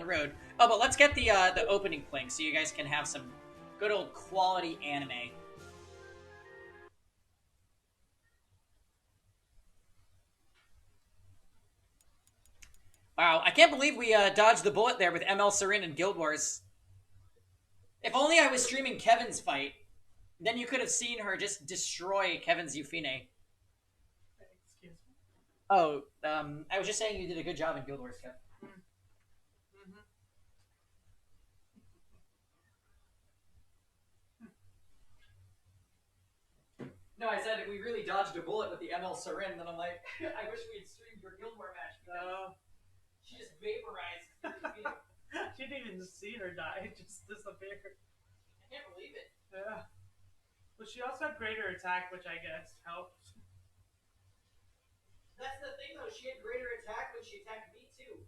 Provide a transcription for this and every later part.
the road. Oh, but let's get the opening playing so you guys can have some good old quality anime. Wow, I can't believe we dodged the bullet there with ML Sarin and Guild Wars. If only I was streaming Kevin's fight, then you could have seen her just destroy Kevin's Yufine. Excuse me? Oh, I was just saying you did a good job in Guild Wars, Kev. Mm-hmm. No, I said we really dodged a bullet with the ML Sarin, and I'm like, I wish we had streamed your Guild War match. She just vaporized. She didn't even see her die, it just disappeared. I can't believe it. Yeah. But she also had greater attack, which I guess helped. That's the thing, though. She had greater attack when she attacked me, too.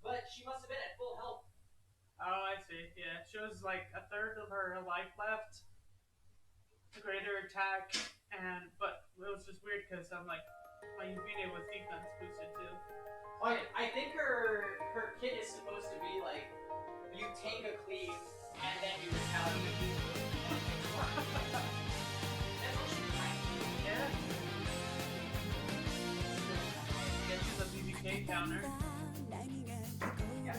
But she must have been at full health. Oh, I see. Yeah, she was like a third of her life left. Greater attack, but it was just weird because I'm like, my Yufine was defense boosted too. Oh, yeah. I think her kit is supposed to be like, you take a cleave and then you retaliate. That's what she's trying to do. Yeah. Get to the BBK counter. Yeah.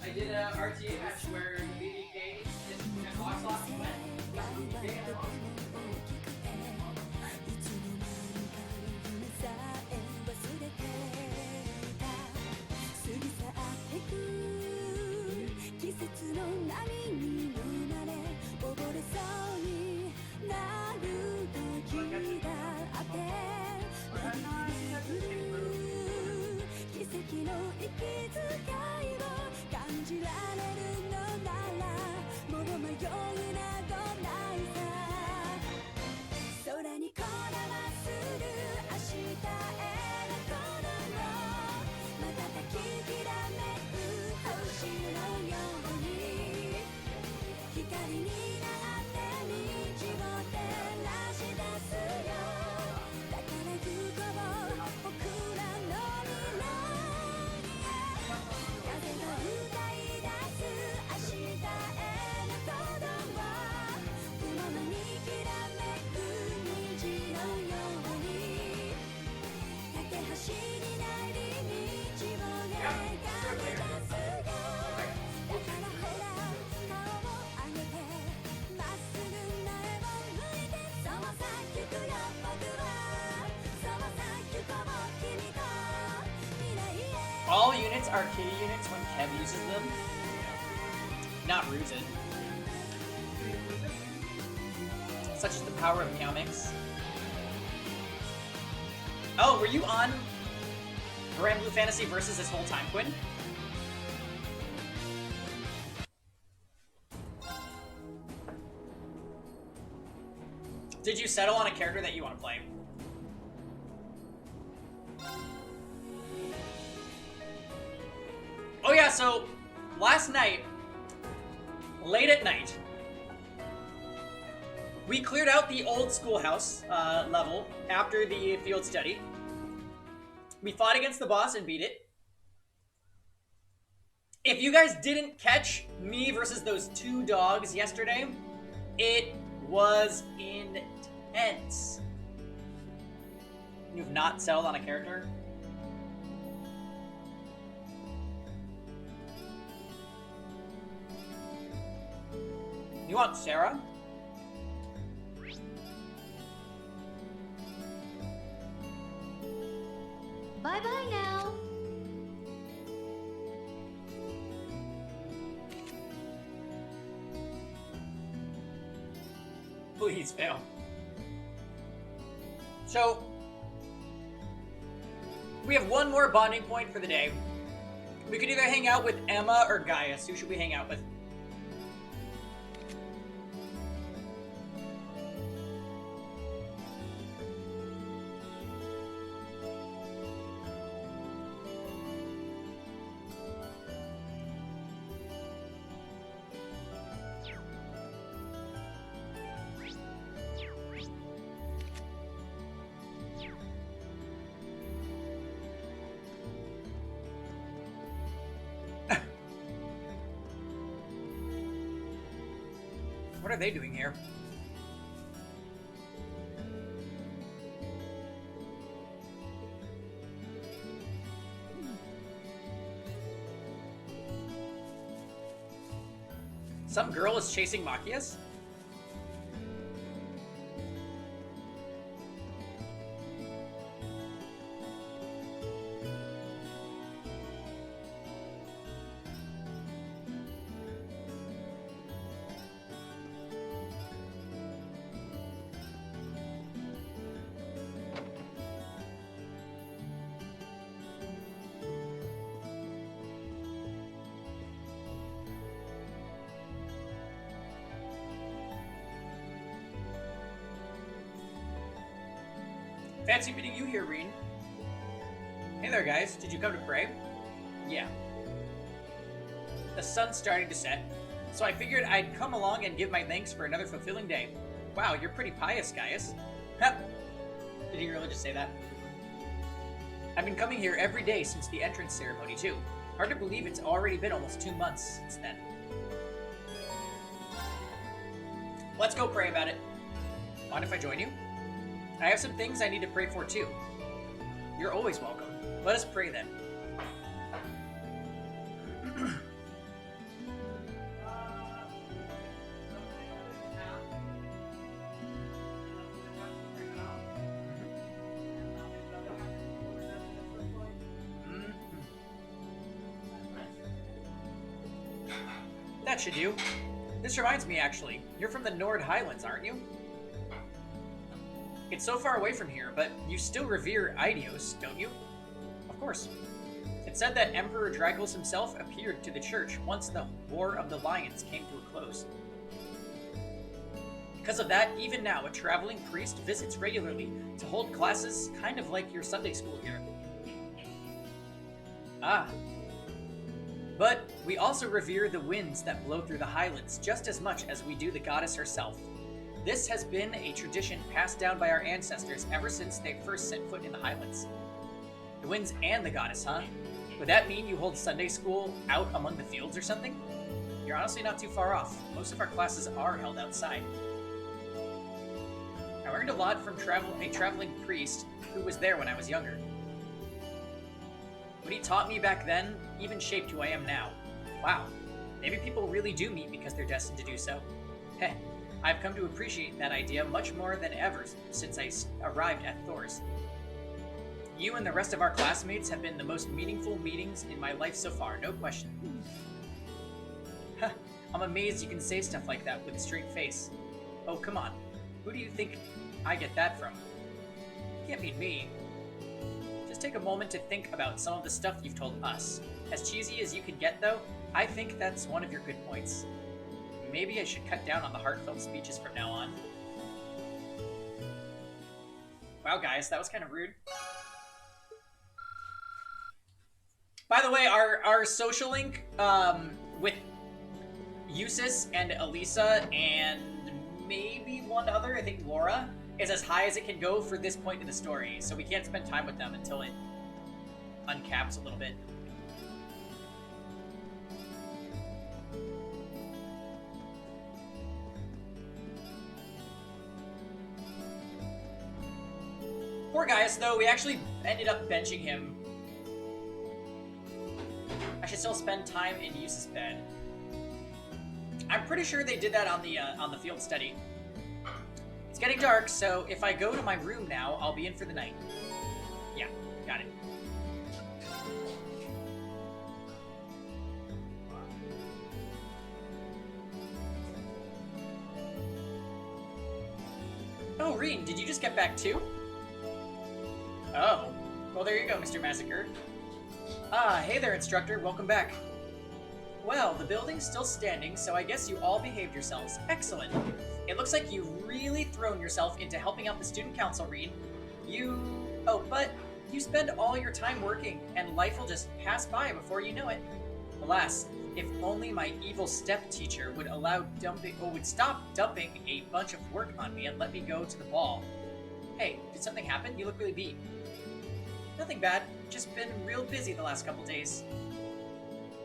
I did a RTA match where the BBK just walks off and went. All units are kitty units when Kev uses them. Not Rooted. Such is the power of Meow Mix. Oh, were you on Grand Blue Fantasy versus this whole time, Quinn? Did you settle on a character that you want to play? Oh yeah, so last night, late at night, we cleared out the old schoolhouse level after the field study. We fought against the boss and beat it. If you guys didn't catch me versus those two dogs yesterday, it was intense. You've not settled on a character? You want Sarah? Bye-bye now. Please fail. So, we have one more bonding point for the day. We could either hang out with Emma or Gaius. Who should we hang out with? What are they doing here? Some girl is chasing Machias? Fancy meeting you here, Reen. Hey there, guys. Did you come to pray? Yeah. The sun's starting to set, so I figured I'd come along and give my thanks for another fulfilling day. Wow, you're pretty pious, Gaius. Ha! Did he really just say that? I've been coming here every day since the entrance ceremony, too. Hard to believe it's already been almost 2 months since then. Let's go pray about it. Mind if I join you? I have some things I need to pray for, too. You're always welcome. Let us pray then. That should do. This reminds me, actually. You're from the Nord Highlands, aren't you? It's so far away from here, but you still revere Eidios, don't you? Of course. It's said that Emperor Dracos himself appeared to the church once the War of the Lions came to a close. Because of that, even now, a traveling priest visits regularly to hold classes kind of like your Sunday school here. Ah. But we also revere the winds that blow through the highlands just as much as we do the goddess herself. This has been a tradition passed down by our ancestors ever since they first set foot in the highlands. The winds and the goddess, huh? Would that mean you hold Sunday school out among the fields or something? You're honestly not too far off. Most of our classes are held outside. I learned a lot from a traveling priest who was there when I was younger. What he taught me back then even shaped who I am now. Wow, maybe people really do meet because they're destined to do so. Heh, I've come to appreciate that idea much more than ever since I arrived at Thor's. You and the rest of our classmates have been the most meaningful meetings in my life so far, no question. Huh, I'm amazed you can say stuff like that with a straight face. Oh, come on. Who do you think I get that from? Can't mean me. Just take a moment to think about some of the stuff you've told us. As cheesy as you can get, though, I think that's one of your good points. Maybe I should cut down on the heartfelt speeches from now on. Wow, guys, that was kind of rude. By the way, our social link with Eusis and Elisa and maybe one other, I think Laura, is as high as it can go for this point in the story, so we can't spend time with them until it uncaps a little bit. Poor Gaius, though, we actually ended up benching him. I should still spend time in Eusis' bed. I'm pretty sure they did that on the field study. It's getting dark, so if I go to my room now, I'll be in for the night. Yeah, got it. Oh, Reen, did you just get back too? Oh. Well, there you go, Mr. Massacre. Ah, hey there, instructor. Welcome back. Well, the building's still standing, so I guess you all behaved yourselves. Excellent. It looks like you've really thrown yourself into helping out the student council, Reen. Oh, but you spend all your time working, and life will just pass by before you know it. Alas, if only my evil step-teacher would would stop dumping a bunch of work on me and let me go to the ball. Hey, did something happen? You look really beat. Nothing bad, just been real busy the last couple days.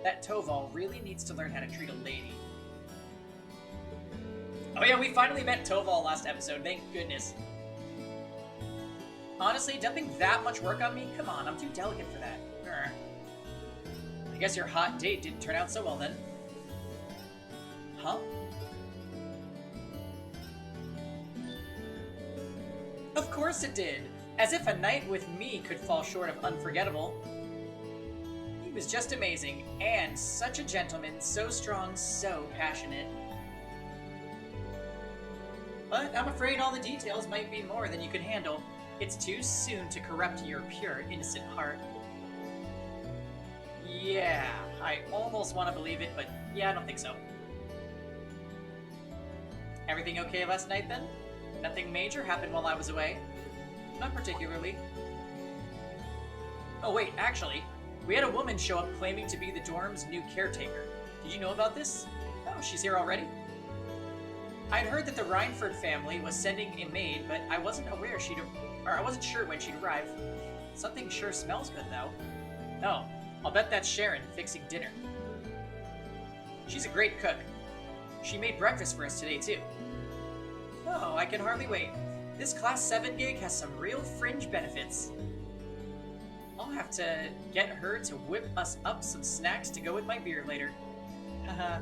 That Toval really needs to learn how to treat a lady. Oh yeah, we finally met Toval last episode, thank goodness. Honestly, dumping that much work on me? Come on, I'm too delicate for that. Urgh. I guess your hot date didn't turn out so well then. Huh? Of course it did! As if a night with me could fall short of unforgettable. He was just amazing, and such a gentleman, so strong, so passionate. But I'm afraid all the details might be more than you can handle. It's too soon to corrupt your pure, innocent heart. Yeah, I almost want to believe it, but yeah, I don't think so. Everything okay last night then? Nothing major happened while I was away? Not particularly. Oh wait, actually, we had a woman show up claiming to be the dorm's new caretaker. Did you know about this? Oh, she's here already? I'd heard that the Rhineford family was sending a maid, but I wasn't sure when she'd arrive. Something sure smells good, though. No, I'll bet that's Sharon fixing dinner. She's a great cook. She made breakfast for us today, too. Oh, I can hardly wait. This Class 7 gig has some real fringe benefits. I'll have to get her to whip us up some snacks to go with my beer later. Haha,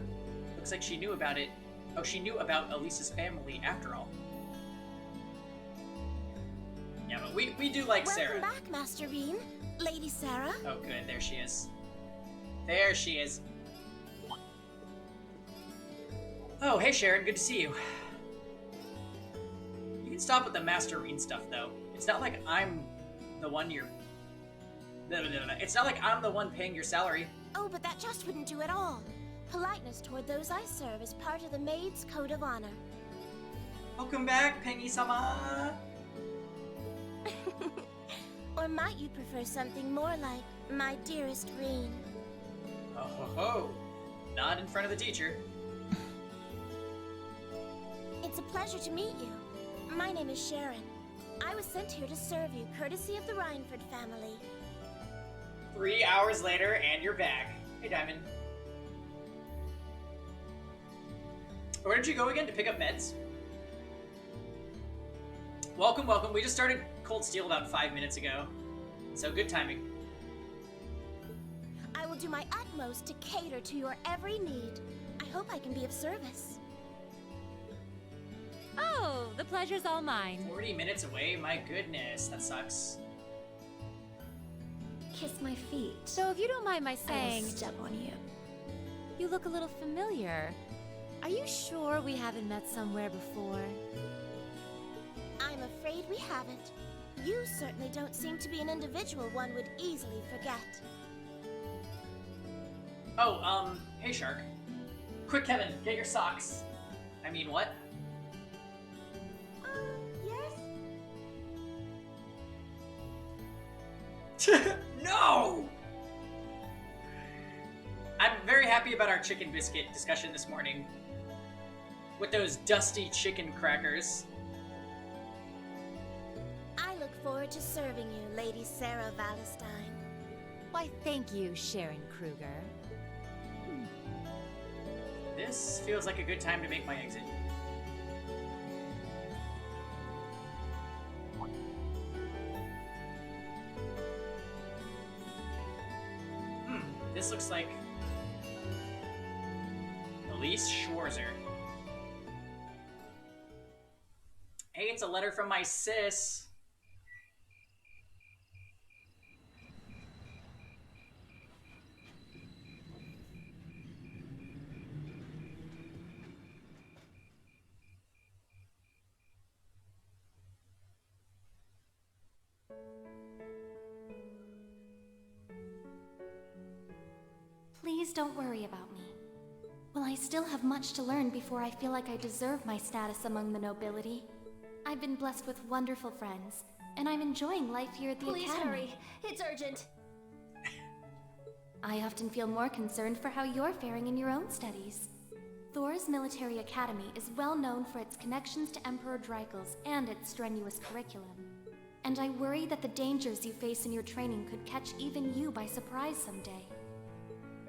looks like she knew about it. Oh, she knew about Elisa's family after all. Yeah, but we do like Sarah. Welcome back, Master Bean. Lady Sarah. Oh, good. There she is. There she is. Oh, hey, Sharon. Good to see you. You can stop with the Master Bean stuff, though. It's not like I'm the one you're... No. It's not like I'm the one paying your salary. Oh, but that just wouldn't do at all. Politeness toward those I serve is part of the maid's code of honor. Welcome back, Pengi-sama. Or might you prefer something more like my dearest Reen? Oh ho ho. Not in front of the teacher. It's a pleasure to meet you. My name is Sharon. I was sent here to serve you, courtesy of the Rhineford family. 3 hours later, and you're back. Hey, Diamond. Where did you go again? To pick up meds? Welcome, welcome. We just started Cold Steel about 5 minutes ago. So good timing. I will do my utmost to cater to your every need. I hope I can be of service. Oh, the pleasure's all mine. 40 minutes away? My goodness, that sucks. Kiss my feet. So if you don't mind my I will saying, step on you. you look a little familiar. Are you sure we haven't met somewhere before? I'm afraid we haven't. You certainly don't seem to be an individual one would easily forget. Oh, hey, Shark. Quick, Kevin, get your socks. I mean, what? Yes? No! I'm very happy about our chicken biscuit discussion this morning. With those dusty chicken crackers. I look forward to serving you, Lady Sarah Valestine. Why, thank you, Sharon Kruger. This feels like a good time to make my exit. This looks like Elise Schwarzer. Hey, it's a letter from my sis. Please don't worry about me. Well, I still have much to learn before I feel like I deserve my status among the nobility. I've been blessed with wonderful friends, and I'm enjoying life here at the Please academy. hurry. It's urgent. I often feel more concerned for how you're faring in your own studies. Thor's military academy is well known for its connections to Emperor Dreikels and its strenuous curriculum. And I worry that the dangers you face in your training could catch even you by surprise someday.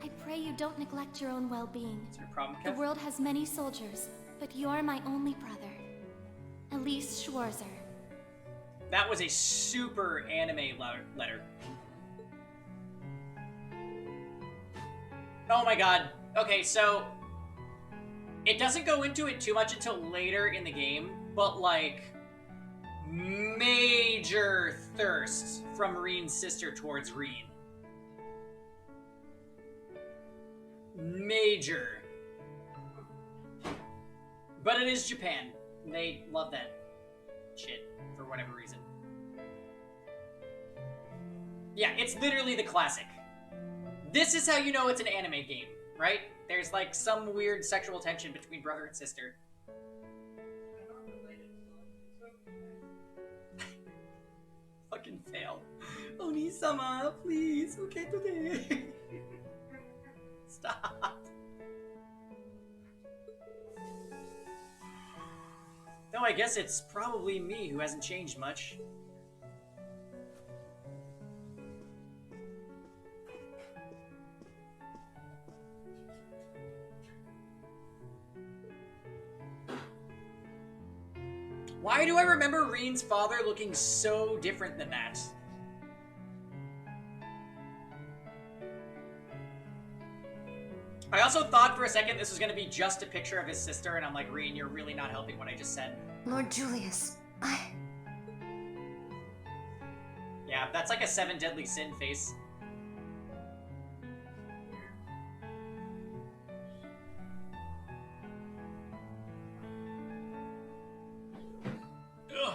I pray you don't neglect your own well-being. Is there a problem, The Kev? world has many soldiers, but you're my only brother. Elise Schwarzer. That was a super anime letter. Oh my god. Okay, so it doesn't go into it too much until later in the game, but like major thirst from Reen's sister towards Reen. Major. But it is Japan. They love that shit for whatever reason. Yeah, it's literally the classic. This is how you know it's an anime game, right? There's like some weird sexual tension between brother and sister. Fucking fail. Oni-sama, please, okay today. Stop. No, I guess it's probably me who hasn't changed much. Why do I remember Reen's father looking so different than that? I also thought for a second this was going to be just a picture of his sister, and I'm like, Reen, you're really not helping what I just said. Lord Julius, Yeah, that's like a 7 deadly sin face. Ugh.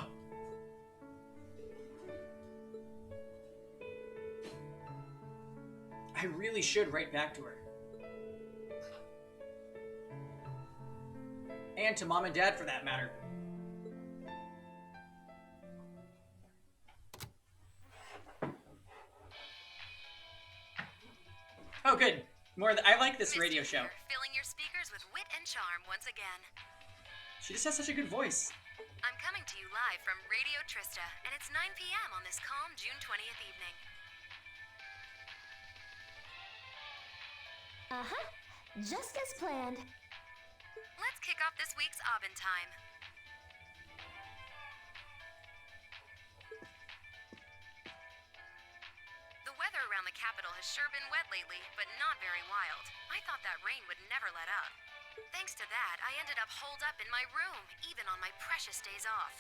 I really should write back to her. And to Mom and Dad, for that matter. Oh, good. I like this radio show. Filling your speakers with wit and charm once again. She just has such a good voice. I'm coming to you live from Radio Trista, and it's 9 p.m. on this calm June 20th evening. uh-huh. Just as planned. Let's kick off this week's Aubin Time. The weather around the capital has sure been wet lately, but not very wild. I thought that rain would never let up. Thanks to that, I ended up holed up in my room, even on my precious days off.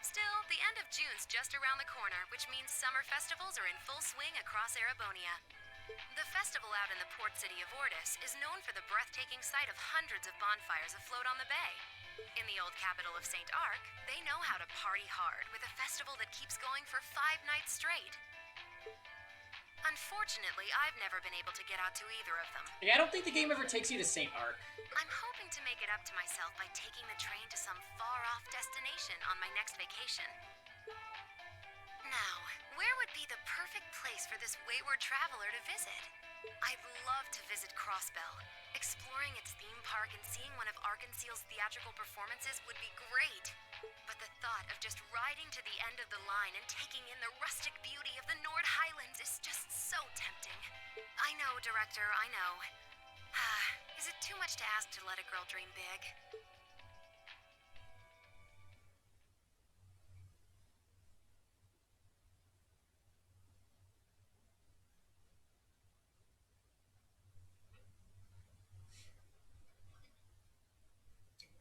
Still, the end of June's just around the corner, which means summer festivals are in full swing across Erebonia. The festival out in the port city of Ordis is known for the breathtaking sight of hundreds of bonfires afloat on the bay. In the old capital of St. Arc, they know how to party hard with a festival that keeps going for 5 nights straight. Unfortunately, I've never been able to get out to either of them. Yeah, I don't think the game ever takes you to St. Arc. I'm hoping to make it up to myself by taking the train to some far-off destination on my next vacation. Now, where would be the perfect place for this wayward traveler to visit? I'd love to visit Crossbell. Exploring its theme park and seeing one of Arkansas's theatrical performances would be great. But the thought of just riding to the end of the line and taking in the rustic beauty of the Nord Highlands is just so tempting. I know, Director, I know. Is it too much to ask to let a girl dream big?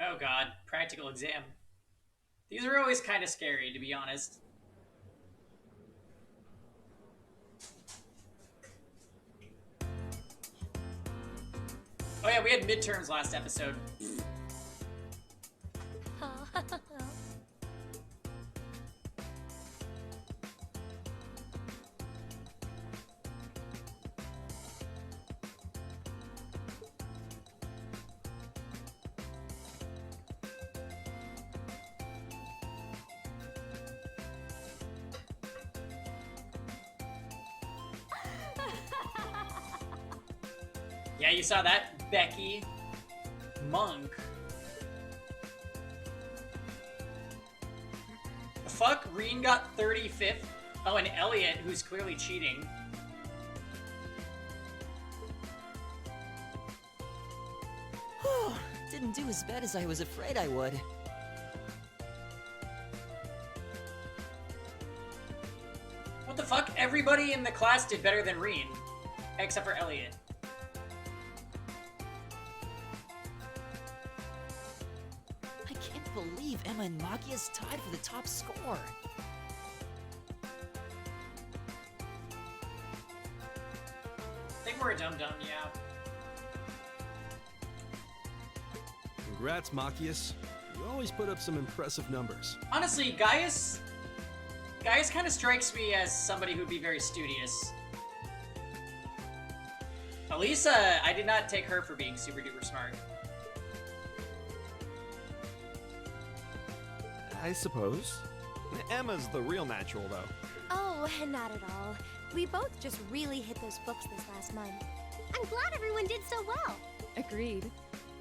Oh god, practical exam. These are always kind of scary, to be honest. Oh yeah, we had midterms last episode. Yeah, you saw that, Becky. Monk. Fuck, Reen got 35th. Oh, and Elliot, who's clearly cheating. didn't do as bad as I was afraid I would. What the fuck? Everybody in the class did better than Reen. Except for Elliot. I can't believe Emma and Magia's tied for the top score. I think we're a dum-dum, yeah. Congrats, Machias. You always put up some impressive numbers. Honestly, Gaius kind of strikes me as somebody who'd be very studious. Elisa, I did not take her for being super duper smart. I suppose. Emma's the real natural, though. Oh, not at all. We both just really hit those books this last month. I'm glad everyone did so well. Agreed.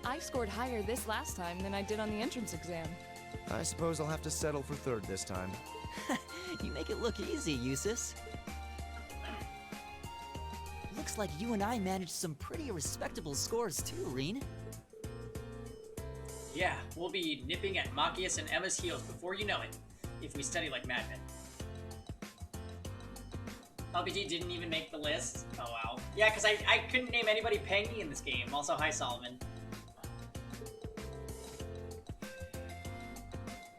I scored higher this last time than I did on the entrance exam. I suppose I'll have to settle for third this time. You make it look easy, Eustace. Looks like you and I managed some pretty respectable scores too, Reen. Yeah, we'll be nipping at Machias and Emma's heels before you know it, if we study like madmen. LPT didn't even make the list? Oh wow. Yeah, because I couldn't name anybody paying me in this game. Also, hi Solomon.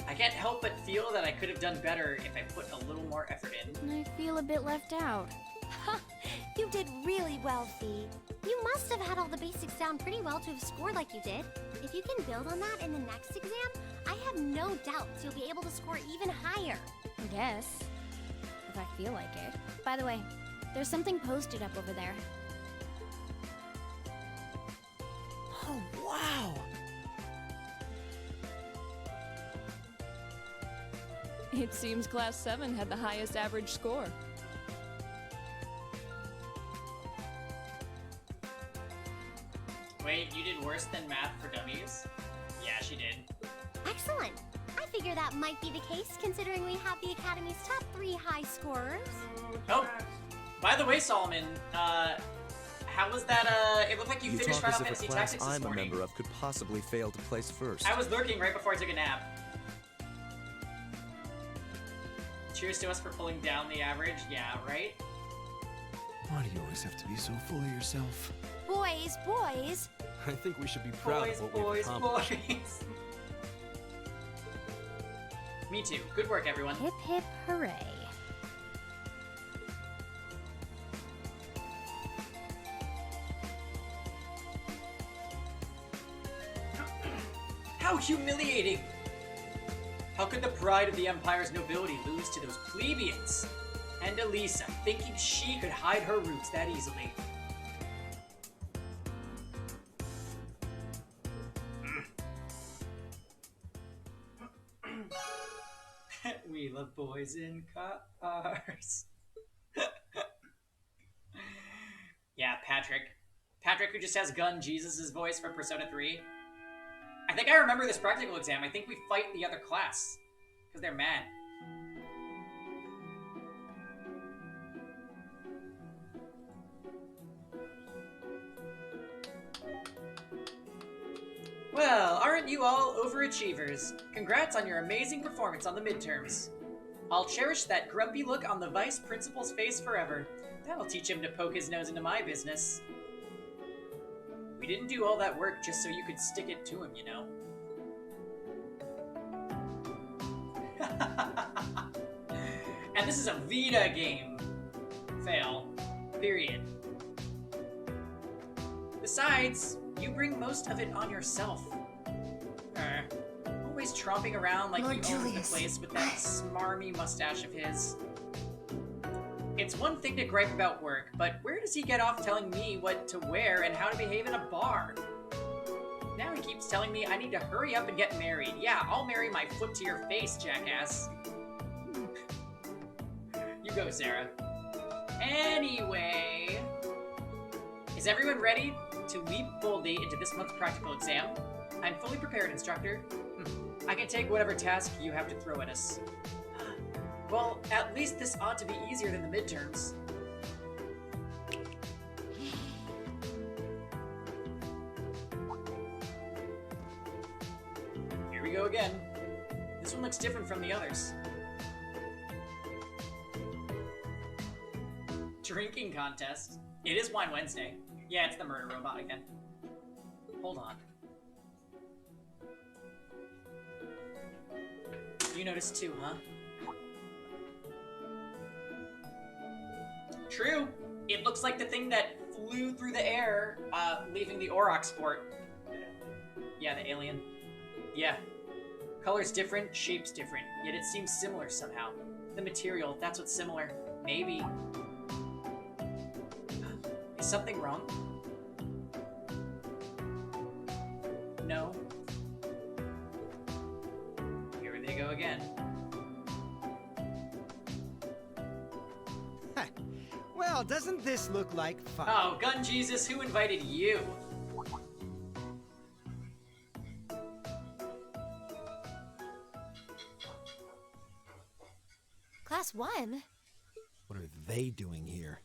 I can't help but feel that I could have done better if I put a little more effort in. I feel a bit left out. You did really well, Fee. You must have had all the basics down pretty well to have scored like you did. If you can build on that in the next exam, I have no doubts you'll be able to score even higher. I guess. If I feel like it. By the way, there's something posted up over there. Oh, wow! It seems Class 7 had the highest average score. Wait, you did worse than Math for Dummies? Yeah, she did. Excellent. I figure that might be the case considering we have the Academy's top 3 high scorers. Oh, by the way, Solomon, how was that, it looked like you finished talk Final as if Fantasy a class Tactics this I'm a morning. member of could possibly fail to place first. I was lurking right before I took a nap. Cheers to us for pulling down the average, yeah, right? Why do you always have to be so full of yourself? Boys, boys. I think we should be proud of what we've accomplished. Boys. Me too. Good work, everyone. Hip hip hooray. How humiliating! How could the pride of the Empire's nobility lose to those plebeians? And Elisa, thinking she could hide her roots that easily. We love boys in cars. Yeah, Patrick. Patrick, who just has Gun Jesus' voice for Persona 3. I think I remember this practical exam. I think we fight the other class. Because they're mad. Well, aren't you all overachievers? Congrats on your amazing performance on the midterms. I'll cherish that grumpy look on the vice principal's face forever. That'll teach him to poke his nose into my business. We didn't do all that work just so you could stick it to him, you know. And this is a Vita game. Fail. Period. Besides, you bring most of it on yourself. Always tromping around like Lord you own the Julius. place with that smarmy mustache of his. It's one thing to gripe about work, but where does he get off telling me what to wear and how to behave in a bar? Now he keeps telling me I need to hurry up and get married. Yeah, I'll marry my foot to your face, jackass. You go, Sarah. Anyway... Is everyone ready to leap boldly into this month's practical exam? I'm fully prepared, instructor. I can take whatever task you have to throw at us. Well, at least this ought to be easier than the midterms. go again. This one looks different from the others. Drinking contest. It is Wine Wednesday. Yeah, it's the murder robot again. Hold on. You noticed too, huh? True. It looks like the thing that flew through the air, leaving the Aurochs port. Yeah, the alien. Yeah. Color's different, shape's different, yet it seems similar somehow. The material, that's what's similar. Maybe. Is something wrong? No. Here they go again. Well, doesn't this look like fun? Oh, Gun Jesus, who invited you? Class 1? What are they doing here?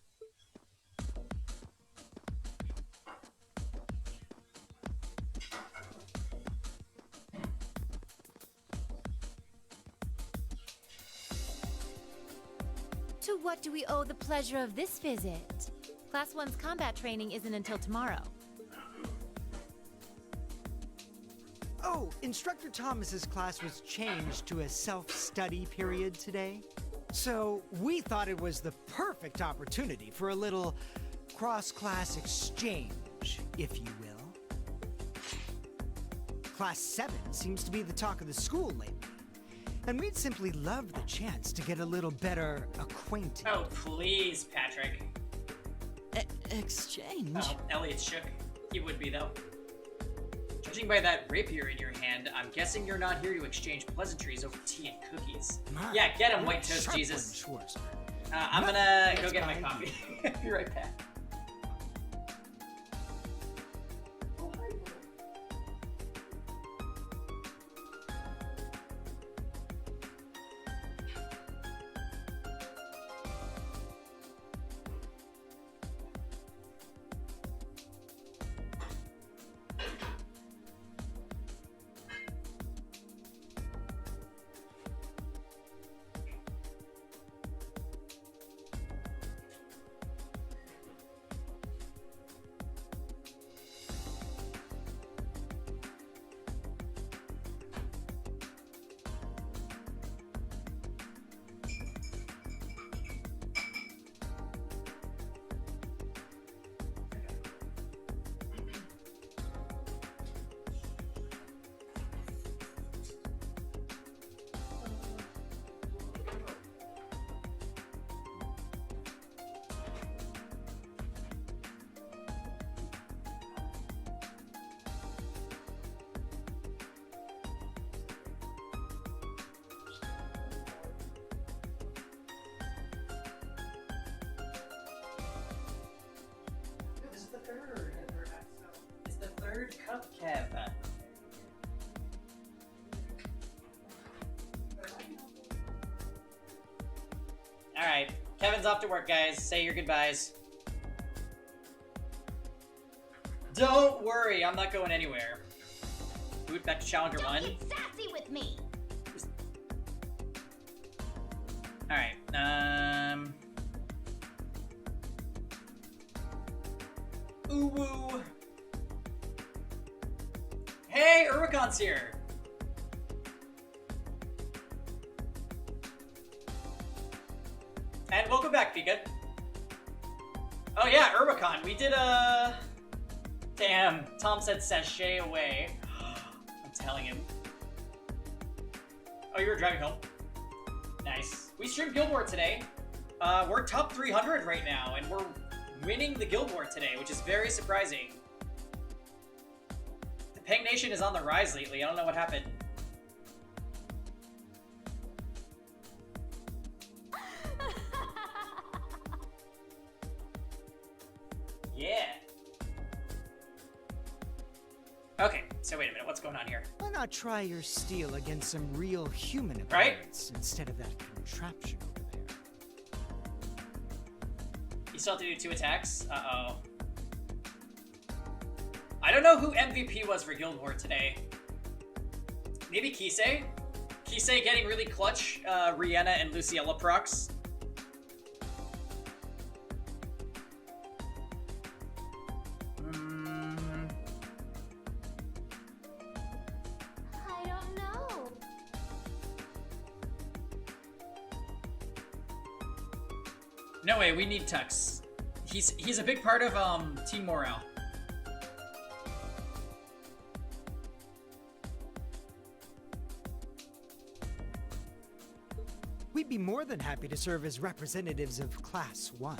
To what do we owe the pleasure of this visit? Class 1's combat training isn't until tomorrow. Oh, Instructor Thomas's class was changed to a self-study period today. So we thought it was the perfect opportunity for a little cross-class exchange, if you will. Class 7 seems to be the talk of the school lately. And we'd simply love the chance to get a little better acquainted. Oh, please, Patrick. Exchange? Oh, Elliot's shook. He would be, though. Judging by that rapier in your hand, I'm guessing you're not here to exchange pleasantries over tea and cookies. Yeah, get him, White Toast Jesus. I'm gonna go get my coffee. Be right back. It's the third cup, Kev. Alright, Kevin's off to work, guys. Say your goodbyes. Don't worry, I'm not going anywhere. Boot back to Challenger 1. Get sassy with me. Alright, Ooh woo. Hey, Urbicon's here. And welcome back, Pika. Oh yeah, Urbicon. We did a... Damn, Tom said sashay away. I'm telling him. Oh, you were driving home? Nice. We streamed Guild War today. We're top 300 right now, and we're winning the Guild War today, which is very surprising. The Peng Nation is on the rise lately. I don't know what happened. Yeah. Okay, so wait a minute. What's going on here? Why not try your steel against some real human opponents instead of that contraption over there? You still have to do 2 attacks? Uh-oh. I don't know who MVP was for Guild War today. Maybe Kisei? Kisei getting really clutch, Rihanna and Luciella procs. I don't know. No way, we need Tux. He's a big part of team morale. We'd be more than happy to serve as representatives of Class 1.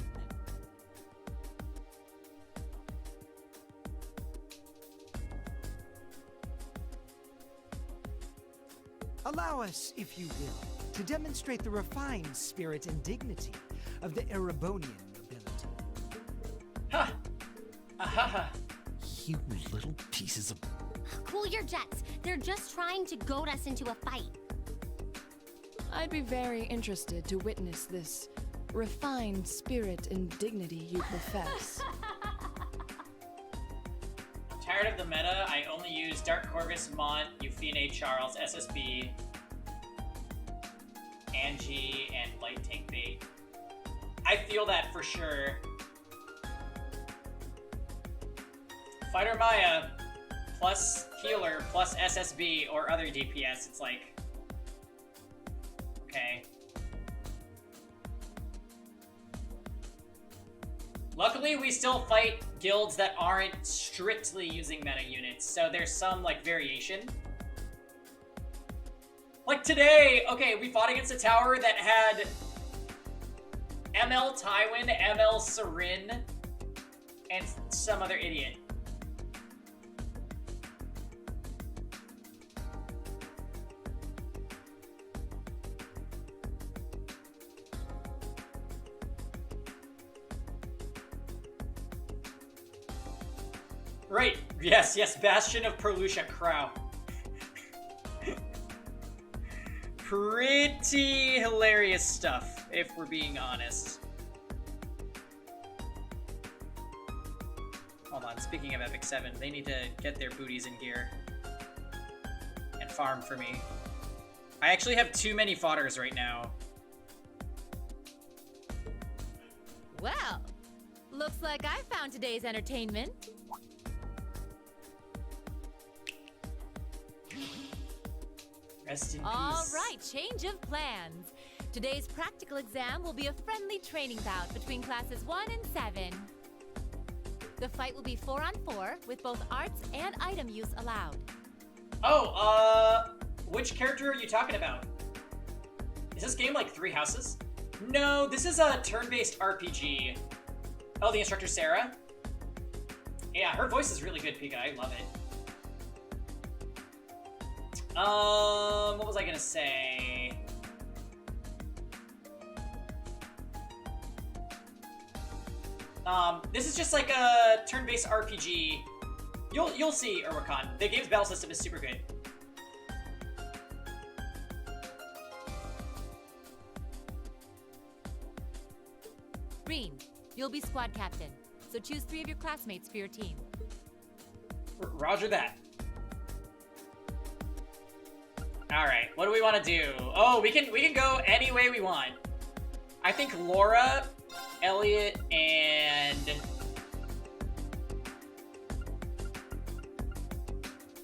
Allow us, if you will, to demonstrate the refined spirit and dignity of the Erebonian nobility. Ha! Ahaha! You little pieces of... Cool your jets. They're just trying to goad us into a fight. I'd be very interested to witness this refined spirit and dignity you profess. I'm tired of the meta. I only use Dark Corvus, Mont, Euphine, Charles, SSB, Angie, and Light Tank Bait. I feel that for sure. Fighter Maya plus healer plus SSB or other DPS. It's like, okay. Luckily, we still fight guilds that aren't strictly using meta units, so there's some, like, variation. Like today, okay, we fought against a tower that had ML Tywin, ML Sarin, and some other idiot. Right, yes, Bastion of Perlucia Crow. Pretty hilarious stuff, if we're being honest. Hold on, speaking of Epic 7, they need to get their booties in gear. And farm for me. I actually have too many fodders right now. Well, looks like I found today's entertainment. Rest in All peace. right, change of plans. Today's practical exam will be a friendly training bout between classes 1 and 7. The fight will be 4 on 4 with both arts and item use allowed. Oh, which character are you talking about? Is this game like 3 houses? No, this is a turn-based RPG. Oh, the instructor Sarah? Yeah, her voice is really good, Pika. I love it. What was I gonna say? This is just like a turn-based RPG. You'll see, Urwakan. The game's battle system is super good. Green, you'll be squad captain, so choose 3 of your classmates for your team. Roger that. Alright, what do we want to do? Oh, we can go any way we want. I think Laura, Elliot, and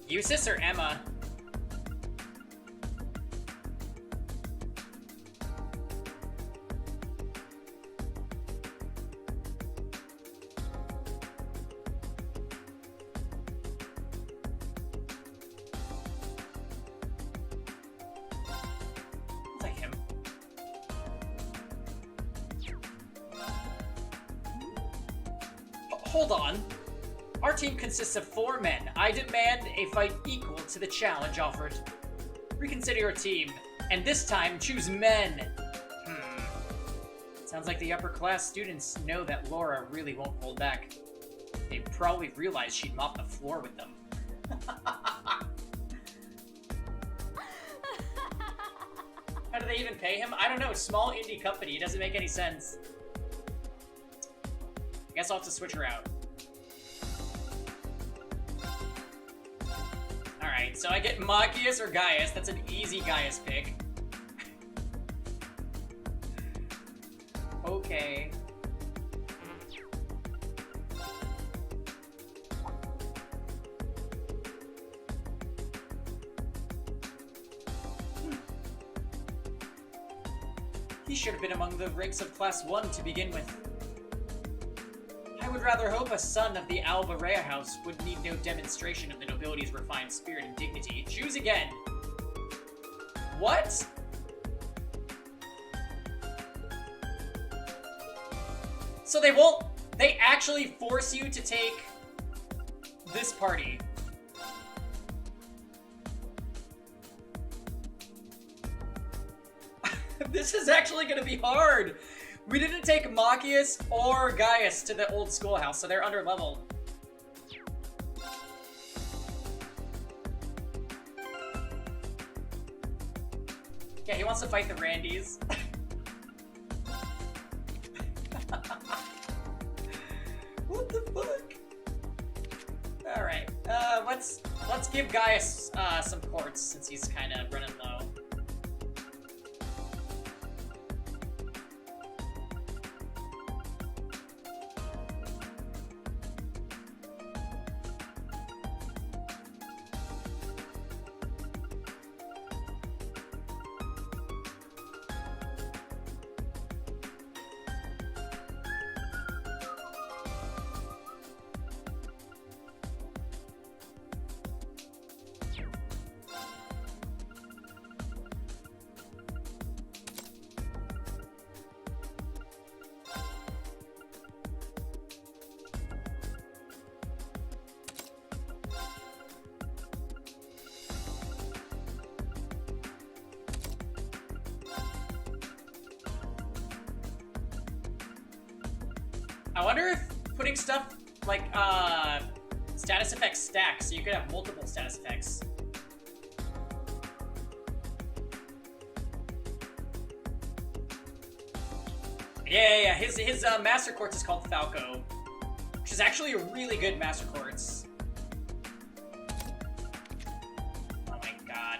Eustace or Emma. Like him. Hold on. Our team consists of 4 men. I demand a fight equal to the challenge offered. Reconsider your team, and this time choose men. Sounds like the upper class students know that Laura really won't hold back. They probably realized she'd mop the floor with them. How do they even pay him? I don't know. Small indie company. It doesn't make any sense. I guess I'll have to switch her out. Alright. Alright, so I get Machias or Gaius. That's an easy Gaius pick. Okay. He should have been among the ranks of Class 1 to begin with. I would rather hope a son of the Alvarea house would need no demonstration of the nobility's refined spirit and dignity. Choose again. What? So they actually force you to take this party. This is actually gonna be hard. We didn't take Machias or Gaius to the old schoolhouse, so they're under level. Yeah, he wants to fight the Randys. What the fuck? Alright, let's give Gaius some quartz since he's kind of running low. I wonder if putting stuff like status effects stacks, so you could have multiple status effects. Yeah. His Master Quartz is called Falco, which is actually a really good Master Quartz. Oh my god.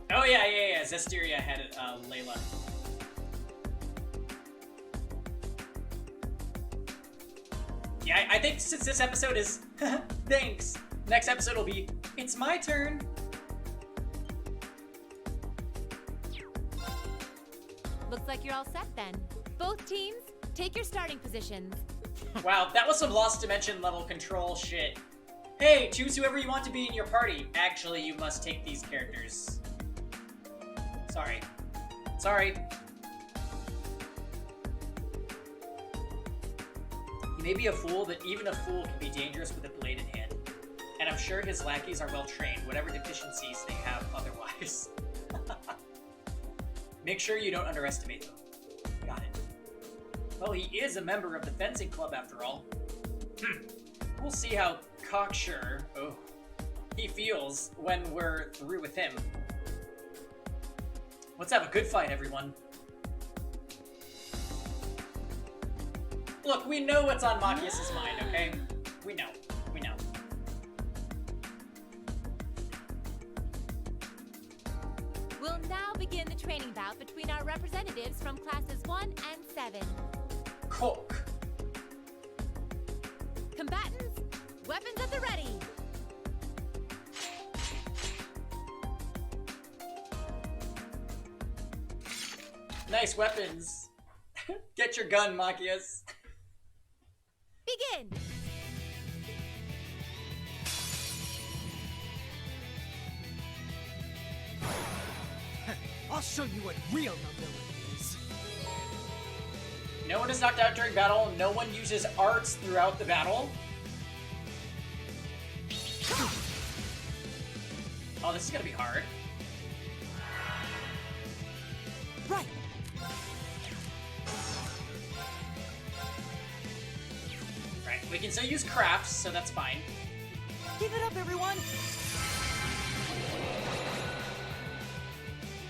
Oh yeah. Zestiria had it, Layla. Yeah, I think since this episode is thanks, next episode will be it's my turn. Looks like you're all set then. Both teams, take your starting positions. Wow, that was some Lost Dimension level control shit. Hey, choose whoever you want to be in your party. Actually, you must take these characters. Sorry. He may be a fool, but even a fool can be dangerous with a blade in hand. And I'm sure his lackeys are well trained, whatever deficiencies they have otherwise. Make sure you don't underestimate them. Got it. Well, he is a member of the fencing club after all. We'll see how cocksure he feels when we're through with him. Let's have a good fight, everyone. Look, we know what's on Machias' mind, okay? We know. We'll now begin the training bout between our representatives from classes 1 and 7. Cook. Combatants, weapons at the ready. Nice weapons. Get your gun, Machias. Begin! I'll show you what real nobility is. No one is knocked out during battle. No one uses arts throughout the battle. Oh, this is gonna be hard. Right. Right, we can still use crafts, so that's fine. Give it up, everyone.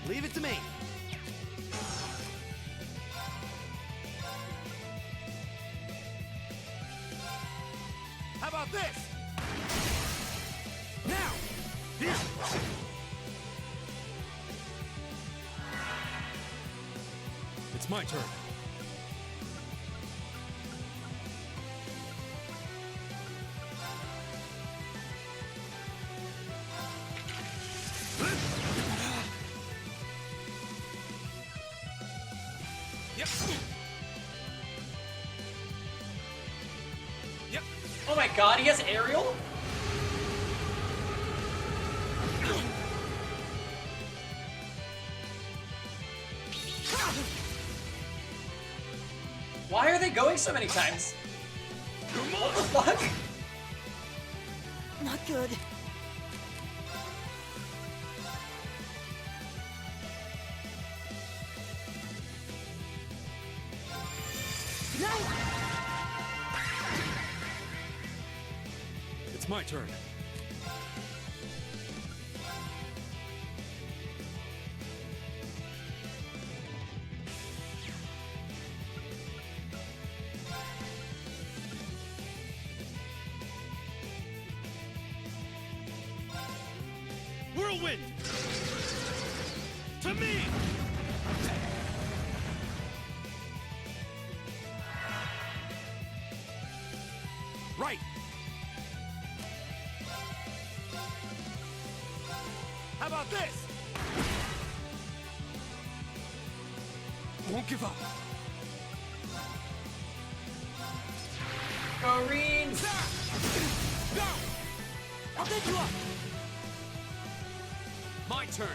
Leave it to me. How about this? Now! Here! It's my turn. Yep. Yep. Oh my god, he has aerial? Why are they going so many times? What the fuck? Not good. It's my turn. Whirlwind! To me! Right! How about this? Won't give up. Go, Reen! Go! I'll pick you up. My turn.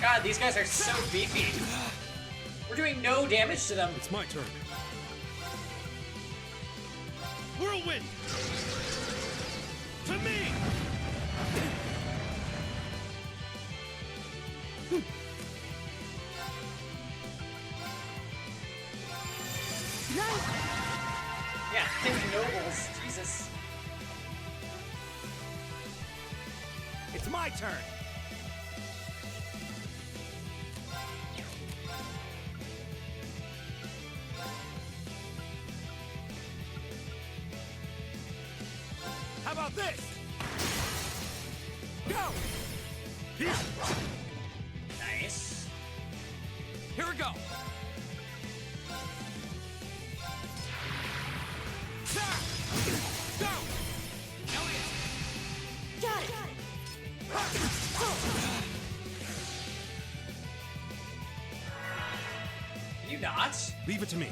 God, these guys are so beefy. We're doing no damage to them. It's my turn. Whirlwind! To me! Yeah, think nobles. Jesus. It's my turn. How about this? Go! Here! Nice. Here we go! Go! Elliot! Got it. Can you not? Leave it to me.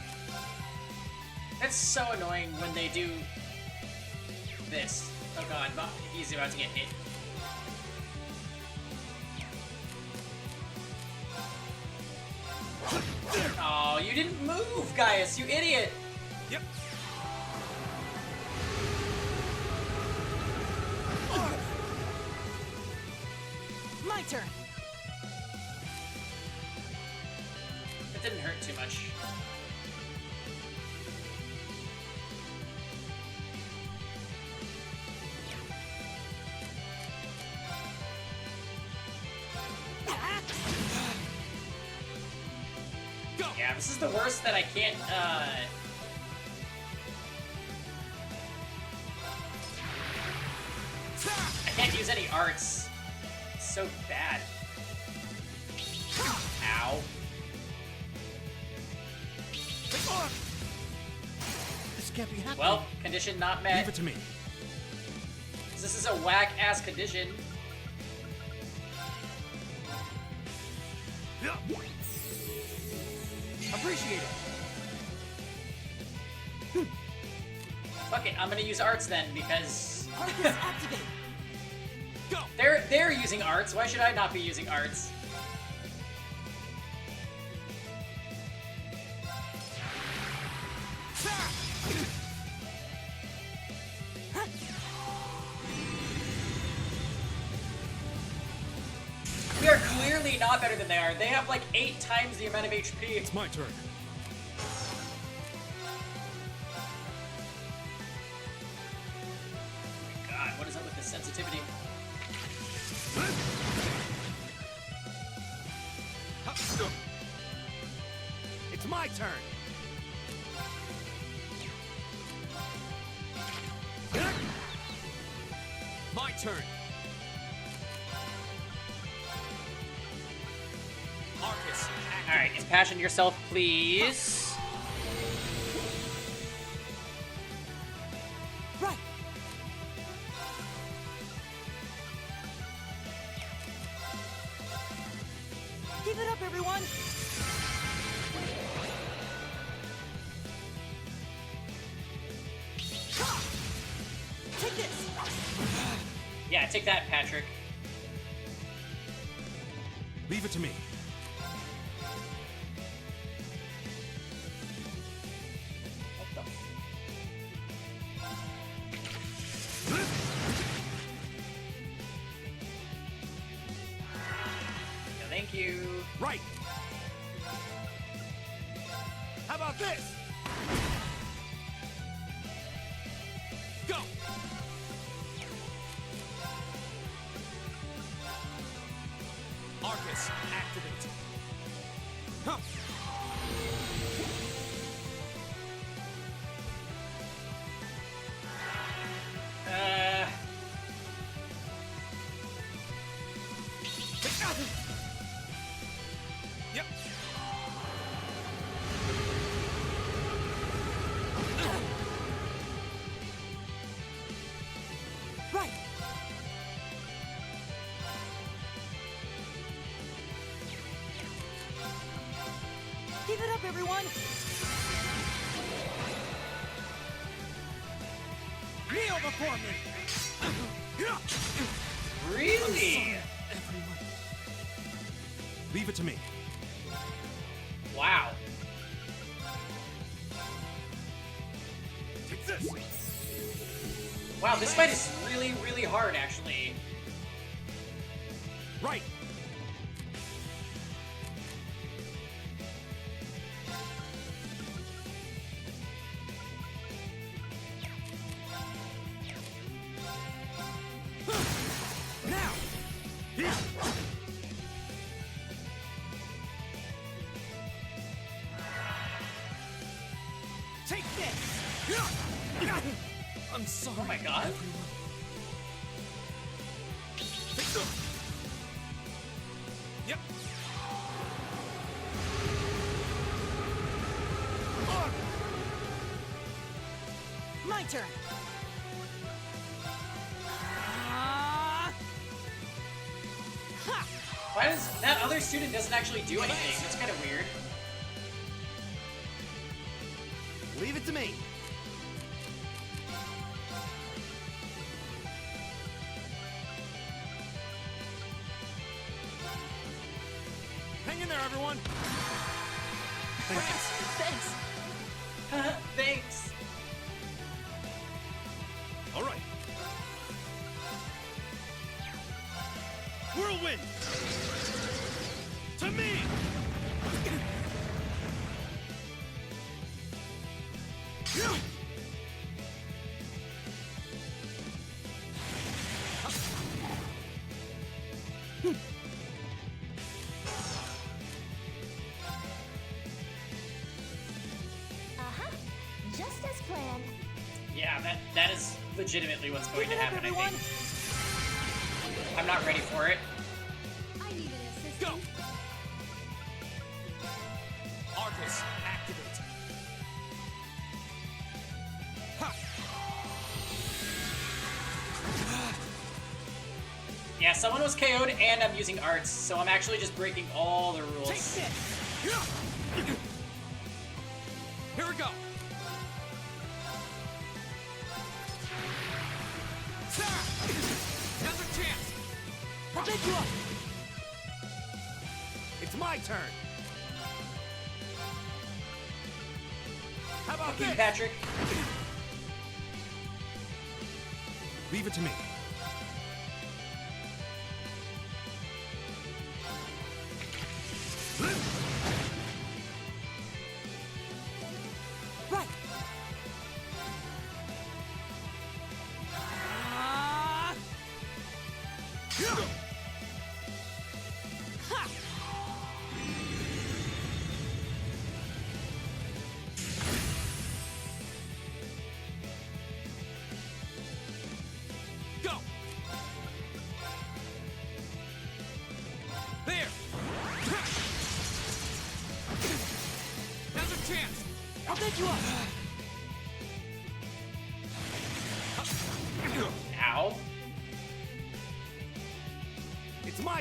That's so annoying when they do this. Oh god, he's about to get hit. Oh, you didn't move, Gaius, you idiot! Yep. My turn. It didn't hurt too much. Go! Yeah, this is the worst that I can't, I can't use any arts. It's so bad. Ow. This can't be happening. Well, condition not met. Leave it to me. This is a whack-ass condition. Appreciate it. Fuck it, I'm gonna use arts then, because Arcus activate. Go! they're using arts. Why should I not be using arts? We are not better than they are. They have like 8 times the amount of HP. It's my turn. God, what is up with this sensitivity? It's my turn. My turn. Arcus. Alright, impassion yourself, please. Right. Give it up, everyone. Take this. Yeah, take that, Patrick. Leave it to me. No, thank you. Right. How about this? Go. Arcus, activate. Huh. Yep. Right. Give it up, everyone. Kneel before me. Really? Everyone. Leave it to me. Wow. Take this. Wow, this fight is really, really hard, actually. Right. Now. Here. Take this. I'm sorry. Oh my god. Yep. My turn. Why does that other student doesn't actually do anything? That's kind of weird. Leave it to me. Hang in there, everyone. Thanks. Thanks. All right. Whirlwind. To me. Just as planned. Yeah, that is legitimately what's going to happen, I think. I'm not ready for it. I need an assistant. Go. Arcus, activate. Ha. Yeah, someone was KO'd and I'm using arts, so I'm actually just breaking all the rules. Take this. Here we go. Another chance. I'll pick you up. It's my turn. How about Thank you, this? Patrick. Leave it to me.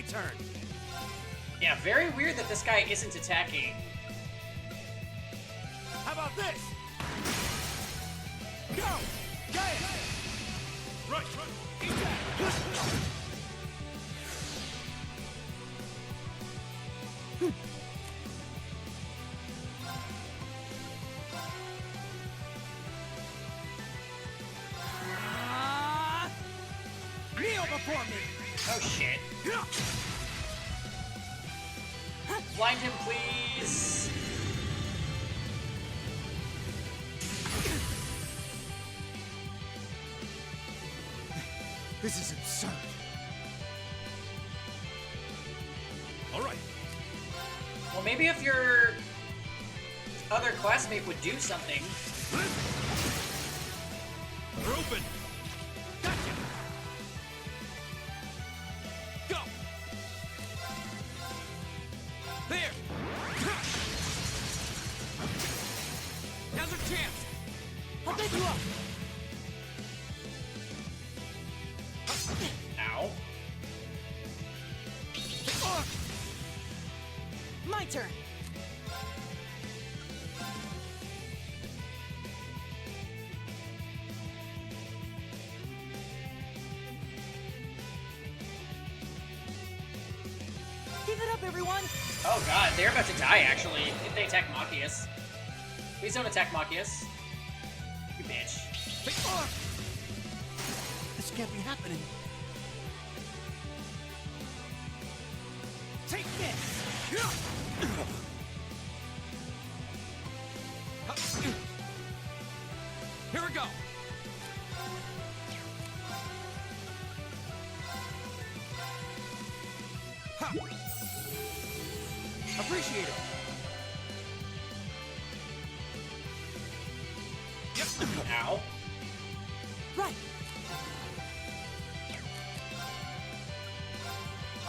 turn. Yeah, very weird that this guy isn't attacking. How about this? Go! Get it! Right, eat that! Kneel before me! Oh shit. Blind him, please. This is absurd. All right. Well, maybe if your other classmate would do something. We're open. Gotcha. Go. There. Now's our chance. I'll pick you up. Ow. My turn. Give it up, everyone. Oh god, they're about to die actually if they attack Machias. Please don't attack Machias. You bitch. This can't be happening. Take this. Here we go. Ha. Appreciate it. Yep. Ow. Right.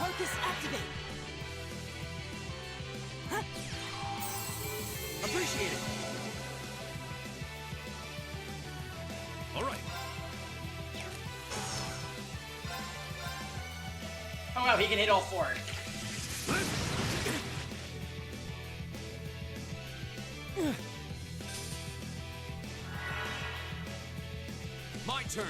Arcus activate. Huh. Appreciate it. All right. Oh wow, he can hit all four. My turn.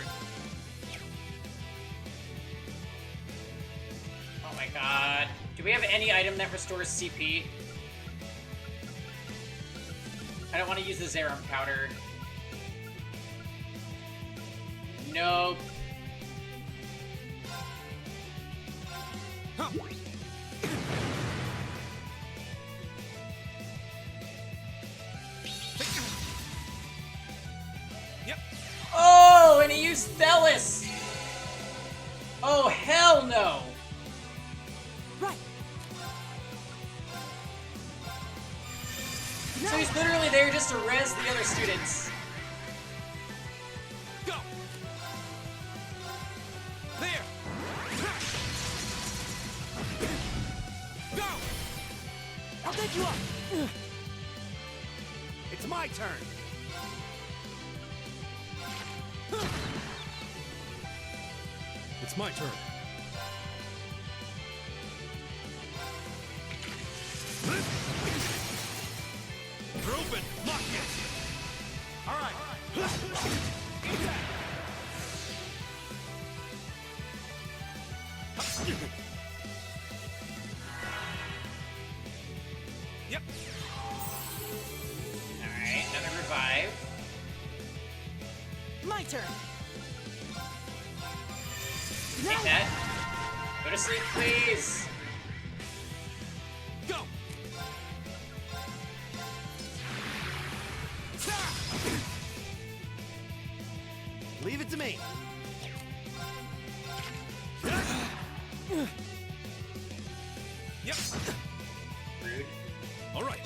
Oh my god. Do we have any item that restores CP? I don't want to use the Zerum powder. Nope. Huh. Yep. Oh, and he used Thelis! Oh, hell no! Right. So he's literally there just to res the other students. Go. There. Go. I'll pick you up. It's my turn. It's my turn. You're open. Lock it. All right. Eat that. Yep. Alright, another revive. My turn. Take that. Go to sleep, please. Go. Leave it to me. Yep. Rude. All right.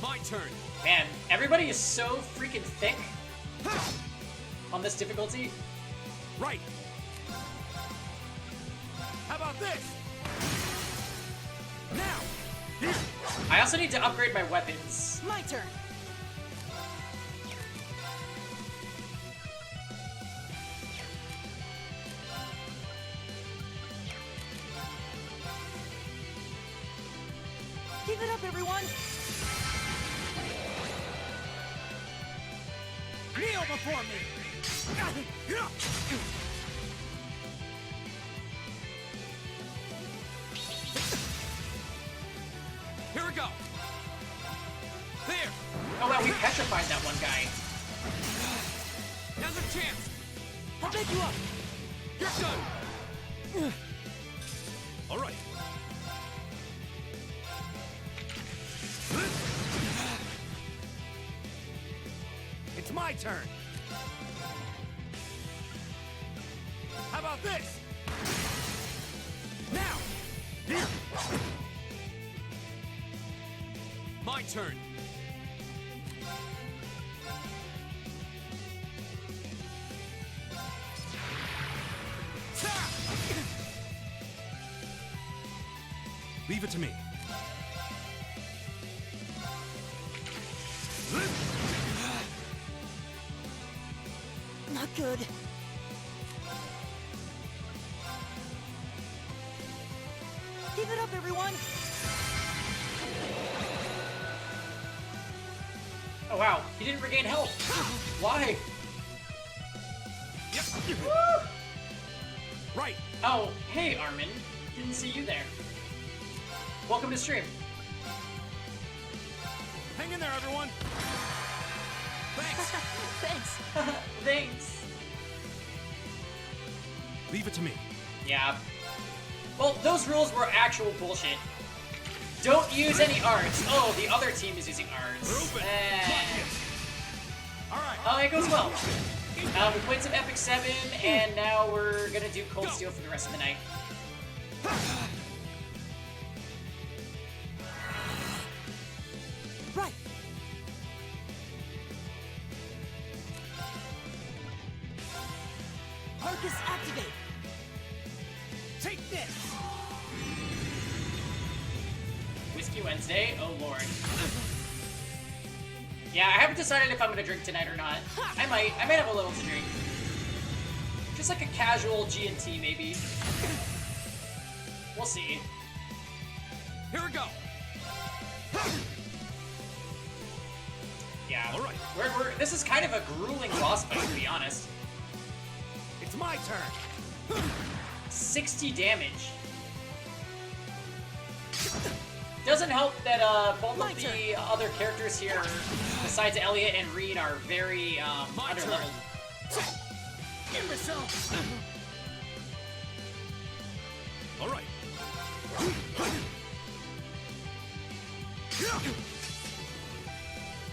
My turn. Man, everybody is so freaking thick on this difficulty. Right. How about this? Now. Here. I also need to upgrade my weapons. My turn. Keep it up, everyone! Kneel before me! Here we go. There. Oh wow, we petrified that one guy. Now's our chance. I'll pick you up! You're done. All right. It's my turn. How about this? Now! My turn. Leave it to me. Not good. Keep it up, everyone! Oh wow, he didn't regain health. Why? Yep. Right. Oh, hey Armin. Didn't see you there. Welcome to stream. Hang in there, everyone. Thanks. Thanks. Thanks. Leave it to me. Yeah. Well, those rules were actual bullshit. Don't use any arts. Oh, the other team is using arts. Alright. Oh, it goes well. We played some Epic 7, and now we're gonna do Cold Steel for the rest of the night. Right! Arcus activate! Take this! Whiskey Wednesday? Oh lord. Yeah, I haven't decided if I'm gonna drink tonight or not. I might have a little to drink. Just like a casual G&T, maybe. We'll see. Here we go. Yeah. All right. This is kind of a grueling boss fight, to be honest. It's my turn. 60 damage. Doesn't help that both of the other characters here, besides Elliot and Reed, are very underleveled. Imbecile! All right.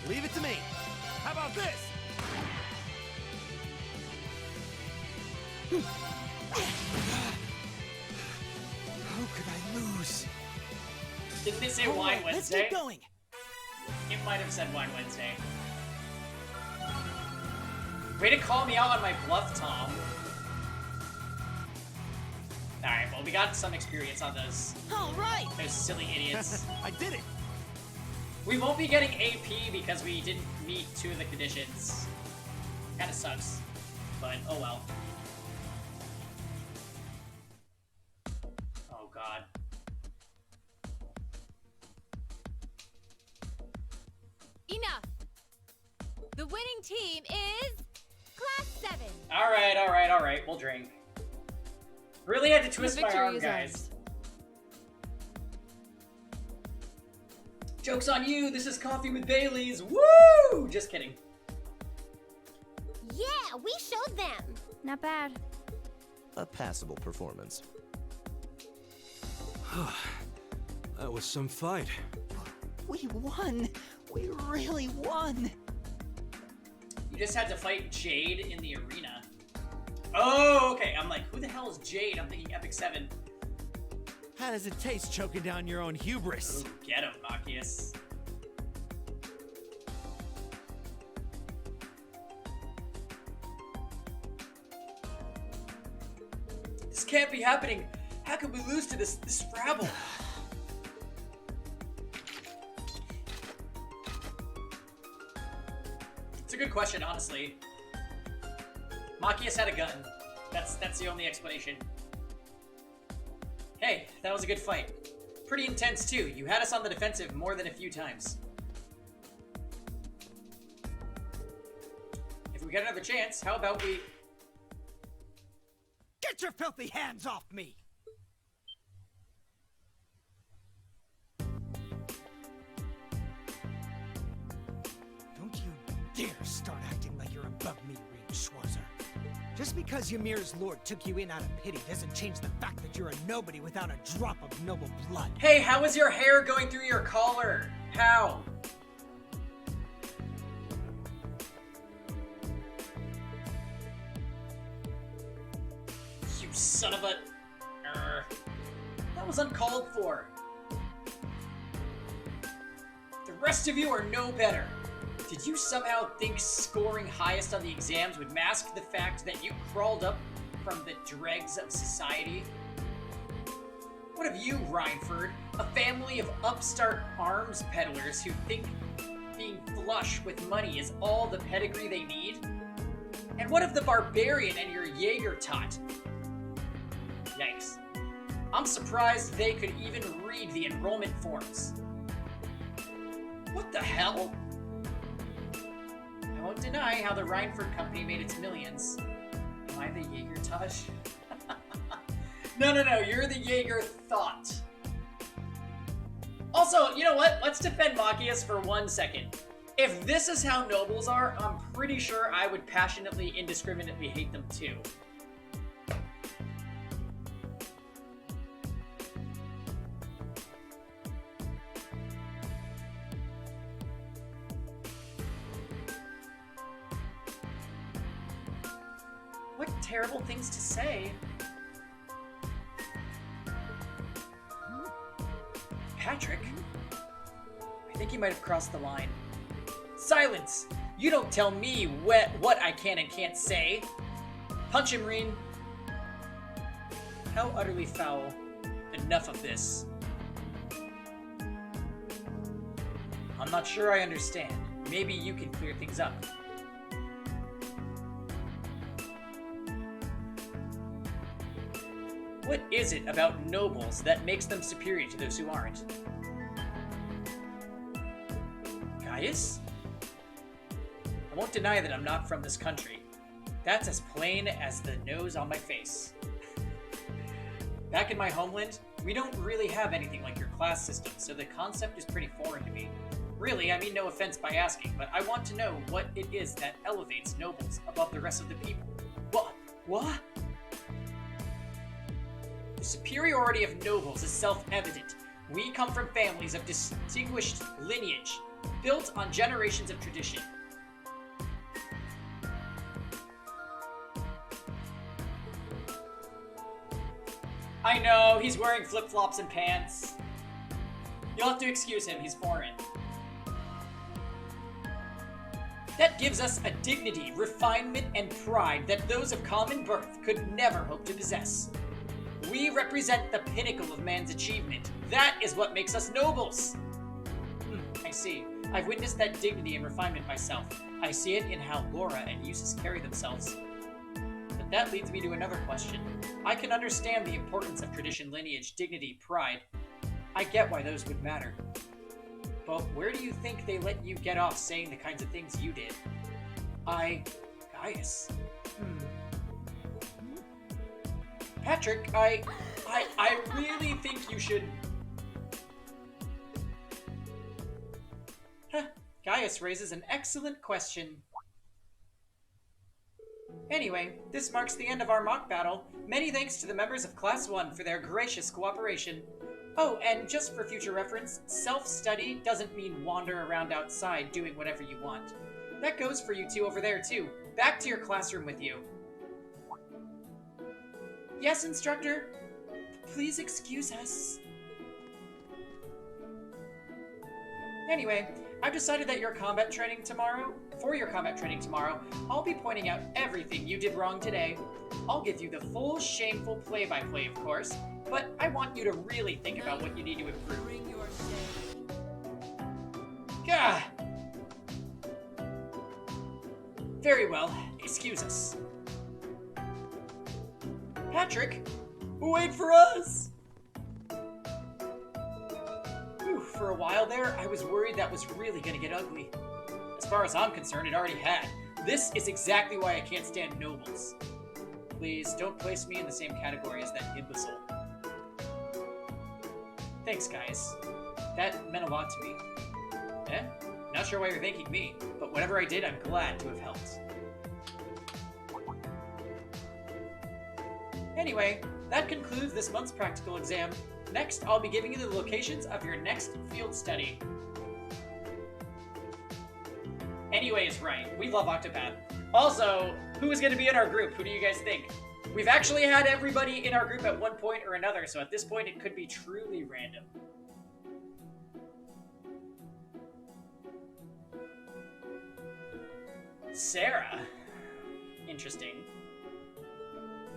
Leave it to me. How about this? How could I lose? Didn't it say Wine Wednesday? Let's get going! It might have said Wine Wednesday. Way to call me out on my bluff, Tom. Alright, well, we got some experience on those silly idiots. I did it! We won't be getting AP because we didn't meet 2 of the conditions. Kinda sucks, but oh well. Oh god. Enough! The winning team is Class 7. Alright, we'll drink. Really had to twist my arm, guys. Joke's on you, this is Coffee with Bailey's, woo! Just kidding. Yeah, we showed them. Not bad. A passable performance. That was some fight. We won! We really won! You just had to fight Jade in the arena. Oh, okay, I'm like, who the hell is Jade? I'm thinking Epic 7. How does it taste choking down your own hubris? Ooh, get him, Machias. This can't be happening. How could we lose to this rabble? It's a good question, honestly. Machias had a gun. That's the only explanation. Hey, that was a good fight. Pretty intense, too. You had us on the defensive more than a few times. If we get another chance, how about we... Get your filthy hands off me! Don't you dare start acting like you're above me, Reed Schwarzer. Just because Ymir's lord took you in out of pity doesn't change the fact that you're a nobody without a drop of noble blood. Hey, how is your hair going through your collar? How? You son of a... That was uncalled for. The rest of you are no better. Did you somehow think scoring highest on the exams would mask the fact that you crawled up from the dregs of society? What of you, Rhineford? A family of upstart arms peddlers who think being flush with money is all the pedigree they need? And what of the barbarian and your Jaeger tot? Yikes. I'm surprised they could even read the enrollment forms. What the hell? I won't deny how the Rhineford Company made its millions. Am I the Jaeger tot? No, you're the Jaeger thought. Also, you know what? Let's defend Machias for 1 second. If this is how nobles are, I'm pretty sure I would passionately, indiscriminately hate them too. What terrible things to say. Patrick? I think he might have crossed the line. Silence! You don't tell me what I can and can't say. Punch him, Reen. How utterly foul. Enough of this. I'm not sure I understand. Maybe you can clear things up. What is it about nobles that makes them superior to those who aren't? Gaius? I won't deny that I'm not from this country. That's as plain as the nose on my face. Back in my homeland, we don't really have anything like your class system, so the concept is pretty foreign to me. Really, I mean no offense by asking, but I want to know what it is that elevates nobles above the rest of the people. What? The superiority of nobles is self-evident. We come from families of distinguished lineage, built on generations of tradition. I know, he's wearing flip-flops and pants. You'll have to excuse him, he's foreign. That gives us a dignity, refinement, and pride that those of common birth could never hope to possess. We represent the pinnacle of man's achievement. That is what makes us nobles. I see. I've witnessed that dignity and refinement myself. I see it in how Laura and Eustace carry themselves. But that leads me to another question. I can understand the importance of tradition, lineage, dignity, pride. I get why those would matter. But where do you think they let you get off saying the kinds of things you did? Gaius. Patrick, I really think you should... Gaius raises an excellent question. Anyway, this marks the end of our mock battle. Many thanks to the members of Class 1 for their gracious cooperation. Oh, and just for future reference, self-study doesn't mean wander around outside doing whatever you want. That goes for you two over there, too. Back to your classroom with you. Yes, instructor? Please excuse us. Anyway, I've decided that for your combat training tomorrow, I'll be pointing out everything you did wrong today. I'll give you the full shameful play-by-play, of course, but I want you to really think about what you need to improve. Gah! Very well, excuse us. Patrick, wait for us! for a while there, I was worried that was really gonna get ugly. As far as I'm concerned, it already had. This is exactly why I can't stand nobles. Please, don't place me in the same category as that imbecile. Thanks, guys. That meant a lot to me. Eh? Not sure why you're thanking me, but whatever I did, I'm glad to have helped. Anyway, that concludes this month's practical exam. Next, I'll be giving you the locations of your next field study. Anyways, right, we love Octopath. Also, who is going to be in our group? Who do you guys think? We've actually had everybody in our group at one point or another, so at this point it could be truly random. Sarah. Interesting.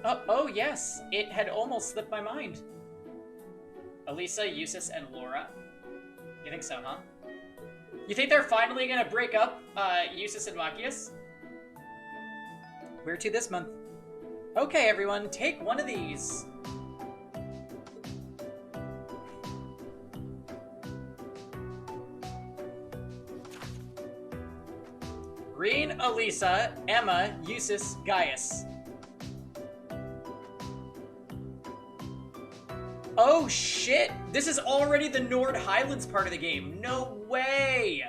Oh yes, it had almost slipped my mind. Elisa, Eustace, and Laura. You think so, huh? You think they're finally gonna break up, Eustace and Machias? Where to this month? Okay, everyone, take one of these. Green, Elisa, Emma, Eustace, Gaius. Oh shit! This is already the Nord Highlands part of the game. No way!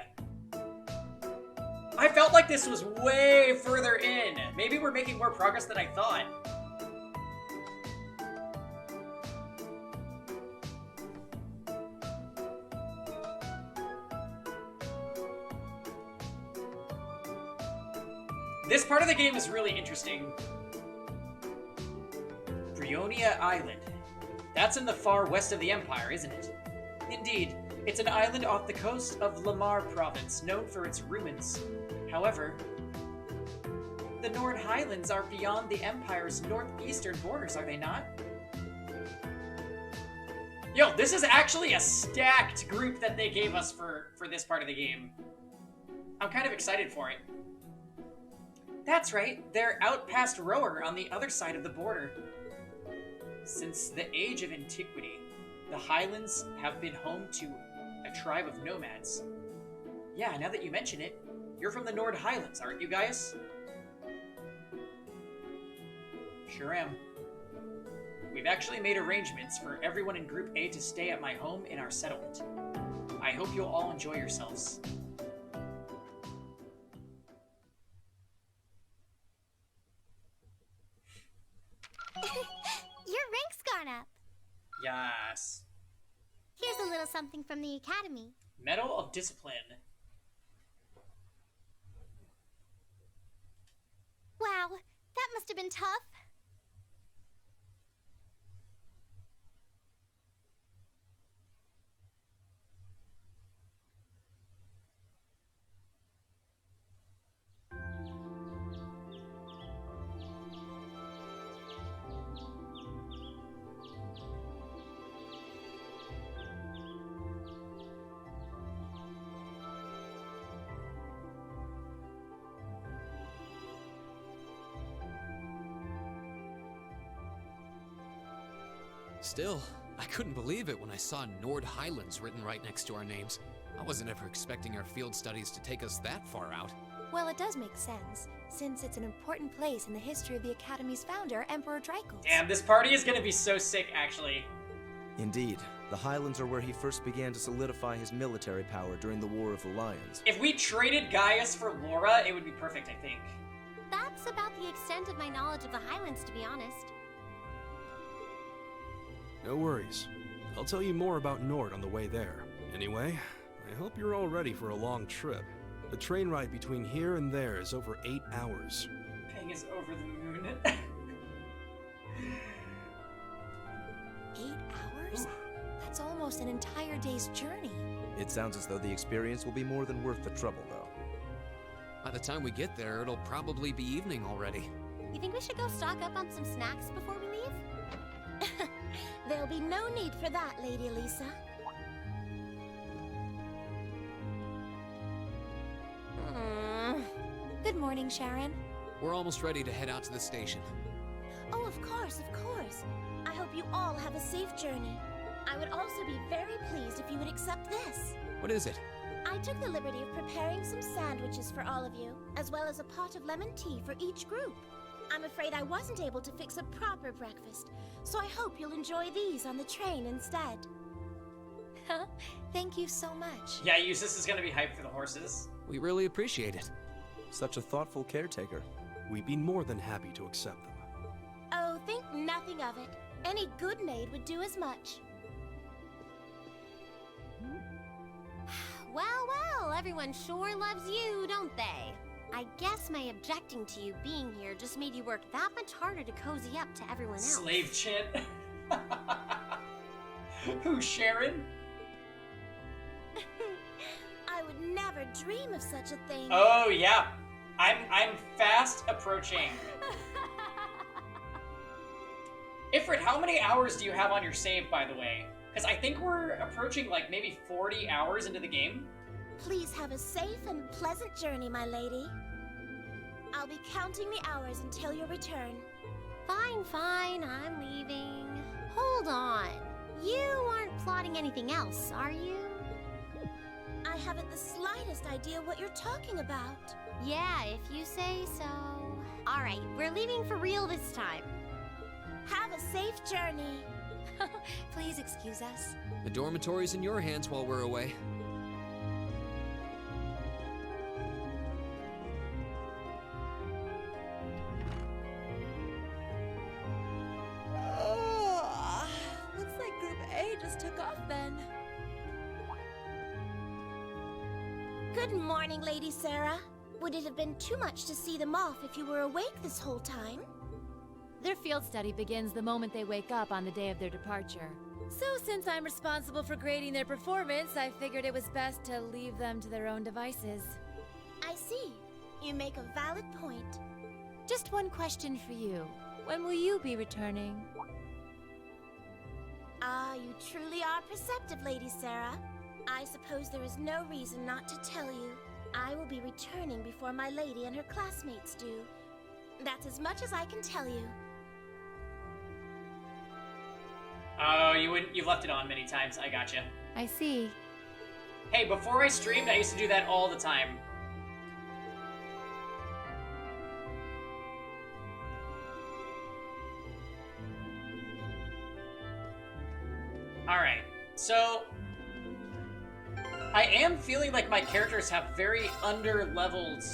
I felt like this was way further in. Maybe we're making more progress than I thought. This part of the game is really interesting. Brionia Island. That's in the far west of the Empire, isn't it? Indeed, it's an island off the coast of Lamar province, known for its ruins. However, the Nord Highlands are beyond the Empire's northeastern borders, are they not? Yo, this is actually a stacked group that they gave us for this part of the game. I'm kind of excited for it. That's right, they're out past Rower on the other side of the border. Since the age of antiquity, the Highlands have been home to a tribe of nomads. Yeah, now that you mention it, you're from the Nord Highlands, aren't you, Gaius? Sure am. We've actually made arrangements for everyone in Group A to stay at my home in our settlement. I hope you'll all enjoy yourselves. Your rank's gone up. Yes. Here's a little something from the Academy. Medal of Discipline. Wow, that must have been tough. Still, I couldn't believe it when I saw Nord Highlands written right next to our names. I wasn't ever expecting our field studies to take us that far out. Well, it does make sense, since it's an important place in the history of the Academy's founder, Emperor Dreikels. Damn, this party is gonna be so sick, actually. Indeed, the Highlands are where he first began to solidify his military power during the War of the Lions. If we traded Gaius for Laura, it would be perfect, I think. That's about the extent of my knowledge of the Highlands, to be honest. No worries. I'll tell you more about Nord on the way there. Anyway, I hope you're all ready for a long trip. The train ride between here and there is over 8 hours. Peng is over the moon. 8 hours? That's almost an entire day's journey. It sounds as though the experience will be more than worth the trouble, though. By the time we get there, it'll probably be evening already. You think we should go stock up on some snacks before we leave? There'll be no need for that, Lady Elisa. Good morning, Sharon. We're almost ready to head out to the station. Oh, of course, of course. I hope you all have a safe journey. I would also be very pleased if you would accept this. What is it? I took the liberty of preparing some sandwiches for all of you, as well as a pot of lemon tea for each group. I'm afraid I wasn't able to fix a proper breakfast, so I hope you'll enjoy these on the train instead. Thank you so much. Yeah, Eustace is gonna be hyped for the horses. We really appreciate it. Such a thoughtful caretaker. We'd be more than happy to accept them. Oh, think nothing of it. Any good maid would do as much. Well, everyone sure loves you, don't they? I guess my objecting to you being here just made you work that much harder to cozy up to everyone else. Slave chit. Who, Sharon? I would never dream of such a thing. Oh yeah, I'm fast approaching. Ifrit, how many hours do you have on your save, by the way? Because I think we're approaching like maybe 40 hours into the game. Please have a safe and pleasant journey, my lady. I'll be counting the hours until your return. Fine, I'm leaving. Hold on. You aren't plotting anything else, are you? I haven't the slightest idea what you're talking about. Yeah, if you say so. Alright, we're leaving for real this time. Have a safe journey. Please excuse us. The dormitory's in your hands while we're away. Looks like Group A just took off then. Good morning, Lady Sarah. Would it have been too much to see them off if you were awake this whole time? Their field study begins the moment they wake up on the day of their departure. So since I'm responsible for grading their performance, I figured it was best to leave them to their own devices. I see. You make a valid point. Just one question for you. When will you be returning? Ah, you truly are perceptive, Lady Sarah. I suppose there is no reason not to tell you. I will be returning before my lady and her classmates do. That's as much as I can tell you. Oh, you've left it on many times. I gotcha. I see. Hey, before I streamed, I used to do that all the time. Alright, so I am feeling like my characters have very under-leveled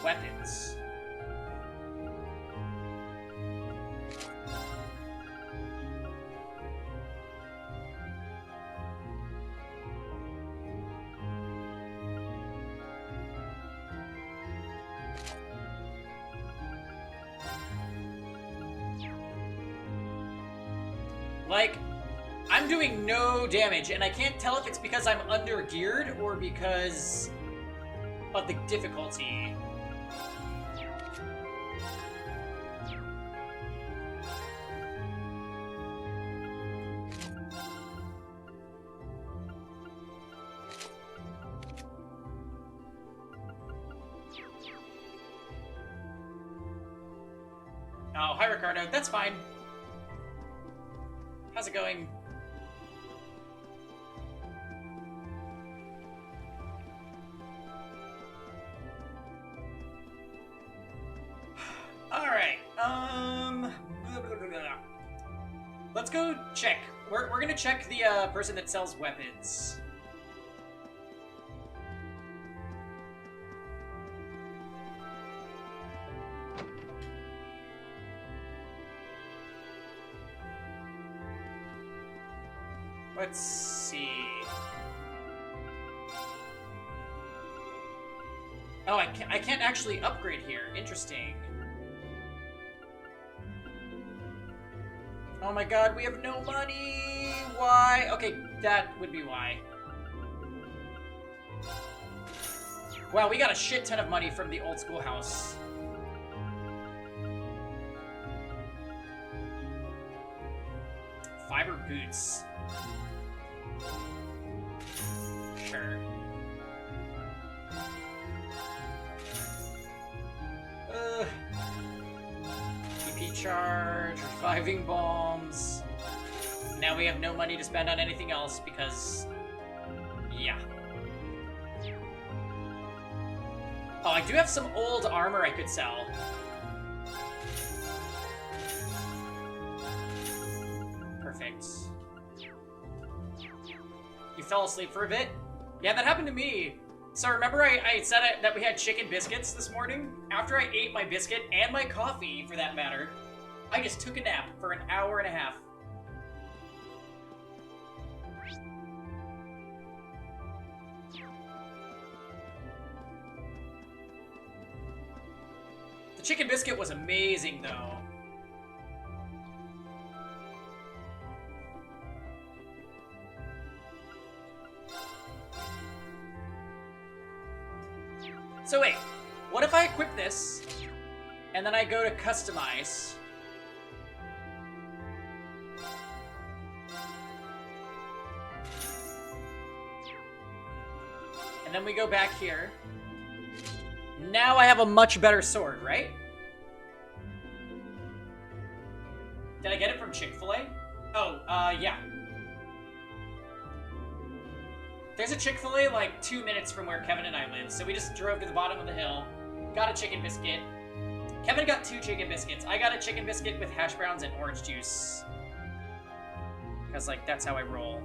weapons. Like, I'm doing no damage, and I can't tell if it's because I'm under-geared or because of the difficulty. Oh, hi Ricardo, that's fine. How's it going? Alright, let's go check. We're gonna check the person that sells weapons. Let's see. Oh, I can't actually upgrade here. Interesting. Oh my god, we have no money! Why? Okay, that would be why. Wow, we got a shit ton of money from the old schoolhouse. Fiber boots. Sure. PP charge, reviving bombs. Now we have no money to spend on anything else because, yeah. Oh, I do have some old armor I could sell. Perfect. You fell asleep for a bit? Yeah, that happened to me. So remember I said that we had chicken biscuits this morning? After I ate my biscuit, and my coffee for that matter, I just took a nap for an hour and a half. The chicken biscuit was amazing though. So wait, what if I equip this, and then I go to customize? And then we go back here. Now I have a much better sword, right? Did I get it from Chick-fil-A? Oh, yeah. There's a Chick-fil-A like 2 minutes from where Kevin and I live, so we just drove to the bottom of the hill, got a chicken biscuit. Kevin got 2 chicken biscuits. I got a chicken biscuit with hash browns and orange juice. Because, like, that's how I roll.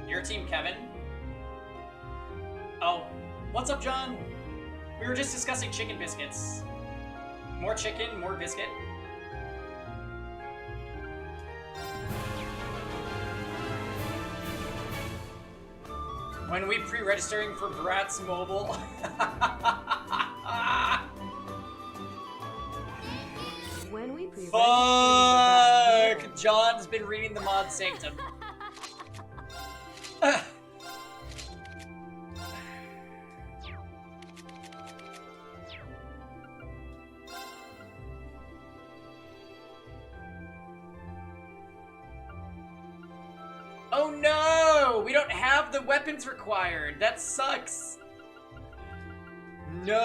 Your team, Kevin. Oh, what's up, John? We were just discussing chicken biscuits. More chicken, more biscuit. When we pre-registering for Bratz Mobile. When we pre-registering Fuck! John's been reading the Mod Sanctum. Oh no! We don't have the weapons required. That sucks. No!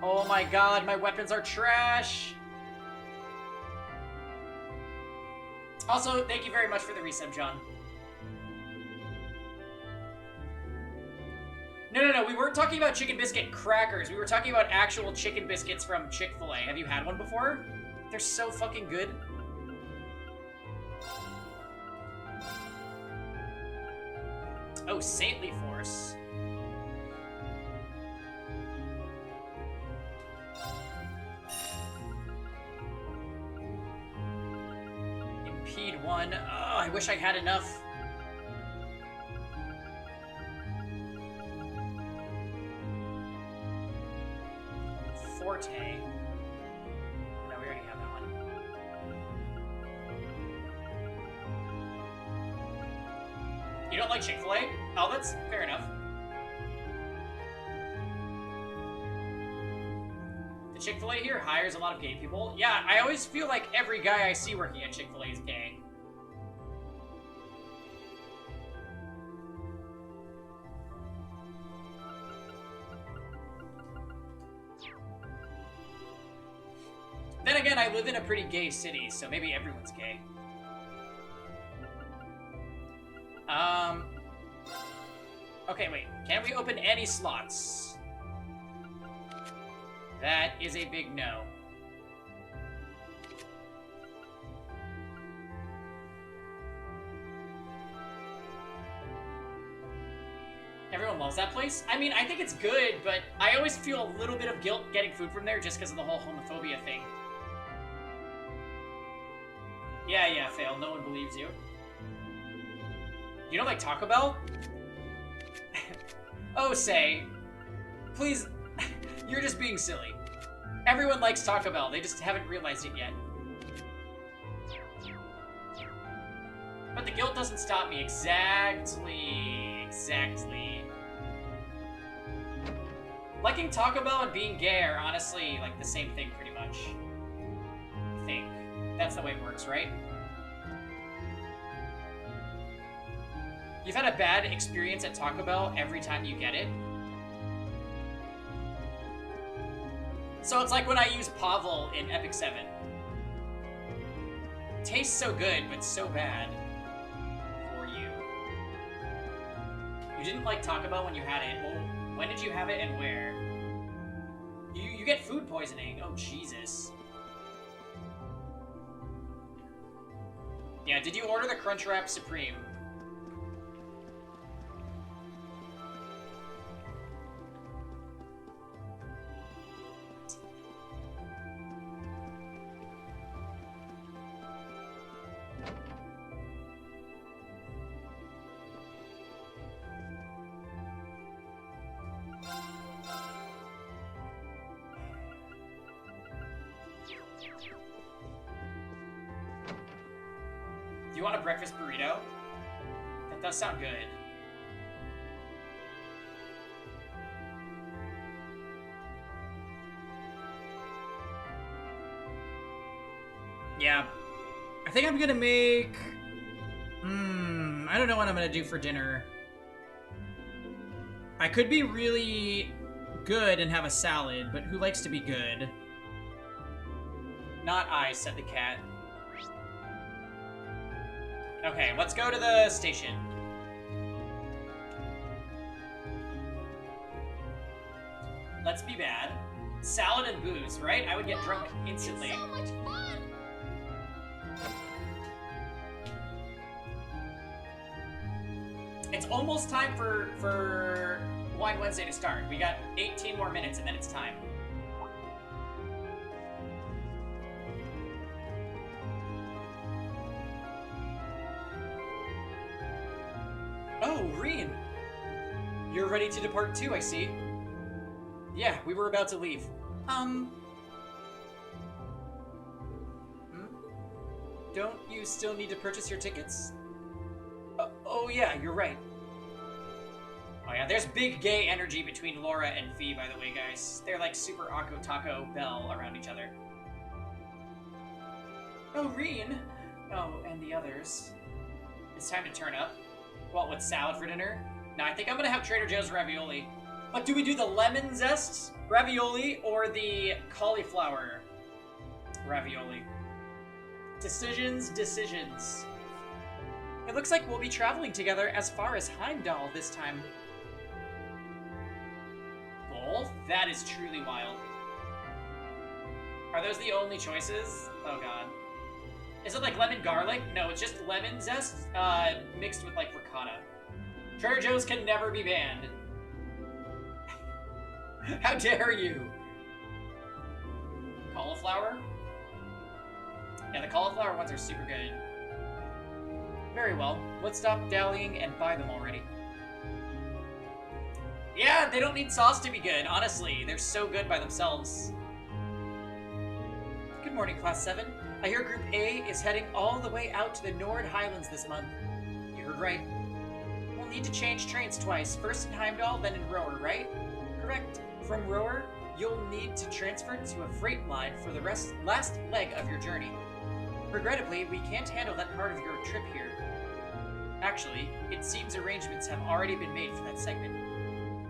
Oh my god, my weapons are trash! Also, thank you very much for the resub, John. No, we weren't talking about chicken biscuit crackers. We were talking about actual chicken biscuits from Chick-fil-A. Have you had one before? They're so fucking good. Oh, Saintly Force. Impede 1. Oh, I wish I had enough. Forte. No, we already have that one. You don't like Chick-fil-A? Oh, that's fair enough. The Chick-fil-A here hires a lot of gay people. Yeah, I always feel like every guy I see working at Chick-fil-A is gay. Then again, I live in a pretty gay city, so maybe everyone's gay. Okay, wait. Can we open any slots? That is a big no. Everyone loves that place. I mean, I think it's good, but I always feel a little bit of guilt getting food from there just because of the whole homophobia thing. Yeah, Fail. No one believes you. You don't like Taco Bell? Oh, say. Please, you're just being silly. Everyone likes Taco Bell. They just haven't realized it yet. But the guilt doesn't stop me. Exactly. Liking Taco Bell and being gay are honestly like the same thing pretty much. I think. That's the way it works, right? You've had a bad experience at Taco Bell every time you get it? So it's like when I use Pavel in Epic 7. Tastes so good, but so bad for you. You didn't like Taco Bell when you had it. Well, when did you have it and where? You get food poisoning. Oh, Jesus. Yeah, did you order the Crunchwrap Supreme? Do you want a breakfast burrito? That does sound good. Yeah. I think I'm gonna make... I don't know what I'm gonna do for dinner. I could be really good and have a salad, but who likes to be good? Not I, said the cat. Okay, let's go to the station. Let's be bad. Salad and booze, right? I would get drunk instantly. It's so much fun! It's almost time for Wine Wednesday to start. We got 18 more minutes and then it's time. Oh, Reen! You're ready to depart too, I see. Yeah, we were about to leave. Don't you still need to purchase your tickets? Oh yeah, you're right. Oh yeah, there's big gay energy between Laura and Fee, by the way, guys. They're like super Akko Taco Bell around each other. Oh, Reen! Oh, and the others. It's time to turn up. What, with salad for dinner? No, I think I'm gonna have Trader Joe's ravioli. But do we do the lemon zest ravioli or the cauliflower ravioli? Decisions. It looks like we'll be traveling together as far as Heimdall this time. Both? That is truly wild. Are those the only choices? Oh god. Is it like lemon garlic? No, it's just lemon zest mixed with like ricotta. Trader Joe's can never be banned. How dare you? Cauliflower? Yeah, the cauliflower ones are super good. Very well. Let's stop dallying and buy them already. Yeah, they don't need sauce to be good, honestly. They're so good by themselves. Good morning, Class 7. I hear Group A is heading all the way out to the Nord Highlands this month. You heard right. We'll need to change trains twice. First in Heimdall, then in Rower, right? Correct. From Rower, you'll need to transfer to a freight line for the last leg of your journey. Regrettably, we can't handle that part of your trip here. Actually, it seems arrangements have already been made for that segment.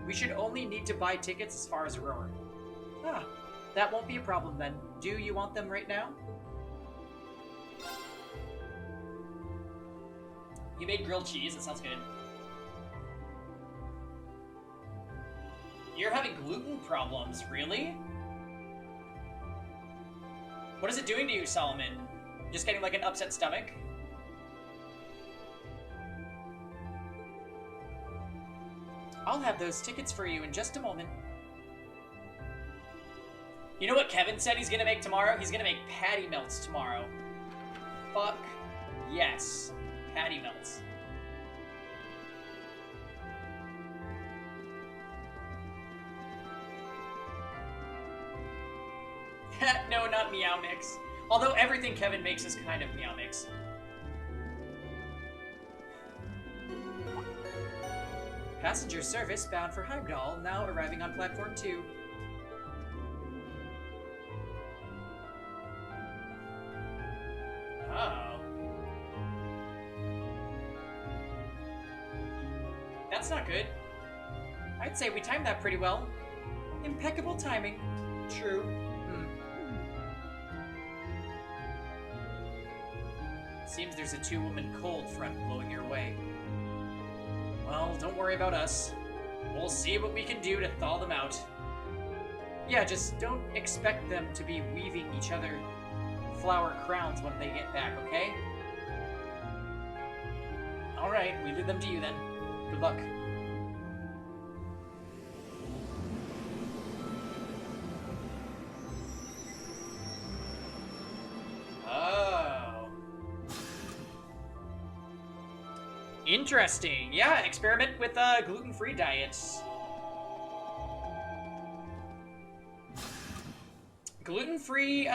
We should only need to buy tickets as far as Rower. Ah, that won't be a problem then. Do you want them right now? You made grilled cheese? That sounds good. You're having gluten problems, really? What is it doing to you, Solomon? Just getting like an upset stomach? I'll have those tickets for you in just a moment. You know what Kevin said he's gonna make tomorrow? He's gonna make patty melts tomorrow. Fuck yes. Patty melts. No, not Meow Mix. Although everything Kevin makes is kind of Meow Mix. Passenger service bound for Heimdall, now arriving on platform 2. Oh. That's not good. I'd say we timed that pretty well. Impeccable timing. True. Seems there's a two-woman cold front blowing your way. Well, don't worry about us. We'll see what we can do to thaw them out. Yeah, just don't expect them to be weaving each other flower crowns when they get back, okay? Alright, we leave them to you then. Good luck. Oh. Interesting. Yeah, experiment with gluten-free diets. Gluten-free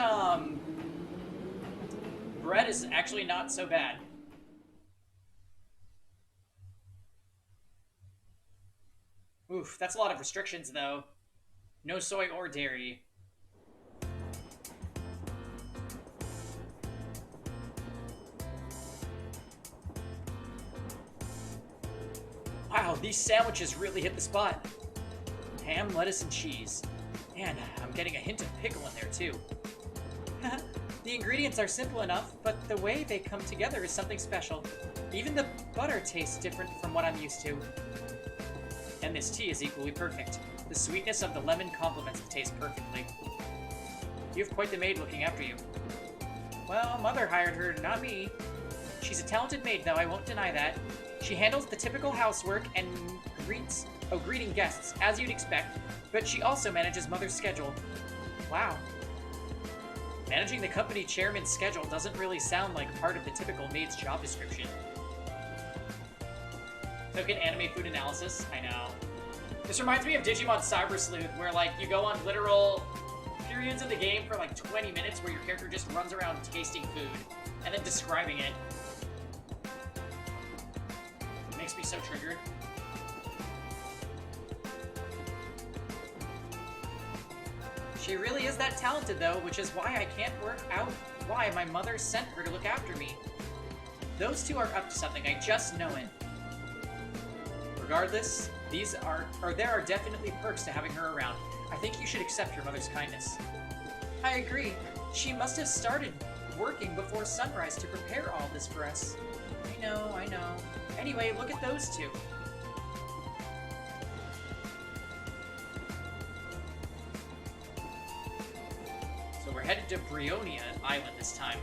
bread is actually not so bad. Oof, that's a lot of restrictions though. No soy or dairy. Wow, these sandwiches really hit the spot. Ham, lettuce, and cheese. And I'm getting a hint of pickle in there too. The ingredients are simple enough, but the way they come together is something special. Even the butter tastes different from what I'm used to. And this tea is equally perfect. The sweetness of the lemon complements the taste perfectly. You have quite the maid looking after you. Well, Mother hired her, not me. She's a talented maid, though, I won't deny that. She handles the typical housework and greeting guests, as you'd expect, but she also manages Mother's schedule. Wow. Managing the company chairman's schedule doesn't really sound like part of the typical maid's job description. Token anime food analysis, I know. This reminds me of Digimon Cyber Sleuth, where like you go on literal periods of the game for like 20 minutes where your character just runs around tasting food and then describing it. It makes me so triggered. She really is that talented though, which is why I can't work out why my mother sent her to look after me. Those two are up to something, I just know it. Regardless, there are definitely perks to having her around. I think you should accept your mother's kindness. I agree. She must have started working before sunrise to prepare all this for us. I know. Anyway, look at those two. So we're headed to Brionia Island this time.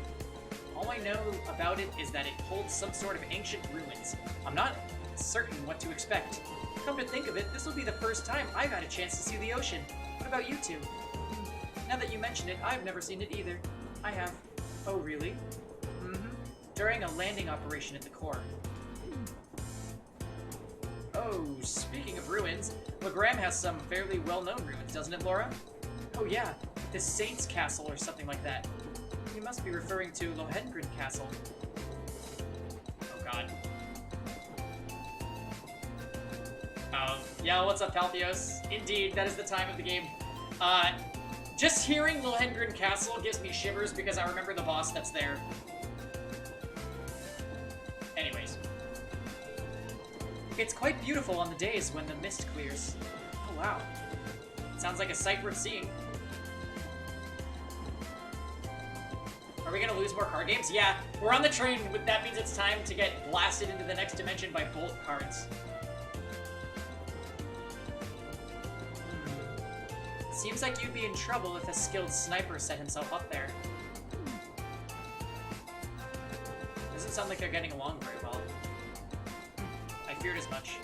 All I know about it is that it holds some sort of ancient ruins. I'm not certain what to expect. Come to think of it, this will be the first time I've had a chance to see the ocean. What about you two? Now that you mention it, I've never seen it either. I have. Oh, really? Mm-hmm. During a landing operation at the core. Oh, speaking of ruins, Legram has some fairly well-known ruins, doesn't it, Laura? Oh yeah, the Saint's Castle or something like that. You must be referring to Lohengrin Castle. Oh god. Yeah, what's up, Paltheos? Indeed, that is the time of the game. Just hearing Lohengrin Castle gives me shivers because I remember the boss that's there. Anyways. It's quite beautiful on the days when the mist clears. Oh, wow. Sounds like a sight worth seeing. Are we gonna lose more card games? Yeah, we're on the train. That means it's time to get blasted into the next dimension by bolt cards. Seems like you'd be in trouble if a skilled sniper set himself up there. Doesn't sound like they're getting along very well. I feared as much.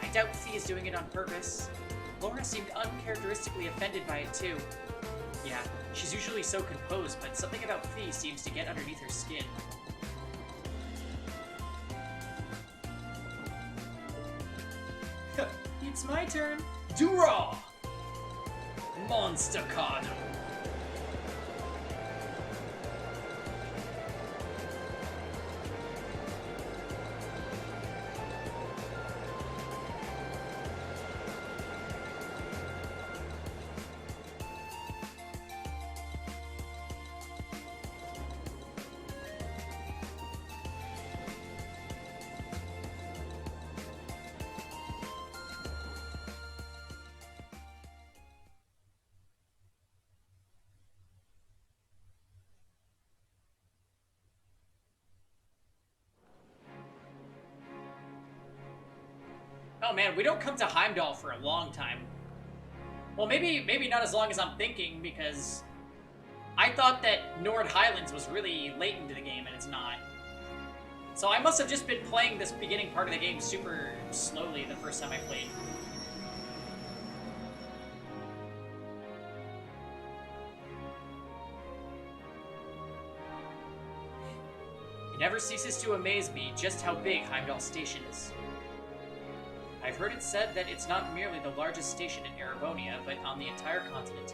I doubt Fee is doing it on purpose. Laura seemed uncharacteristically offended by it too. Yeah, she's usually so composed, but something about Fee seems to get underneath her skin. It's my turn. Dura! Monster card. Oh man, we don't come to Heimdall for a long time. Well, maybe not as long as I'm thinking, because I thought that Nord Highlands was really late into the game, and it's not. So I must have just been playing this beginning part of the game super slowly the first time I played. It never ceases to amaze me just how big Heimdall Station is. I've heard it said that it's not merely the largest station in Erebonia, but on the entire continent.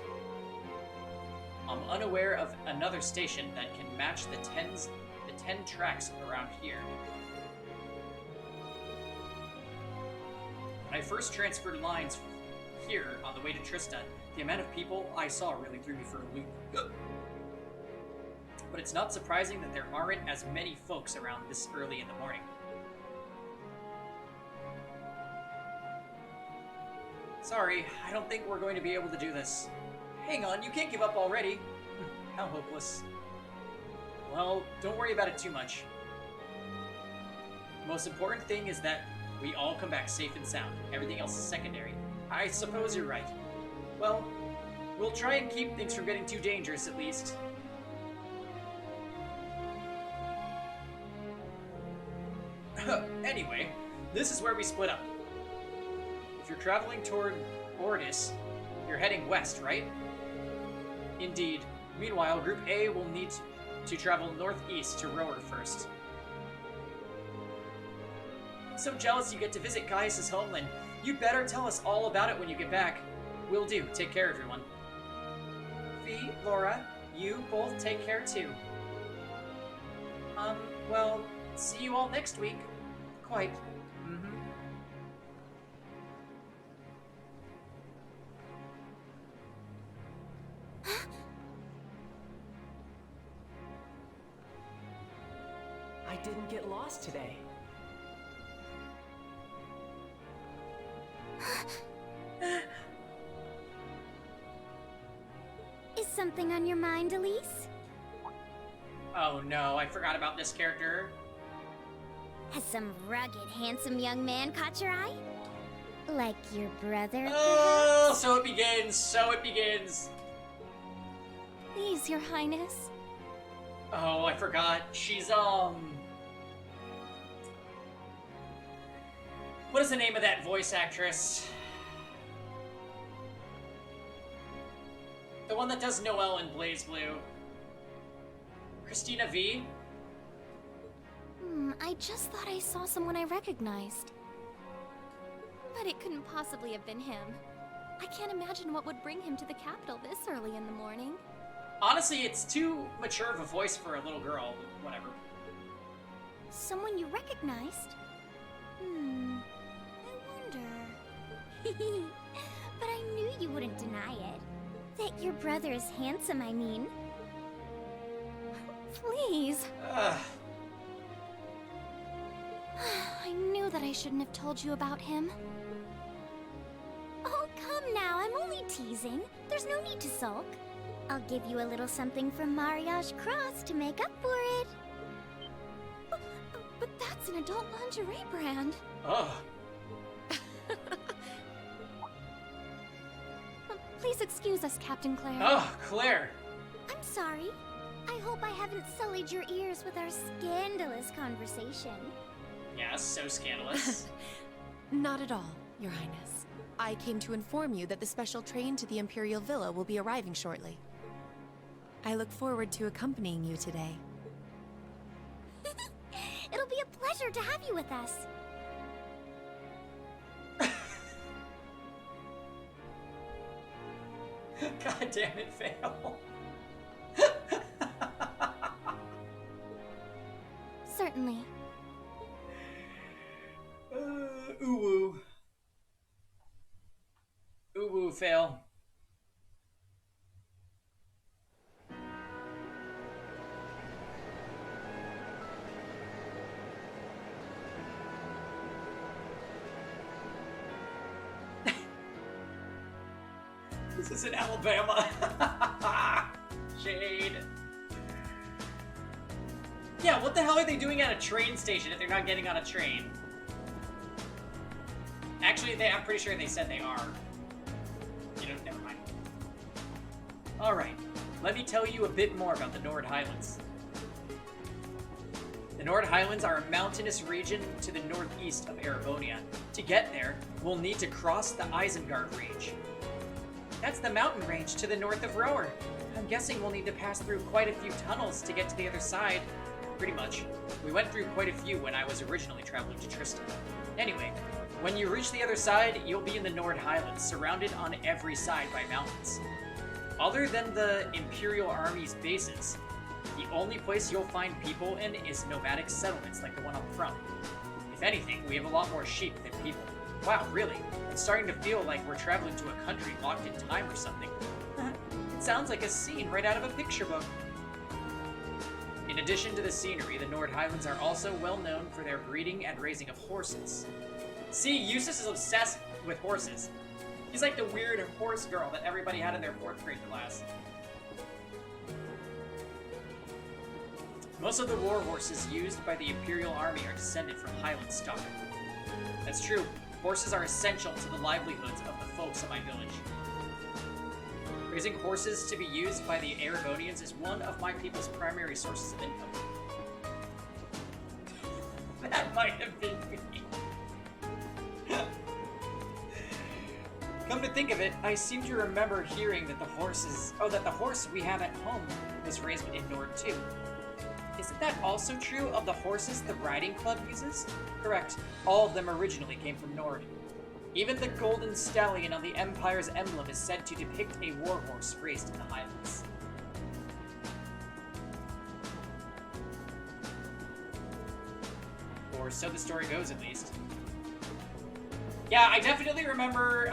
I'm unaware of another station that can match the 10 tracks around here. When I first transferred lines here on the way to Trista, the amount of people I saw really threw me for a loop. But it's not surprising that there aren't as many folks around this early in the morning. Sorry, I don't think we're going to be able to do this. Hang on, you can't give up already. How hopeless. Well, don't worry about it too much. The most important thing is that we all come back safe and sound. Everything else is secondary. I suppose you're right. Well, we'll try and keep things from getting too dangerous, at least. Anyway, this is where we split up. If you're traveling toward Ordis, you're heading west, right? Indeed. Meanwhile, Group A will need to travel northeast to Rower first. I'm so jealous you get to visit Gaius' homeland. You better tell us all about it when you get back. Will do. Take care, everyone. Fee, Laura, you both take care too. Well, see you all next week. Quite. I didn't get lost today. Is something on your mind, Elise? Oh no, I forgot about this character. Has some rugged, handsome young man caught your eye? Like your brother, Oh, perhaps? so it begins, so it begins. Please, Your Highness. Oh, I forgot. She's, what is the name of that voice actress? The one that does Noelle in Blaze Blue. Christina V? I just thought I saw someone I recognized. But it couldn't possibly have been him. I can't imagine what would bring him to the capital this early in the morning. Honestly, it's too mature of a voice for a little girl, but whatever. Someone you recognized? I wonder. But I knew you wouldn't deny it. That your brother is handsome, I mean. Please. I knew that I shouldn't have told you about him. Oh, come now, I'm only teasing. There's no need to sulk. I'll give you a little something from Mariage Cross to make up for it. But that's an adult lingerie brand. Ugh. Please excuse us, Captain Claire. Oh, Claire. I'm sorry. I hope I haven't sullied your ears with our scandalous conversation. Yes, so scandalous. Not at all, Your Highness. I came to inform you that the special train to the Imperial Villa will be arriving shortly. I look forward to accompanying you today. It'll be a pleasure to have you with us. God damn it, fail. Certainly. Uwu. Uwu, fail. This is in Alabama. Shade. Yeah, what the hell are they doing at a train station if they're not getting on a train? Actually, I'm pretty sure they said they are. You know, never mind. Alright, let me tell you a bit more about the Nord Highlands. The Nord Highlands are a mountainous region to the northeast of Erebonia. To get there, we'll need to cross the Isengard Range. That's the mountain range to the north of Rower. I'm guessing we'll need to pass through quite a few tunnels to get to the other side. Pretty much. We went through quite a few when I was originally traveling to Tristan. Anyway, when you reach the other side, you'll be in the Nord Highlands, surrounded on every side by mountains. Other than the Imperial Army's bases, the only place you'll find people in is nomadic settlements like the one up front. If anything, we have a lot more sheep than people. Wow, really? It's starting to feel like we're traveling to a country locked in time or something. It sounds like a scene right out of a picture book. In addition to the scenery, the Nord Highlands are also well known for their breeding and raising of horses. See, Eustace is obsessed with horses. He's like the weird horse girl that everybody had in their 4th grade class. Most of the war horses used by the Imperial Army are descended from Highland stock. That's true. Horses are essential to the livelihoods of the folks in my village. Raising horses to be used by the Erebonians is one of my people's primary sources of income. That might have been me. Come to think of it, I seem to remember hearing that the horse we have at home was raised in Nord too. Isn't that also true of the horses the riding club uses? Correct. All of them originally came from Nord. Even the golden stallion on the Empire's emblem is said to depict a warhorse raised in the Highlands. Or so the story goes, at least. Yeah, I definitely remember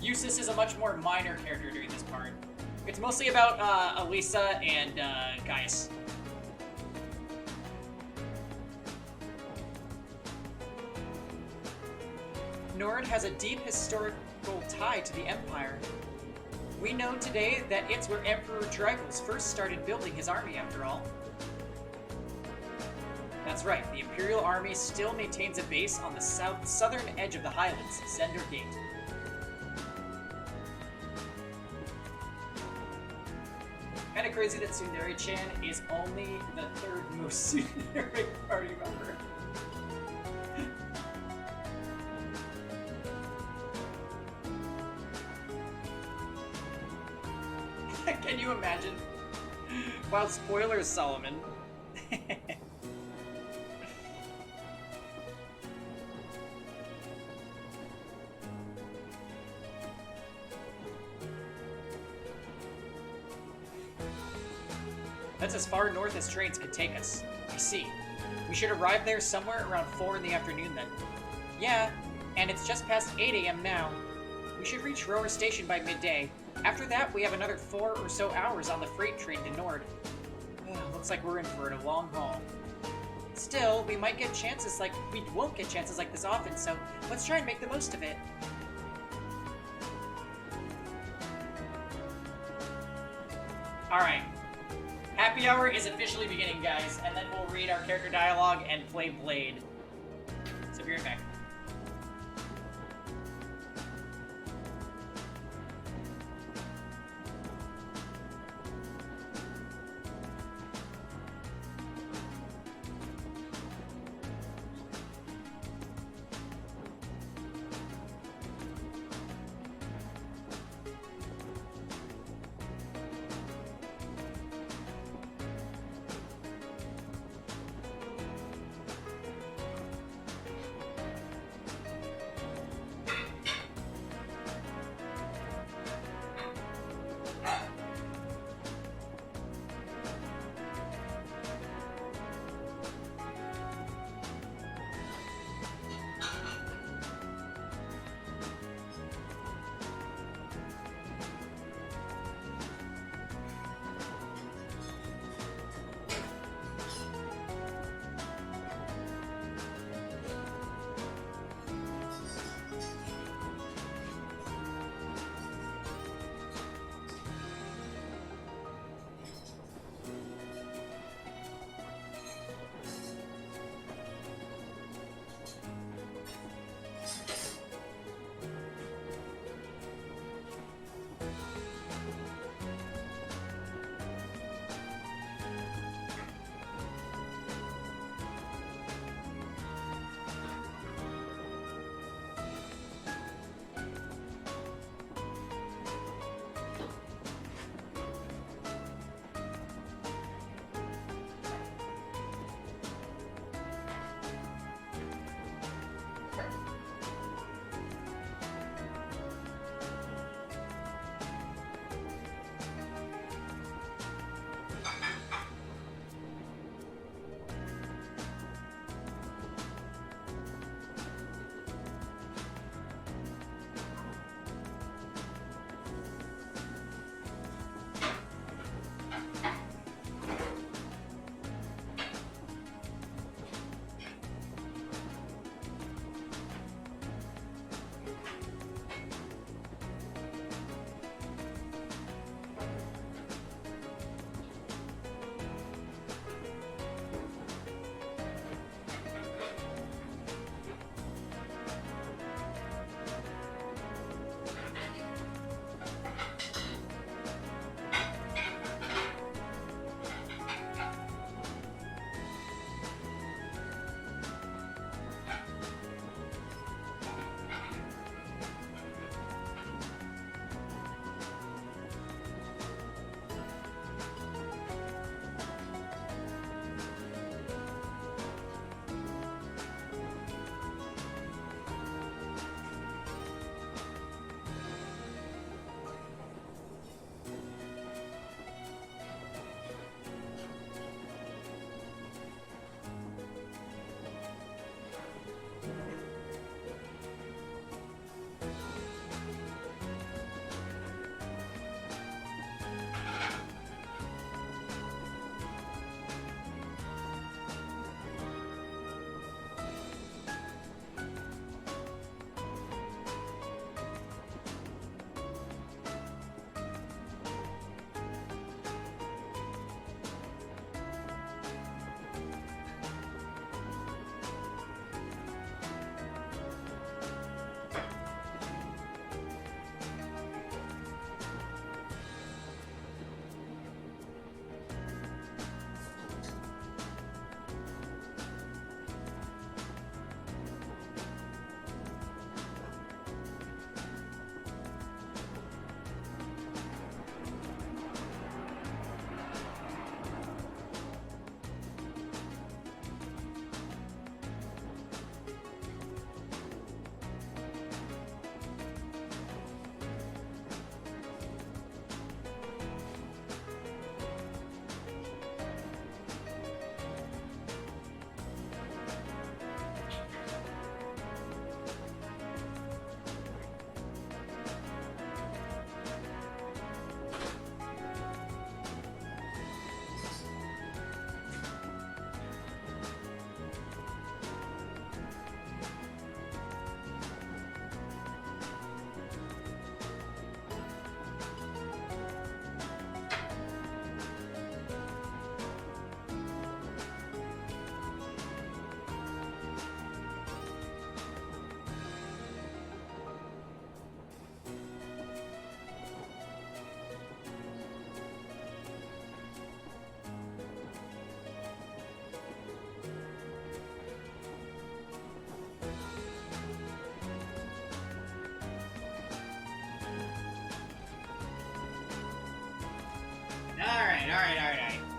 Eustace is a much more minor character during this part. It's mostly about Elisa and Gaius. Nord has a deep historical tie to the Empire. We know today that it's where Emperor Drygles first started building his army, after all. That's right, the Imperial Army still maintains a base on the southern edge of the Highlands, Zender Gate. Kinda crazy that Tsundere-chan is only the 3rd most Tsundere party member. Can you imagine? Wow, spoilers, Solomon. That's as far north as trains could take us. I see. We should arrive there somewhere around 4 in the afternoon then. Yeah, and it's just past 8 a.m. now. We should reach Rower Station by midday. After that, we have another 4 or so hours on the freight train to Nord. Looks like we're in for a long haul. Still, we won't get chances like this often, so let's try and make the most of it. Alright. Happy hour is officially beginning, guys, and then we'll read our character dialogue and play Blade. So be right back.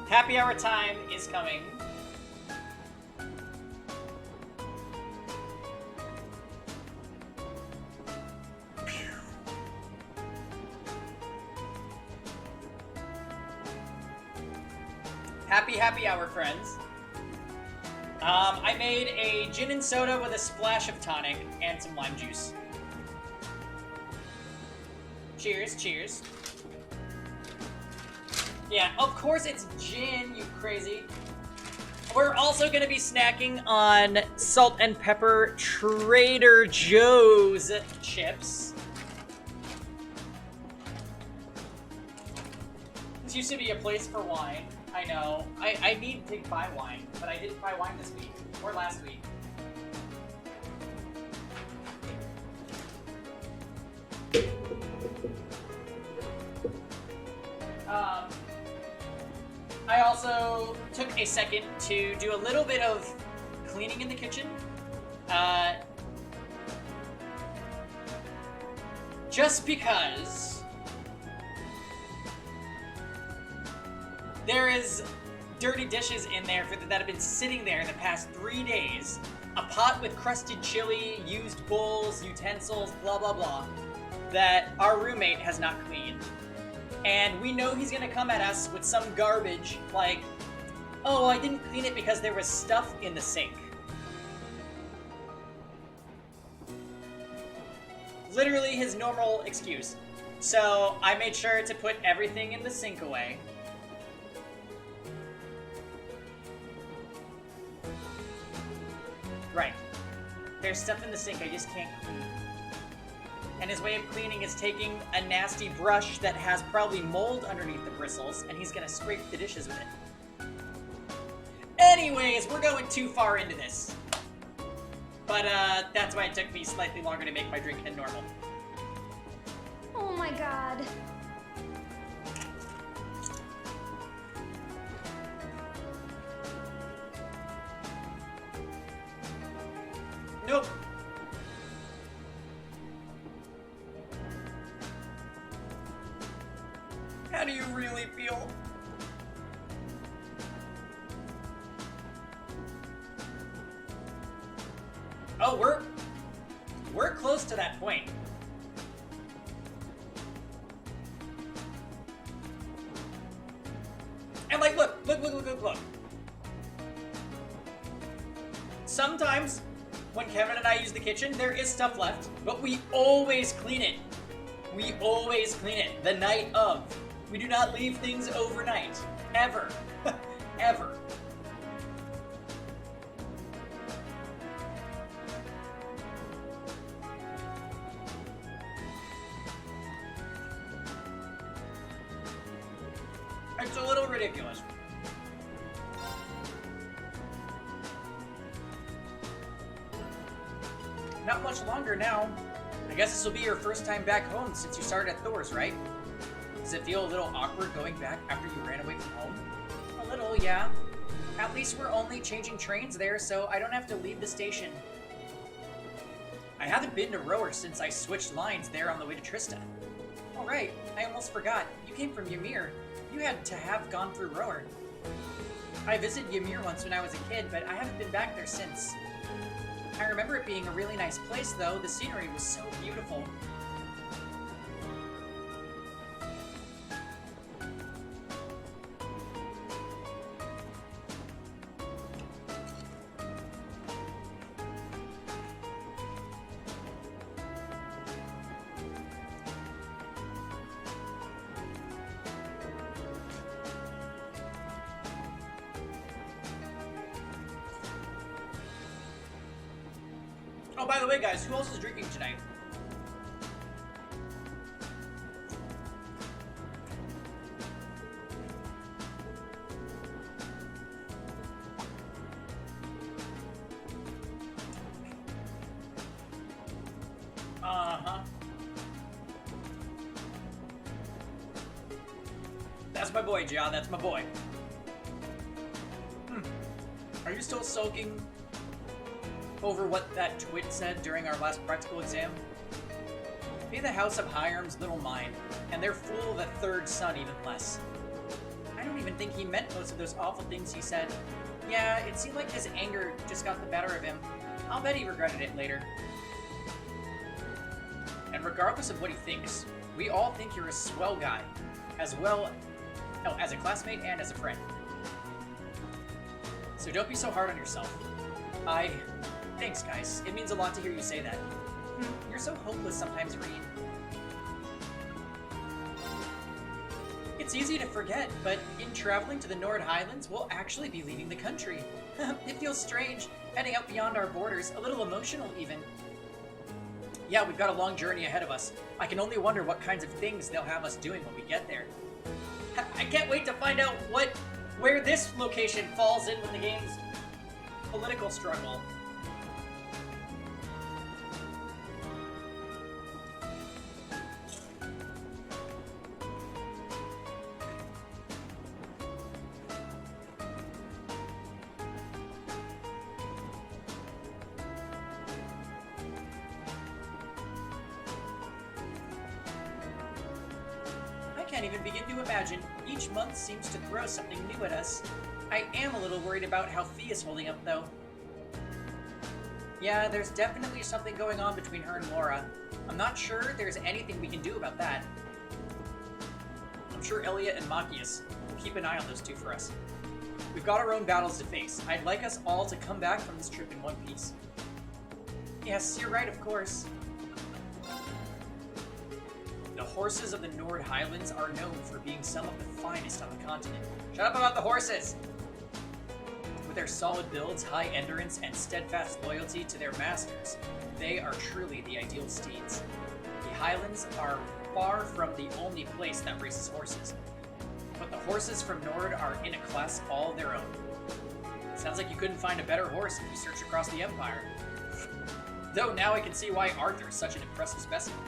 Happy hour time is coming. Happy hour, friends. I made a gin and soda with a splash of tonic and some lime juice. Cheers, cheers. Yeah, of course it's gin, you crazy. We're also gonna be snacking on salt and pepper Trader Joe's chips. This used to be a place for wine. I know. I need to buy wine, but I didn't buy wine this week or last week. I also took a second to do a little bit of cleaning in the kitchen. Just because there is dirty dishes in there that have been sitting there the past 3 days. A pot with crusted chili, used bowls, utensils, blah blah blah, that our roommate has not cleaned. And we know he's gonna come at us with some garbage like, oh, I didn't clean it because there was stuff in the sink. Literally his normal excuse. So I made sure to put everything in the sink away. Right. There's stuff in the sink I just can't clean. And his way of cleaning is taking a nasty brush that has probably mold underneath the bristles, and he's gonna scrape the dishes with it. Anyways, we're going too far into this. But that's why it took me slightly longer to make my drink than normal. Oh my god. Nope. How do you really feel? Oh, we're close to that point. And like, look. Sometimes when Kevin and I use the kitchen, there is stuff left, but we always clean it. We always clean it the night of. We do not leave things overnight. Ever. Ever. It's a little ridiculous. Not much longer now. I guess this will be your first time back home since you started at Thor's, right? Does it feel a little awkward going back after you ran away from home? A little, yeah. At least we're only changing trains there, so I don't have to leave the station. I haven't been to Rower since I switched lines there on the way to Trista. Oh right, I almost forgot. You came from Ymir. You had to have gone through Rower. I visited Ymir once when I was a kid, but I haven't been back there since. I remember it being a really nice place, though. The scenery was so beautiful. Oh, by the way, guys, who else is drinking tonight? Uh-huh. That's my boy, Ja. That's my boy. Are you still soaking over what that twit said during our last practical exam? Be the house of Hiram's little mind, and they're full of a third son even less. I don't don't even think he meant most of those awful things he said. Yeah, it seemed like his anger just got the better of him. I'll bet he regretted it later. And regardless of what he thinks, we all think you're a swell guy. As well, as a classmate and as a friend. So don't be so hard on yourself. Thanks, guys. It means a lot to hear you say that. You're so hopeless sometimes, Reed. It's easy to forget, but in traveling to the Nord Highlands, we'll actually be leaving the country. It feels strange, heading out beyond our borders, a little emotional even. Yeah, we've got a long journey ahead of us. I can only wonder what kinds of things they'll have us doing when we get there. I can't wait to find out where this location falls in with the game's political struggle. I can't even begin to imagine. Each month seems to throw something new at us. I am a little worried about how Fee is holding up, though. Yeah, there's definitely something going on between her and Laura. I'm not sure there's anything we can do about that. I'm sure Elliot and Machias will keep an eye on those two for us. We've got our own battles to face. I'd like us all to come back from this trip in one piece. Yes, you're right, of course. The horses of the Nord Highlands are known for being some of the finest on the continent. Shut up about the horses! With their solid builds, high endurance, and steadfast loyalty to their masters, they are truly the ideal steeds. The Highlands are far from the only place that races horses, but the horses from Nord are in a class all their own. Sounds like you couldn't find a better horse if you searched across the Empire. Though now I can see why Arthur is such an impressive specimen.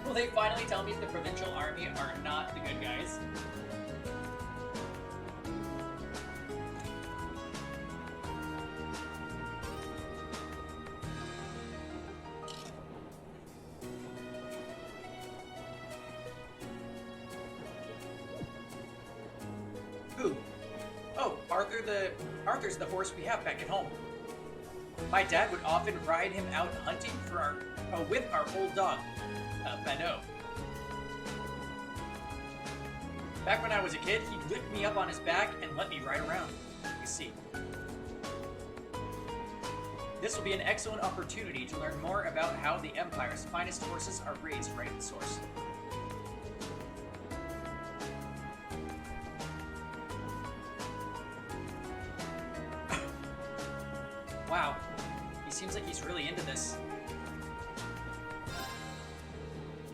Will they finally tell me the provincial army are not the good guys? Who? Oh, Arthur's the horse we have back at home. My dad would often ride him out hunting with our old dog, Bano. Back when I was a kid, he'd lift me up on his back and let me ride around. You see. This will be an excellent opportunity to learn more about how the Empire's finest horses are raised right at the source. Wow, he seems like he's really into this.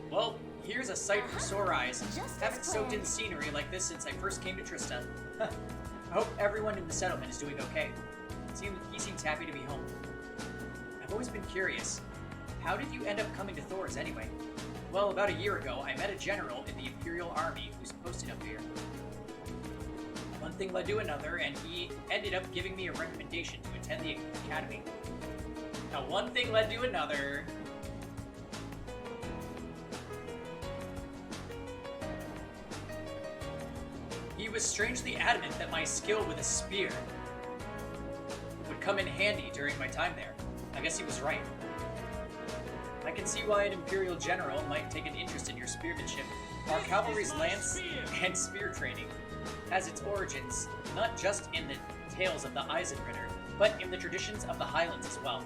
Well, here's a sight for sore eyes. Haven't soaked in scenery like this since I first came to Trista. I hope everyone in the settlement is doing okay. He seems happy to be home. I've always been curious. How did you end up coming to Thor's anyway? Well, about a year ago, I met a general in the Imperial Army who's posted up here. One thing led to another, and he ended up giving me a recommendation to attend the academy. Now, one thing led to another. He was strangely adamant that my skill with a spear would come in handy during my time there. I guess he was right. I can see why an Imperial general might take an interest in your spearmanship. Our cavalry's lance and spear training has its origins not just in the tales of the Eisenritter, but in the traditions of the Highlands as well.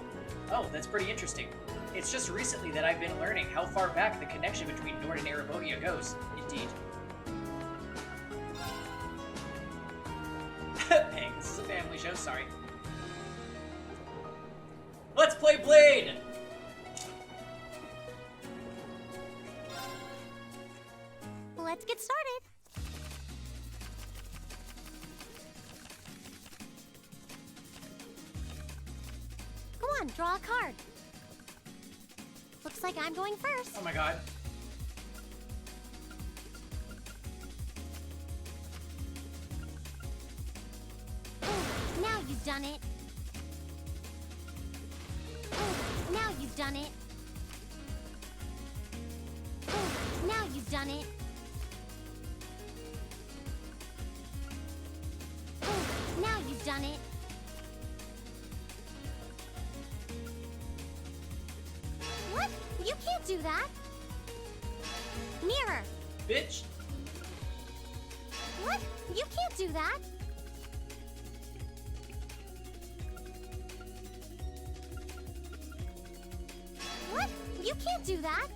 Oh, that's pretty interesting. It's just recently that I've been learning how far back the connection between Nord and Erebonia goes, indeed. Hey, this is a family show, sorry. Let's play Blade! Let's get started. Go on, draw a card. Looks like I'm going first. Oh my god. Now you've done it. Now you've done it. done it. Oh, now you've done it. What? You can't do that. Mirror. Bitch. What? You can't do that. What? You can't do that.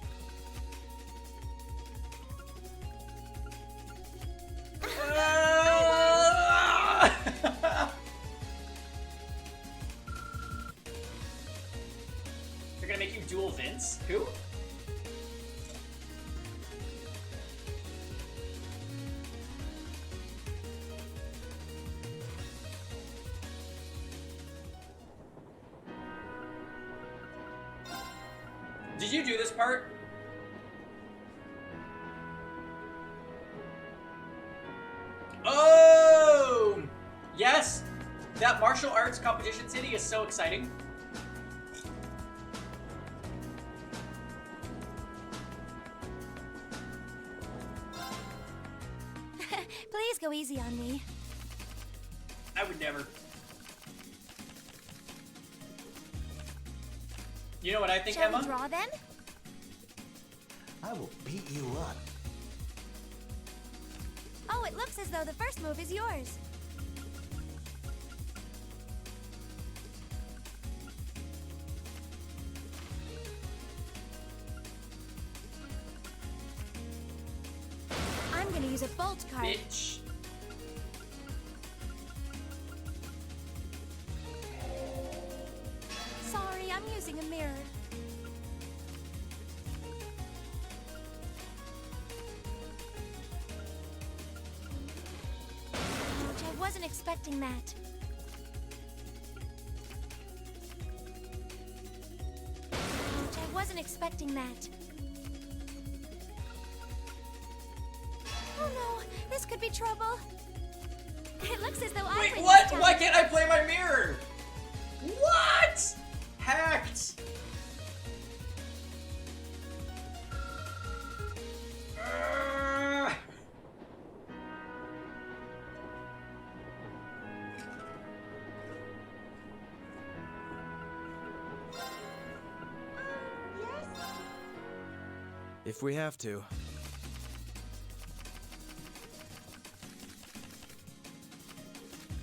They're gonna make you dual Vince? Who? Did you do this part? Oh! Yes! That martial arts competition city is so exciting. Please go easy on me. I would never. You know what I think, Shall Emma? we draw then? I will beat you up. Oh, it looks as though the first move is yours. I'm gonna use a bolt card. Bitch. Sorry, I'm using a mirror. Ouch, I wasn't expecting that. Ouch, I wasn't expecting that. Oh no, this could be trouble. It looks as though I Wait, win what? this time. Why can't I play my mirror? What? Hacked. If we have to.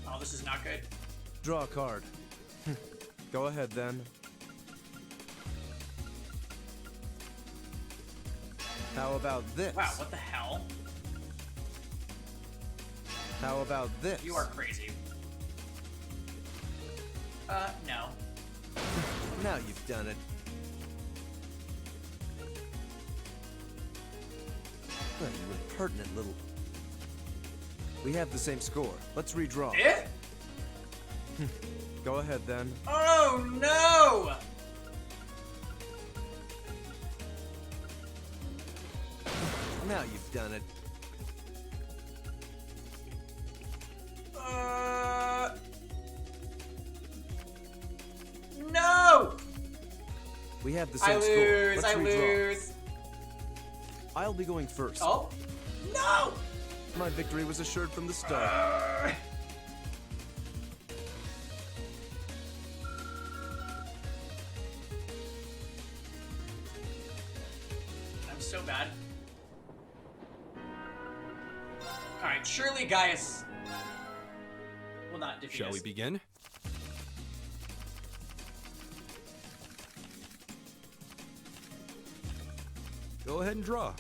Oh, this is not good. Draw a card. Go ahead then. How about this? Wow, what the hell? How about this? You are crazy. No. Now you've done it. Oh, you impertinent little... We have the same score. Let's redraw. Eh? Go ahead then. Oh no! Now you've done it. No! We have the same I score. lose, Let's I redraw. lose. I'll be going first. Oh? No! My victory was assured from the start. I'm so bad. Alright, surely Gaius will not defeat Shall us. we begin? Go ahead and draw.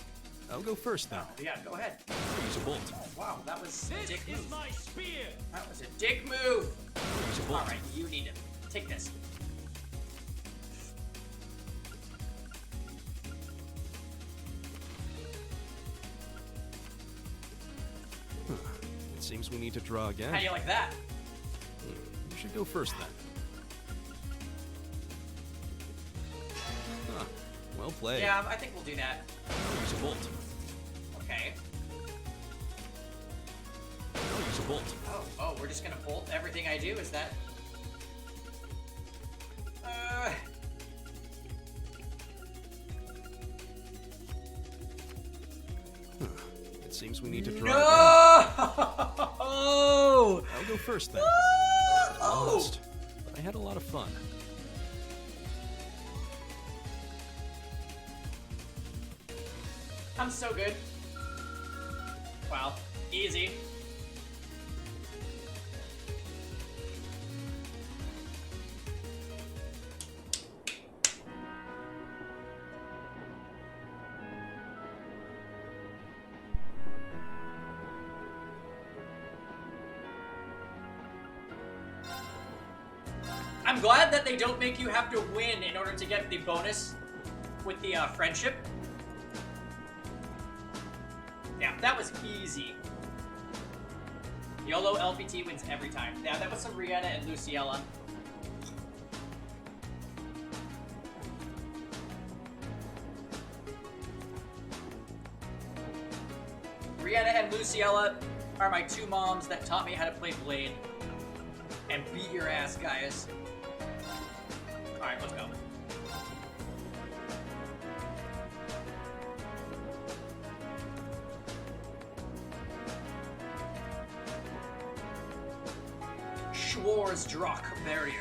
I'll go first now. Yeah, go ahead. I'll use a bolt. Oh, wow, that was a dick move. my spear. That was a dick move. I'll use a bolt. Alright, you need to take this. It seems we need to draw again. How do you like that? You should go first then. Huh. Well played. Yeah, I think we'll do that. I'll use a bolt. Okay. I'll use a bolt. Oh, we're just gonna bolt everything I do, is that? It seems we need to draw. No! I'll go first then. Almost. But I had a lot of fun. I'm so good. Wow. Easy. I'm glad that they don't make you have to win in order to get the bonus with the friendship. Yeah, that was easy. YOLO LPT wins every time. Yeah, that was some Rihanna and Luciella. Rihanna and Luciella are my two moms that taught me how to play Blade. And beat your ass, guys. Alright, let's go. Schwarzdrach barrier.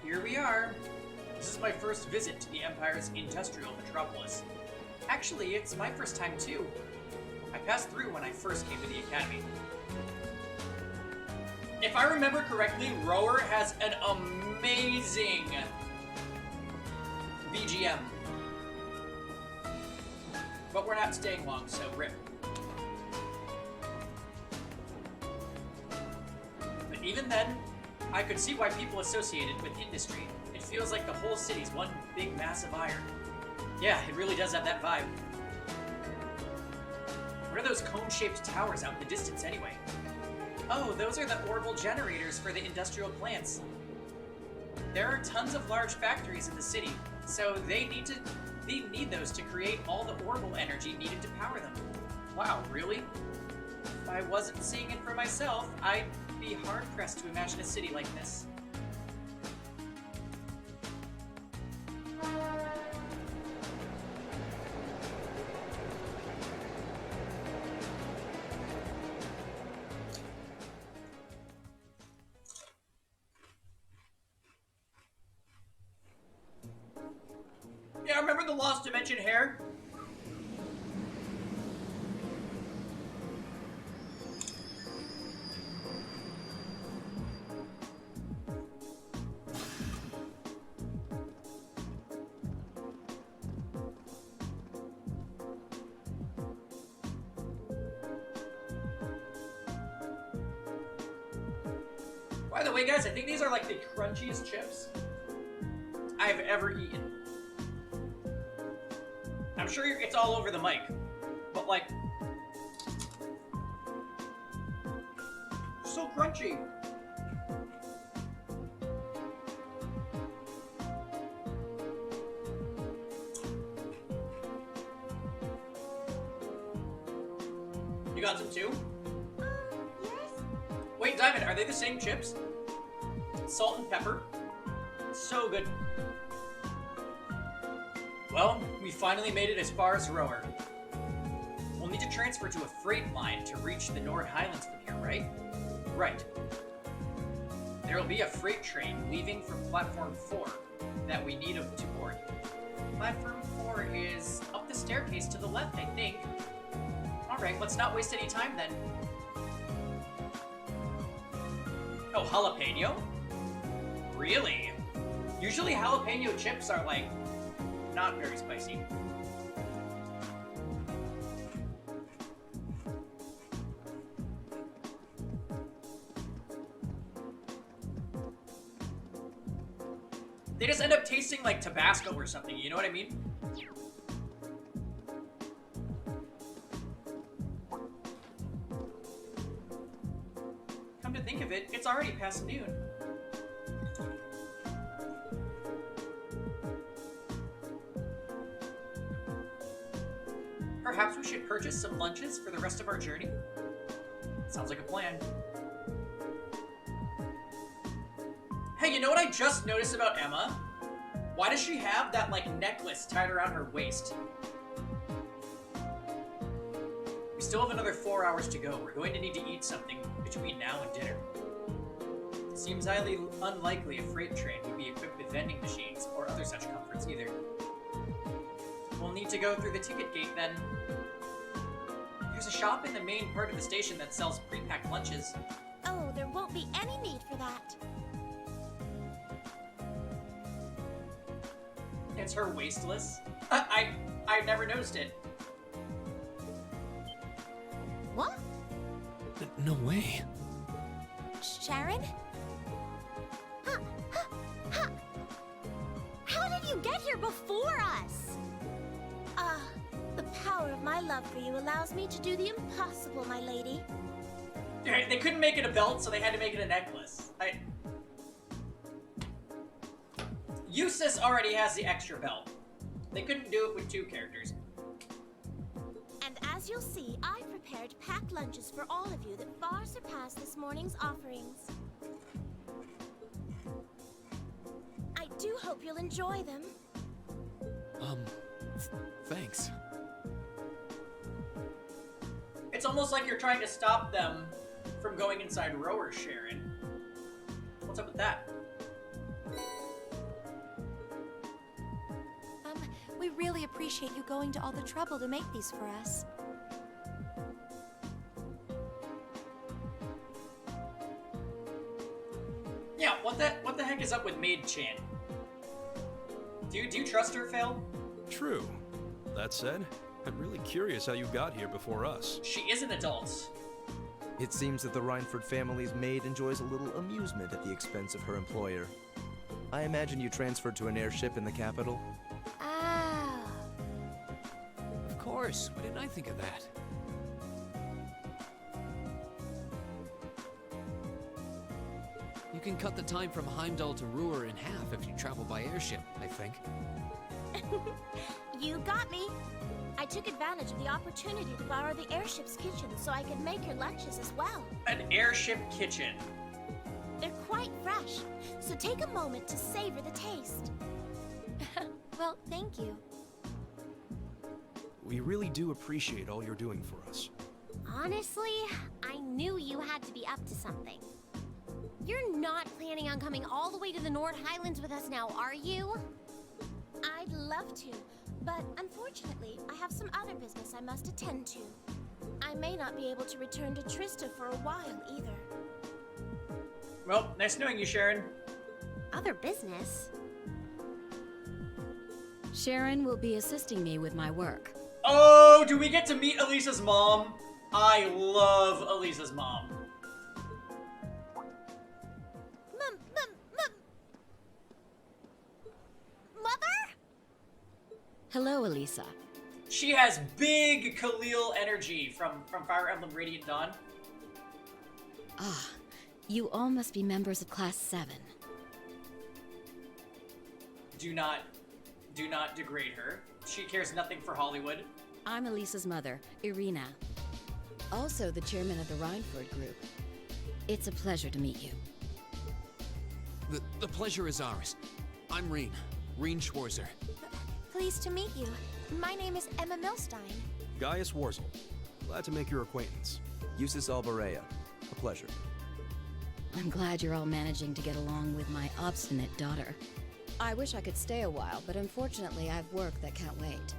Here we are. This is my first visit to the Empire's industrial metropolis. Actually, it's my first time too. I passed through when I first came to the Academy. If I remember correctly, Rower has an amazing VGM. But we're not staying long, so rip. But even then, I could see why people associate it with industry. It feels like the whole city's one big mass of iron. Yeah, it really does have that vibe. What are those cone-shaped towers out in the distance anyway? Oh, those are the orbital generators for the industrial plants. There are tons of large factories in the city, so they need those to create all the orbital energy needed to power them. Wow, really? If I wasn't seeing it for myself, I'd be hard-pressed to imagine a city like this. Yeah, remember the Lost Dimension hair? By the way, guys, I think these are like the crunchiest chips I've ever eaten. I'm sure it's all over the mic, but like, so crunchy. You got some too? Yes? Wait, Diamond, are they the same chips? Salt and pepper. So good. Well, we finally made it as far as Rower. We'll need to transfer to a freight line to reach the Nord Highlands from here, right? Right. There'll be a freight train leaving from Platform 4 that we need to board. Platform 4 is up the staircase to the left, I think. Alright, let's not waste any time then. Oh, jalapeno? Really? Usually jalapeno chips are like, not very spicy. They just end up tasting like Tabasco or something, you know what I mean? Come Come to think of it, it's already past noon. Perhaps we should purchase some lunches for the rest of our journey? Sounds like a plan. Hey, you know what I just noticed about Emma? Why does she have that, like, necklace tied around her waist? We still have another 4 hours to go. We're going to need to eat something between now and dinner. It seems highly unlikely a freight train would be equipped with vending machines or other such comforts either. We'll need to go through the ticket gate then. There's a shop in the main part of the station that sells pre-packed lunches. Oh, there won't be any need for that. It's her waistless. I never noticed it. What? No way. Sharon? How did you get here before us? The power of my love for you allows me to do the impossible, my lady. They couldn't make it a belt, so they had to make it a necklace. Eustace already has the extra belt. They couldn't do it with 2 characters. And as you'll see, I've prepared packed lunches for all of you that far surpass this morning's offerings. I do hope you'll enjoy them. Thanks. It's almost like you're trying to stop them from going inside Rower, Sharon. What's up with that? We really appreciate you going to all the trouble to make these for us. Yeah, what the heck is up with Maid Chan? Do you trust her, Phil? True. That said, I'm really curious how you got here before us. She is an adult. It seems that the Rhineford family's maid enjoys a little amusement at the expense of her employer. I imagine you transferred to an airship in the capital? Of course. Why didn't I think of that? You can cut the time from Heimdall to Ruhr in half if you travel by airship, I think. You got me. I took advantage of the opportunity to borrow the airship's kitchen so I could make your lunches as well. An airship kitchen. They're quite fresh, so take a moment to savor the taste. Well, thank you. We really do appreciate all you're doing for us. Honestly, I knew you had to be up to something. You're not planning on coming all the way to the Nord Highlands with us now, are you? I'd love to, but unfortunately, I have some other business I must attend to. I may not be able to return to Trista for a while either. Well, nice knowing you, Sharon. Other business? Sharon will be assisting me with my work. Oh, do we get to meet Elisa's mom? I love Elisa's mom. Mother? Hello, Elisa. She has big Khalil energy from Fire Emblem Radiant Dawn. Ah, you all must be members of Class 7. Do not degrade her. She cares nothing for Hollywood. I'm Elisa's mother, Irina. Also the chairman of the Rhineford group. It's a pleasure to meet you. The pleasure is ours. I'm Reen Schwarzer. Pleased to meet you. My name is Emma Milstein. Gaius Warzel. Glad to make your acquaintance. Eustace Albarea. A pleasure. I'm glad you're all managing to get along with my obstinate daughter. I wish I could stay a while, but unfortunately I've work that can't wait.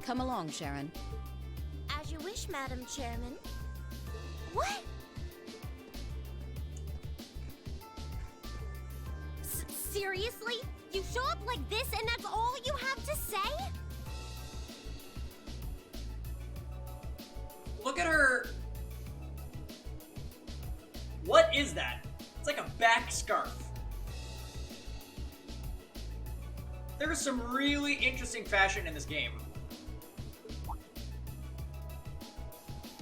Come along, Sharon. As you wish, Madam Chairman. What? Seriously? You show up like this and that's all you have to say? Look at her. What is that? It's like a back scarf. There is some really interesting fashion in this game.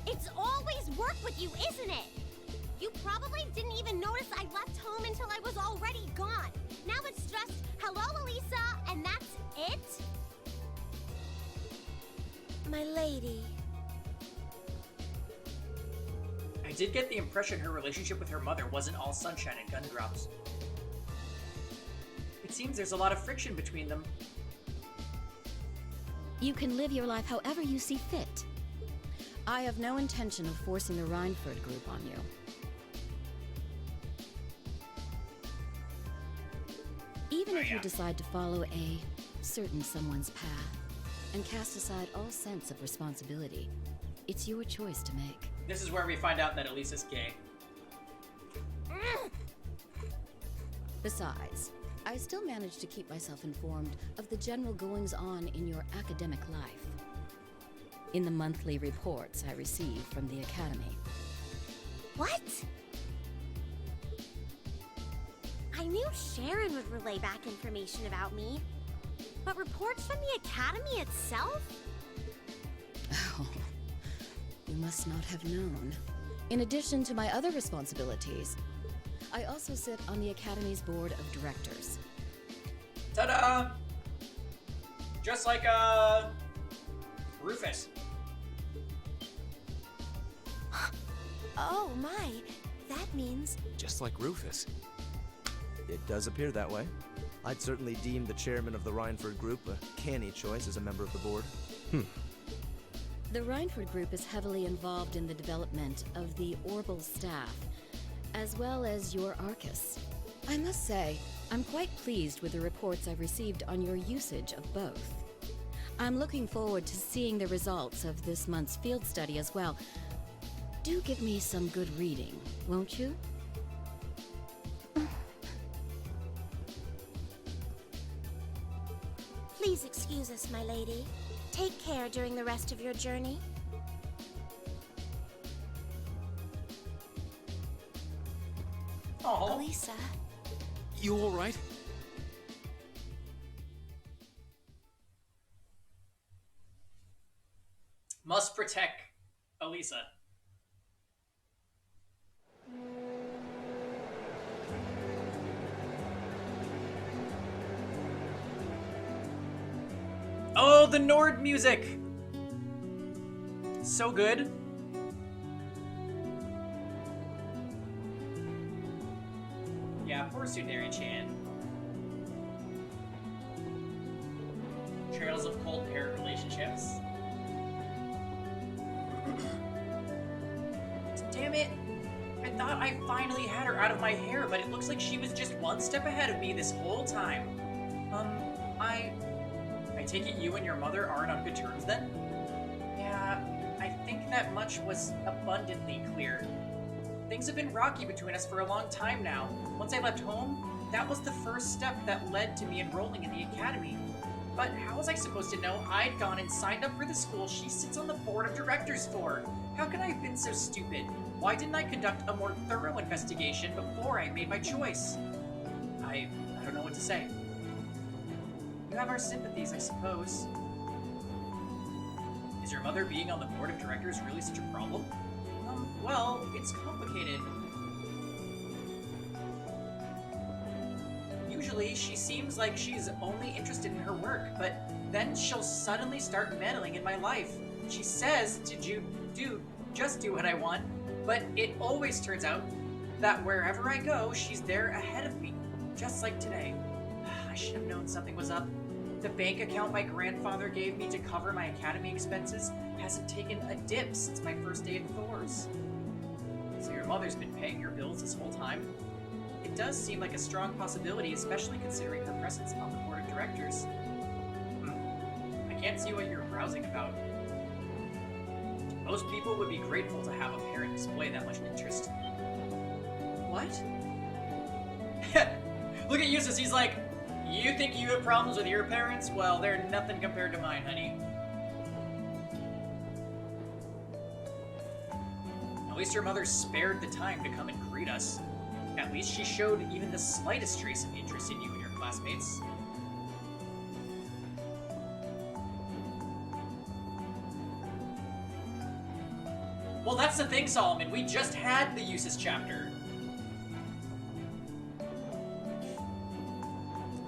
It's always work with you, isn't it? You probably didn't Hello, Elisa, and that's it? My lady. I did get the impression her relationship with her mother wasn't all sunshine and gun drops. It seems there's a lot of friction between them. You can live your life however you see fit. I have no intention of forcing the Rhineford group on you. Even if you decide to follow a certain someone's path and cast aside all sense of responsibility, it's your choice to make. This is where we find out that Elisa's gay. Besides, I still manage to keep myself informed of the general goings-on in your academic life. In the monthly reports I receive from the Academy. What? I knew Sharon would relay back information about me, but reports from the Academy itself? Oh, you must not have known. In addition to my other responsibilities, I also sit on the Academy's board of directors. Ta-da! Just like, Rufus. Oh my, that means... Just like Rufus. It does appear that way. I'd certainly deem the chairman of the Rhineford group a canny choice as a member of the board. The Rhineford group is heavily involved in the development of the Orbital staff, as well as your Arcus. I must say, I'm quite pleased with the reports I've received on your usage of both. I'm looking forward to seeing the results of this month's field study as well. Do give me some good reading, won't you? Please excuse us, my lady. Take care during the rest of your journey. Oh, Elisa. You all right? Must protect Elisa. Oh, the Nord music! So good. Yeah, poor Sundari-chan. Trails of cold parent relationships. Damn it! I thought I finally had her out of my hair, but it looks like she was just one step ahead of me this whole time. I take it you and your mother aren't on good terms then? Yeah, I think that much was abundantly clear. Things have been rocky between us for a long time now. Once I left home, that was the first step that led to me enrolling in the academy. But how was I supposed to know I'd gone and signed up for the school she sits on the board of directors for? How could I have been so stupid? Why didn't I conduct a more thorough investigation before I made my choice? I don't know what to say. You have our sympathies, I suppose. Is your mother being on the board of directors really such a problem? Well, it's complicated. Usually, she seems like she's only interested in her work, but then she'll suddenly start meddling in my life. She says to just do what I want, but it always turns out that wherever I go, she's there ahead of me, just like today. I should have known something was up. The bank account my grandfather gave me to cover my academy expenses hasn't taken a dip since my first day at Thor's. So your mother's been paying your bills this whole time? It does seem like a strong possibility, especially considering her presence on the board of directors. I can't see what you're browsing about. Most people would be grateful to have a parent display that much interest. What? Look at Eustace, he's like, you think you have problems with your parents? Well, they're nothing compared to mine, honey. At least your mother spared the time to come and greet us. At least she showed even the slightest trace of interest in you and your classmates. Well, that's the thing, Solomon. We just had the Eustace chapter.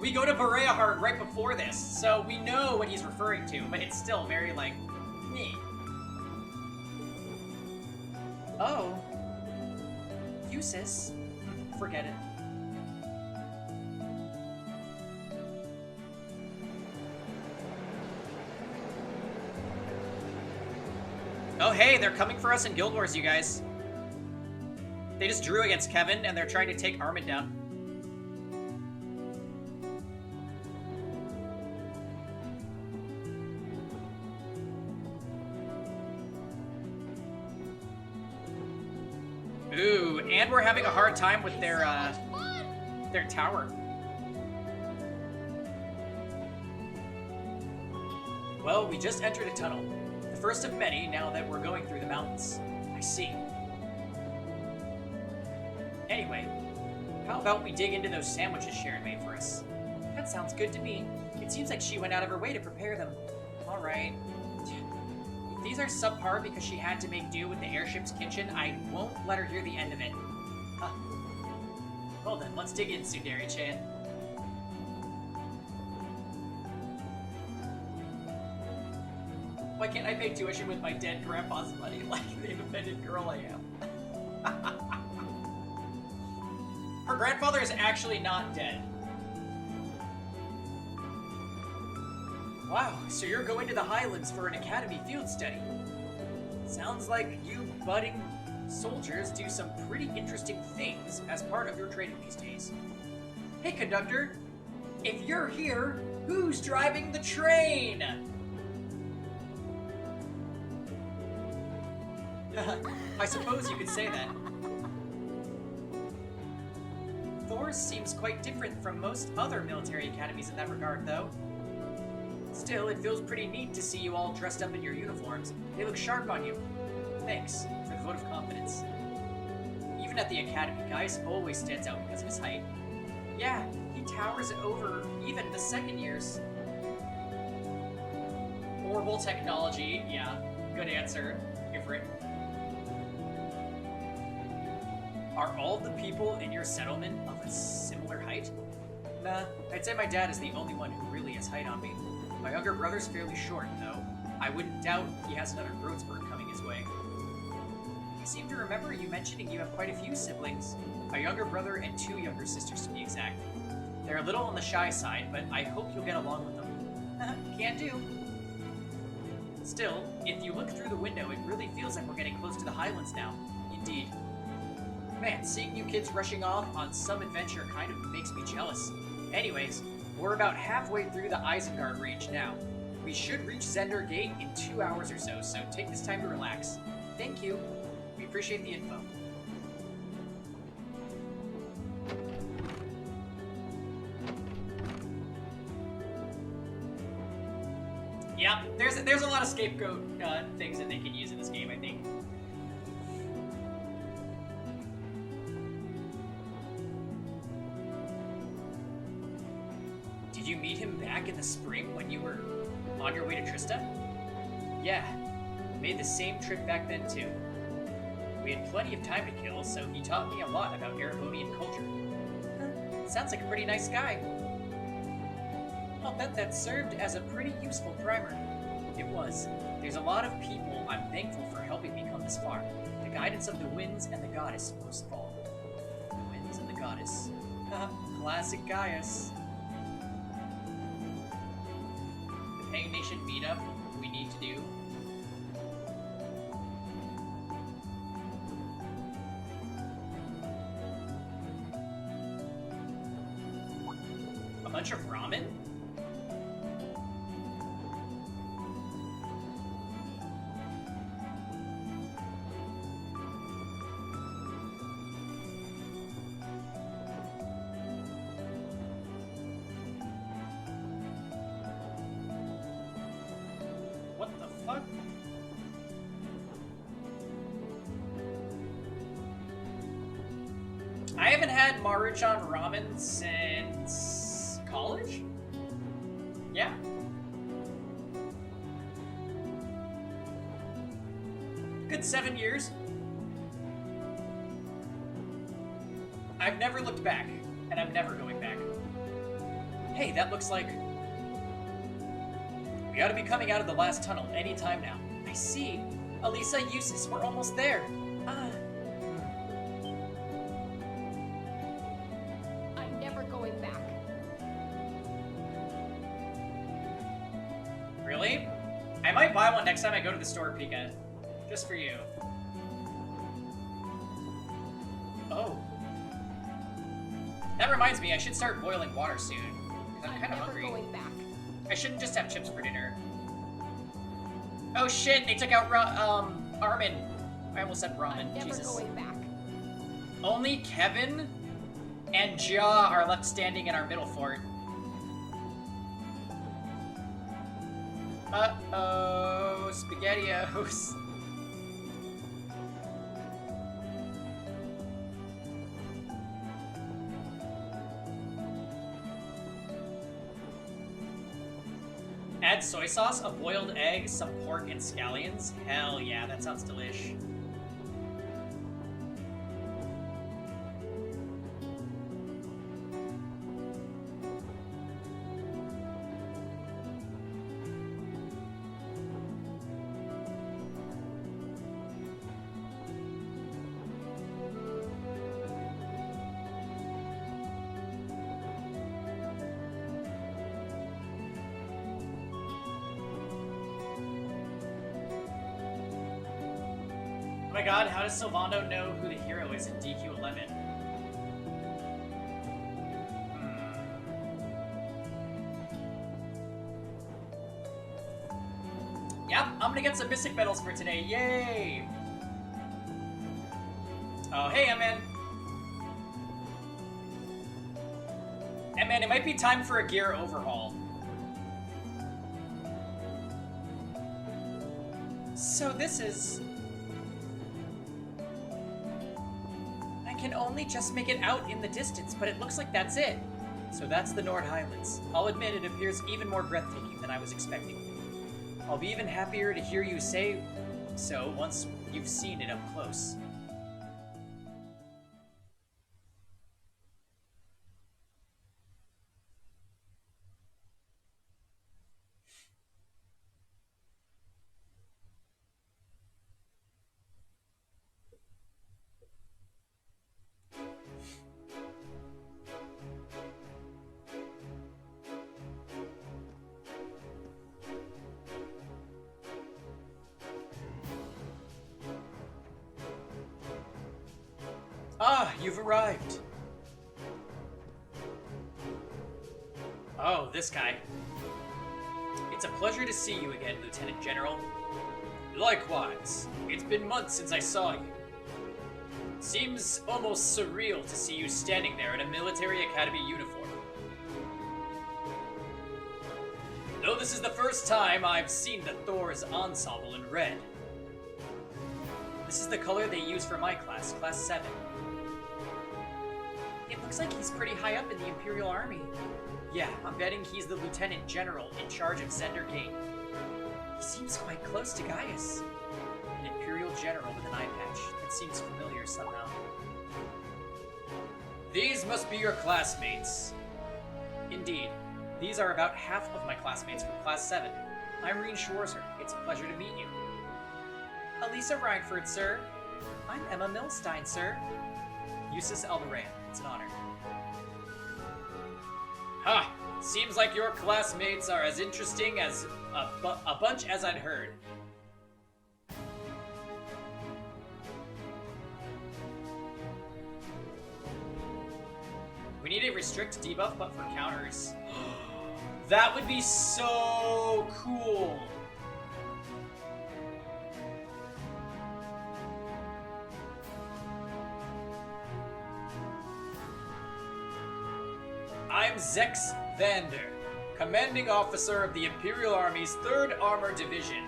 We go to Bereahard right before this, so we know what he's referring to, but it's still very, like, meh. Oh. Usis? Forget it. Oh, hey, they're coming for us in Guild Wars, you guys. They just drew against Kevin, and they're trying to take Armin down. Ooh, and we're having a hard time with their tower. Well, we just entered a tunnel. The first of many now that we're going through the mountains. I see. Anyway, how about we dig into those sandwiches Sharon made for us? That sounds good to me. It seems like she went out of her way to prepare them. Alright. If these are subpar because she had to make do with the airship's kitchen, I won't let her hear the end of it. Huh. Well then, let's dig in, Sundari-chan. Why can't I pay tuition with my dead grandpa's money like the independent girl I am? Her grandfather is actually not dead. Wow, so you're going to the Highlands for an academy field study. Sounds like you budding soldiers do some pretty interesting things as part of your training these days. Hey, conductor, if you're here, who's driving the train? I suppose you could say that. Thor's seems quite different from most other military academies in that regard, though. Still, it feels pretty neat to see you all dressed up in your uniforms. They look sharp on you. Thanks for the vote of confidence. Even at the academy, Gaius always stands out because of his height. Yeah, he towers over even the second years. Horrible technology, yeah. Good answer, Ifrit. Are all the people in your settlement of a similar height? Nah, I'd say my dad is the only one who really has height on me. My younger brother's fairly short, though. I wouldn't doubt he has another growth spurt coming his way. I seem to remember you mentioning you have quite a few siblings. A younger brother and 2 younger sisters, to be exact. They're a little on the shy side, but I hope you'll get along with them. Can do. Still, if you look through the window, it really feels like we're getting close to the Highlands now. Indeed. Man, seeing you kids rushing off on some adventure kind of makes me jealous. Anyways, we're about halfway through the Isengard range now. We should reach Zender Gate in 2 hours or so, so take this time to relax. Thank you. We appreciate the info. Yeah, there's a lot of scapegoat things that they can use in this game, I think. Did you meet him back in the spring when you were on your way to Trista? Yeah, made the same trip back then too. We had plenty of time to kill, so he taught me a lot about Erebonian culture. Sounds like a pretty nice guy. I'll bet that served as a pretty useful primer. It was. There's a lot of people I'm thankful for helping me come this far. The guidance of the winds and the goddess, most of all. The winds and the goddess. Classic Gaius. The Pagan Nation meetup we need to do. A bunch of ramen? What the fuck? I haven't had Maruchan ramen since college? Yeah. Good 7 years. I've never looked back, and I'm never going back. Hey, that looks like... We ought to be coming out of the last tunnel any time now. I see. Elisa, Eustace, we're almost there. I'm never going back. Really? I might buy one next time I go to the store, Pika. Just for you. Oh. That reminds me, I should start boiling water soon. Because I'm kind of hungry. Going back. I shouldn't just have chips for dinner. Oh shit, they took out Armin. I almost said ramen. Never Jesus. going back. Only Kevin and Ja are left standing in our middle fort. Uh-oh, SpaghettiOs. Add soy sauce, a boiled egg, some pork, and scallions. Hell yeah, that sounds delish. Oh my god, how does Sylvando know who the hero is in DQ11? Yep, I'm gonna get some Mystic Medals for today, yay! Oh, hey, M-Man. M-Man, it might be time for a gear overhaul. So this is... I can only just make it out in the distance, but it looks like that's it. So that's the Nord Highlands. I'll admit it appears even more breathtaking than I was expecting. I'll be even happier to hear you say so once you've seen it up close. Ah, you've arrived. Oh, this guy. It's a pleasure to see you again, Lieutenant General. Likewise. It's been months since I saw you. Seems almost surreal to see you standing there in a military academy uniform. Though this is the first time I've seen the Thor's ensemble in red. This is the color they use for my class, Class 7. It looks like he's pretty high up in the Imperial Army. Yeah, I'm betting he's the Lieutenant General in charge of Zender Gate. He seems quite close to Gaius. An Imperial General with an eye patch. That seems familiar somehow. These must be your classmates. Indeed. These are about half of my classmates from Class 7. I'm Reen Schwarzer. It's a pleasure to meet you. Elisa Reinford, sir. I'm Emma Milstein, sir. Eustace Alderan. It's an honor. Ha! Seems like your classmates are as interesting as a bunch as I'd heard. We need a restrict debuff, but for counters. That would be so cool. I'm Zex Vander, Commanding Officer of the Imperial Army's 3rd Armor Division.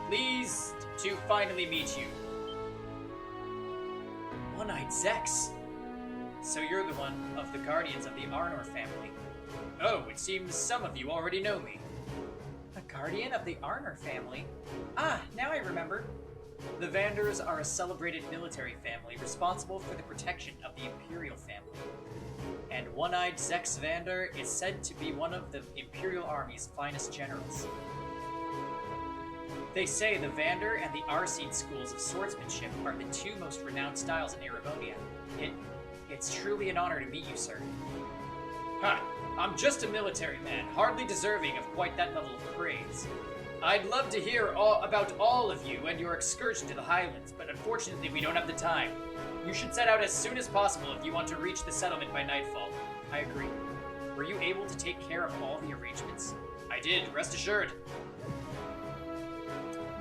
Pleased to finally meet you. One-Eyed Zex? So you're the one of the Guardians of the Arnor family. Oh, it seems some of you already know me. A Guardian of the Arnor family? Ah, now I remember. The Vanders are a celebrated military family responsible for the protection of the Imperial family. And One-Eyed Zex Vander is said to be one of the Imperial Army's finest generals. They say the Vander and the Arseed schools of swordsmanship are the two most renowned styles in Erebonia. It's truly an honor to meet you, sir. Ha! I'm just a military man, hardly deserving of quite that level of praise. I'd love to hear about all of you and your excursion to the Highlands, but unfortunately we don't have the time. You should set out as soon as possible if you want to reach the settlement by nightfall. I agree. Were you able to take care of all the arrangements? I did, rest assured.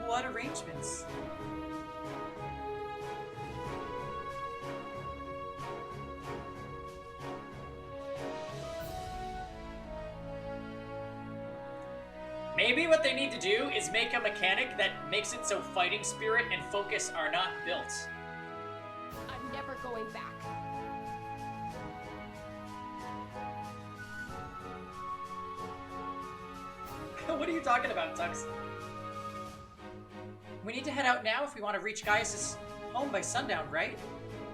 What arrangements? Maybe what they need to do is make a mechanic that makes it so fighting spirit and focus are not built. I'm never going back. What are you talking about, Tux? We need to head out now if we want to reach Gaius' home by sundown, right?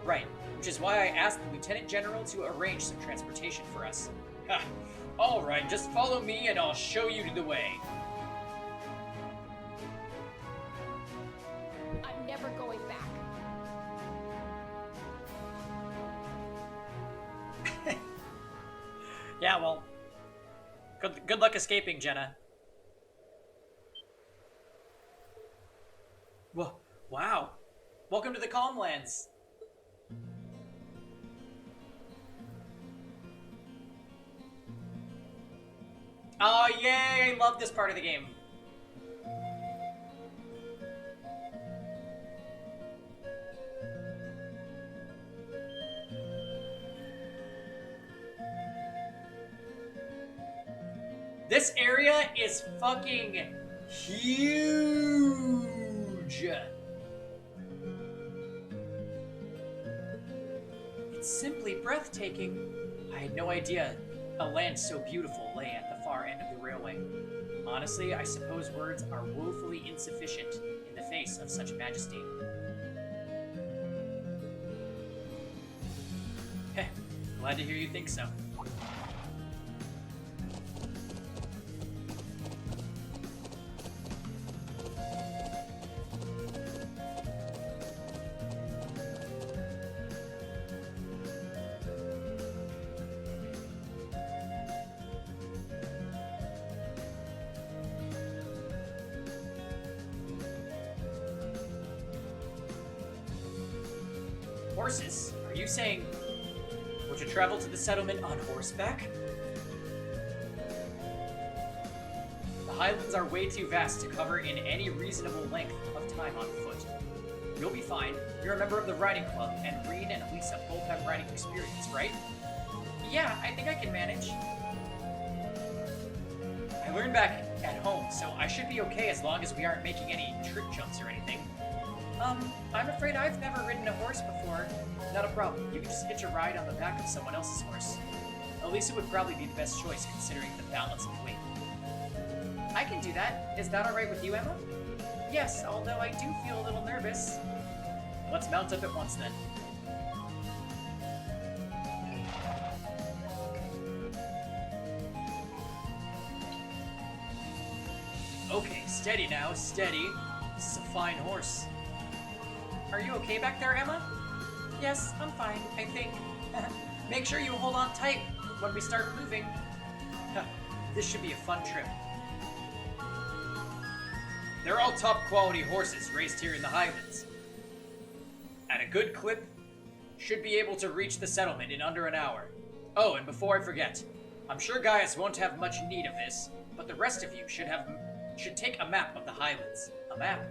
Right, which is why I asked the Lieutenant General to arrange some transportation for us. Ha! Alright, just follow me and I'll show you the way. I'm never going back. Yeah, well, good luck escaping, Jenna. Whoa, wow. Welcome to the Calmlands. Oh, yay! I love this part of the game. This area is fucking huge. It's simply breathtaking. I had no idea a land so beautiful lay at the far end of the railway. Honestly, I suppose words are woefully insufficient in the face of such majesty. Heh, glad to hear you think so. Horses? Are you saying we're to travel to the settlement on horseback? The Highlands are way too vast to cover in any reasonable length of time on foot. You'll be fine. You're a member of the riding club, and Reed and Elisa both have riding experience, right? Yeah, I think I can manage. I learned back at home, so I should be okay as long as we aren't making any trick jumps or anything. I'm afraid I've never ridden a horse before. Not a problem. You can just hitch a ride on the back of someone else's horse. Elisa would probably be the best choice considering the balance of weight. I can do that. Is that alright with you, Emma? Yes, although I do feel a little nervous. Let's mount up at once then. Okay, steady now, steady. This is a fine horse. Are you okay back there, Emma? Yes, I'm fine, I think. Make sure you hold on tight when we start moving. This should be a fun trip. They're all top quality horses raised here in the Highlands. At a good clip, should be able to reach the settlement in under an hour. Oh, and before I forget, I'm sure Gaius won't have much need of this, but the rest of you should take a map of the Highlands. A map.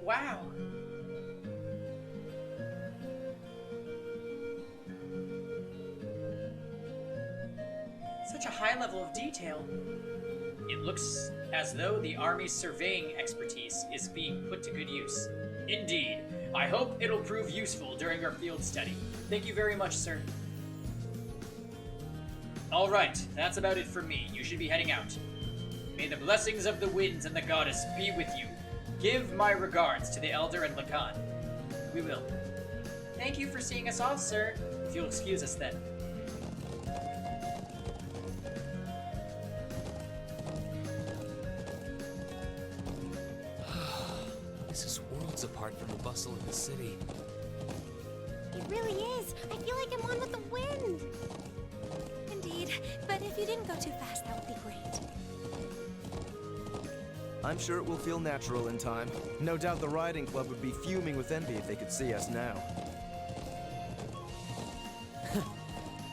Wow. Such a high level of detail. It looks as though the Army's surveying expertise is being put to good use. Indeed, I hope it'll prove useful during our field study. Thank you very much, sir. Alright, that's about it for me. You should be heading out. May the blessings of the winds and the goddess be with you. Give my regards to the Elder and Lacan. We will. Thank you for seeing us off, sir. If you'll excuse us then. This is worlds apart from the bustle of the city. It really is. I feel like I'm on with the wind. Indeed, but if you didn't go too fast, that would be great. I'm sure it will feel natural in time. No doubt the riding club would be fuming with envy if they could see us now.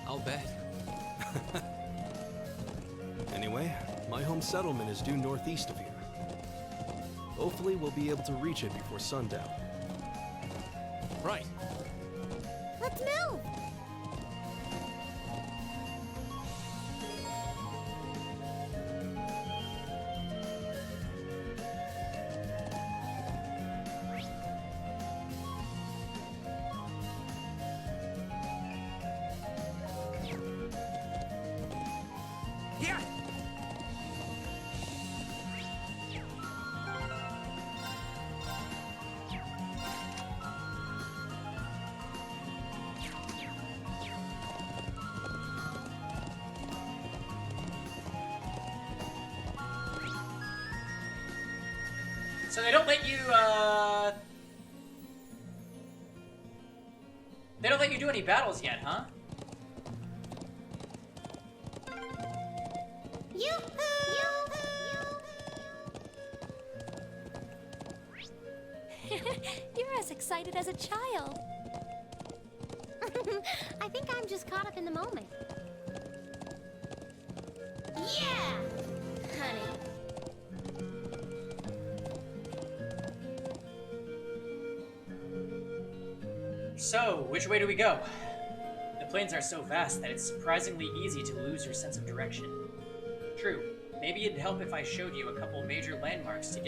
I'll bet. Anyway, my home settlement is due northeast of here. Hopefully we'll be able to reach it before sundown. Right. Let's move! Yeah! So they don't let you, They don't let you do any battles yet, huh? You're as excited as a child. I think I'm just caught up in the moment. Yeah! Honey. So, which way do we go? The plains are so vast that it's surprisingly easy to lose your sense of direction. True, maybe it'd help if I showed you a couple major landmarks to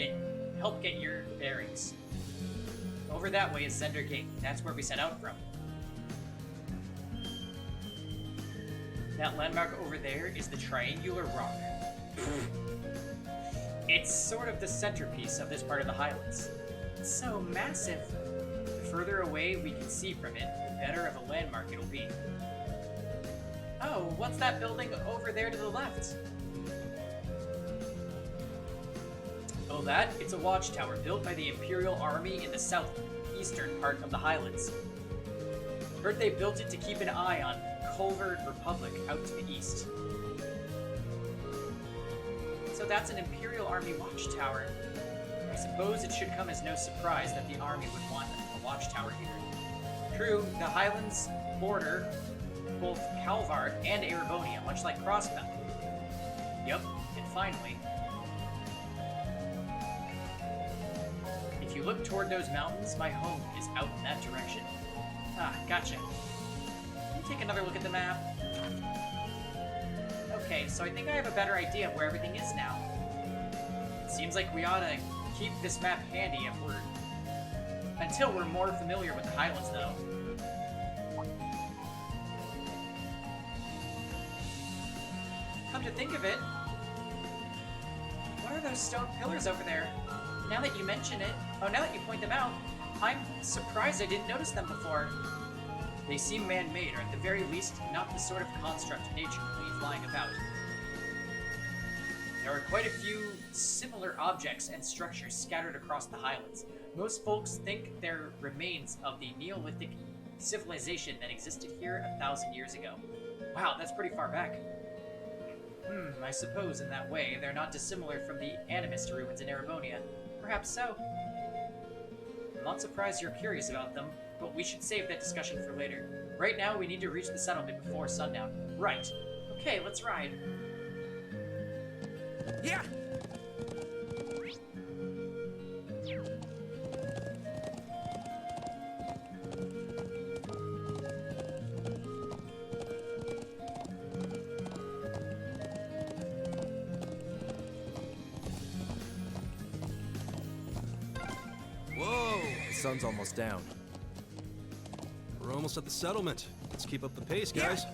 help get your bearings. Over that way is Zender Gate. That's where we set out from. That landmark over there is the triangular rock. It's sort of the centerpiece of this part of the Highlands. It's so massive. The further away we can see from it, the better of a landmark it'll be. Oh, what's that building over there to the left? Oh, that? It's a watchtower built by the Imperial Army in the southeastern part of the Highlands. Heard they built it to keep an eye on Culver Republic out to the east. So that's an Imperial Army watchtower. I suppose it should come as no surprise that the Army would want a watchtower here. True, the Highlands border both Calvard and Erebonia, much like Crossbell. Yup, and finally, if you look toward those mountains, my home is out in that direction. Ah, gotcha. Can you take another look at the map? Okay, so I think I have a better idea of where everything is now. It seems like we ought to keep this map handy until we're more familiar with the Highlands, though. Come to think of it, what are those stone pillars over there? Now that you mention it, now that you point them out, I'm surprised I didn't notice them before. They seem man-made, or at the very least, not the sort of construct nature would leave lying about. There are quite a few similar objects and structures scattered across the Highlands. Most folks think they're remains of the Neolithic civilization that existed here 1,000 years ago. Wow, that's pretty far back. I suppose in that way, they're not dissimilar from the Animist ruins in Erebonia. Perhaps so. I'm not surprised you're curious about them, but we should save that discussion for later. Right now, we need to reach the settlement before sundown. Right. Okay, let's ride. Yeah! sun's almost down. We're almost at the settlement. Let's keep up the pace, guys.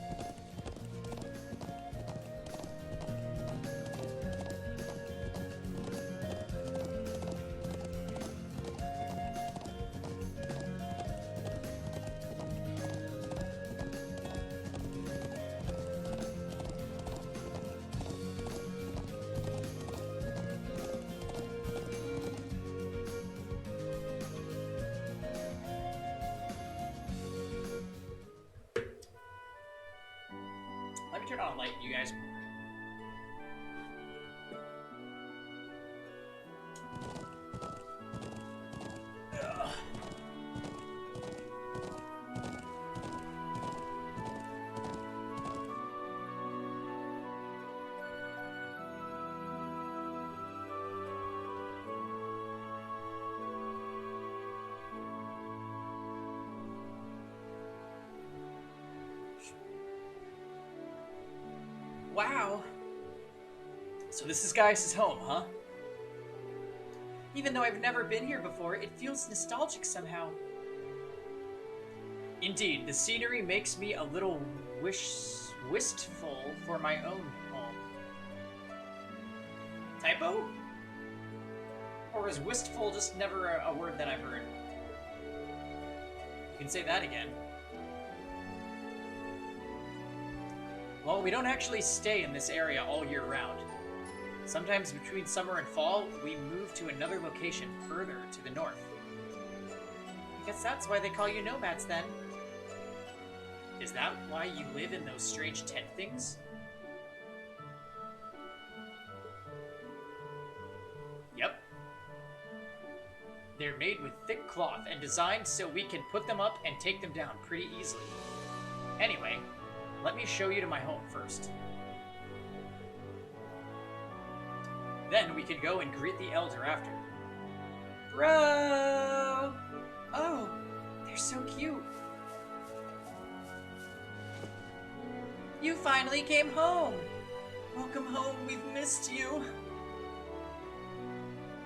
Let me turn on a light, you guys. Ugh. Wow. So this is Gaius' home, huh? Even though I've never been here before, it feels nostalgic somehow. Indeed, the scenery makes me a little wistful for my own home. Typo? Or is wistful just never a word that I've heard? You can say that again. Well, we don't actually stay in this area all year round. Sometimes between summer and fall, we move to another location further to the north. I guess that's why they call you nomads then. Is that why you live in those strange tent things? Yep. They're made with thick cloth and designed so we can put them up and take them down pretty easily. Anyway, let me show you to my home first. Then we can go and greet the elder after. Bro! Oh, they're so cute. You finally came home. Welcome home, we've missed you.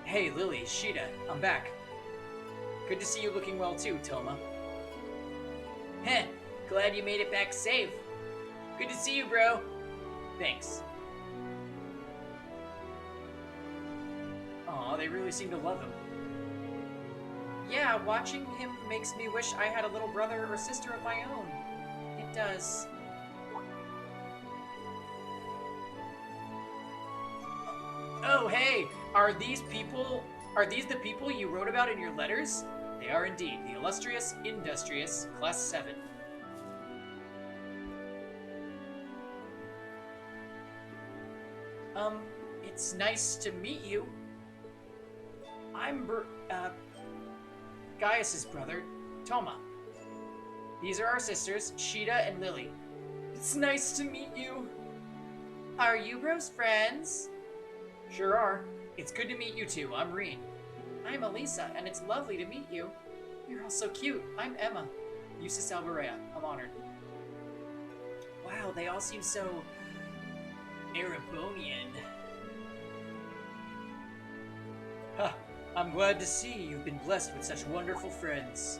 Hey, Lily, Sheeta, I'm back. Good to see you looking well too, Toma. Heh, glad you made it back safe. Good to see you, bro. Thanks. Aw, they really seem to love him. Yeah, watching him makes me wish I had a little brother or sister of my own. It does. Oh, hey! Are these the people you wrote about in your letters? They are indeed, the illustrious, industrious, Class 7. It's nice to meet you. I'm Gaius's brother, Toma. These are our sisters, Sheeta and Lily. It's nice to meet you. Are you bros friends? Sure are. It's good to meet you too. I'm Reen. I'm Elisa, and it's lovely to meet you. You're all so cute. I'm Emma. Eustace Alberea. I'm honored. Wow, they all seem so Erebonian. Ha! I'm glad to see you've been blessed with such wonderful friends.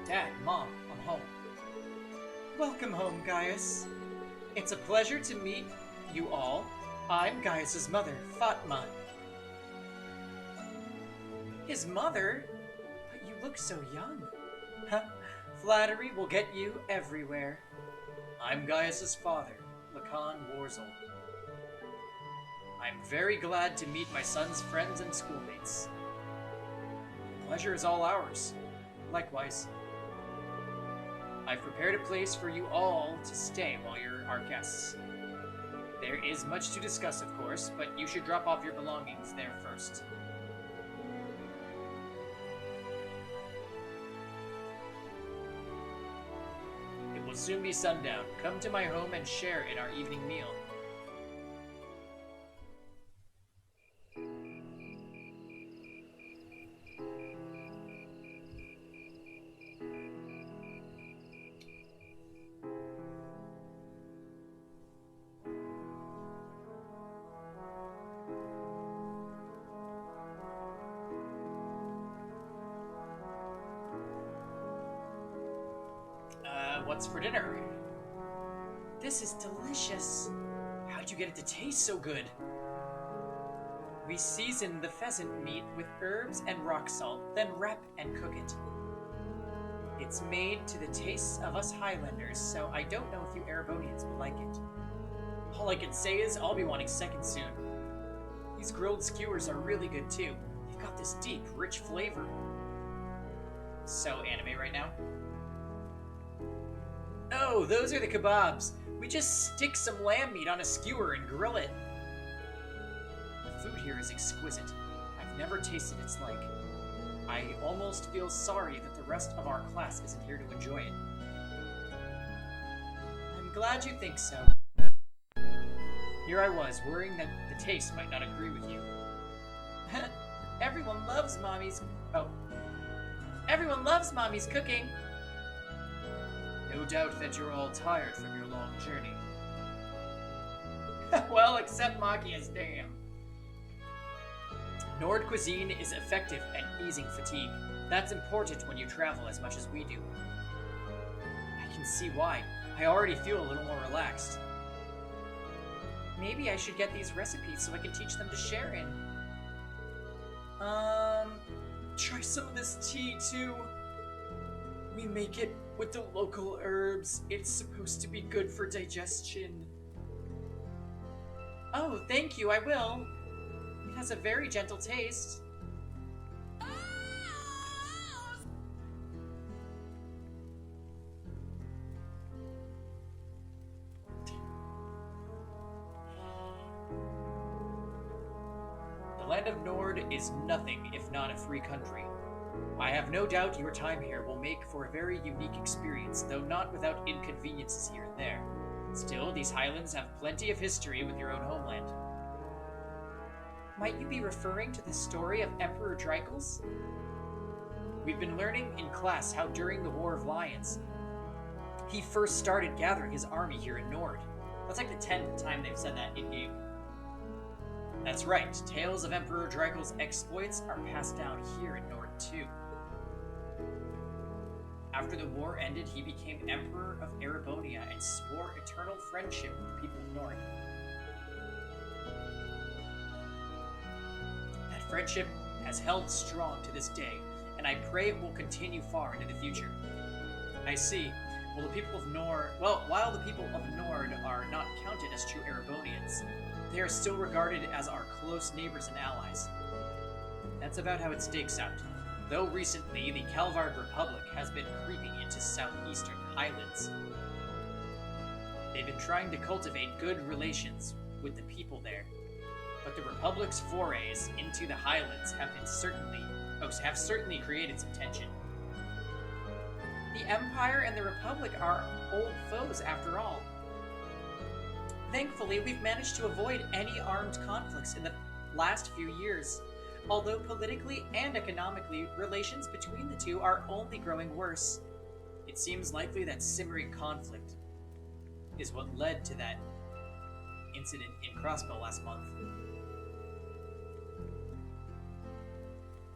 Dad, Mom, I'm home. Welcome home, Gaius. It's a pleasure to meet you all. I'm Gaius's mother, Fatma. His mother? But you look so young. Flattery will get you everywhere. I'm Gaius's father, Lacan Warzel. I'm very glad to meet my son's friends and schoolmates. The pleasure is all ours. Likewise. I've prepared a place for you all to stay while you're our guests. There is much to discuss, of course, but you should drop off your belongings there first. It will soon be sundown. Come to my home and share in our evening meal. what's for dinner? This is delicious. How'd you get it to taste so good? We season the pheasant meat with herbs and rock salt, then wrap and cook it. It's made to the tastes of us Highlanders, so I don't know if you Erebonians will like it. All I can say is I'll be wanting seconds soon. These grilled skewers are really good too. They've got this deep, rich flavor. So anime right now. Oh, those are the kebabs. We just stick some lamb meat on a skewer and grill it. The food here is exquisite. I've never tasted its like. I almost feel sorry that the rest of our class isn't here to enjoy it. I'm glad you think so. Here I was, worrying that the taste might not agree with you. Everyone loves Mommy's... Oh. Everyone loves Mommy's cooking. No doubt that you're all tired from your long journey. Well, except Makia's damn. Nord cuisine is effective at easing fatigue. That's important when you travel as much as we do. I can see why. I already feel a little more relaxed. Maybe I should get these recipes so I can teach them to Sharon. Try some of this tea too. We make it with the local herbs. It's supposed to be good for digestion. Oh, thank you, I will. It has a very gentle taste. The land of Nord is nothing if not a free country. I have no doubt your time here will make for a very unique experience, though not without inconveniences here and there. Still, these highlands have plenty of history with your own homeland. Might you be referring to the story of Emperor Dreikels? We've been learning in class how during the War of Lions, he first started gathering his army here in Nord. That's like the 10th time they've said that in-game. That's right, tales of Emperor Dreikels' exploits are passed down here in Nord too. After the war ended, he became Emperor of Erebonia and swore eternal friendship with the people of Nord. That friendship has held strong to this day, and I pray it will continue far into the future. I see. Well, the people of Nord... Well, while the people of Nord are not counted as true Erebonians, they are still regarded as our close neighbors and allies. That's about how it stakes out. Though recently, the Calvard Republic has been creeping into southeastern highlands. They've been trying to cultivate good relations with the people there, but the Republic's forays into the highlands have certainly created some tension. The Empire and the Republic are old foes after all. Thankfully, we've managed to avoid any armed conflicts in the last few years. Although politically and economically, relations between the two are only growing worse. It seems likely that simmering conflict is what led to that incident in Crossbow last month.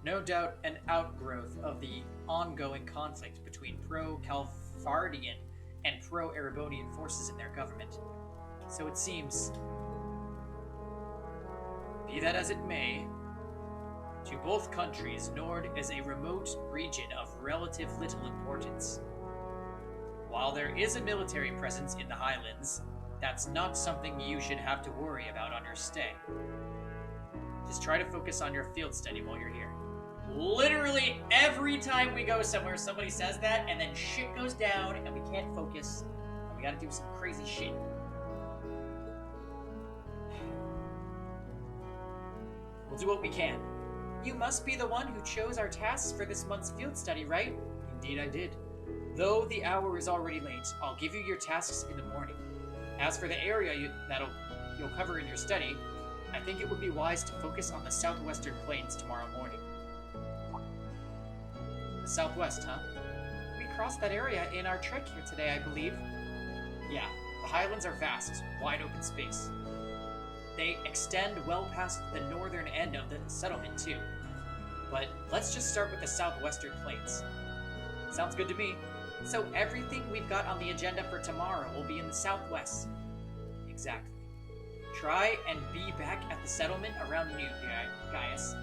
No doubt an outgrowth of the ongoing conflict between pro-Calvardian and pro-Erebonian forces in their government. So it seems. Be that as it may, to both countries, Nord is a remote region of relative little importance. While there is a military presence in the Highlands, that's not something you should have to worry about on your stay. Just try to focus on your field study while you're here. Literally every time we go somewhere, somebody says that, and then shit goes down, and we can't focus, and we gotta do some crazy shit. We'll do what we can. You must be the one who chose our tasks for this month's field study, right? Indeed I did. Though the hour is already late, I'll give you your tasks in the morning. As for the area you'll cover in your study, I think it would be wise to focus on the southwestern plains tomorrow morning. The southwest, huh? We crossed that area in our trek here today, I believe. Yeah, the highlands are vast, wide open space. They extend well past the northern end of the settlement, too. But let's just start with the southwestern plains. Sounds good to me. So everything we've got on the agenda for tomorrow will be in the southwest. Exactly. Try and be back at the settlement around noon, Gaius.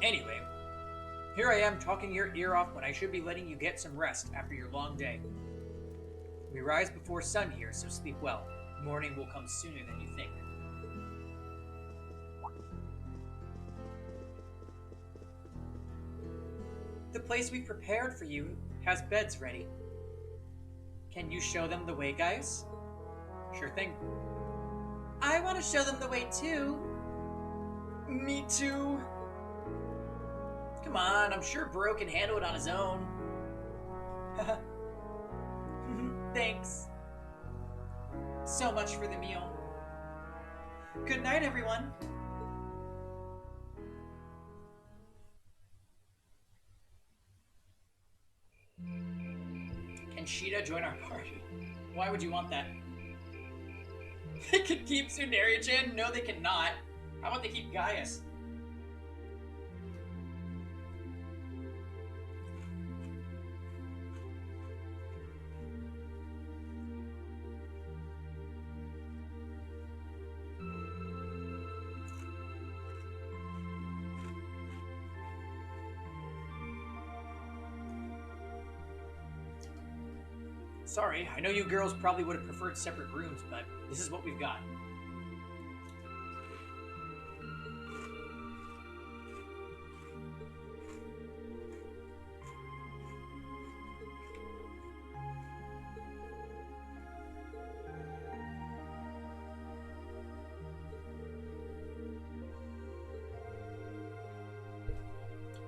Anyway, here I am talking your ear off when I should be letting you get some rest after your long day. We rise before sun here, so sleep well. Morning will come sooner than you think. The place we prepared for you has beds ready. Can you show them the way, guys? Sure thing. I want to show them the way too. Me too. Come on, I'm sure Bro can handle it on his own. Thanks. So much for the meal. Good night, everyone. Can Sheeta join our party? Why would you want that? They could keep Tsunderia-chan? No, they cannot. How about they keep Gaius? Sorry, I know you girls probably would have preferred separate rooms, but this is what we've got.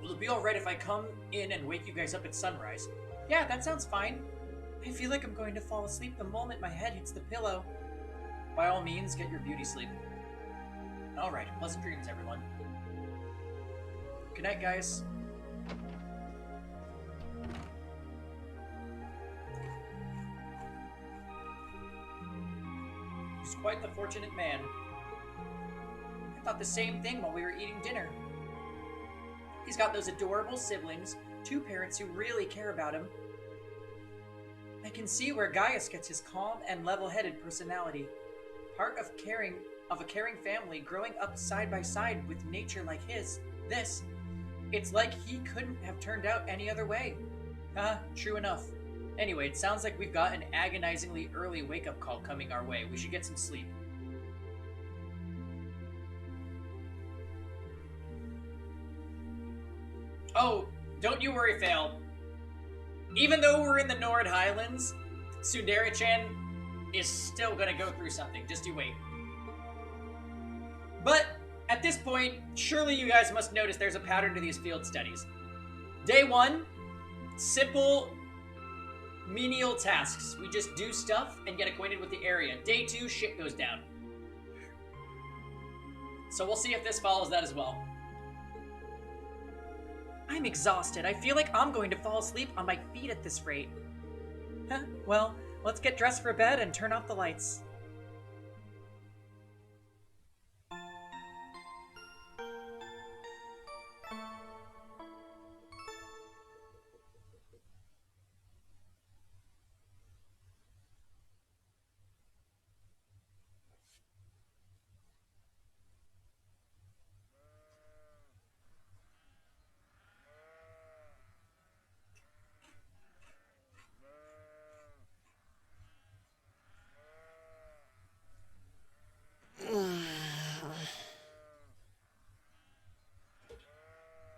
Will it be alright if I come in and wake you guys up at sunrise? Yeah, that sounds fine. I feel like I'm going to fall asleep the moment my head hits the pillow. By all means, get your beauty sleep. Alright, pleasant dreams, everyone. Good night, guys. He's quite the fortunate man. I thought the same thing while we were eating dinner. He's got those adorable siblings, 2 parents who really care about him. I can see where Gaius gets his calm and level-headed personality. Part of a caring family growing up side by side with nature like his. It's like he couldn't have turned out any other way. True enough. Anyway, it sounds like we've got an agonizingly early wake-up call coming our way. We should get some sleep. Oh, don't you worry, Fail. Even though we're in the Nord Highlands, Tsundere-chan is still gonna go through something. Just you wait. But, at this point, surely you guys must notice there's a pattern to these field studies. Day 1, simple, menial tasks. We just do stuff and get acquainted with the area. Day 2, shit goes down. So we'll see if this follows that as well. I'm exhausted. I feel like I'm going to fall asleep on my feet at this rate. Well, let's get dressed for bed and turn off the lights.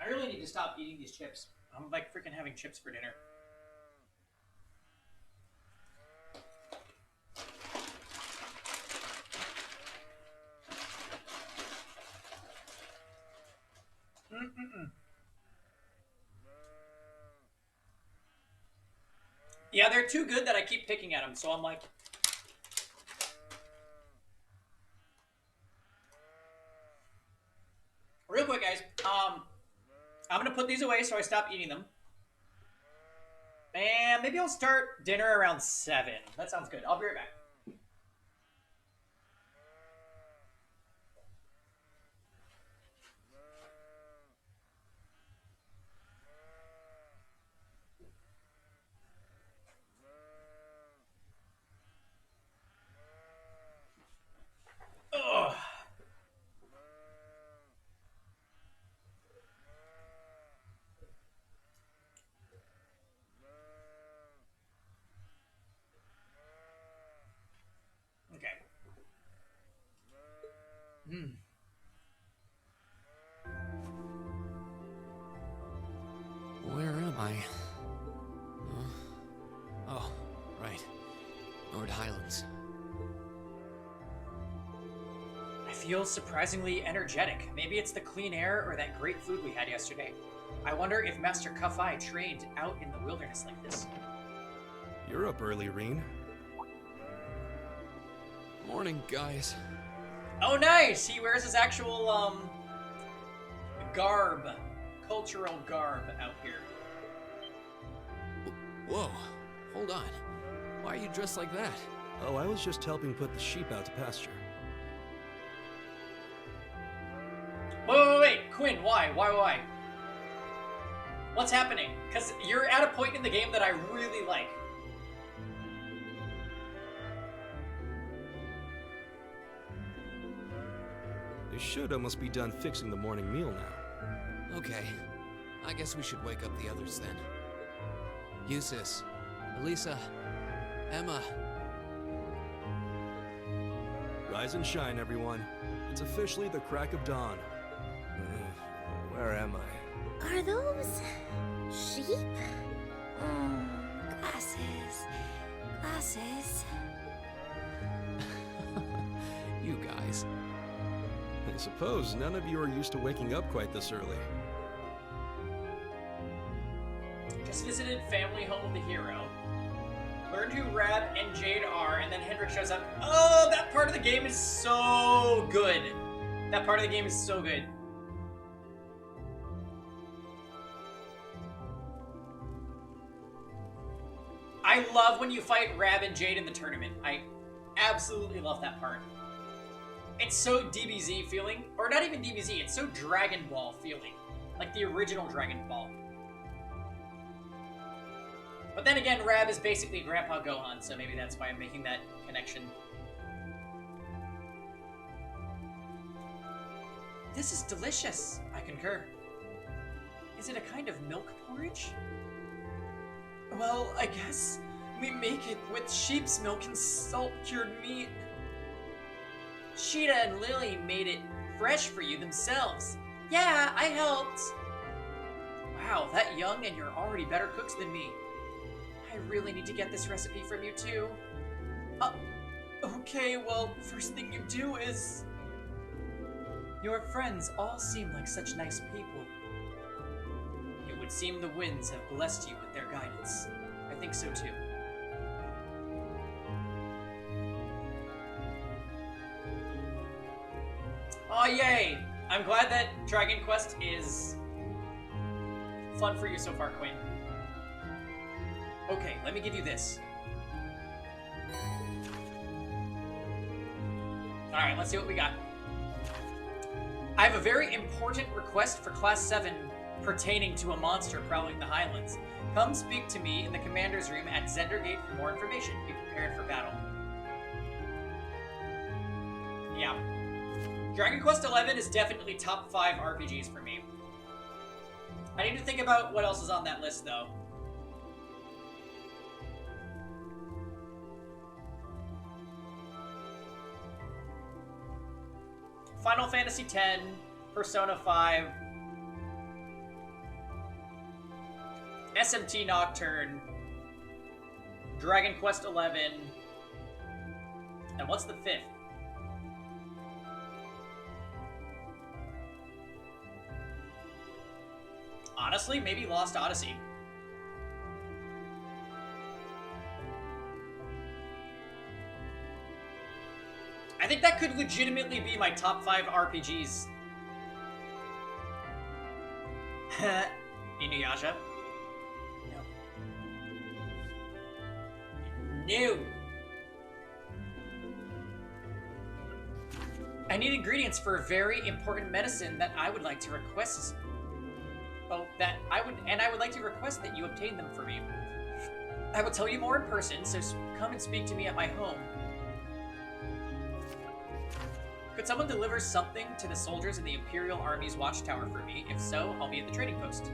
I really need to stop eating these chips. I'm like freaking having chips for dinner. Yeah, they're too good that I keep picking at them, so I'm like... Real quick, guys. I'm gonna put these away so I stop eating them. And maybe I'll start dinner around 7. That sounds good. I'll be right back. Ugh. Okay. Where am I? Huh? Oh, right. Nord Highlands. I feel surprisingly energetic. Maybe it's the clean air or that great food we had yesterday. I wonder if Master Kafai trained out in the wilderness like this. You're up early, Reen. Morning, guys. Oh, nice! He wears his actual, garb. Cultural garb out here. Whoa, hold on. Why are you dressed like that? Oh, I was just helping put the sheep out to pasture. Wait, Quinn, why? What's happening? Because you're at a point in the game that I really like. They should almost be done fixing the morning meal now. Okay, I guess we should wake up the others then. Eustace, Elisa, Emma. Rise and shine, everyone. It's officially the crack of dawn. Where am I? Are those sheep? Oh, glasses. Glasses. You guys. I suppose none of you are used to waking up quite this early. Just visited family home of the hero. Learned who Rab and Jade are, and then Hendrik shows up. Oh, that part of the game is so good. That part of the game is so good. I love when you fight Rab and Jade in the tournament. I absolutely love that part. It's so DBZ feeling, or not even DBZ, it's so Dragon Ball feeling. Like the original Dragon Ball. But then again, Rab is basically Grandpa Gohan, so maybe that's why I'm making that connection. This is delicious, I concur. Is it a kind of milk porridge? Well, I guess we make it with sheep's milk and salt-cured meat. Sheeta and Lily made it fresh for you themselves. Yeah, I helped. Wow, that young and you're already better cooks than me. I really need to get this recipe from you too. Okay, well, first thing you do is... Your friends all seem like such nice people. It would seem the winds have blessed you with their guidance. I think so too. Oh, yay! I'm glad that Dragon Quest is fun for you so far, Quinn. Okay, let me give you this. Alright, let's see what we got. I have a very important request for Class 7 pertaining to a monster prowling the Highlands. Come speak to me in the commander's room at Zendergate for more information. Be prepared for battle. Yeah. Dragon Quest XI is definitely top 5 RPGs for me. I need to think about what else is on that list, though. Final Fantasy X, Persona 5, SMT Nocturne, Dragon Quest XI, and what's the 5th? Honestly, maybe Lost Odyssey. I think that could legitimately be my top 5 RPGs. Inuyasha? No. No. I need ingredients for a very important medicine that I would like to request. Oh, I would like to request that you obtain them for me. I will tell you more in person, so come and speak to me at my home. Could someone deliver something to the soldiers in the Imperial Army's watchtower for me? If so, I'll be at the trading post.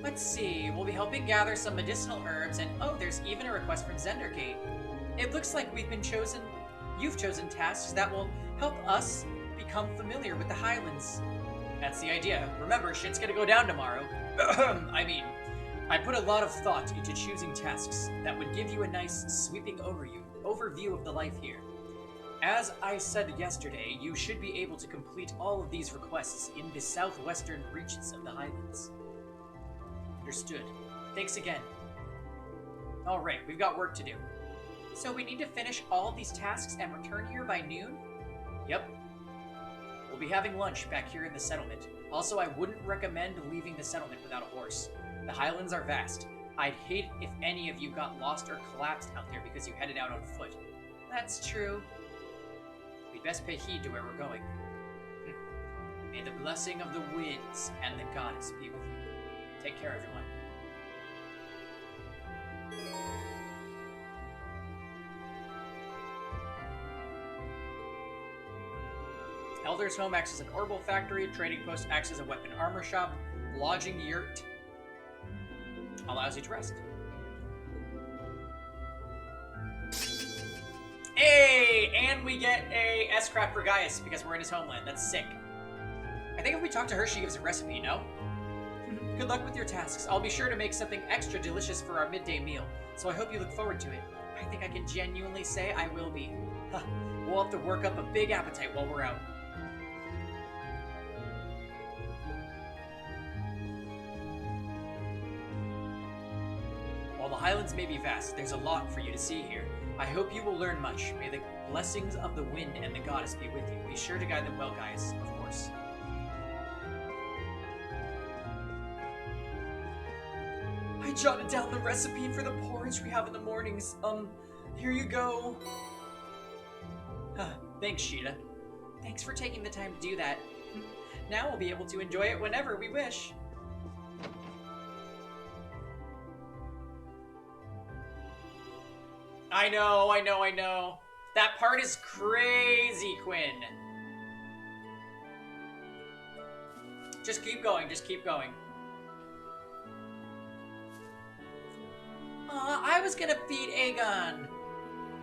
Let's see, we'll be helping gather some medicinal herbs, and oh, there's even a request from Zendergate. It looks like you've chosen tasks that will help us become familiar with the Highlands. That's the idea. Remember, shit's gonna go down tomorrow. I put a lot of thought into choosing tasks that would give you a nice sweeping overview of the life here. As I said yesterday, you should be able to complete all of these requests in the southwestern reaches of the Highlands. Understood. Thanks again. Alright, we've got work to do. So we need to finish all these tasks and return here by noon? Yep. We'll be having lunch back here in the settlement. Also, I wouldn't recommend leaving the settlement without a horse. The Highlands are vast. I'd hate if any of you got lost or collapsed out there because you headed out on foot. That's true. We'd best pay heed to where we're going. May the blessing of the winds and the goddess be with you. Take care, everyone. Elder's home acts as an orbital factory, trading post acts as a weapon armor shop, lodging yurt allows you to rest. Hey! And we get a S-Craft for Gaius because we're in his homeland. That's sick. I think if we talk to her, she gives a recipe, no? Good luck with your tasks. I'll be sure to make something extra delicious for our midday meal, so I hope you look forward to it. I think I can genuinely say I will be. Huh. We'll have to work up a big appetite while we're out. While the Highlands may be vast, there's a lot for you to see here. I hope you will learn much. May the blessings of the wind and the goddess be with you. Be sure to guide them well, Gaius, of course. I jotted down the recipe for the porridge we have in the mornings. Here you go. Thanks, Sheeta. Thanks for taking the time to do that. Now we'll be able to enjoy it whenever we wish. I know. That part is crazy, Quinn. Just keep going. I was gonna feed Aegon.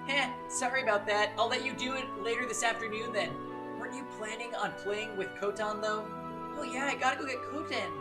Heh, sorry about that. I'll let you do it later this afternoon then. Weren't you planning on playing with Kotan though? Oh yeah, I gotta go get Kotan.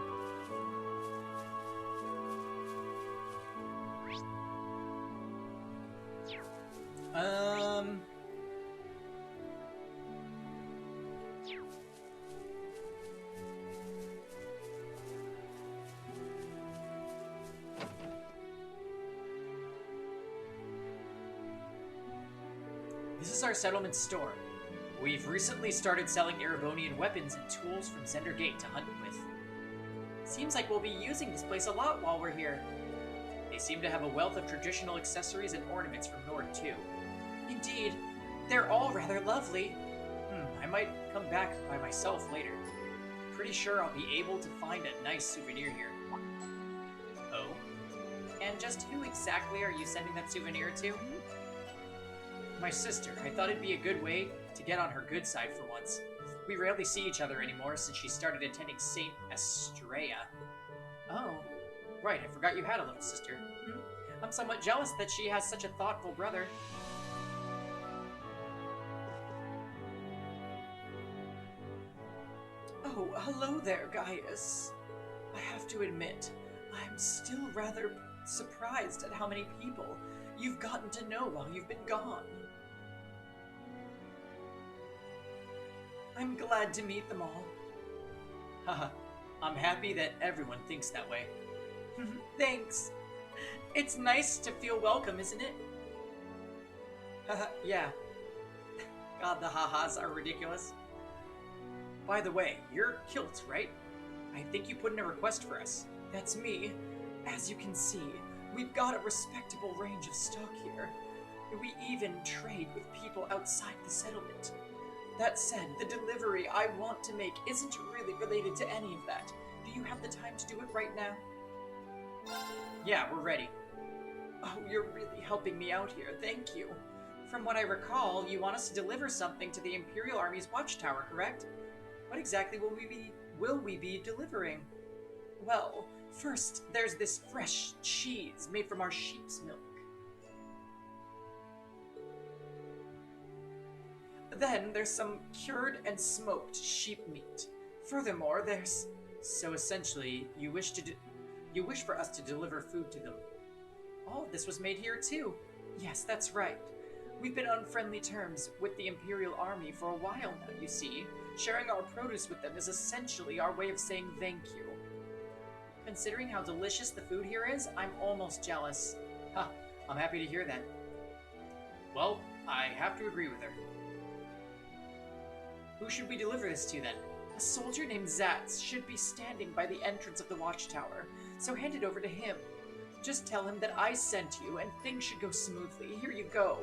This is our settlement store. We've recently started selling Erebonian weapons and tools from Zendergate to hunt with. Seems like we'll be using this place a lot while we're here. They seem to have a wealth of traditional accessories and ornaments from Nord too. Indeed, they're all rather lovely. I might come back by myself later. Pretty sure I'll be able to find a nice souvenir here. Oh? And just who exactly are you sending that souvenir to? My sister. I thought it'd be a good way to get on her good side for once. We rarely see each other anymore since she started attending St. Estrella. Oh, right, I forgot you had a little sister. I'm somewhat jealous that she has such a thoughtful brother. Oh, hello there, Gaius. I have to admit, I'm still rather surprised at how many people you've gotten to know while you've been gone. I'm glad to meet them all. Haha, I'm happy that everyone thinks that way. Thanks. It's nice to feel welcome, isn't it? Haha, yeah. God, the ha-has are ridiculous. By the way, you're Kilt, right? I think you put in a request for us. that's me. As you can see, we've got a respectable range of stock here. We even trade with people outside the settlement. That said, the delivery I want to make isn't really related to any of that. Do you have the time to do it right now? Yeah, we're ready. Oh, you're really helping me out here, thank you. From what I recall, you want us to deliver something to the Imperial Army's watchtower, correct? What exactly will we be delivering? Well, first, there's this fresh cheese made from our sheep's milk. Then there's some cured and smoked sheep meat. Furthermore, there's... So essentially, you wish for us to deliver food to them. All of this was made here too. Yes, that's right. We've been on friendly terms with the Imperial Army for a while now, you see. Sharing our produce with them is essentially our way of saying thank you. Considering how delicious the food here is, I'm almost jealous. Huh, I'm happy to hear that. Well, I have to agree with her. Who should we deliver this to then? A soldier named Zatz should be standing by the entrance of the watchtower, so hand it over to him. Just tell him that I sent you and things should go smoothly. Here you go.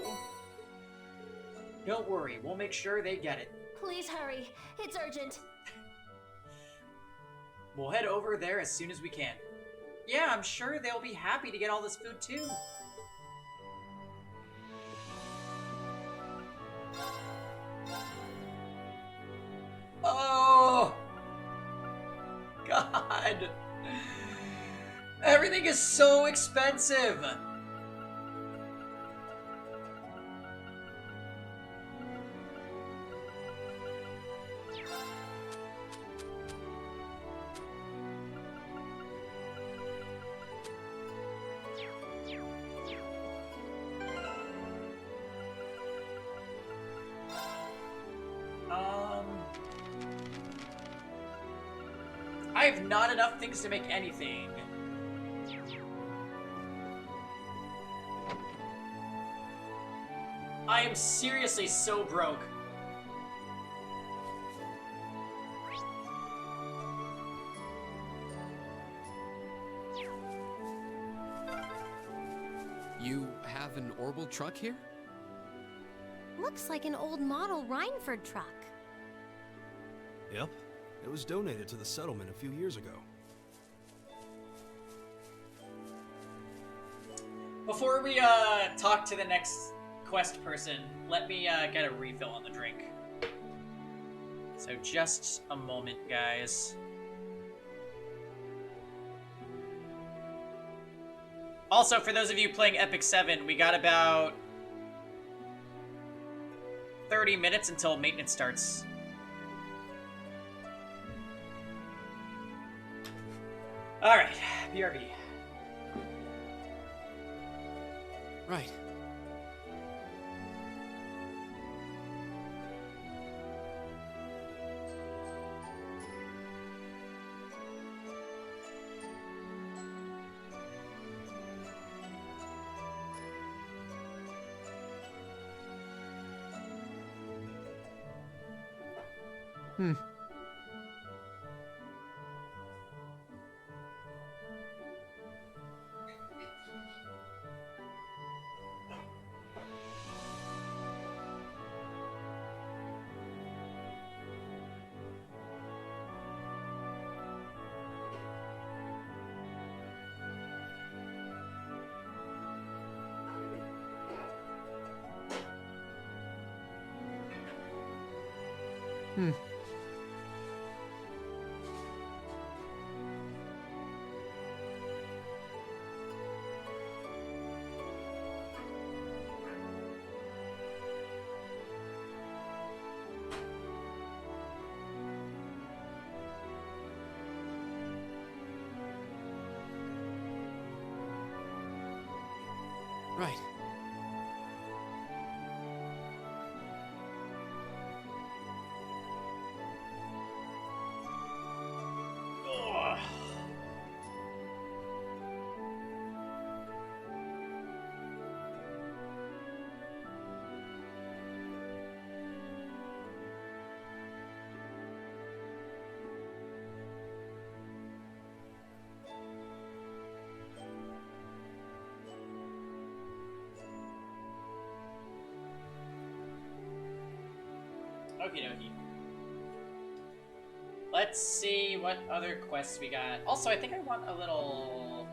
Don't worry, we'll make sure they get it. Please hurry. It's urgent. We'll head over there as soon as we can. Yeah, I'm sure they'll be happy to get all this food too. Oh! God! Everything is so expensive! I have not enough things to make anything. I am seriously so broke. You have an orbital truck here? Looks like an old model Rhineford truck. Yep. It was donated to the settlement a few years ago. Before we talk to the next quest person, let me get a refill on the drink. So just a moment, guys. Also, for those of you playing Epic 7, we got about 30 minutes until maintenance starts. Alright, BRB. Right. Right. Ugh. Okie dokie. Let's see what other quests we got. Also, I think I want a little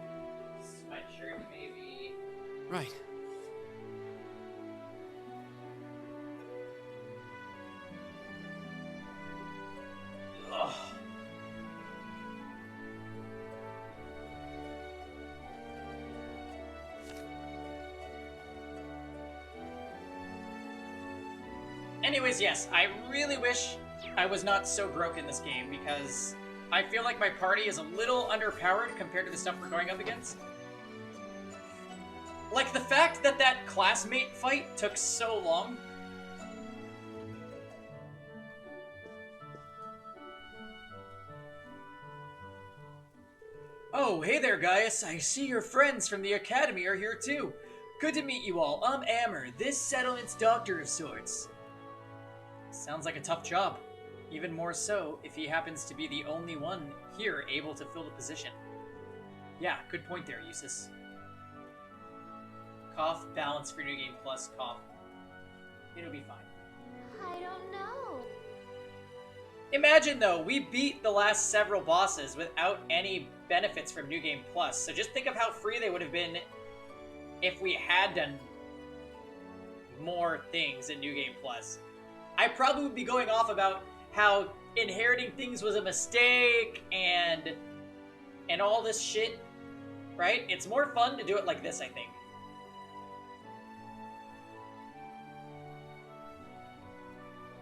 sweatshirt, maybe. Right. Ugh. Anyways, yes, I really wish I was not so broke in this game because I feel like my party is a little underpowered compared to the stuff we're going up against. Like, the fact that that classmate fight took so long. Oh, hey there, Gaius. I see your friends from the Academy are here too. Good to meet you all. I'm Amber, this settlement's doctor of sorts. Sounds like a tough job. Even more so if he happens to be the only one here able to fill the position. Yeah, good point there, Eustace. Cough, balance for New Game Plus, cough. It'll be fine. I don't know. Imagine, though, we beat the last several bosses without any benefits from New Game Plus, so just think of how free they would have been if we had done more things in New Game Plus. I probably would be going off about how inheriting things was a mistake and all this shit, right? It's more fun to do it like this, I think.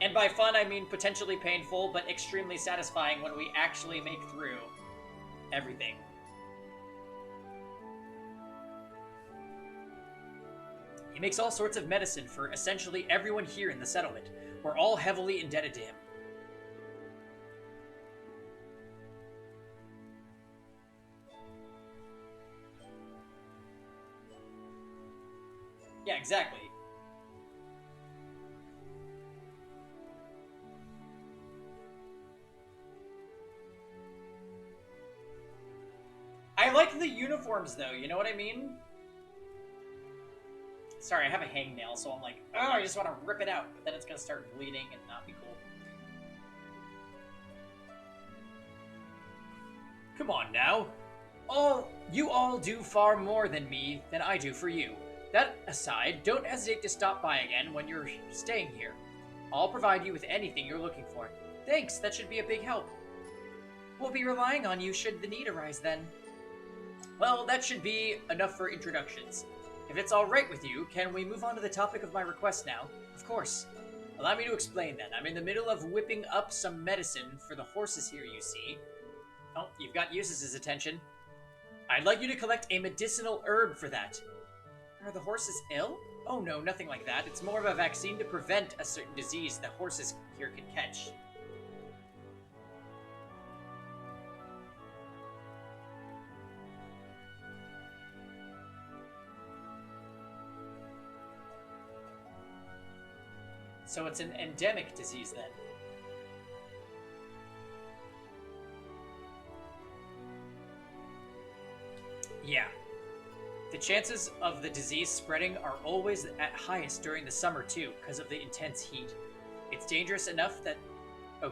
And by fun, I mean potentially painful, but extremely satisfying when we actually make through everything. He makes all sorts of medicine for essentially everyone here in the settlement. We're all heavily indebted to him. Yeah, exactly. I like the uniforms, though, you know what I mean? Sorry, I have a hangnail, so I'm like, oh, I just want to rip it out, but then it's going to start bleeding and not be cool. Come on now. You all do far more than me than I do for you. That aside, don't hesitate to stop by again when you're staying here. I'll provide you with anything you're looking for. Thanks, that should be a big help. We'll be relying on you should the need arise then. Well, that should be enough for introductions. If it's alright with you, can we move on to the topic of my request now? Of course. Allow me to explain then. I'm in the middle of whipping up some medicine for the horses here, you see. Oh, you've got Eustace's attention. I'd like you to collect a medicinal herb for that. Are the horses ill? Oh no, nothing like that. It's more of a vaccine to prevent a certain disease that horses here can catch. So it's an endemic disease then. Yeah. The chances of the disease spreading are always at highest during the summer too, because of the intense heat. It's dangerous enough that,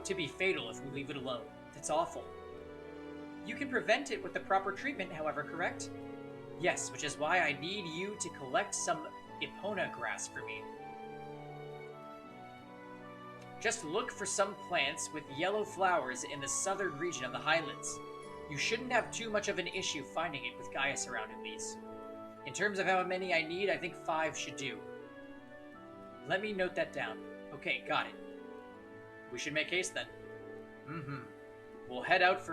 to be fatal if we leave it alone. That's awful. You can prevent it with the proper treatment, however, correct? Yes, which is why I need you to collect some Epona grass for me. Just look for some plants with yellow flowers in the southern region of the Highlands. You shouldn't have too much of an issue finding it with Gaius around at least. In terms of how many I need, I think 5 should do. Let me note that down. Okay, got it. We should make haste then. We'll head out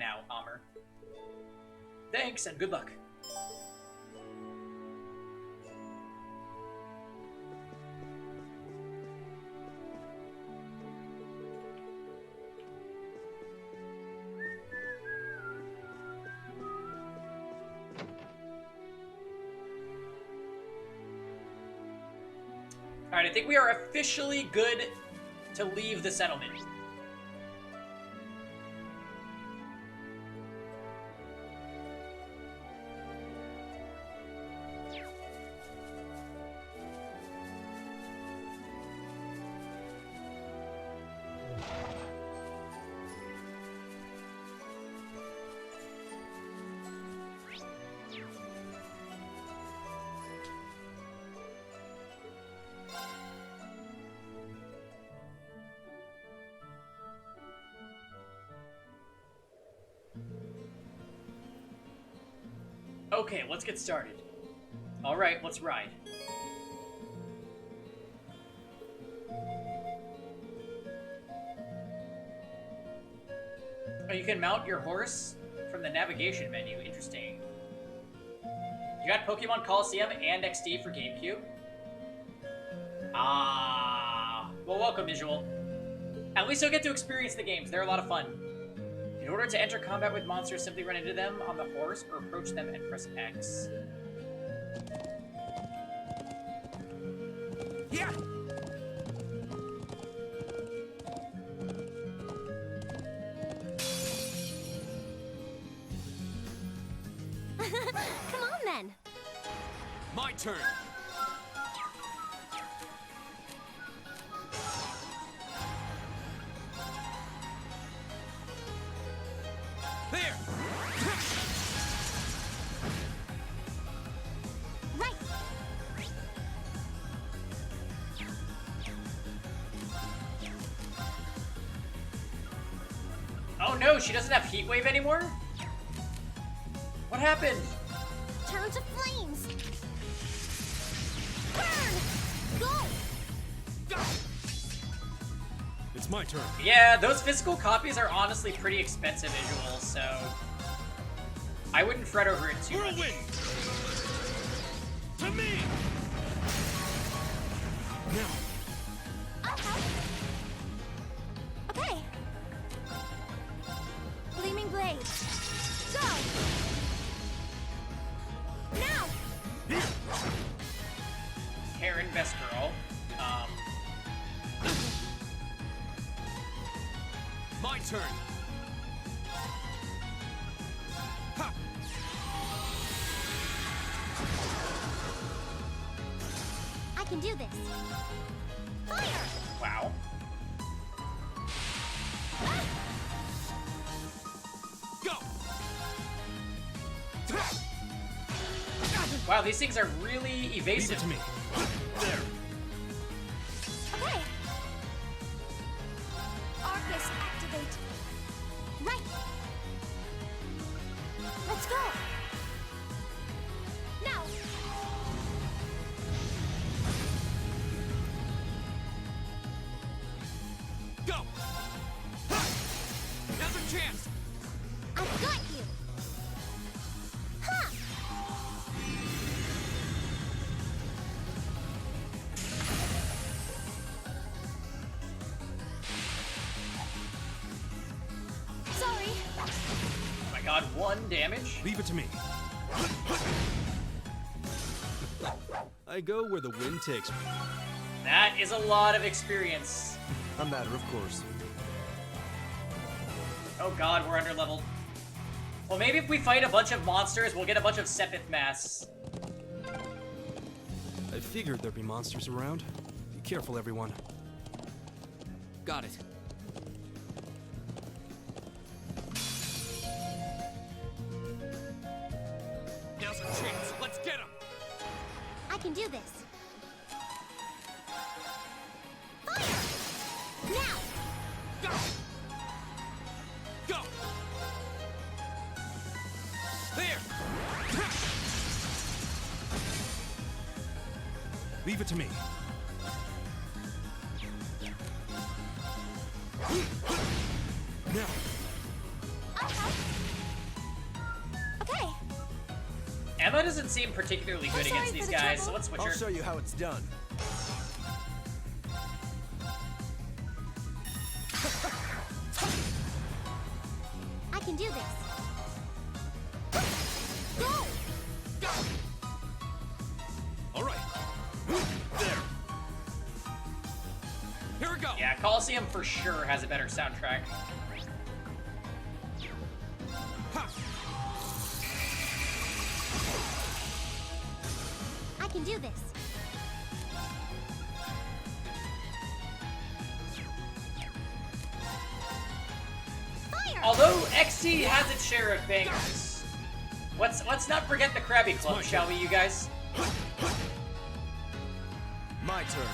now, Amr. Thanks and good luck. Alright, I think we are officially good to leave the settlement. Okay, let's get started. Alright, let's ride. Oh, you can mount your horse from the navigation menu. Interesting. You got Pokemon Coliseum and XD for GameCube? Ah. Well, welcome, Visual. At least you'll get to experience the games. They're a lot of fun. In order to enter combat with monsters, simply run into them on the horse or approach them and press X. Yeah! Come on then. My turn. There. Right. Oh no, she doesn't have Heat Wave anymore? What happened? Turn to flames. Burn. Go. It's my turn. Yeah, those physical copies are honestly pretty expensive visuals, so I wouldn't fret over it too much. Whirlwind! To me! Now. Okay. Gleaming blades. Go. Now. Here. Karen, best girl. My turn. Ha! I can do this. Fire. Wow. Go. Wow, these things are really evasive. Leave it to me. There. Okay. Arcus activate. Right. Let's go. Now. Go. Ha! Now's our chance. I've got you. Ha! Sorry. Oh my god, 1 damage? Leave it to me. I go where the wind takes me. That is a lot of experience. A matter of course. Oh god, we're underleveled. Well, maybe if we fight a bunch of monsters, we'll get a bunch of Sepith Mass. I figured there'd be monsters around. Be careful, everyone. Got it. Now's our chance. Let's get him. I can do this. Fire! Now! Go. Go. There. Leave it to me. Now. Okay. Emma doesn't seem particularly good sorry against for these the guys, trouble. so let's switch I'll her. show you how it's done. I can do this. Go! All right. There. Here we go. Yeah, Coliseum for sure has a better soundtrack. Ha! I can do this. Fire! Although XT has its share of bangers. Let's not forget the Krabby Club, shall we, you guys? My turn.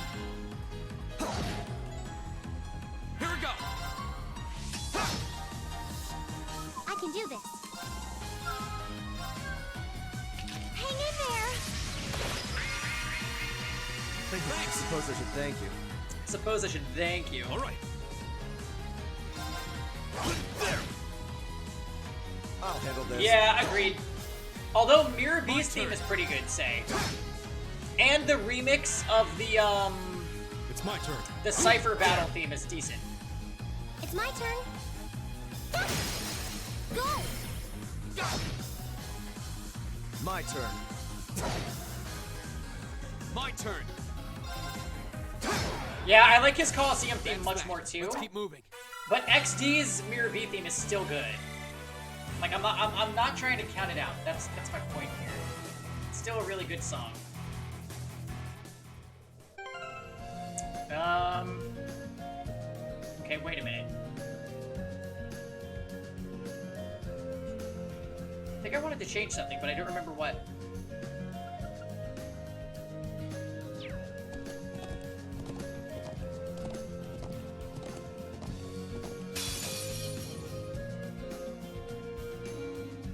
Here we go. I can do this. I suppose I should thank you. Suppose I should thank you. All right. There. I'll handle this. Yeah, agreed. Although Mirror B's theme is pretty good, say. And the remix of the It's my turn. The Cypher battle theme is decent. It's my turn. Go! My turn. My turn. Yeah, I like his Coliseum theme much more too. Let's keep moving. But XD's Mirror B theme is still good. Like I'm not trying to count it out. That's my point here. It's still a really good song. Okay, wait a minute. I think I wanted to change something, but I don't remember what.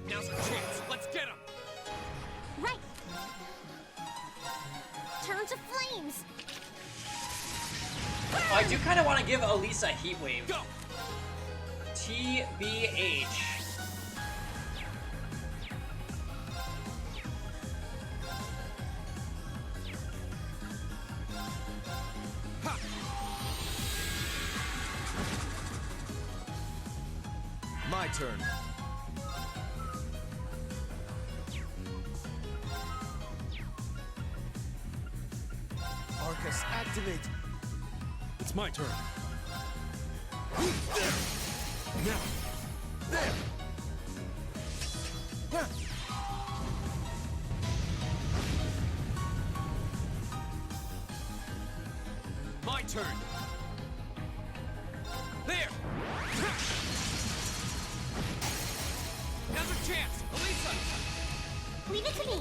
Now's our chance. Let's get him. Right! Turn to flames! I do kind of want to give Elisa Heat Wave. Go. TBH. My turn. Arcus, activate. It's my turn. There. Now. There. Huh. My turn. There. Now's our chance. Elisa. Leave it to me!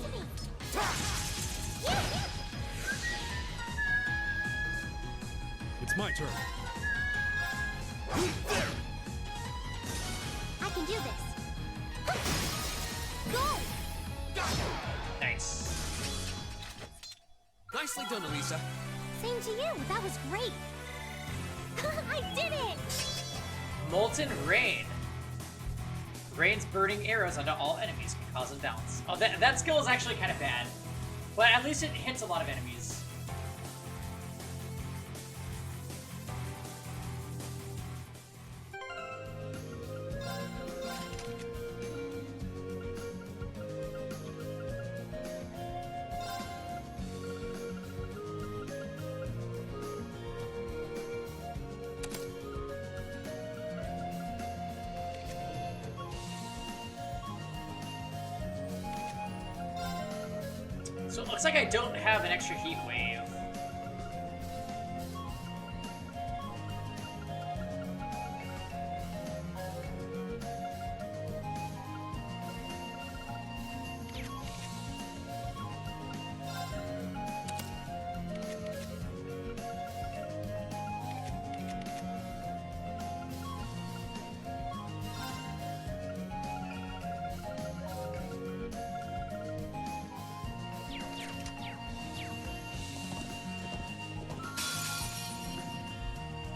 It's my turn. There. I can do this! Go! Nice. Nicely done, Elisa. Same to you, that was great! I did it! Molten Rain. Rains burning arrows onto all enemies can cause imbalance. Oh, that skill is actually kind of bad. But at least it hits a lot of enemies. So it looks like I don't have an extra heat wave.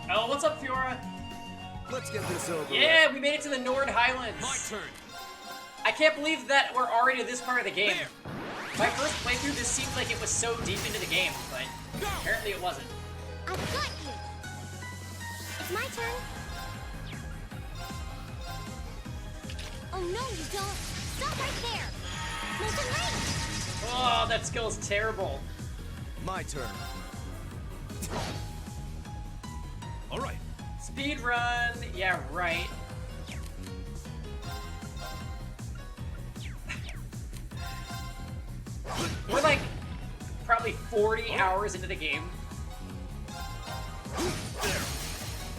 Oh, what's up, Fiora? Let's get this over. Yeah, we made it to the Nord Highlands. My turn. I can't believe that we're already at this part of the game. My first playthrough, this seemed like it was so deep into the game, but apparently it wasn't. I've got you! It's my turn. Oh no, you don't! Stop right there! Molten Rain! Oh, that skill is terrible. My turn. All right. Speed run. Yeah, right. We're like probably 40 hours into the game. There.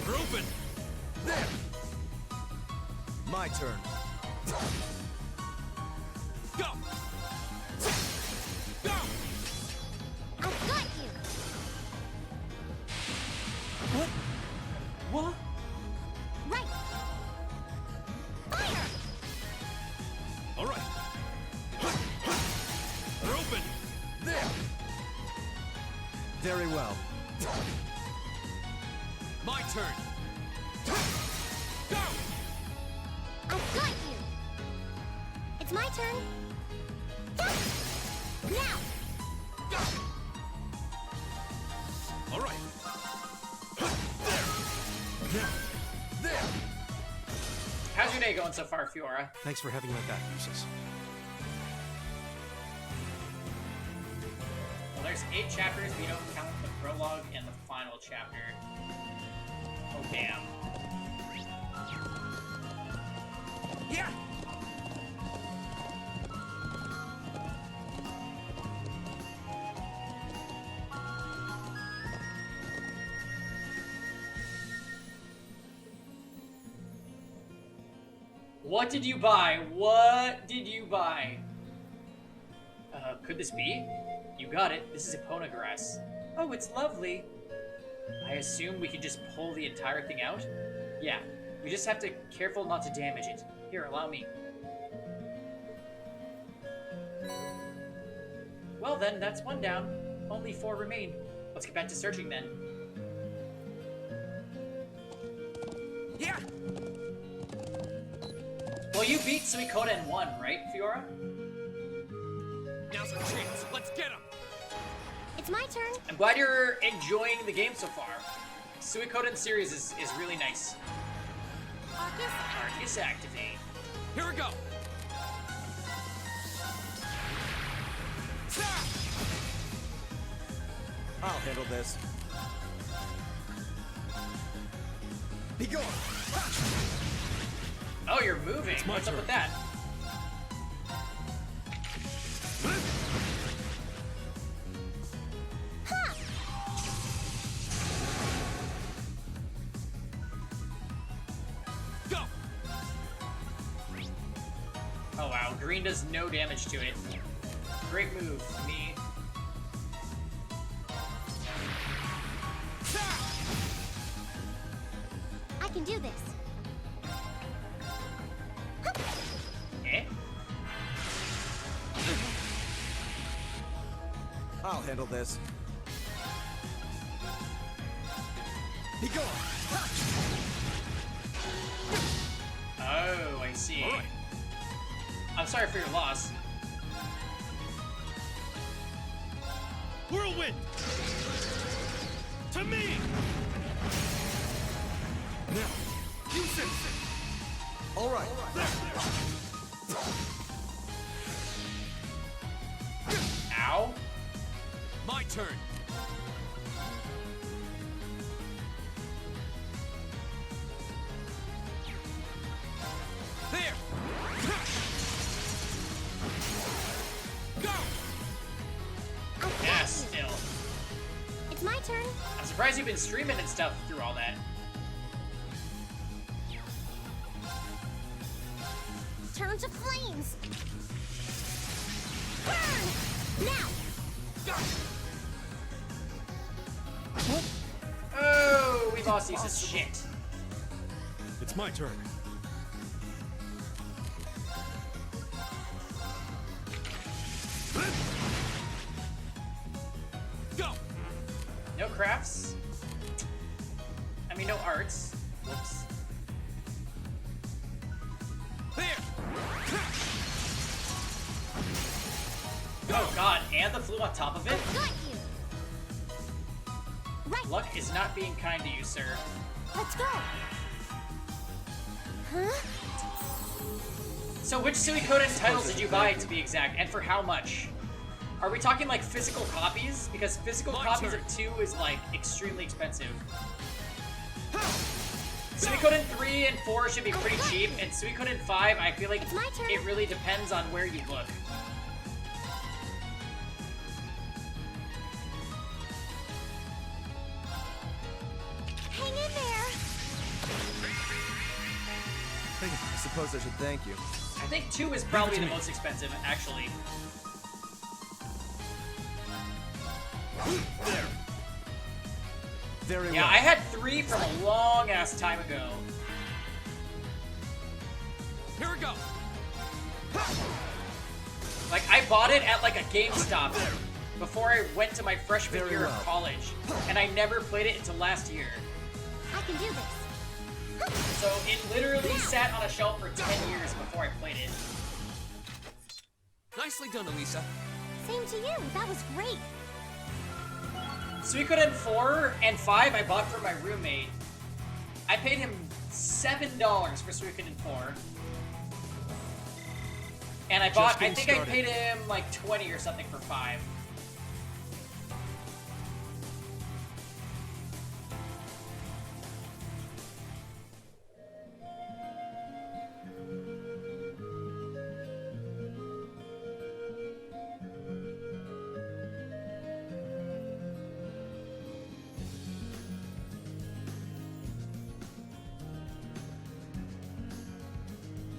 We're open. There. My turn. Go. Go. I've got you! What? What? Right! Fire! All right. We're open. There. Very well. My turn. I've got you! It's my turn. Now! All right. There! How's your day going so far, Fiora? Thanks for having my back, Lucius. Well, there's 8 chapters. We don't count the prologue and the final chapter. Oh, damn. Yeah! What did you buy? What did you buy? Could this be? You got it. This is Epona grass. Oh, it's lovely. I assume we can just pull the entire thing out? Yeah. We just have to careful not to damage it. Here, allow me. Well then, that's 1 down. Only 4 remain. Let's get back to searching then. Yeah! Well, you beat Suikoden in 1, right, Fiora? Now's our chance. Let's get him. It's my turn. I'm glad you're enjoying the game so far. Suikoden series is really nice. Arcus activate. Here we go. I'll handle this. Be gone! Oh, you're moving. What's up with that? Go! Oh wow, green does no damage to it. Great move, me. I can do this. Eh? I'll handle this. Be gone! Oh, I see. All right. I'm sorry for your loss. Whirlwind! To me! Now, you sense it! All right. Ow. My turn. There. Go. Yeah, still. It's my turn. I'm surprised you've been streaming and stuff through all that. Turn to flames. Burn! Now! Oh, we lost these as shit. It's my turn. Go. No crafts. I mean, no arts. Whoops. There. Oh god, and the flew on top of it? Got you. Right. Luck is not being kind to you, sir. Let's go. Huh? So which Suikoden titles did you buy, to be exact, and for how much? Are we talking like physical copies? Because physical copies of 2 is like extremely expensive. Suikoden 3 and 4 should be pretty cheap, and Suikoden 5, I feel like it really depends on where you look. Hang in there. I suppose I should thank you. I think 2 is probably the most expensive, actually. There. Very Yeah, well. I had 3 from a long ass time ago. Here we go. Like, I bought it at like a GameStop before I went to my freshman Very year well. of college, and I never played it until last year. I can do this. So it literally sat on a shelf for 10 years before I played it. Nicely done, Elisa. Same to you. That was great. Suikoden 4 and 5 I bought from my roommate. I paid him $7 for Suikoden 4. And I bought, I think I paid him like 20 or something for 5.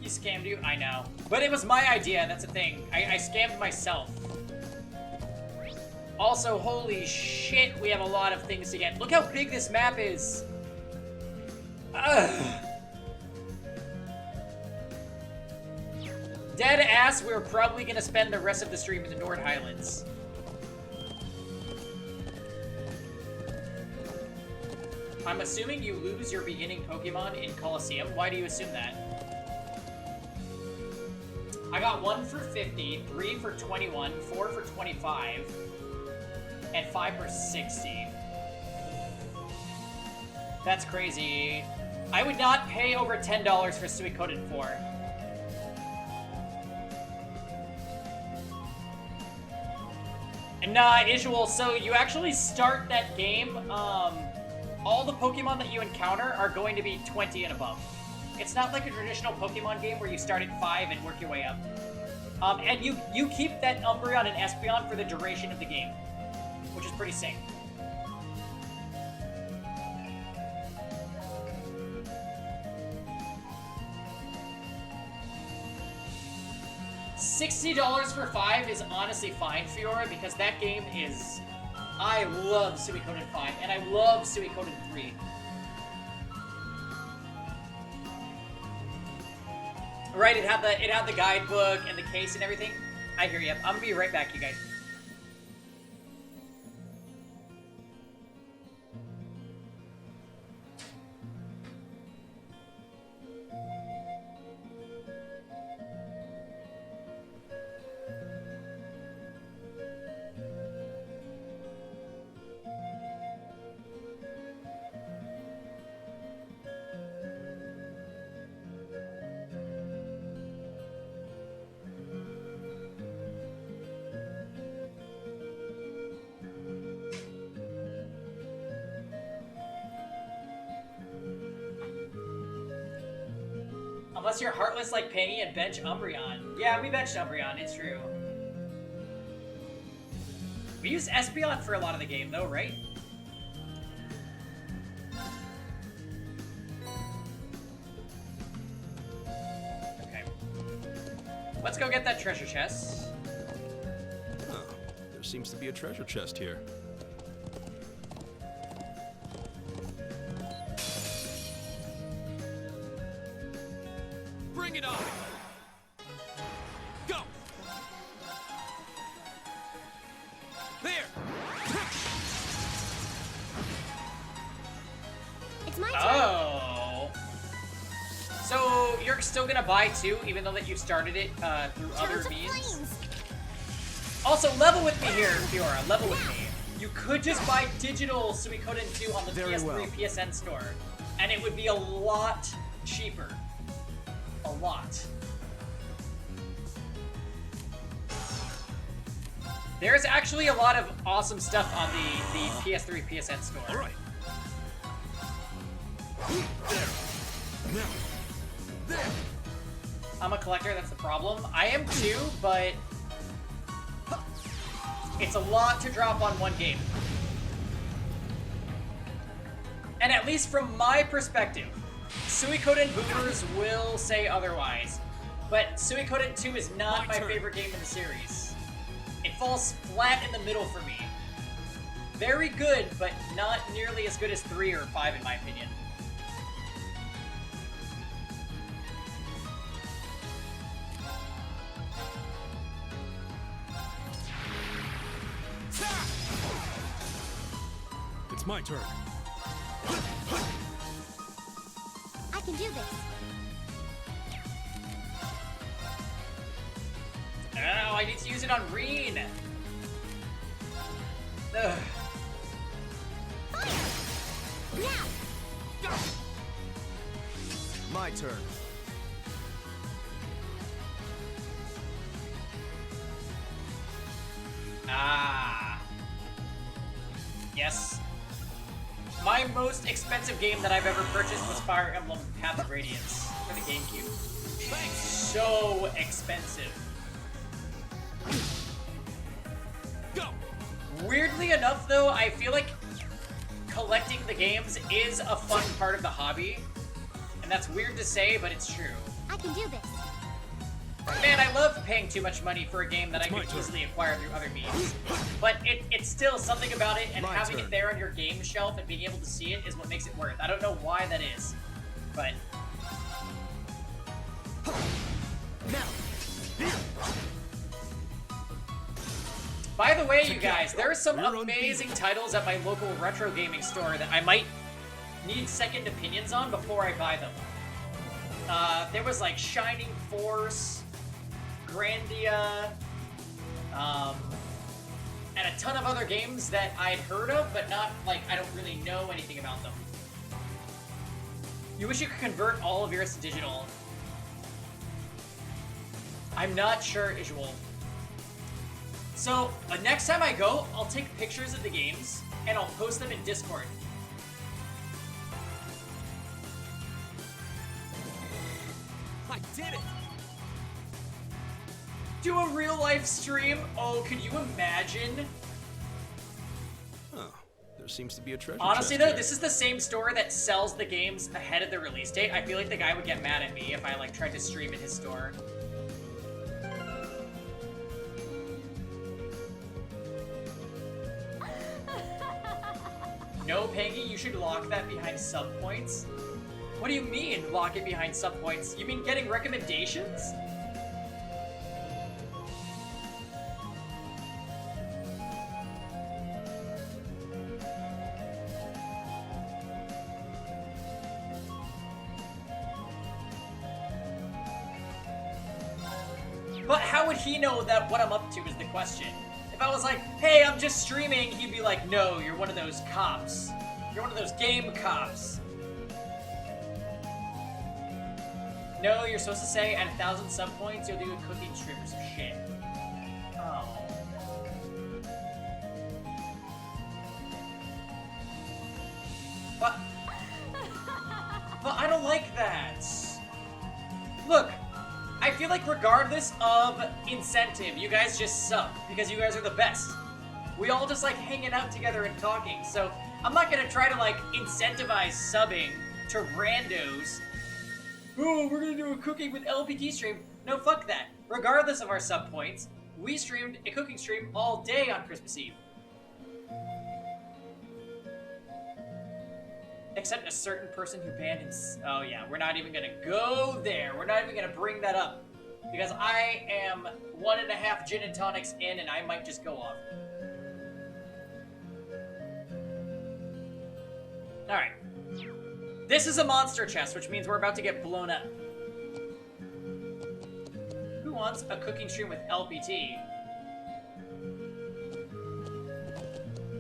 He scammed you? I know. But it was my idea, that's the thing. I scammed myself. Also, holy shit, we have a lot of things to get. Look how big this map is! Ugh. Dead ass, we're probably gonna spend the rest of the stream in the Nord Highlands. I'm assuming you lose your beginning Pokemon in Colosseum. Why do you assume that? I got 1 for 50, 3 for 21, 4 for 25, and 5 for 60. That's crazy. I would not pay over $10 for Suikoden 4. Nah, Isual, so you actually start that game, all the Pokemon that you encounter are going to be 20 and above. It's not like a traditional Pokemon game where you start at 5 and work your way up. And you keep that Umbreon and Espeon for the duration of the game, which is pretty sick. $60 for 5 is honestly fine, Fiora, because that game is... I love Suikoden 5, and I love Suikoden 3. Right, it had the guidebook and the case and everything. I hear you. I'm gonna be right back, you guys. Unless you're heartless like Penny and bench Umbreon. Yeah, we benched Umbreon, it's true. We used Espeon for a lot of the game though, right? Okay. Let's go get that treasure chest. Oh, there seems to be a treasure chest here. Bring it on! Go! There! It's my turn. Oh. So you're still gonna buy too, even though that you started it through other means? Also, level with me here, Fiora. Level with me. You could just buy digital Suikoden 2 on the PS3 PSN store, and it would be a lot cheaper. A lot. There's actually a lot of awesome stuff on the PS3 PSN store. All right. I'm a collector, that's the problem. I am too, but it's a lot to drop on one game. And at least from my perspective, Suikoden boomers will say otherwise, but Suikoden 2 is not my favorite game in the series. It falls flat in the middle for me. Very good, but not nearly as good as 3 or 5 in my opinion. It's my turn. I can do this. Oh, I need to use it on Reen. Ugh. Now! My turn. Ah. Yes. My most expensive game that I've ever purchased was Fire Emblem Path of Radiance for the GameCube. So expensive. Go. Weirdly enough, though, I feel like collecting the games is a fun part of the hobby. And that's weird to say, but it's true. I can do this. Man, I love paying too much money for a game that I could easily acquire through other means. But it's still something about it, and having it there on your game shelf and being able to see it is what makes it worth. I don't know why that is, but... By the way, you guys, there are some amazing titles at my local retro gaming store that I might need second opinions on before I buy them. There was like Shining Force, Grandia, and a ton of other games that I'd heard of, but not, like, I don't really know anything about them. You wish you could convert all of yours to digital. I'm not sure, Isual. So, next time I go, I'll take pictures of the games, and I'll post them in Discord. I did it! Do a real-life stream? Oh, could you imagine? Oh, there seems to be a treasure Honestly, chest though, here. this is the same store that sells the games ahead of the release date. I feel like the guy would get mad at me if I, like, tried to stream in his store. No, Peggy, you should lock that behind sub-points. What do you mean, lock it behind sub-points? You mean getting recommendations? But how would he know that what I'm up to is the question? If I was like, hey, I'm just streaming, he'd be like, no, you're one of those cops. You're one of those game cops. No, you're supposed to say at 1,000 sub points, you'll do a cooking stream or some shit. Oh. But I don't like that. Look, I feel like regardless of incentive, you guys just sub, because you guys are the best. We all just like hanging out together and talking, so I'm not gonna try to like incentivize subbing to randos. Oh, we're gonna do a cooking with LPT stream. No, fuck that. Regardless of our sub points, we streamed a cooking stream all day on Christmas Eve. Except a certain person who banned him. Oh yeah, we're not even gonna go there. We're not even gonna bring that up. Because I am 1.5 gin and tonics in and I might just go off. Alright. This is a monster chest, which means we're about to get blown up. Who wants a cooking stream with LPT?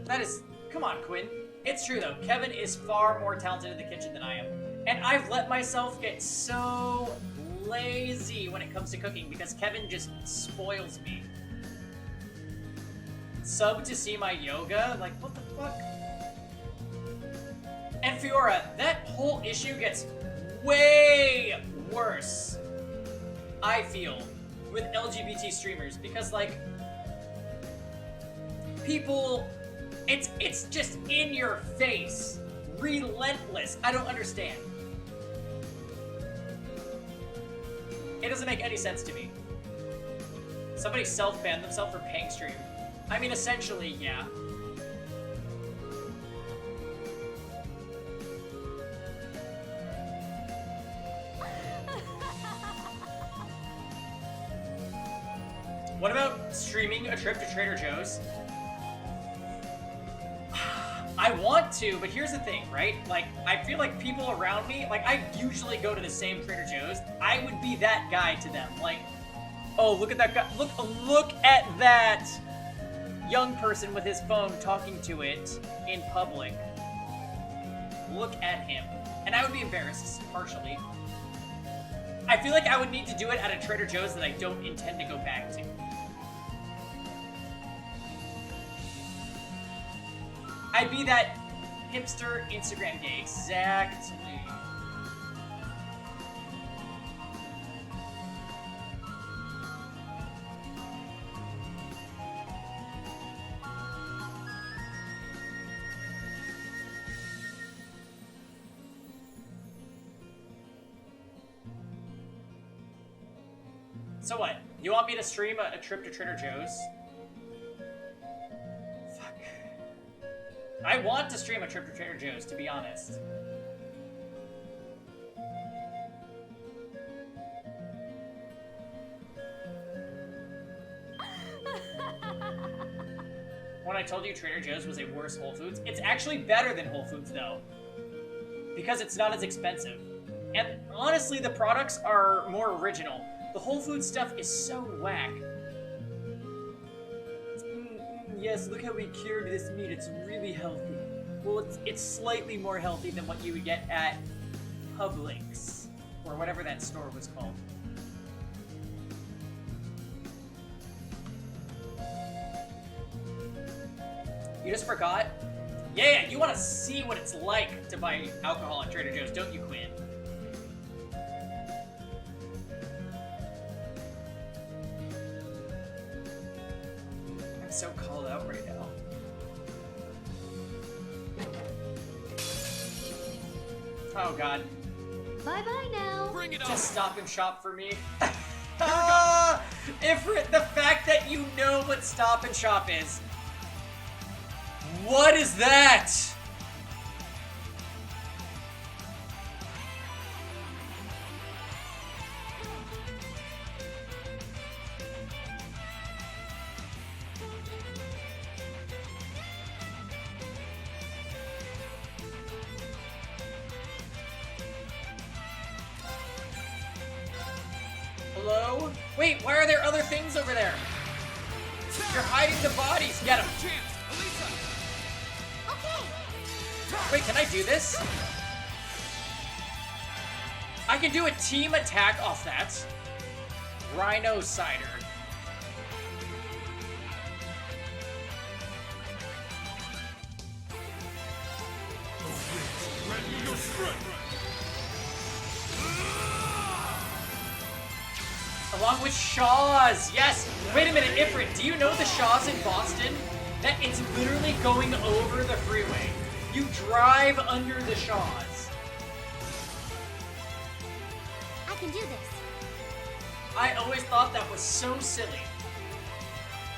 That is... Come on, Quinn. It's true, though. Kevin is far more talented in the kitchen than I am. And I've let myself get so lazy when it comes to cooking because Kevin just spoils me. Sub to see my yoga? Like, what the fuck? And Fiora, that whole issue gets way worse, I feel, with LGBT streamers because, like, people... It's just in your face. Relentless. I don't understand. It doesn't make any sense to me. Somebody self-banned themselves for paying stream. I mean, essentially, yeah. What about streaming a trip to Trader Joe's? I want to, but here's the thing, right? Like, I feel like people around me, like, I usually go to the same Trader Joe's. I would be that guy to them. Like, oh, look at that guy. Look at that young person with his phone talking to it in public. Look at him. And I would be embarrassed, partially. I feel like I would need to do it at a Trader Joe's that I don't intend to go back to. I'd be that hipster Instagram gay. Exactly. So what? You want me to stream a trip to Trader Joe's? Fuck. I want to stream a trip to Trader Joe's, to be honest. When I told you Trader Joe's was a worse Whole Foods, it's actually better than Whole Foods, though. Because it's not as expensive. And honestly, the products are more original. The Whole Foods stuff is so whack. Yes, look how we cured this meat. It's really healthy. Well, it's slightly more healthy than what you would get at Publix. Or whatever that store was called. You just forgot? Yeah, you want to see what it's like to buy alcohol at Trader Joe's, don't you, Quinn? I'm so called out right now. Oh god. Bye-bye now. Bring it on. Just stop and shop for me. Ifrit, the fact that you know what Stop and Shop is. What is that? Hello? Wait, why are there other things over there? You're hiding the bodies. Get them. Wait, can I do this? I can do a team attack off that. Rhino Cider. Along with Shaw's, yes! Wait a minute, Ifrit, do you know the Shaw's in Boston? That it's literally going over the freeway. You drive under the Shaw's. I can do this. I always thought that was so silly.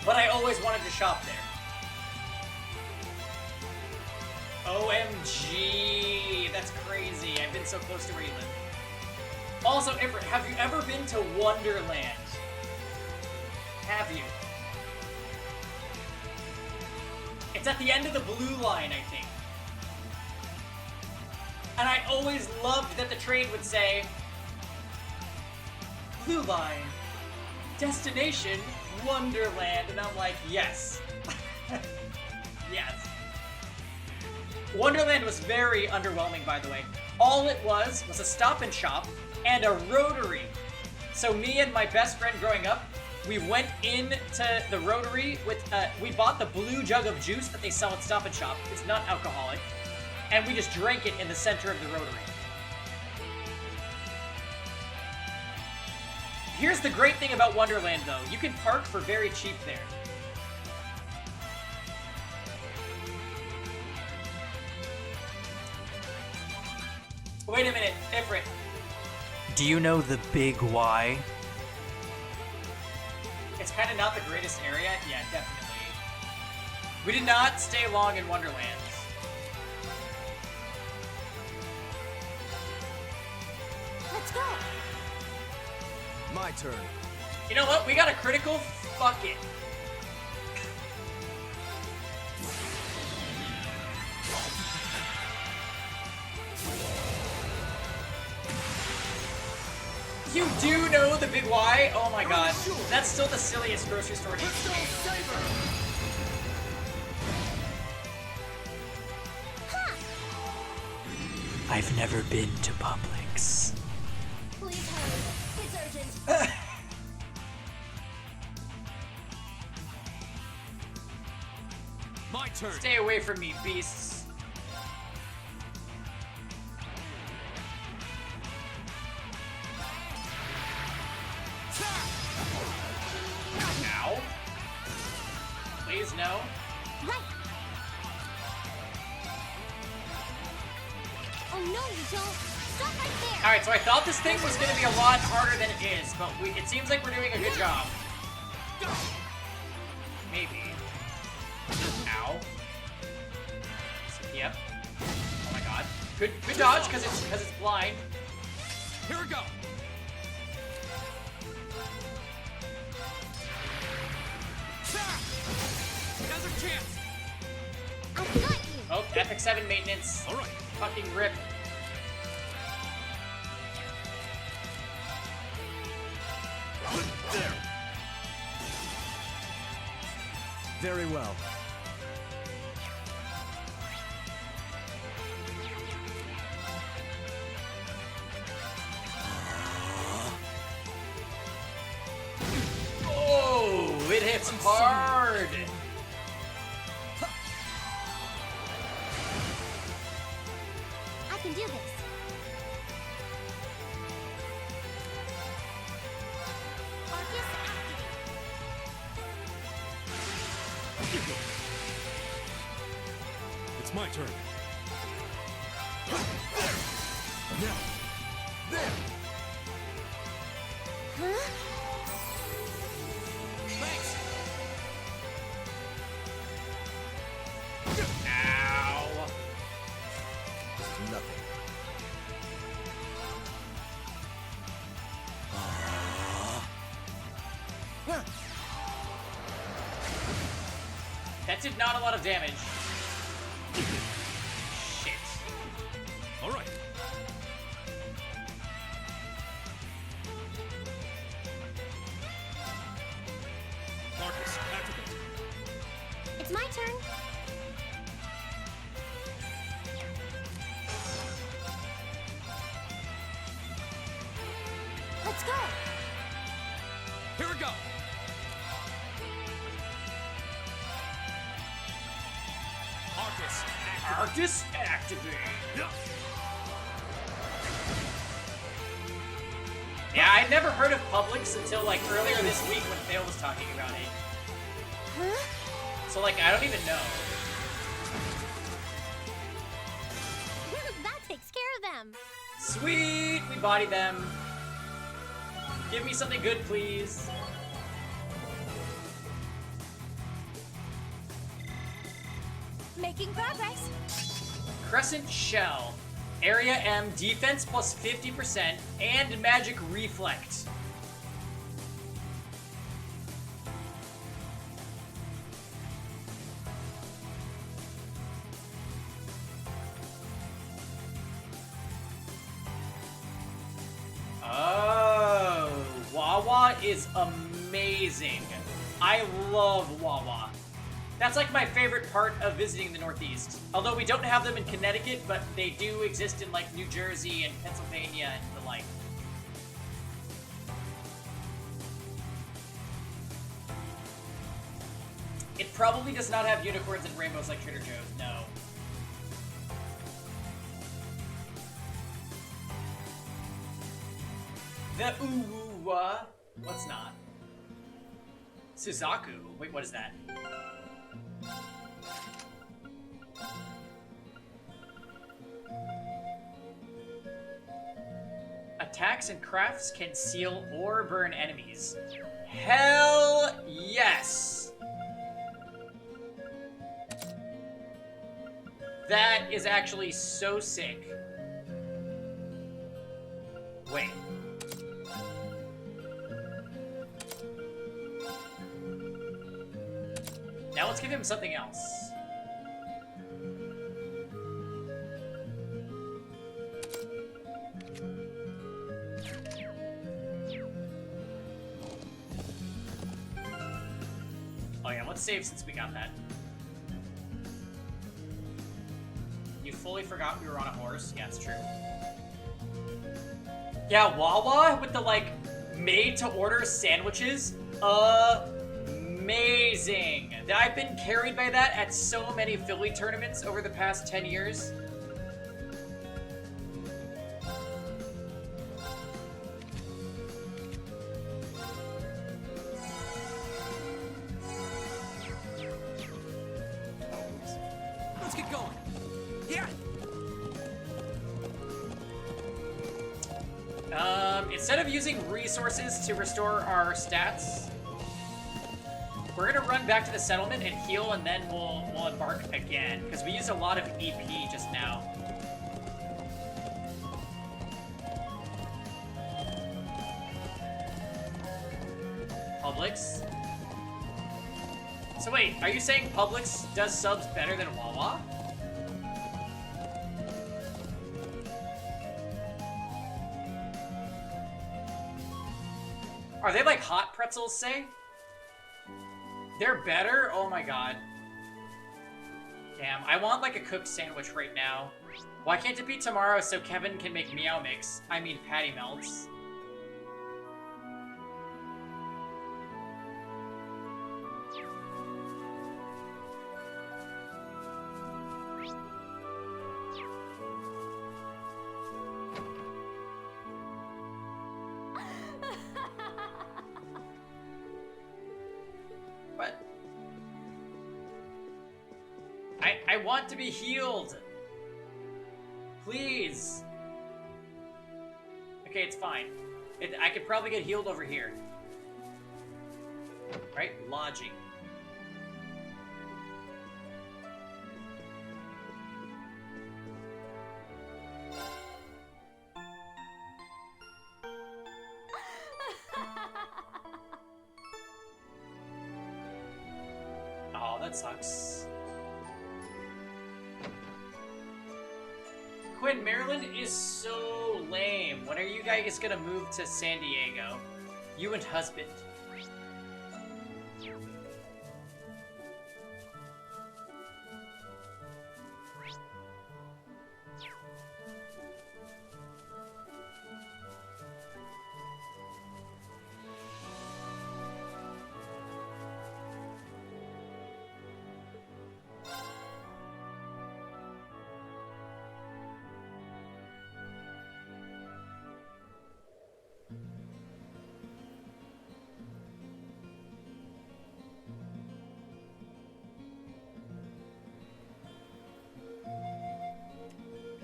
But I always wanted to shop there. OMG, that's crazy. I've been so close to where you live. Also, Ifrit, have you ever been to Wonderland? Have you? It's at the end of the blue line, I think. And I always loved that the train would say, Blue Line, destination Wonderland. And I'm like, yes. Yes. Wonderland was very underwhelming, by the way. All it was a Stop and Shop and a Rotary. So me and my best friend growing up, we went into the Rotary with, we bought the blue jug of juice that they sell at Stop and Shop. It's not alcoholic. And we just drank it in the center of the Rotary. Here's the great thing about Wonderland, though. You can park for very cheap there. Wait a minute, Ifrit. Do you know the Big Y? It's kind of not the greatest area. Yeah, definitely. We did not stay long in Wonderland. Let's go. My turn. You know what? We got a critical. Fuck it. You do know the big Y? Oh my god. That's still the silliest grocery store name. I've never been to Publix. Please hurry. It's urgent. My turn. Stay away from me, beasts. Ow. Please, no. Right. Oh no, you don't. Stop right there. Alright, so I thought this thing was gonna be a lot harder than it is, but it seems like we're doing a good job. Maybe. Ow. Yep. Oh my god. Good dodge, because it's blind. Here we go. Another chance. I got you. Oh, Epic 7 maintenance. All right. Fucking rip. There. Very well. Oh, it hits hard. I can do this. Arcus activate. It's my turn. Now. There. Huh? Thanks. Ow. Nothing. That did not a lot of damage. Shit. All right. Marcus, activate. It's my turn. Let's go. Here we go. Arcus, activate. Arcus activate. Yeah, I'd never heard of Publix until like earlier this week when Thale was talking about it. Huh? So like, I don't even know. That takes care of them. Sweet, we bodied them. Give me something good, please. Making progress. Crescent Shell. Area M, defense plus 50%, and magic reflect. Oh, Wawa is amazing. I love Wawa. That's like my favorite part of visiting the Northeast. Although we don't have them in Connecticut, but they do exist in like New Jersey and Pennsylvania and the like. It probably does not have unicorns and rainbows like Trader Joe's, no. The Uwa. What's not? Suzaku. Wait, what is that? Attacks and crafts can seal or burn enemies. Hell yes! That is actually so sick. Wait. Now let's give him something else. Let's save since we got that. You fully forgot we were on a horse? Yeah, it's true. Yeah, Wawa with the, like, made-to-order sandwiches. Amazing. I've been carried by that at so many Philly tournaments over the past 10 years. Let's get going. Yeah. Instead of using resources to restore our stats, we're gonna run back to the settlement and heal, and then we'll embark again, because we used a lot of EP just now. Publix. So wait, are you saying Publix does subs better than Wawa? Are they like hot pretzels, say? They're better? Oh my god. Damn, I want like a cooked sandwich right now. Why can't it be tomorrow so Kevin can make Meow Mix? I mean Patty Melts. What? I want to be healed. Please. Okay, it's fine. I could probably get healed over here. Right? Lodging. Oh, that sucks. Quinn, Maryland is so lame. When are you guys gonna move to San Diego? You and husband.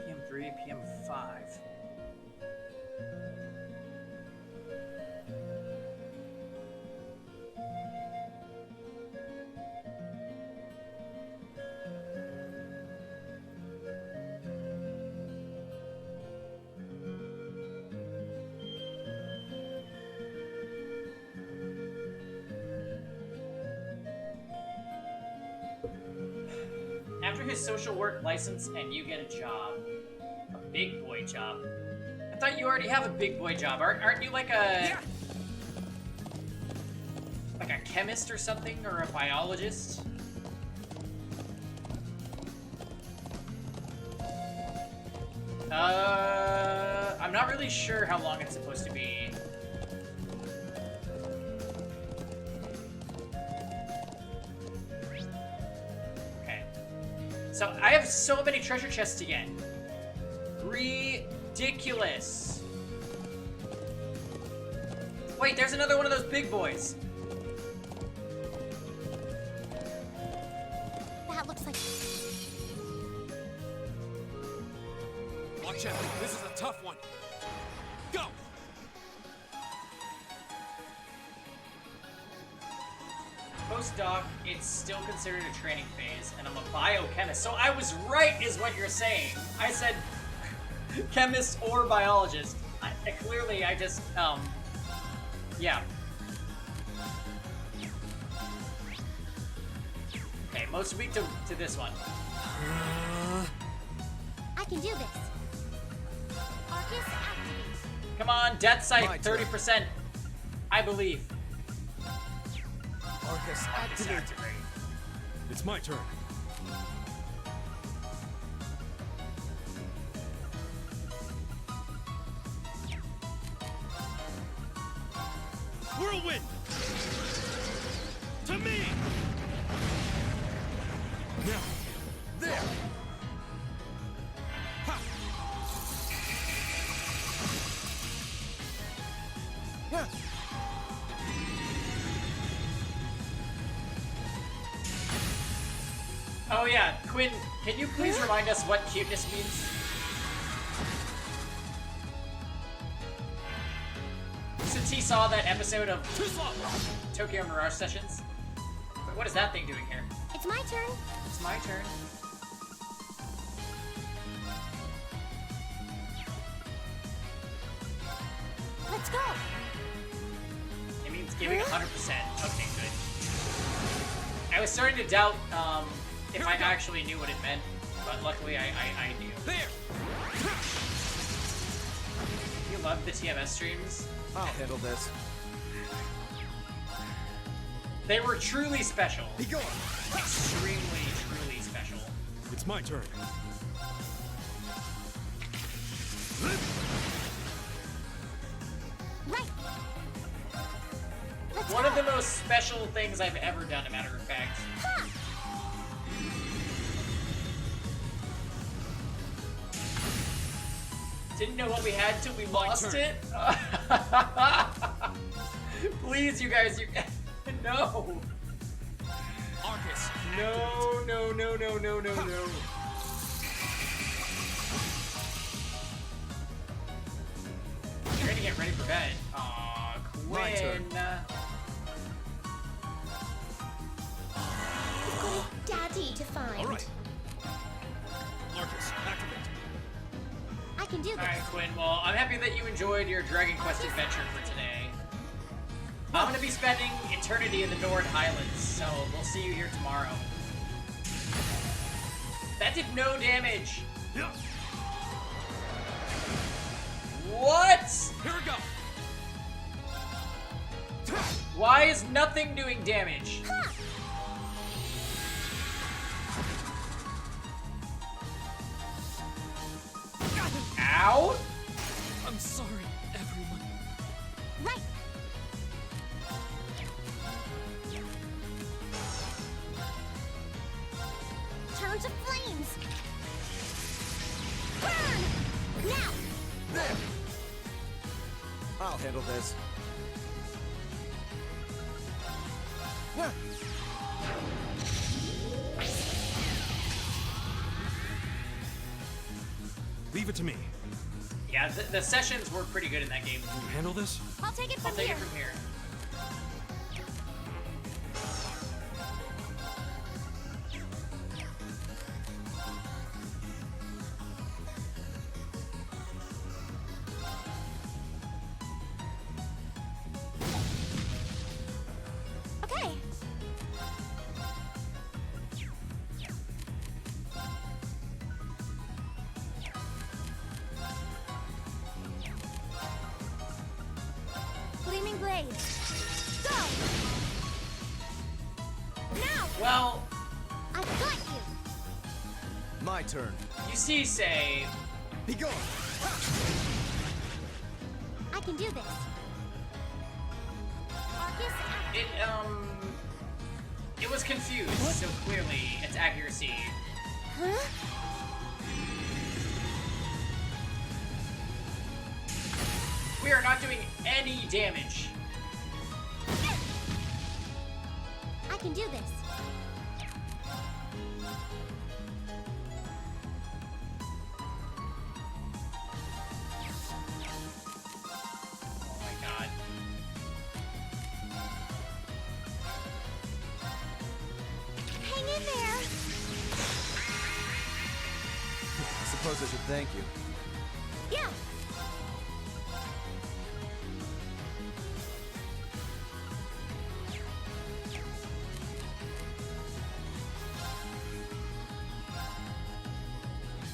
PM3, PM5. After his social work license and you get a job. A big boy job. I thought you already have a big boy job. Aren't you like a... Yeah. Like a chemist or something? Or a biologist? I'm not really sure how long it's supposed to be. Okay. So, I have so many treasure chests to get. Ridiculous. Wait, there's another one of those big boys. That looks like... Watch out, this is a tough one. Go! Postdoc, it's still considered a training phase, and I'm a biochemist. So I was right, is what you're saying. I said chemist or biologist. Clearly, I just, yeah. Okay, most weak to this one. I can do this. Arcus activate. Come on, death sight, 30%. I believe. Arcus, activate. It's my turn. Whirlwind! To me! Now, there! Ha! Ha! Oh yeah, Quinn, can you please remind us what cuteness means? Since he saw that episode of Tokyo Mirage Sessions. But what is that thing doing here? It's my turn. It's my turn. Let's go. It means giving 100%. Okay, good. I was starting to doubt if I actually knew what it meant, but luckily I knew. There! You love the TMS streams? I'll handle this. They were truly special. Be gone! Extremely, truly special. It's my turn. Right. Let's One go. of the most special things I've ever done, a matter of fact. Ha! Didn't know what we had till we lost it. Please, you guys, you no. Arcus, No, no, no, no, no, no, no. You're gonna get ready for bed. Aw, My turn. Quinn. We've got a daddy to find. All right. Arcus, activate. I can do this. Alright, Quinn, well, I'm happy that you enjoyed your Dragon Quest adventure for today. I'm gonna be spending eternity in the Nord Highlands, so we'll see you here tomorrow. That did no damage! Yeah. What? Here we go. Why is nothing doing damage? Ha! Ow! I'm sorry, everyone. Right. Turn to flames. Burn! Now! There! I'll handle this. Yeah. Leave it to me. Yeah, the sessions were pretty good in that game. Can you handle this? I'll take it I'll from take here. it from here. Okay. Gleaming blade. Go! Now! Well, I've got you. My turn. you see, say, Be gone! I can do this. Arcus, it was confused, so clearly its accuracy. huh? We are not doing any damage. I can do this. Oh my god. Hang in there. I suppose I should thank you. Yeah.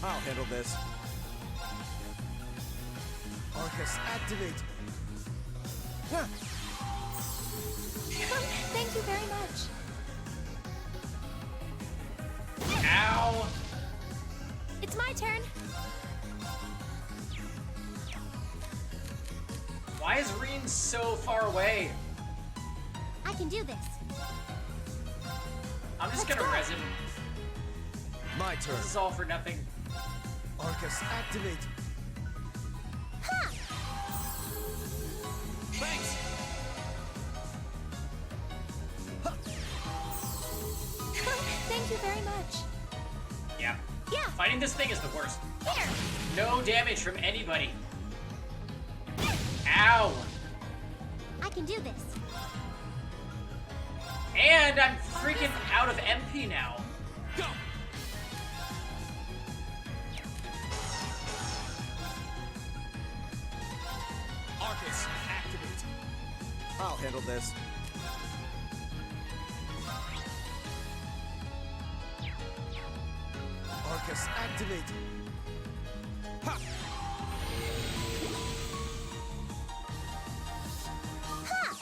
I'll handle this. Arcus, activate! Huh. Thank you very much. much. Ow! It's my turn. Why is Reen so far away? I can do this. I'm just gonna res him. My turn. This is all for nothing. Arcus, activate. Ha! Thanks! Thank you very much. Yeah. Yeah. Fighting this thing is the worst. Here. No damage from anybody. Ow! I can do this. And I'm freaking out of MP now. Go! Arcus, activate. I'll handle this. Arcus, activate. Ha! Ha!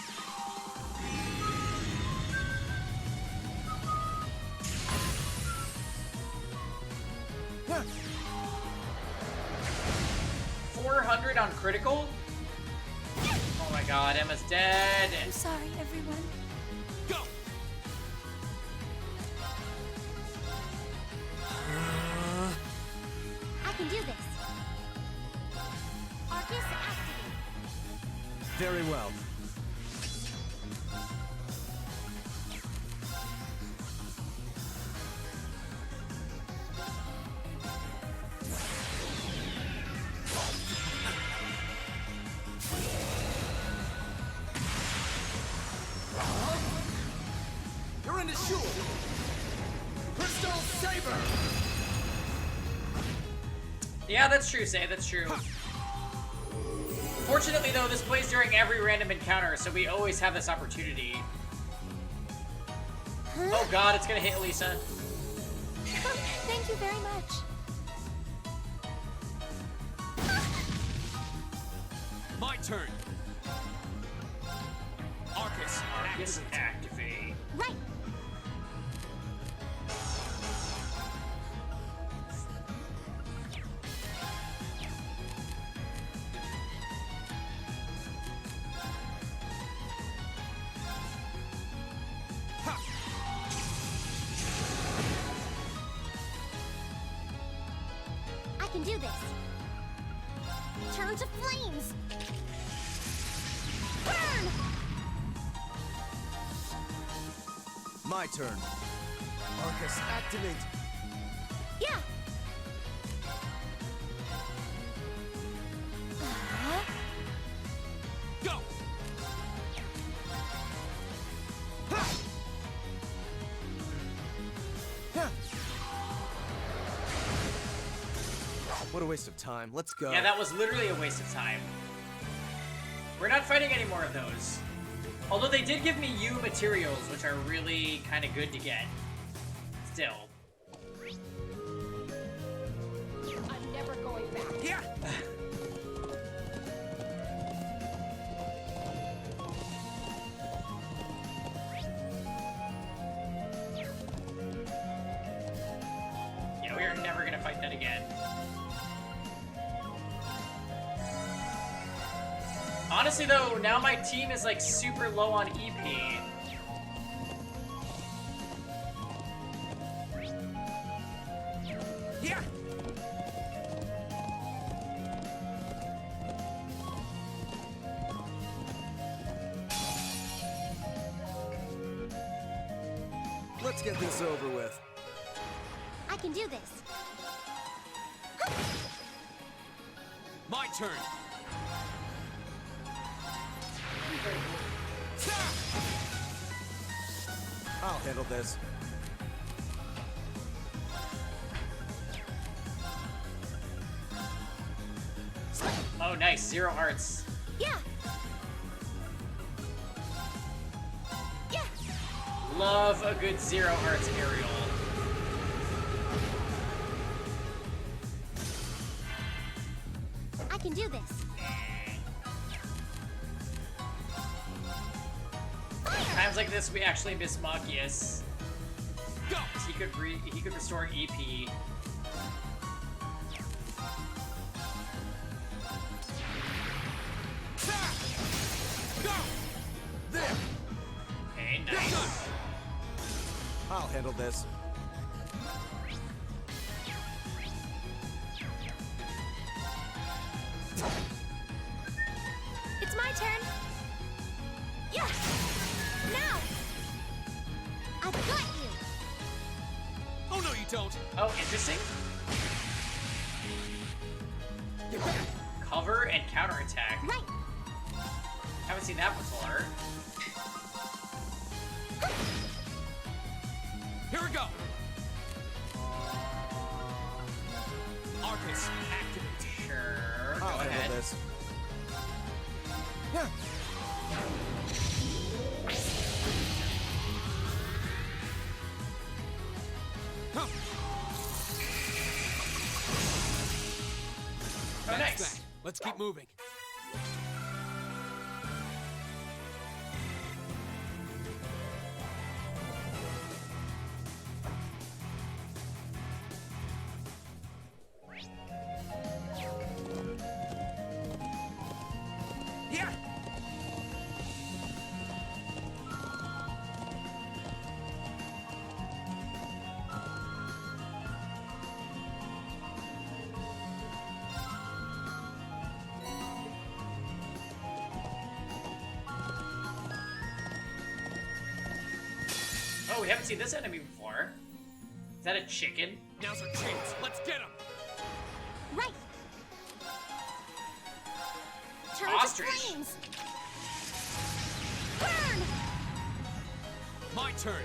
Huh. 400 on critical? Oh my god, Emma's dead. I'm sorry, everyone. Go! I can do this. Arcus, activate. Very well. You're in the shoe! Crystal Saber! Yeah, that's true, Say, that's true. Fortunately, though, this plays during every random encounter, so we always have this opportunity. Oh god, it's gonna hit Elisa. Thank you very much. My turn! Arcus, Arcus, activate. Right. I can do this. Turn to flames. Burn! My turn. Arcus, activate. Yeah. go! What a waste of time. Let's go. Yeah, that was literally a waste of time. We're not fighting any more of those. Although they did give me U materials, which are really kind of good to get. Still. I'm never going back. Yeah! Yeah, we are never gonna fight that again. Honestly though, now my team is like super low on EP. Yeah! Let's get this over with. I can do this. My turn! I'll handle this. Oh nice, 0 hearts. Yeah. Yeah. Love a good 0 hearts aerial. I can do this. Time times like this, we actually miss Machias. He could restore EP. Hey, nice. I'll handle this. It's my turn. Yeah. Now. I've got you. Oh no, you don't. Oh, interesting. Cover and counterattack. Right. Haven't seen that before. Here we go. Arcus, activate. Sure. I'll Go handle ahead. this. Oh, That's nice. that. Let's keep moving. Yeah. Oh, we haven't seen this enemy before. Is that a chicken? Now's our chance. Let's get him. Right. Turn Ostrich. to flames. Burn. My turn.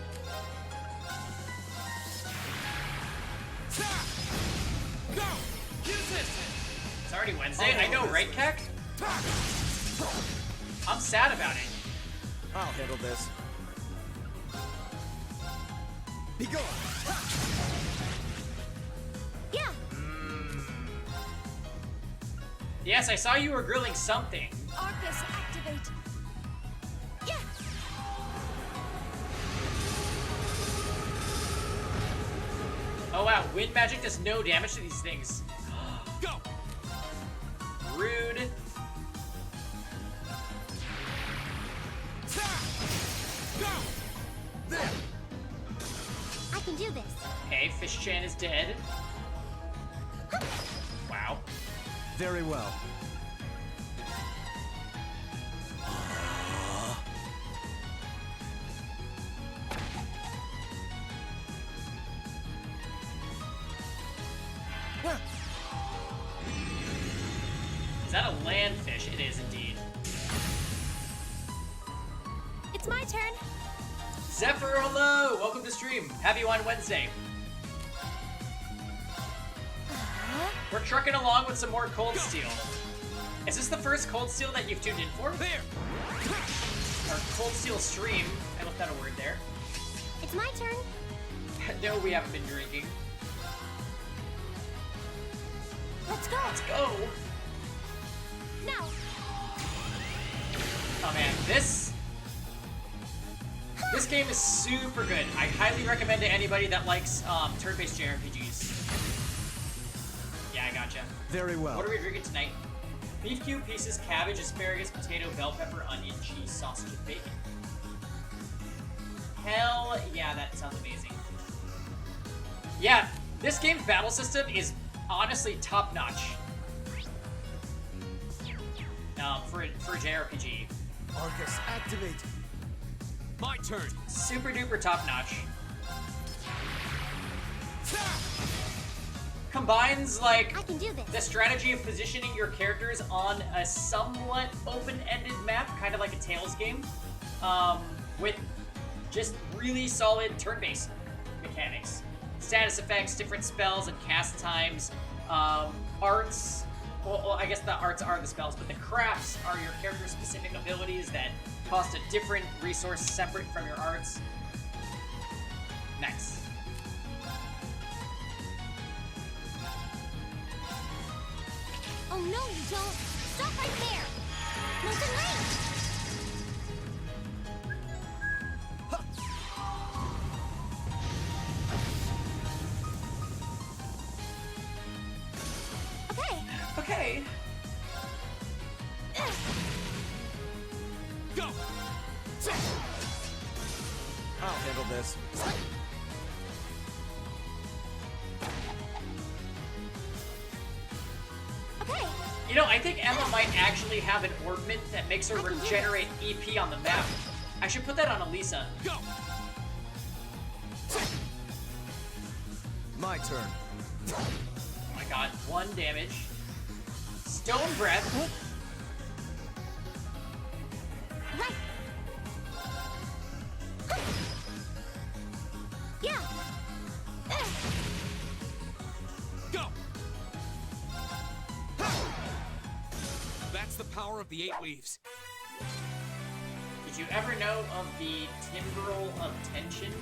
Go! Use it! It's already Wednesday. I know, right, Keck? I'm sad about it. I'll handle this. Be gone. Yeah. Yes, I saw you were grilling something. Arcus, activate. Yeah. Oh wow, wind magic does no damage to these things. Go! Rude. Go! There. I can do this. Okay, Fish Chan is dead. Wow. Very well. Is that a landfish? It is indeed. It's my turn. Zephyr, hello! Welcome to stream. Have you on Wednesday. We're trucking along with some more Cold Steel. Is this the first Cold Steel that you've tuned in for? There! Or Cold Steel stream. I left out a word there. It's my turn. No, we haven't been drinking. Let's go. Let's go! Now. Oh man, this game is super good. I highly recommend to anybody that likes turn-based JRPGs. Yeah, I gotcha. Very well. What are we drinking tonight? Beef cube pieces, cabbage, asparagus, potato, bell pepper, onion, cheese, sausage, and bacon. Hell yeah, that sounds amazing. Yeah, this game's battle system is honestly top-notch. For a JRPG. Arcus, activate. My turn. Super duper top-notch. Combines like I can do this. the strategy of positioning your characters on a somewhat open-ended map, kind of like a Tales game, with just really solid turn-based mechanics. Status effects, different spells and cast times, arts. Well, I guess the arts are the spells, but the crafts are your character-specific abilities that cost a different resource separate from your arts. Nice. Oh no, you don't. Stop right there. Molten Rain. Okay. Go! I'll handle this. Okay. You know, I think Emma might actually have an orbment that makes her regenerate EP on the map. I should put that on Elisa. Go! My turn. Oh my god, 1 damage. Stone Breath. Right. Yeah. Go! That's the power of the 8 leaves. Did you ever know of the Timbrel of Tension?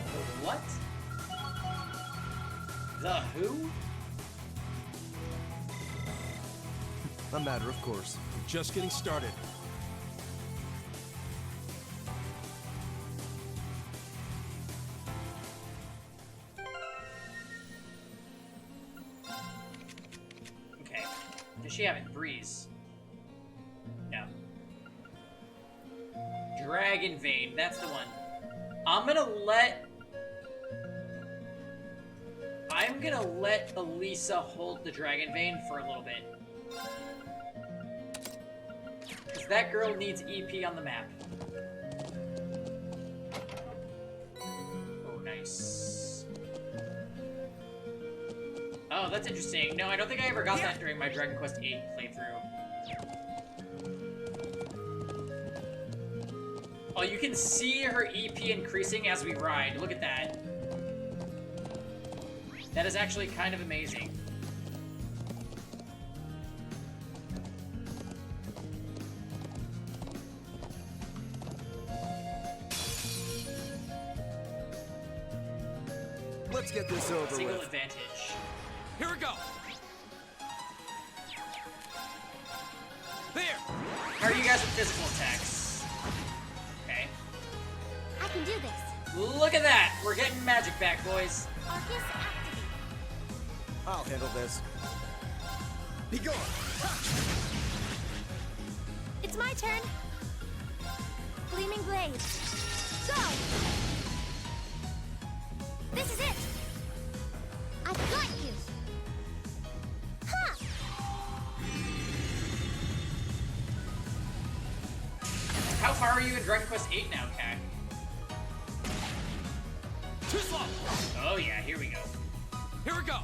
The what? The who? A matter of course. Just getting started. Okay. Does she have it? Breeze. No. Dragon Vein, that's the one. I'm gonna let Elisa hold the Dragon Vein for a little bit. Because that girl needs EP on the map. Oh, nice. Oh, that's interesting. No, I don't think I ever got that during my Dragon Quest VIII playthrough. Oh, you can see her EP increasing as we ride. Look at that. That is actually kind of amazing. Let's get this over Single with. advantage. Here we go. There. How are you guys with physical attacks? Okay. I can do this. Look at that! We're getting magic back, boys. Arcus activate. I'll handle this. Be gone. It's my turn. Gleaming Blade. Go! This is it! I've got you! Ha! How far are you in Dragon Quest VIII now, Cat? Too slow. Oh yeah, here we go. Here we go.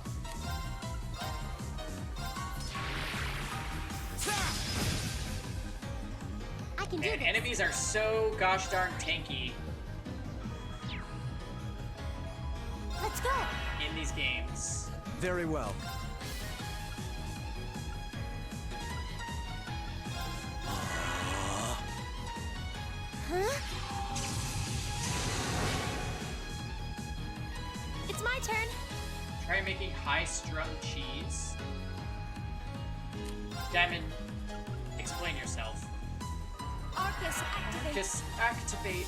I can do Man, this. enemies are so gosh darn tanky Let's go! in these games. Very well. Huh? It's my turn. Try making high-strung cheese. Diamond, explain yourself. Arcus activate. Arcus activate.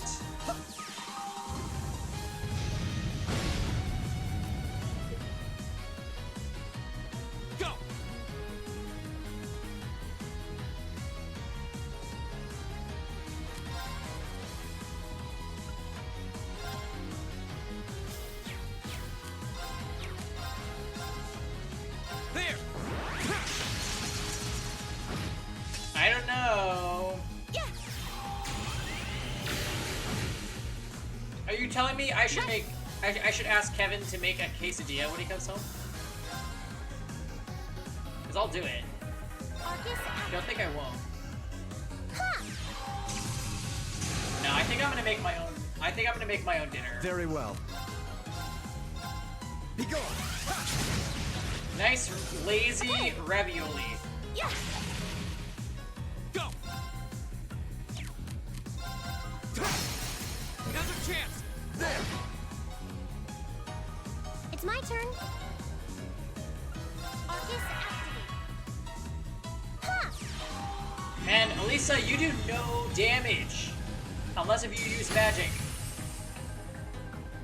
Go. There. I don't know. Yeah. Are you telling me I should make... I should ask Kevin to make a quesadilla when he comes home? Because I'll do it. Arcus I don't think I won't. Ha! No, I think I'm gonna make my own... I think I'm gonna make my own dinner. Very well. Be gone. Nice, lazy ravioli. Yeah. Go. Another chance. There. It's my turn. Arcus activate. Ha! And Elisa, you do no damage. Unless if you use magic.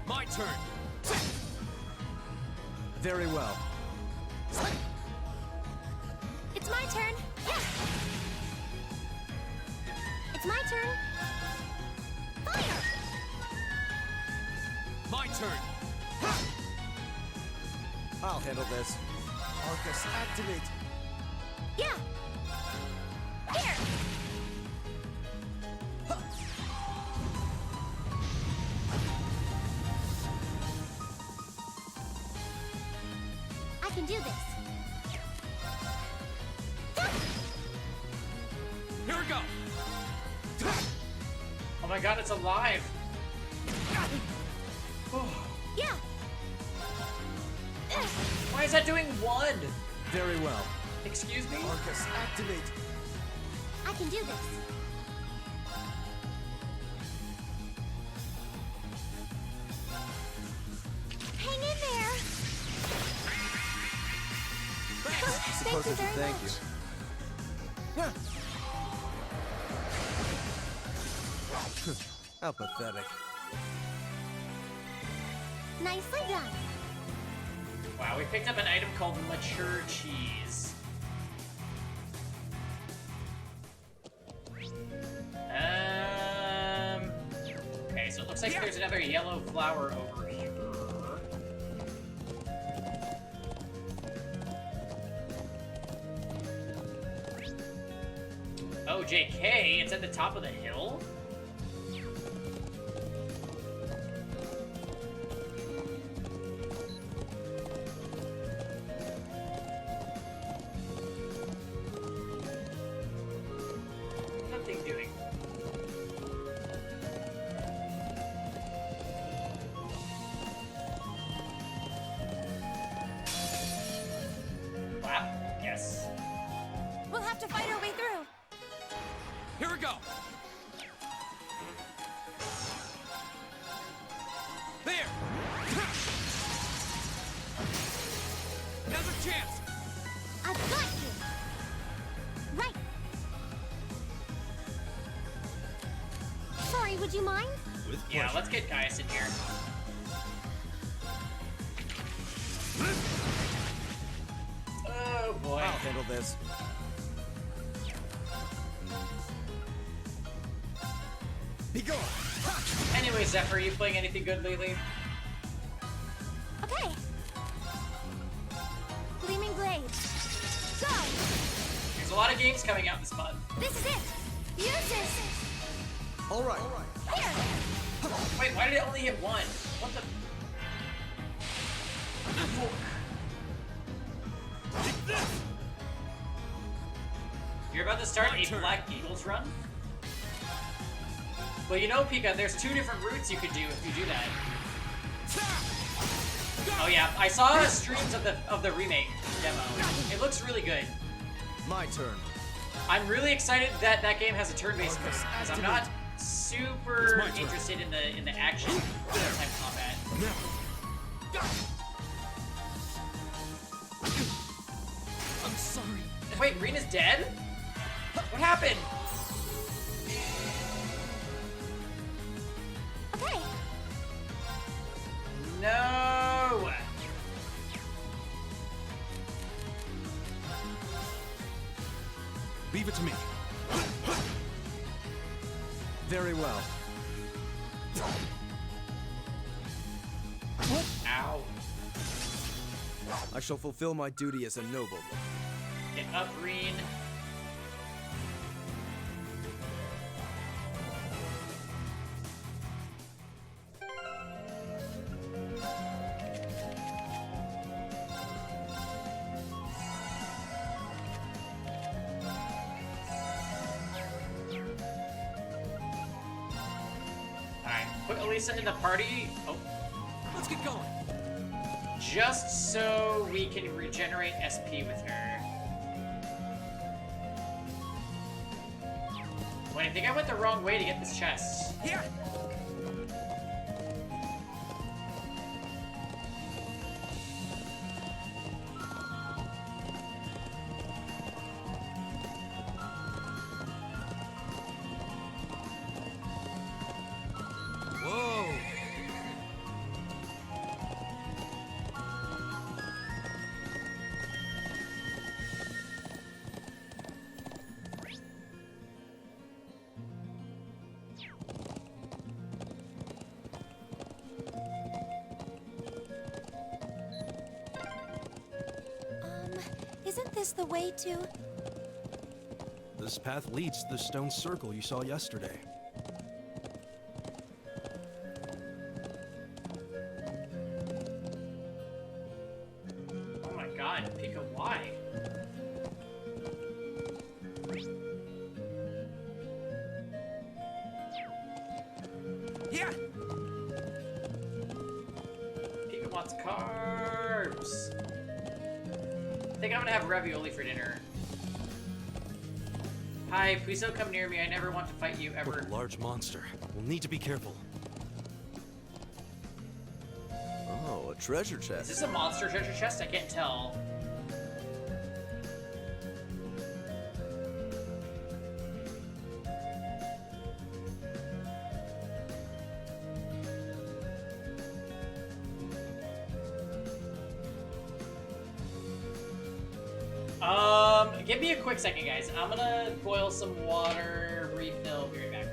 My turn. Very well. It's my turn. Yeah. It's my turn. Fire! My turn. I'll handle this. Arcus, activate. Yeah. Here. I can do this. Here we go. Oh my god, it's alive! Yeah. Why is that doing 1? Very well. Excuse me? Arcus, activate. I can do this. Hang in there. It's Thank supposed you to very thank much. you. How pathetic. Nicely done. Wow, we picked up an item called mature cheese. Okay, so it looks like there's another yellow flower over here. Oh, JK, it's at the top of the hill? Nothing doing. Wow, yes. We'll have to fight our way through. Here we go. There. Another chance. I've got you. Right. Sorry, would you mind? With Yeah, let's get Gaius in here. Oh boy. I'll handle this. Be gone. Anyway, Zephyr, are you playing anything good lately? Okay. Gleaming Blade. Go! There's a lot of games coming out this month. This is it! Use this! All right. Here! Wait, why did it only hit 1? What the? You're about to start a Black Eagles run? Well, you know, Pika, there's 2 different routes you could do if you do that. Oh yeah, I saw streams of the remake demo. It looks really good. My turn. I'm really excited that that game has a turn-based mode because I'm not super interested in the action type combat. I'm sorry. Wait, Rina's dead? What happened? Okay. No! Leave it to me. Very well. Ow. I shall fulfill my duty as a noble. Get up, Reen. Alright, put Elisa in the party. Oh. Let's get going. Just so we can regenerate SP with her. Wait, I think I went the wrong way to get this chest. Here. Whoa. this the way to... This path leads to the stone circle you saw yesterday. Oh my god, Pika, why? Yeah! Pika wants carbs. I think I'm gonna have ravioli for dinner. Hi, please don't come near me. I never want to fight you ever. What a large monster. We'll need to be careful. Oh, a treasure chest. Is this a monster treasure chest? I can't tell. Give me a quick second, guys. I'm gonna boil some water, refill, be right back.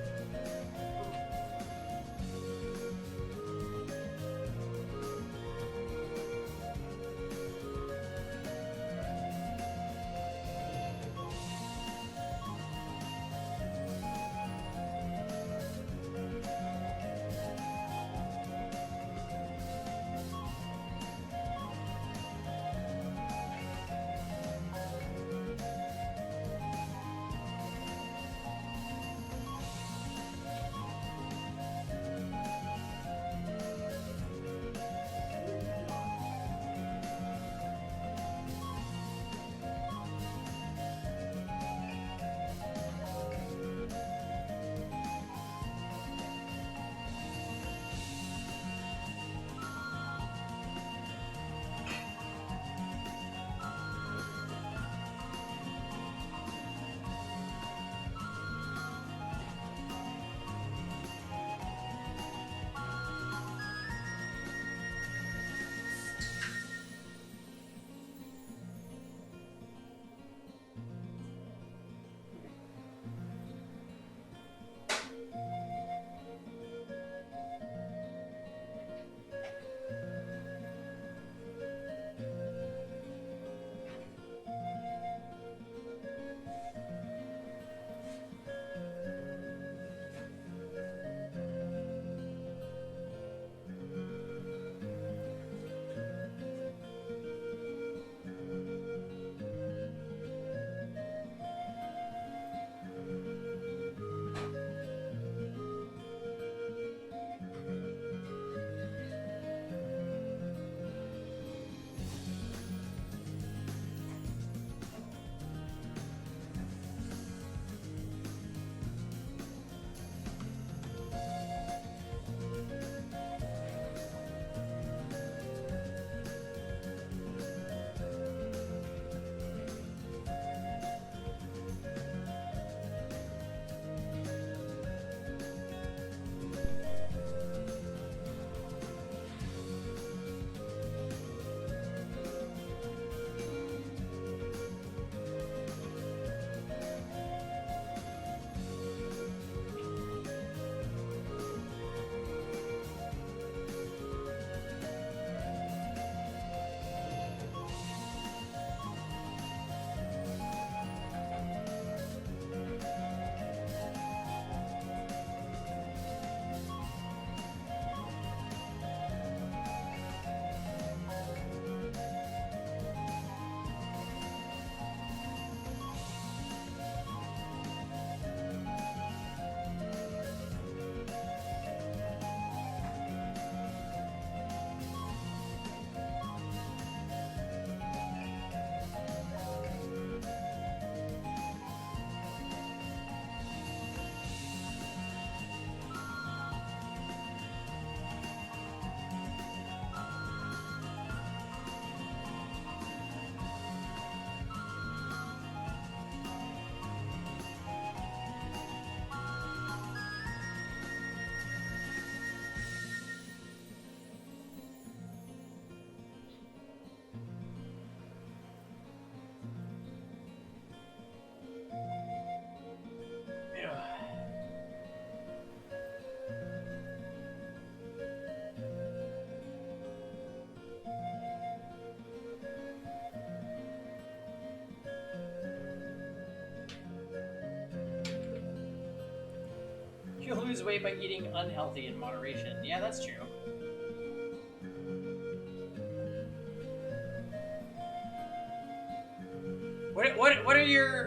lose weight by eating unhealthy in moderation. Yeah, that's true.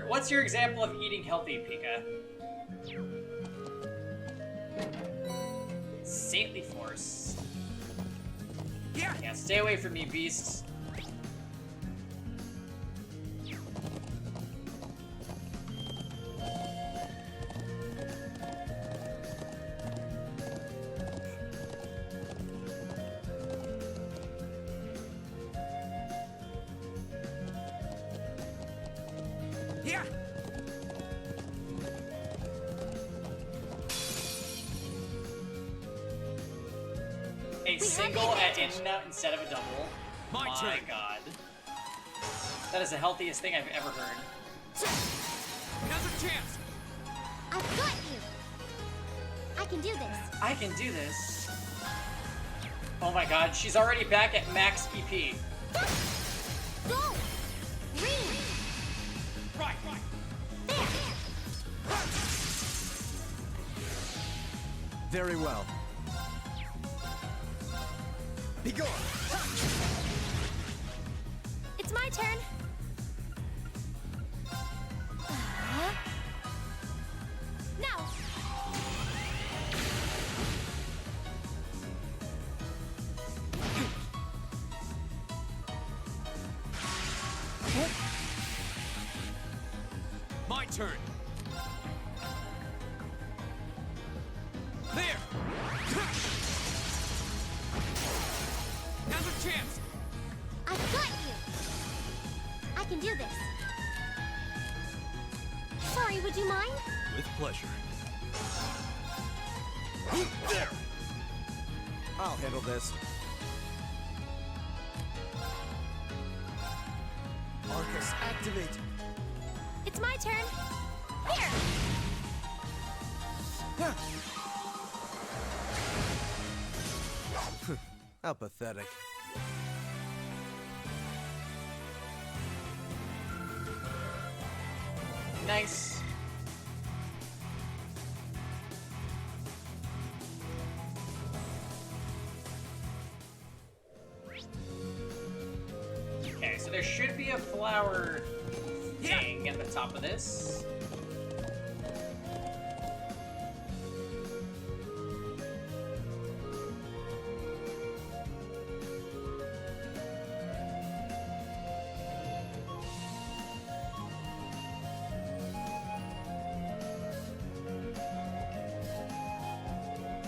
What's your example of eating healthy, Pika? Saintly Force. Yeah, stay away from me, beasts. Yeah. A single at in and out instead of a double. My turn. God. That is the healthiest thing I've ever heard. Now's a chance. I've got you. I can do this. I can do this. Oh my God, she's already back at max EP. Go! Green! Right. Very well. Be gone. It's my turn. Now. My turn. There. Now's a chance. I've got you. I can do this. Sorry, would you mind? With pleasure. There. I'll handle this. Arcus, activate. It's my turn. Here. How pathetic. Nice. Okay, so there should be a flower thing at the top of this.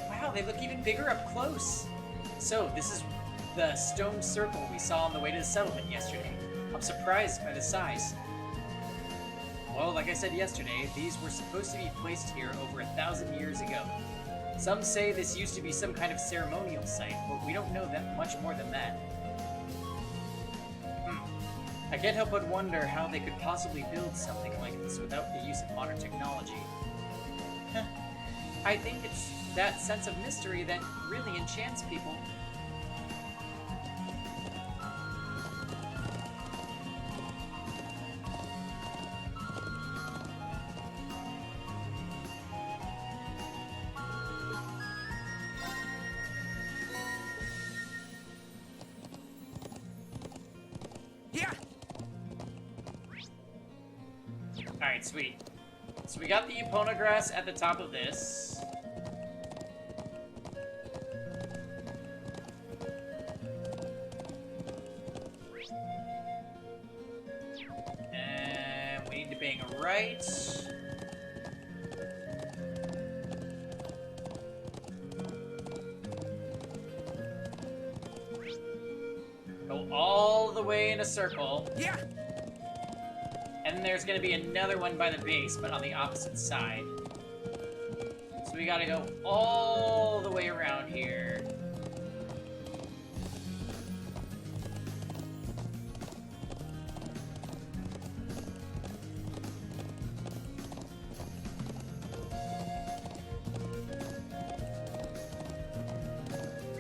Wow, they look even bigger up close. So, this is the stone circle we saw on the way to the settlement yesterday. I'm surprised by the size. Well, like I said yesterday, these were supposed to be placed here over 1,000 years ago. Some say this used to be some kind of ceremonial site, but we don't know that much more than that. I can't help but wonder how they could possibly build something like this without the use of modern technology. I think it's that sense of mystery that really enchants people. Alright, sweet. So we got the Epona grass at the top of this. And we need to bang right. Go all the way in a circle. Yeah. And then there's gonna be another one by the base, but on the opposite side. So we gotta go all the way around here.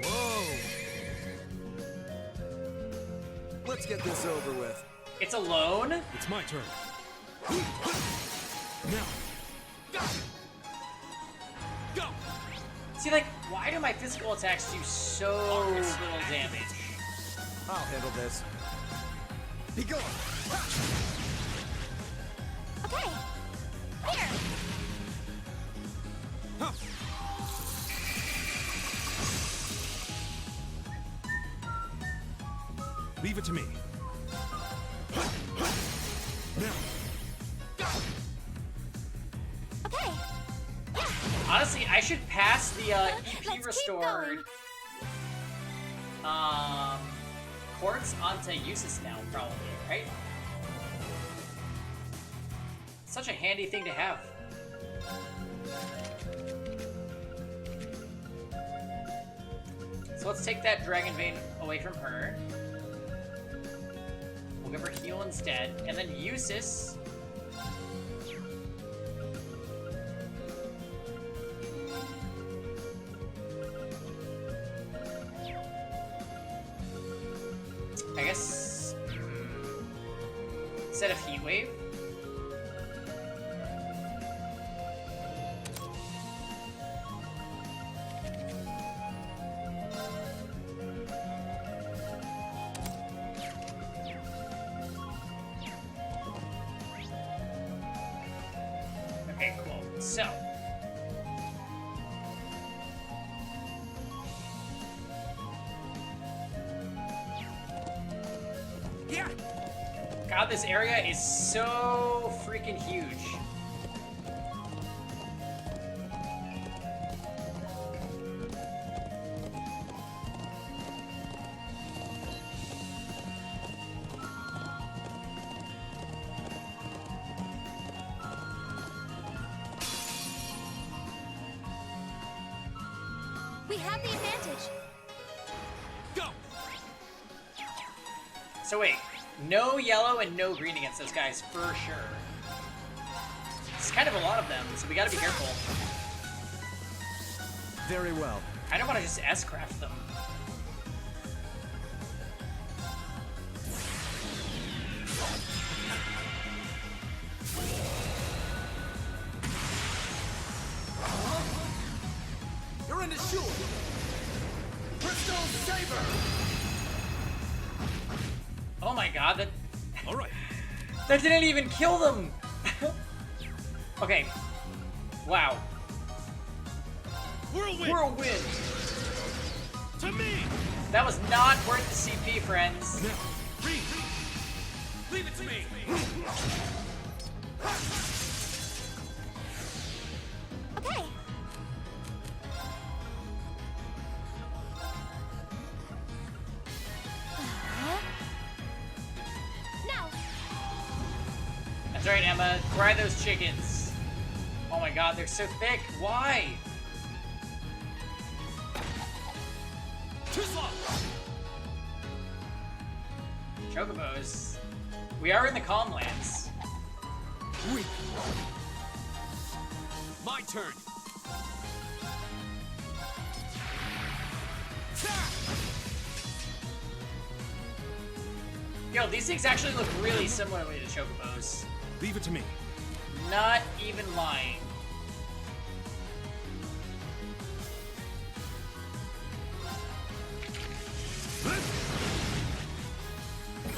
Whoa! Let's get this over with. It's alone? It's my turn. Now. Go! See, like, why do my physical attacks do so little damage? I'll handle this. Be gone! Okay. Here. Huh. Leave it to me. Now. Okay. Honestly, I should pass the EP restored quartz onto Usis now, probably, right? Such a handy thing to have. So let's take that Dragon Vein away from her. We'll give her heal instead, and then Usis. I guess instead of Heat Wave. Okay, cool. So. Yeah. God, this area is so freaking huge. We have the advantage. Go. So wait, no yellow and no green against those guys for sure. It's kind of a lot of them, so we gotta be careful. Very well. I don't want to just S-craft them. You're in the shoe. Crystal Saber. Oh my god, that... Alright. That didn't even kill them! Okay. Wow. Whirlwind. To me. That was not worth the CP, friends. Now, leave it to me. Okay. Now. That's right, Emma. Fry those chickens. Oh my god, they're so thick. Why? Chocobos. We are in the Calm Lands. Weak. My turn. Yo, these things actually look really similarly to Chocobos. Leave it to me. Not even lying.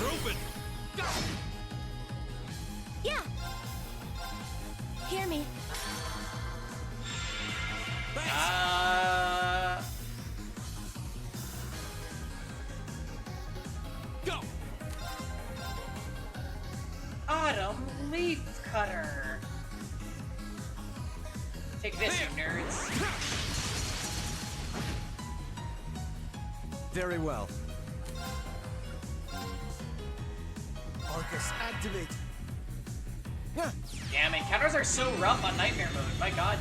Open. Go. Yeah. Hear me. Go. Autumn Leaf Cutter. Take this, you nerds. Very well. Arcus, activate. Damn, encounters are so rough on Nightmare mode. My god.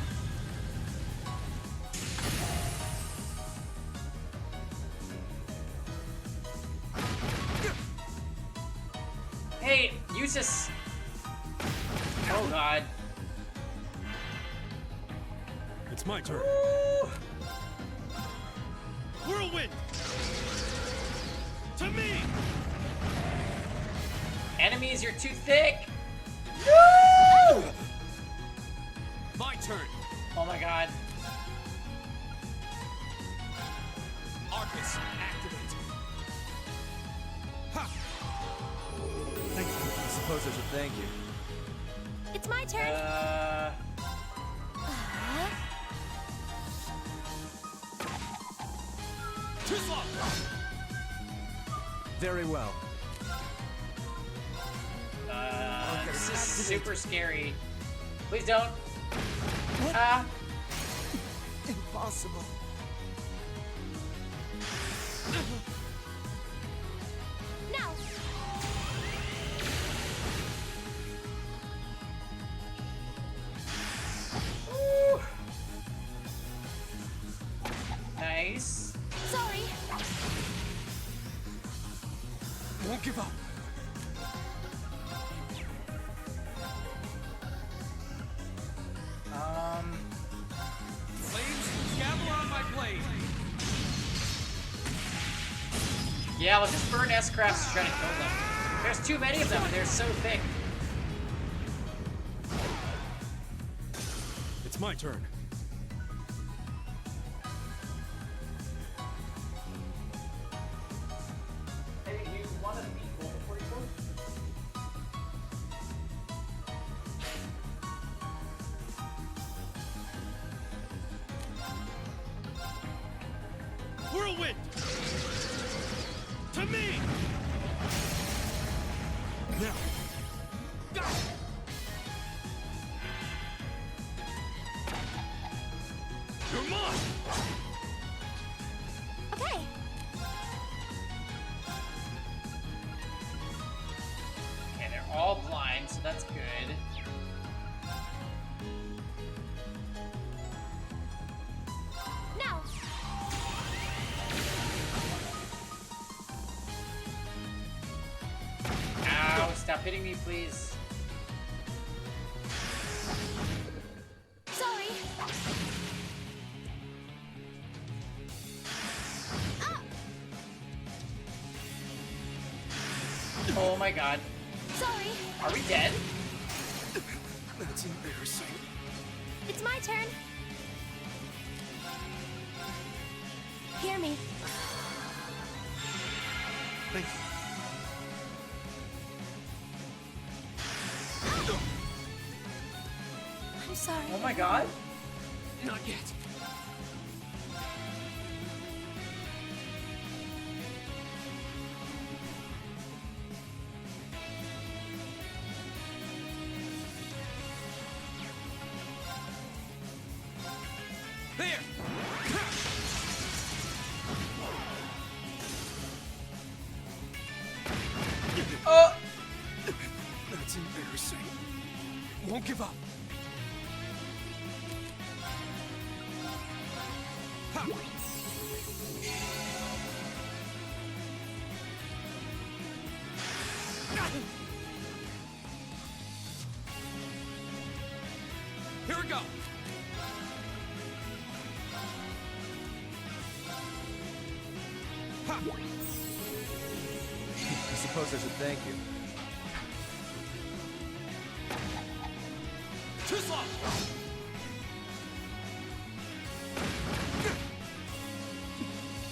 Hey, Usis. Oh god. It's my turn. Ooh. Whirlwind. To me. Enemies, you're too thick. Woo! My turn. Oh my god. Arcus, activate. Ha! Thank you. I suppose I should thank you. It's my turn. Very well. This is super scary. Please don't. Impossible. No. Nice. Sorry. Won't give up. Flames, gather on my blade. Yeah, let's just burn S-Crafts to try to kill them. There's too many of them, and they're so thick. It's my turn. Hey, you want to beat Gold before you go? Whirlwind! To me! Now. You're mine! Okay. Okay, they're all blind, so that's good. No. Ow, stop hitting me, please. Sorry. Oh my god. Sorry. Are we dead? That's embarrassing. It's my turn. Hear me. Thank you. I'm sorry. Oh my god. Not yet. There! Oh! That's embarrassing. Won't give up. Ha! Here we go! I suppose I should thank you. Too slow!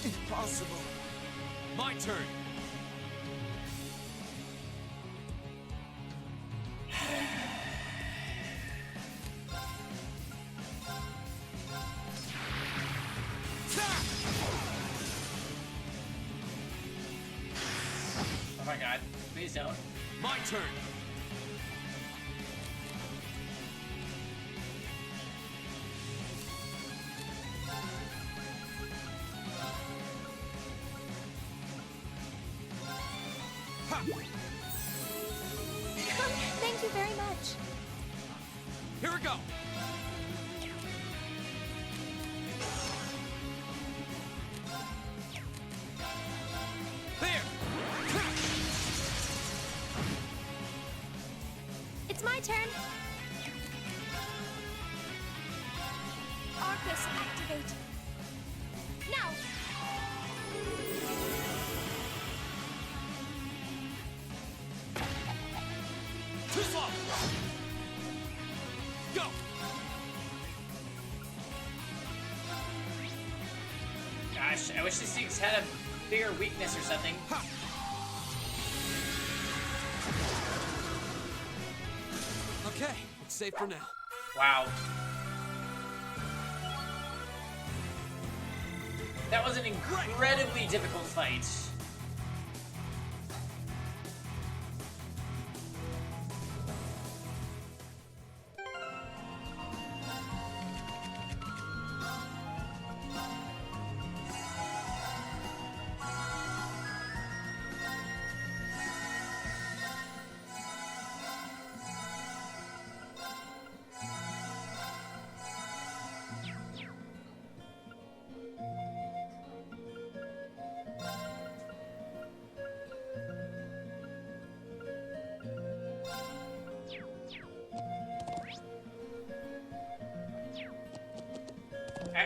Impossible. My turn. Oh my god. Please don't. My turn. Thank you very much. Here we go. There. It's my turn. Arcus, activate. Now. Too slow. Go. gosh, I wish these things had a bigger weakness or something. Okay, it's safe for now. Wow. That was an incredibly difficult fight.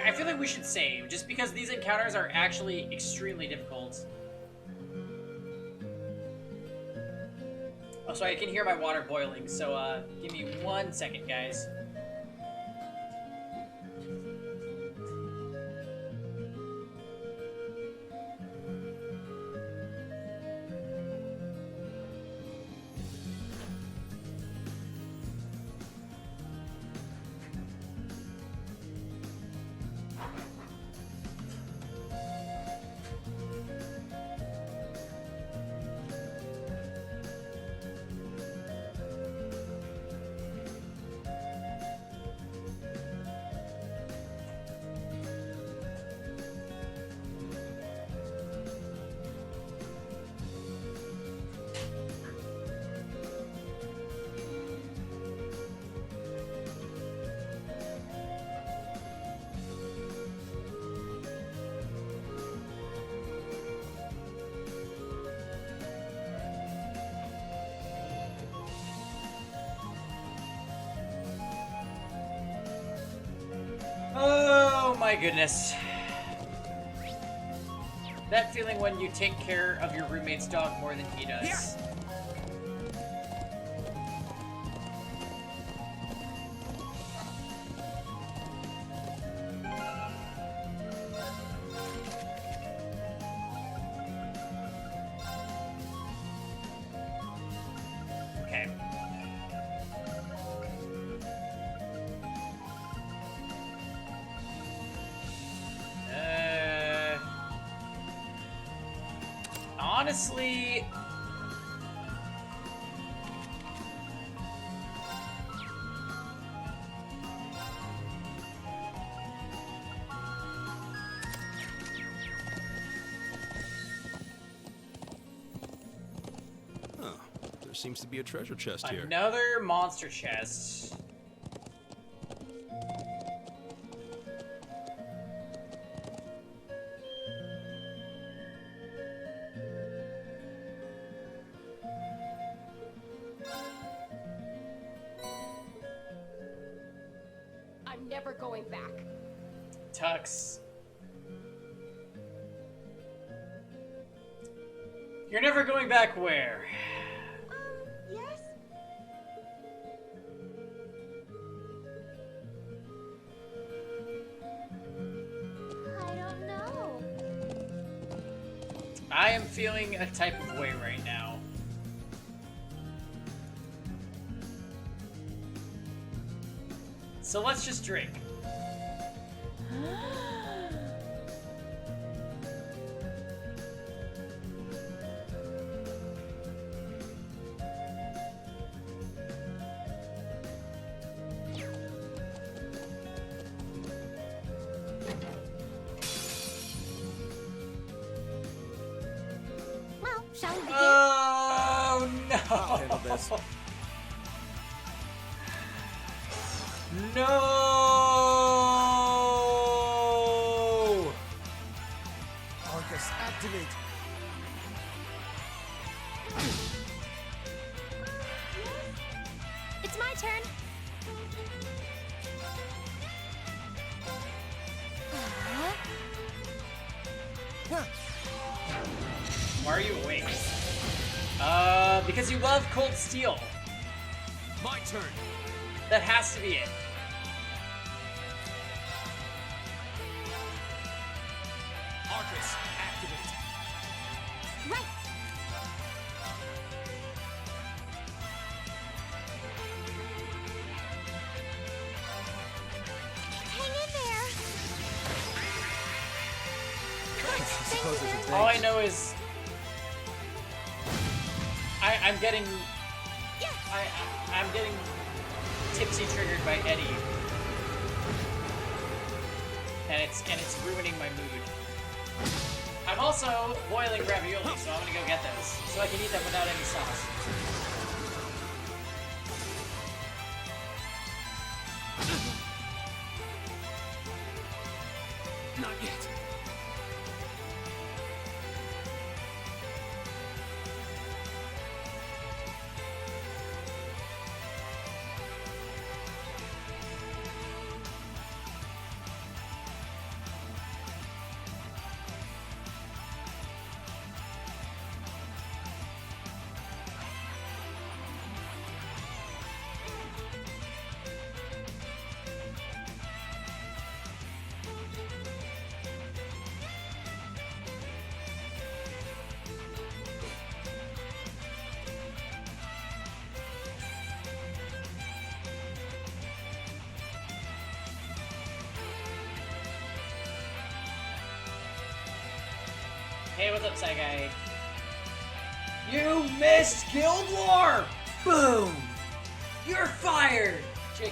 I feel like we should save, just because these encounters are actually extremely difficult. Oh, sorry, I can hear my water boiling, so give me 1 second, guys. Oh my goodness. That feeling when you take care of your roommate's dog more than he does. Yeah. Okay. Honestly, Huh. There seems to be a treasure chest here. another monster chest. I'm never going back. Tux. You're never going back where? Yes? I don't know. I am feeling a type of way right now. So let's just drink. Well, shall we begin? Oh no! I'll handle this. No! Arcus, activate. It's my turn. Why are you awake? Because you love cold steel. My turn. That has to be it. Arcus, Arts, activate. Right. Hang in there. All I know is I'm getting I'm getting tipsy triggered by Eddie, and it's ruining my mood. I'm also boiling ravioli, so I'm gonna go get those so I can eat them without any sauce. Not yet. Hey, what's up, Psy Guy? You missed Guild War! Boom! You're fired! JK.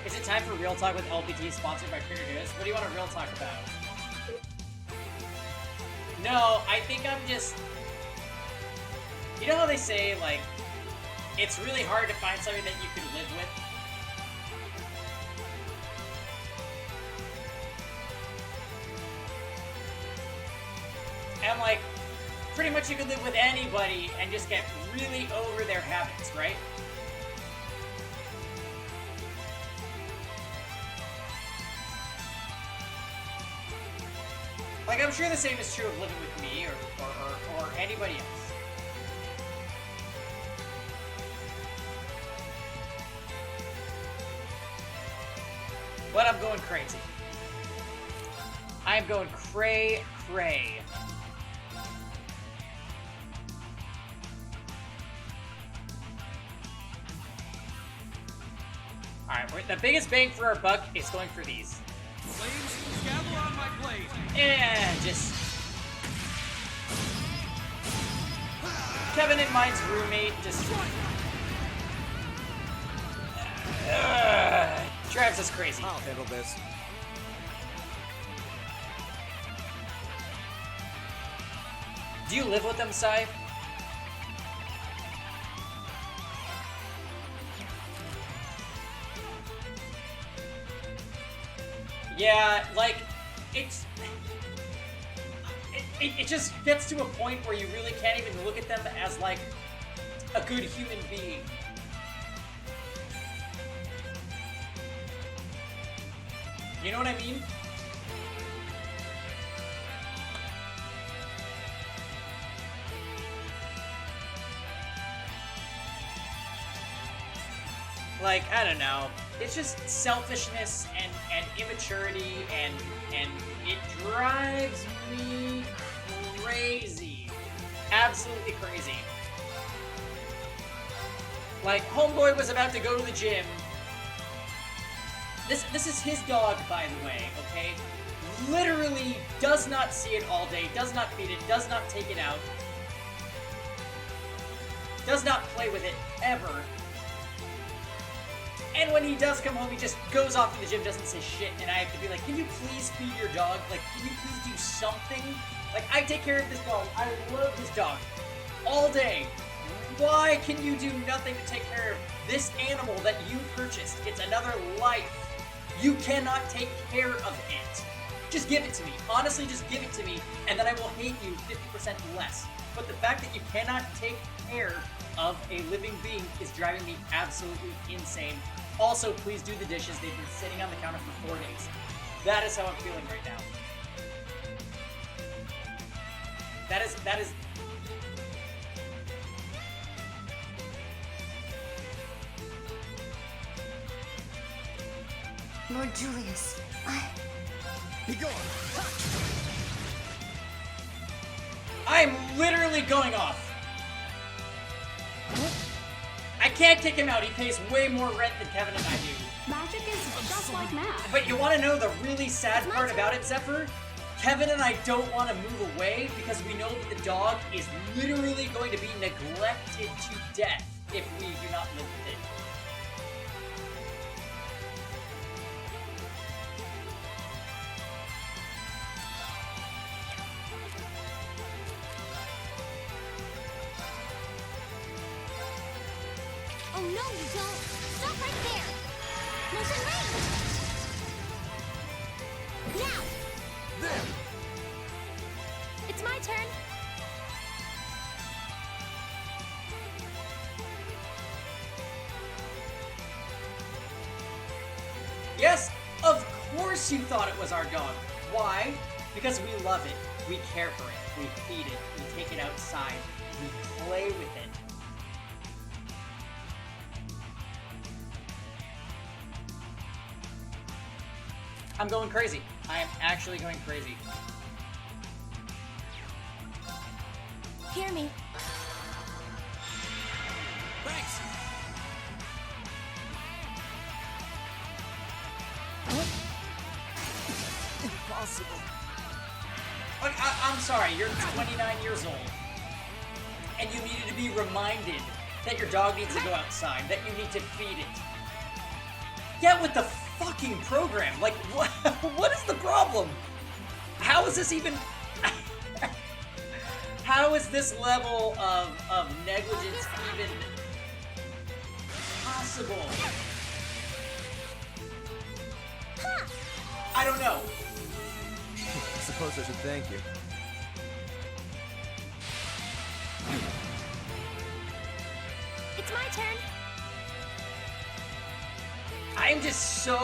Is it time for Real Talk with LPT, sponsored by Trader Joe's? What do you want to real talk about? No, I think I'm just... You know how they say, like, it's really hard to find something that you could live with? And, like, pretty much you could live with anybody and just get really over their habits, right? Like, I'm sure the same is true of living with me or anybody else. But I'm going crazy. I'm going cray-cray. Alright, the biggest bang for our buck is going for these. Flames, gather on my blade. And just... Kevin and mine's roommate just... drives us crazy. I'll handle this. Do you live with them, Sai? Yeah, like, it just gets to a point where you really can't even look at them as, like, a good human being. You know what I mean? Like, I don't know. It's just selfishness and immaturity and it drives me crazy. Absolutely crazy. Like, homeboy was about to go to the gym. This is his dog, by the way, okay? Literally does not see it all day, does not feed it, does not take it out. Does not play with it, ever. And when he does come home, he just goes off to the gym, doesn't say shit, and I have to be like, can you please feed your dog? Like, can you please do something? Like, I take care of this dog. I love this dog. All day. Why can you do nothing to take care of this animal that you purchased? It's another life. You cannot take care of it. Just give it to me. Honestly, just give it to me, and then I will hate you 50% less. But the fact that you cannot take care of a living being is driving me absolutely insane. Also, please do the dishes. They've been sitting on the counter for 4 days. That is how I'm feeling right now. That is... Lord Julius, Be gone! I'm literally going off. I can't kick him out. He pays way more rent than Kevin and I do. Magic is just like math. But you want to know the really sad part about it, Zephyr? Kevin and I don't want to move away because we know that the dog is literally going to be neglected to death if we do not live with it. Oh no, you don't! Stop right there! Motion range! Now! There! It's my turn. Yes, of course you thought it was our dog. Why? Because we love it. We care for it. We feed it. We take it outside. We play with it. I'm going crazy. I am actually going crazy. Hear me. Thanks. Impossible. I'm sorry, you're 29 years old. And you needed to be reminded that your dog needs to go outside, that you need to feed it. Get with the fucking program. Like, what is the problem? How is this even... How is this level of negligence even possible? I don't know. I suppose I should thank you. It's my turn. I am just so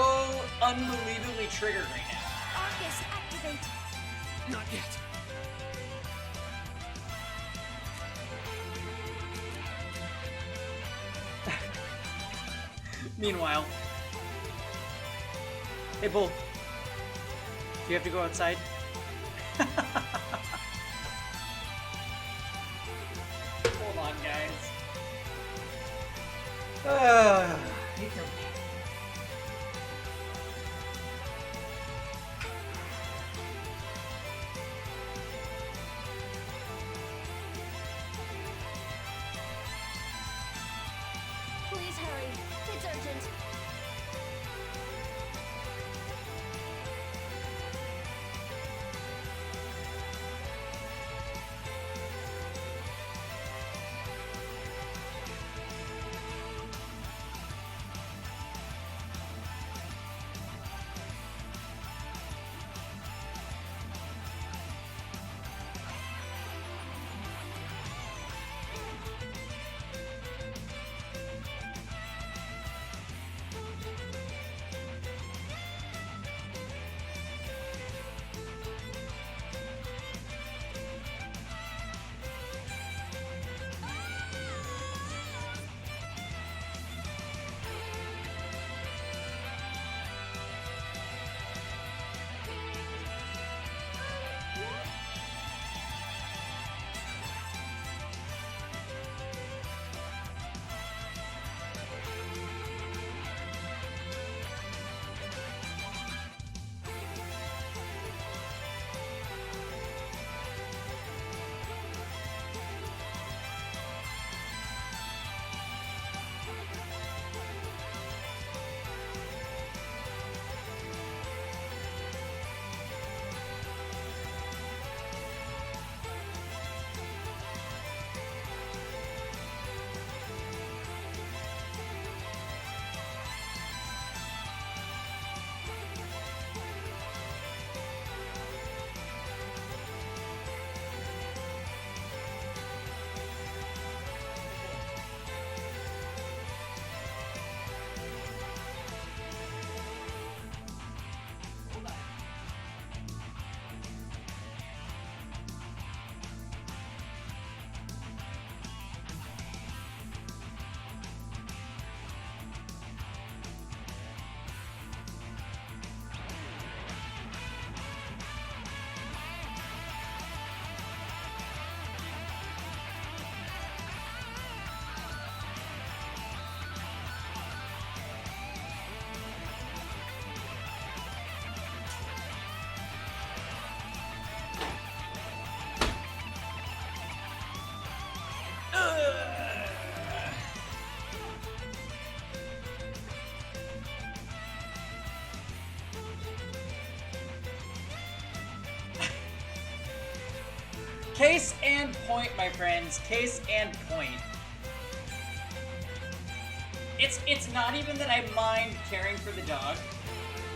unbelievably triggered right now. Arcus, activate. Not yet. Meanwhile, hey Bull, do you have to go outside? Hold on, guys. Please hurry. It's urgent. Case and point, my friends. Case and point. It's not even that I mind caring for the dog.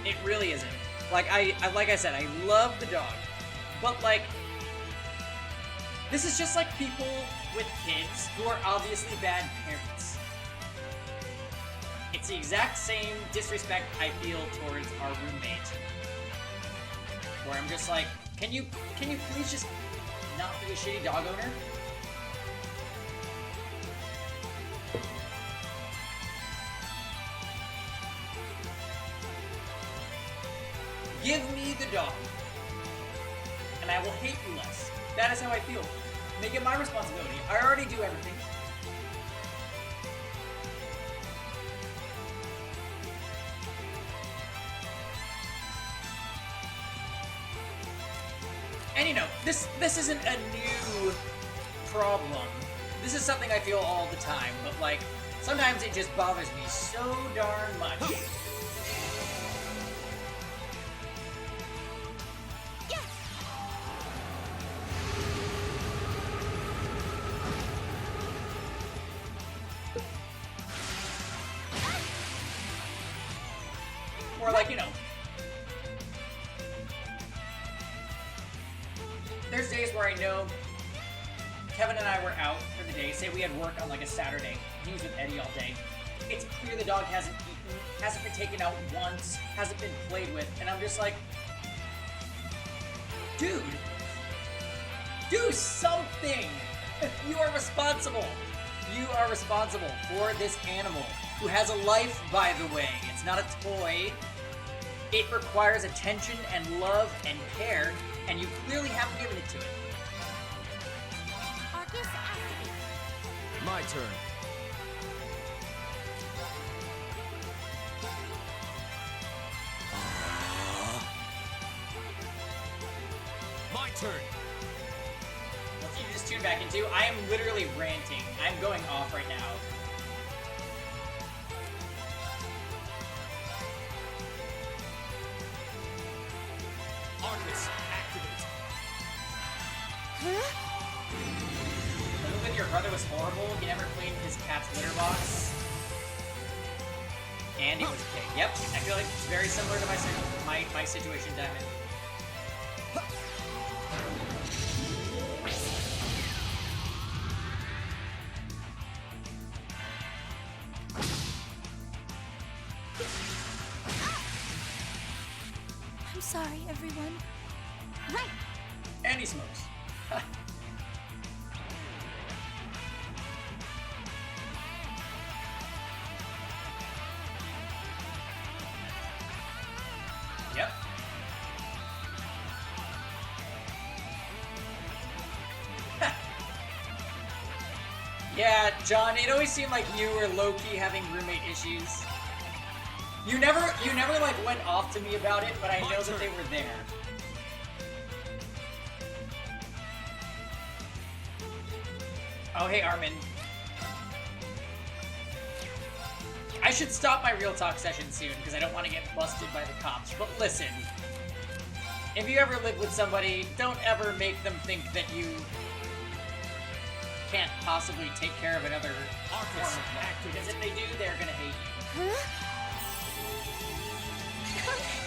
It really isn't. Like like I said, I love the dog. But like, this is just like people with kids who are obviously bad parents. It's the exact same disrespect I feel towards our roommate. Where I'm just like, can you please just not be a shitty dog owner? Give me the dog, and I will hate you less. That is how I feel. Make it my responsibility. I already do everything. And you know, this isn't a new problem. This is something I feel all the time, but like, sometimes it just bothers me so darn much. Or like, you know, there's days where I know Kevin and I were out for the day. Say we had work on like a Saturday. He was with Eddie all day. It's clear the dog hasn't eaten, hasn't been taken out once, hasn't been played with, and I'm just like, dude, do something! You are responsible. You are responsible for this animal, who has a life, by the way. It's not a toy. It requires attention and love and care, and you clearly haven't given it to it. Arcus, activate. My turn. My turn. What you just tuned back into, I am literally ranting. I'm going off right now. Arcus, activate. Huh? The move with your brother was horrible. He never cleaned his cat's litter box. And it was a pig. Yep, I feel like it's very similar to my situation, Diamond. I'm sorry, everyone. Right. And he smokes. Yep. Yeah, John, it always seemed like you were low-key having roommate issues. You never like went off to me about it, but I know that they were there. Oh, hey, Armin. I should stop my real talk session soon because I don't want to get busted by the cops. But listen, if you ever live with somebody, don't ever make them think that you can't possibly take care of another form of life. Because if they do, they're gonna hate you. Huh?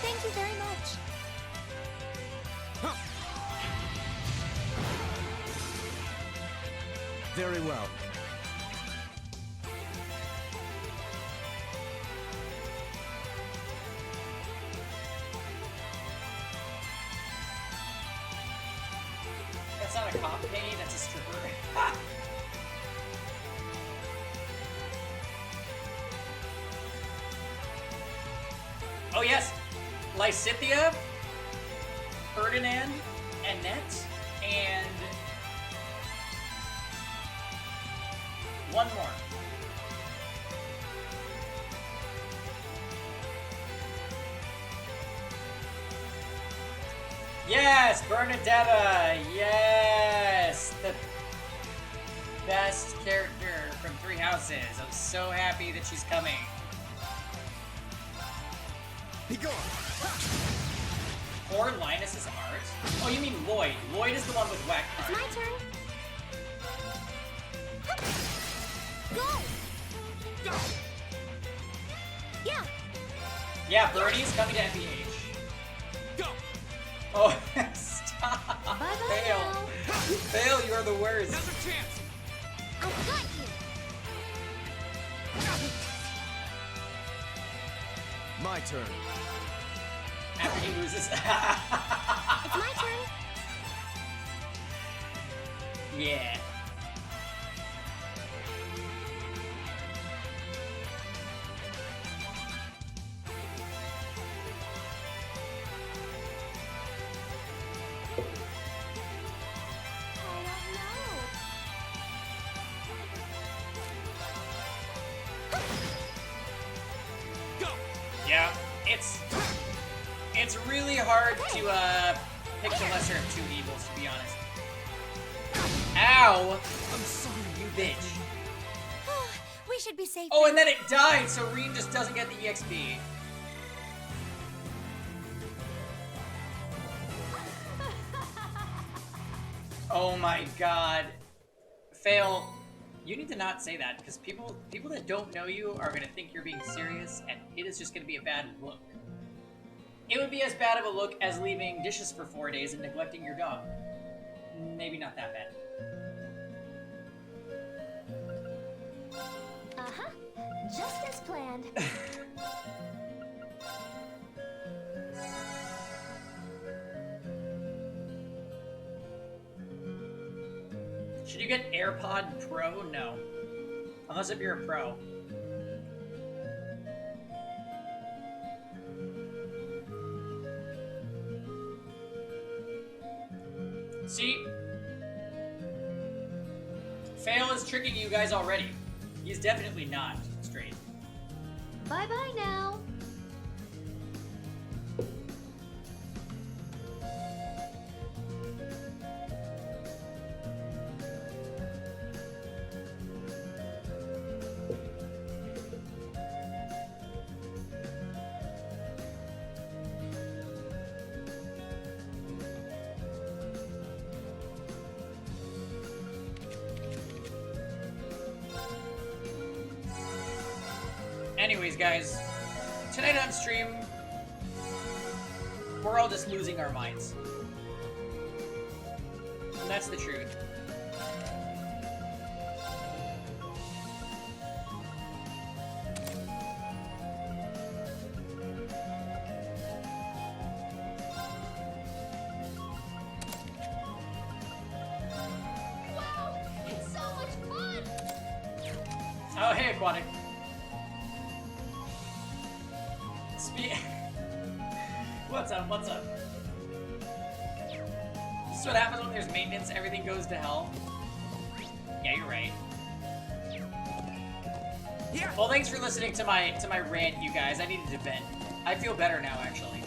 Thank you very much. Very well. That's not a cop, Penny, that's a stripper. Oh yes, Lysithia, Ferdinand, Annette, and one more. Yes, Bernadetta. Yes, the best character from Three Houses. I'm so happy that she's coming. Be gone. Or Linus's art? Oh, you mean Lloyd. Lloyd is the one with whack art. It's my turn. Go! Go! Yeah. Yeah, Birdie's coming to MPH. Go! Oh, stop! Bye-bye Fail! now. Fail, you are the worst. Another chance! I've got you. My turn. After he loses. It's my turn. Yeah. Go! Yeah, it's really hard to pick the lesser of two evils, to be honest. Ow! I'm sorry, you bitch. We should be safe. Oh, and then it died, so Reen just doesn't get the EXP. Oh my god. Fail. You need to not say that, because people that don't know you are going to think you're being serious, and it is just going to be a bad look. It would be as bad of a look as leaving dishes for 4 days and neglecting your dog. Maybe not that bad. Uh-huh. Just as planned. Should you get AirPod Pro? No. Unless if you're a pro. See? Fail is tricking you guys already. He's definitely not straight. Bye-bye now. Anyways, guys, tonight on stream, we're all just losing our minds. And that's the truth. Wow, it's so much fun. Oh, hey, Aquatic. What's up? What's up? This is what happens when there's maintenance. Everything goes to hell. Yeah, you're right. Yeah. Well, thanks for listening to my rant, you guys. I needed to vent. I feel better now, actually.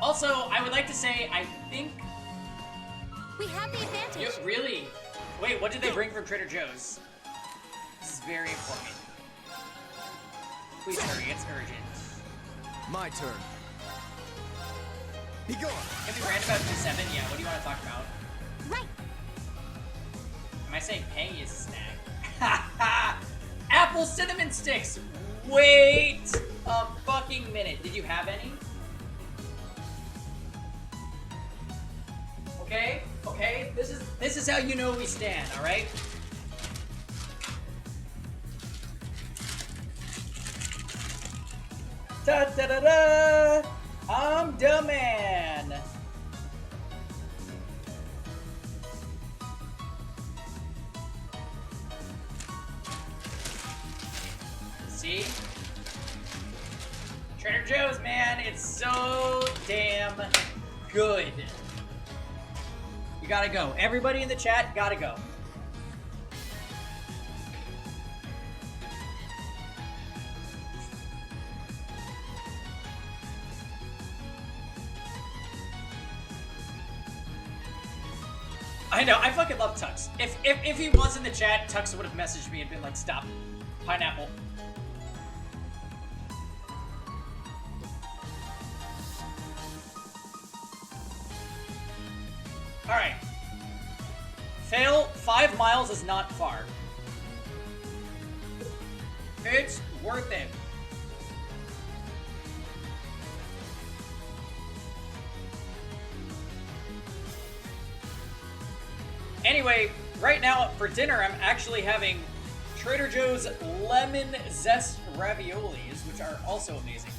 Also, I would like to say, I think... We have the advantage. Really? Wait, what did they bring from Trader Joe's? This is very important. Please hurry, it's urgent. My turn. Be gone. Can we rant about P7? Yeah, what do you want to talk about? Right. Am I saying Pangy is a snack? Ha ha! Apple cinnamon sticks! Wait a fucking minute. Did you have any? Okay? Okay? This is how you know we stand, alright? Da da da da! I'm the man! See? Trader Joe's, man, it's so damn good. You gotta go. Everybody in the chat, gotta go. I know, I fucking love Tux. If he was in the chat, Tux would have messaged me and been like, stop. Pineapple. Alright. Fail, 5 miles is not far. It's worth it. Anyway, right now for dinner I'm actually having Trader Joe's lemon zest raviolis, which are also amazing.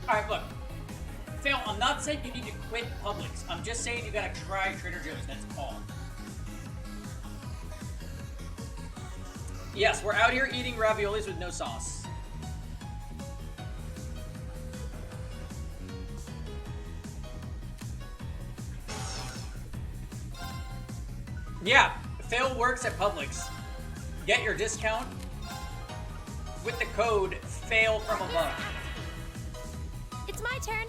Alright, look. Phil, I'm not saying you need to quit Publix. I'm just saying you gotta try Trader Joe's, that's all. Yes, we're out here eating raviolis with no sauce. Yeah, Phil works at Publix. Get your discount with the code FAIL from above. It's my turn.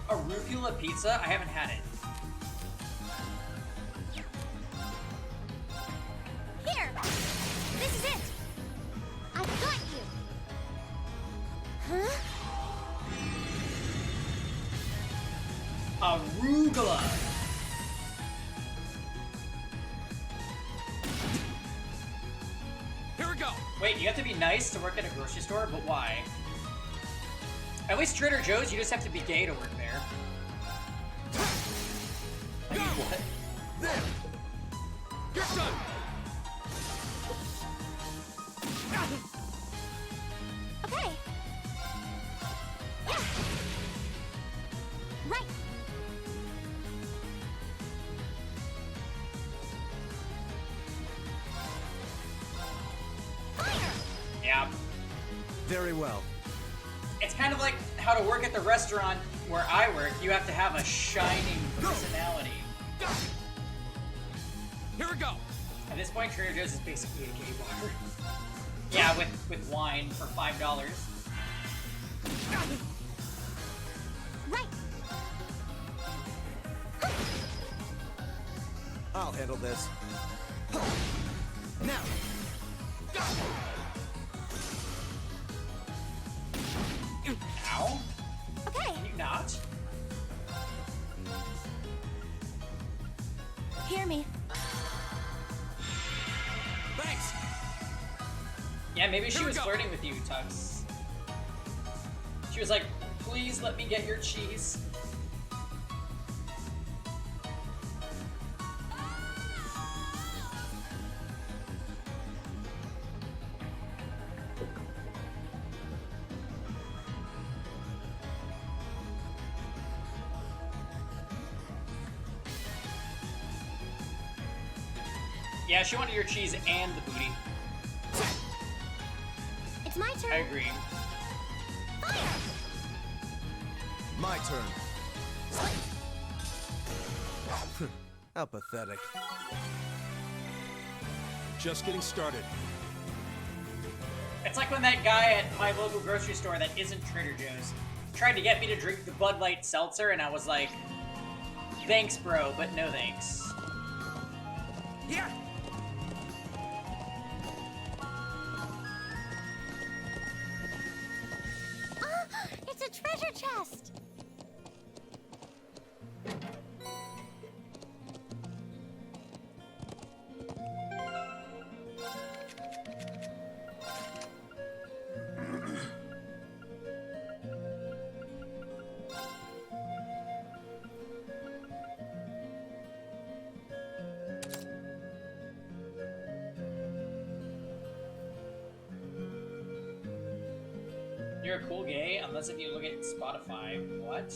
Arugula pizza? I haven't had it. Here! This is it! I've got you! Huh? Arugula! Here we go! Wait, you have to be nice to work at a grocery store? But why? At least Trader Joe's, you just have to be gay to work there. I mean, what? There! You're done! Okay. Yeah. Right. Fire! Yeah. Very well. It's kind of like how to work at the restaurant where I work. You have to have a shining personality. Here we go. At this point, Trader Joe's is basically a gay bar. Yeah, with wine for $5. Right. I'll handle this. Now! Ow. Okay. Can you not? Hear me. Thanks. Yeah, maybe she Here we was go. flirting with you, Tux. She was like, please let me get your cheese. Yeah, she wanted your cheese and the booty. It's my turn. I agree. Fire! My turn. How pathetic. Just getting started. It's like when that guy at my local grocery store that isn't Trader Joe's tried to get me to drink the Bud Light seltzer, and I was like, thanks, bro, but no thanks. Yeah! It's a treasure chest! You're a cool gay, unless if you look at Spotify. What?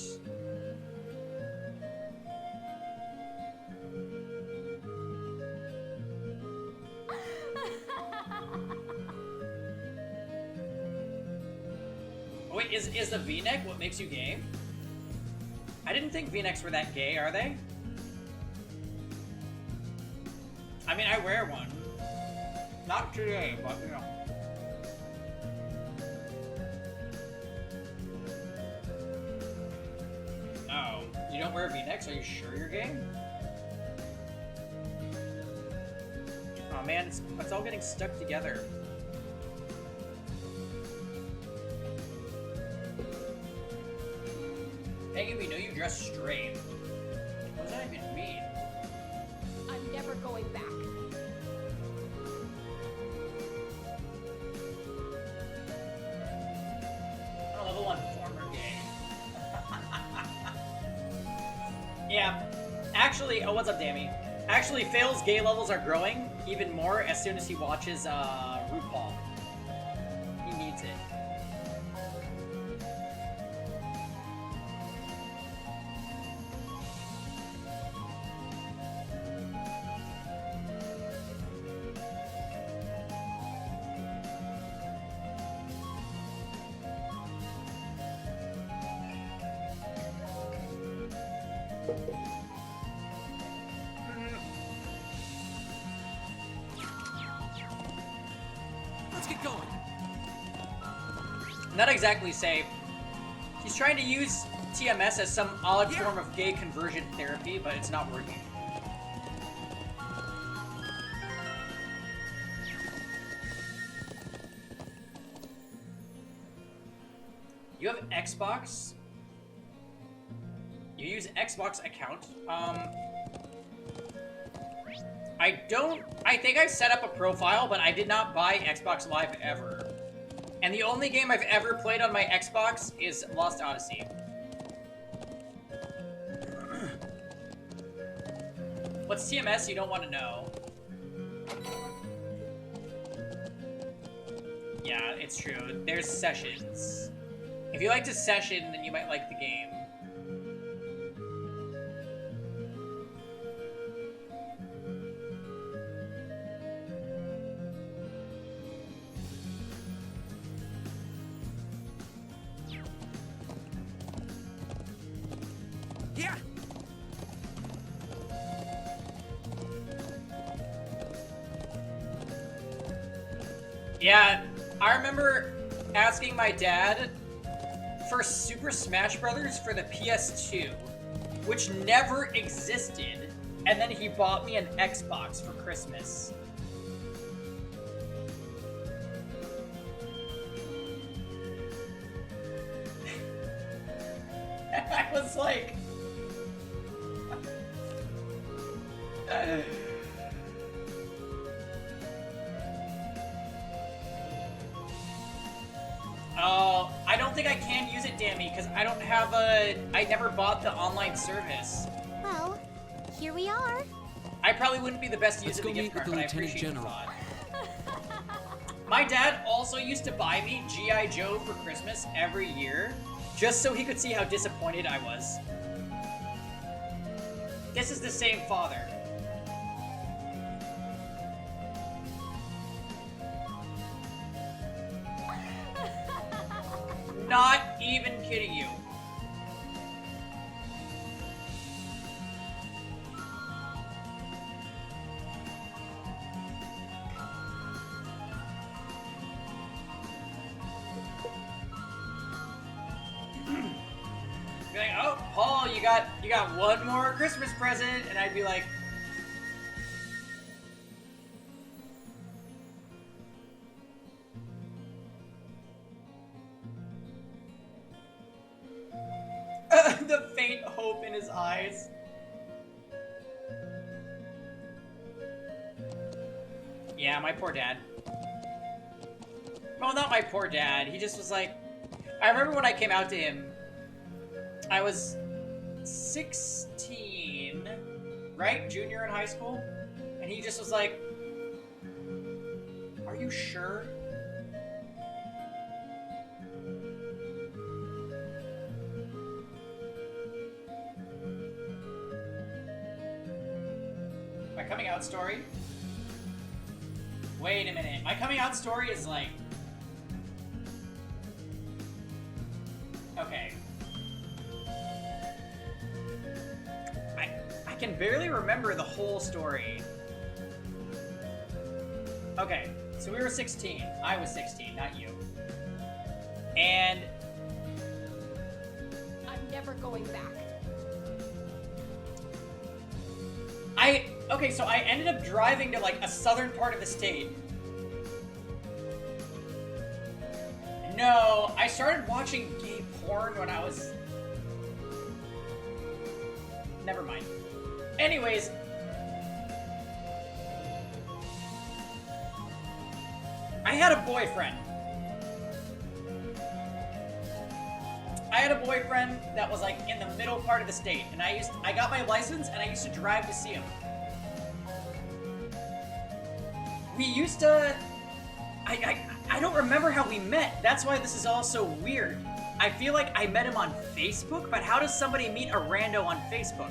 Wait, is the V-neck what makes you gay? I didn't think V-necks were that gay, are they? I mean, I wear one. Not today, but you know. You don't wear V-necks? Are you sure you're gay? Oh man, it's all getting stuck together. Hey, we know you dress straight. What does that even mean? I'm never going back. Oh, level 1 former gay. Yeah. Actually, oh, what's up, Dammy? Actually, Fail's gay levels are growing even more as soon as he watches RuPaul. He needs it. Let's get going. Not exactly safe. He's trying to use TMS as some odd form of gay conversion therapy, but it's not working. You have Xbox? You use Xbox account? I think I set up a profile, but I did not buy Xbox Live ever. And the only game I've ever played on my Xbox is Lost Odyssey. What's TMS? You don't want to know. Yeah, it's true. There's sessions. If you like to session, then you might like the game. Yeah. Yeah, I remember asking my dad for Super Smash Brothers for the PS2, which never existed, and then he bought me an Xbox for Christmas. And I was like... Oh, I don't think I can use it, Dammy, because I don't have I never bought the online service. Well, here we are. I probably wouldn't be the best use of the gift card, but I appreciate the thought. My dad also used to buy me G.I. Joe for Christmas every year, just so he could see how disappointed I was. This is the same father. Not even kidding you. Be like, oh, Paul, you got one more Christmas present, and I'd be like, the faint hope in his eyes. Yeah, my poor dad. Well, not my poor dad. He just was like... I remember when I came out to him, I was 16, right? Junior in high school? And he just was like, are you sure? My coming out story? Wait a minute. My coming out story is like... Okay. I can barely remember the whole story. Okay, so we were 16. I was 16, not you. And... I'm never going back. Okay, so I ended up driving to like a southern part of the state. No, I started watching gay porn when I was... Never mind. Anyways... I had a boyfriend. That was like in the middle part of the state, and I got my license and I used to drive to see him. We used to... I don't remember how we met. That's why this is all so weird. I feel like I met him on Facebook, but how does somebody meet a rando on Facebook?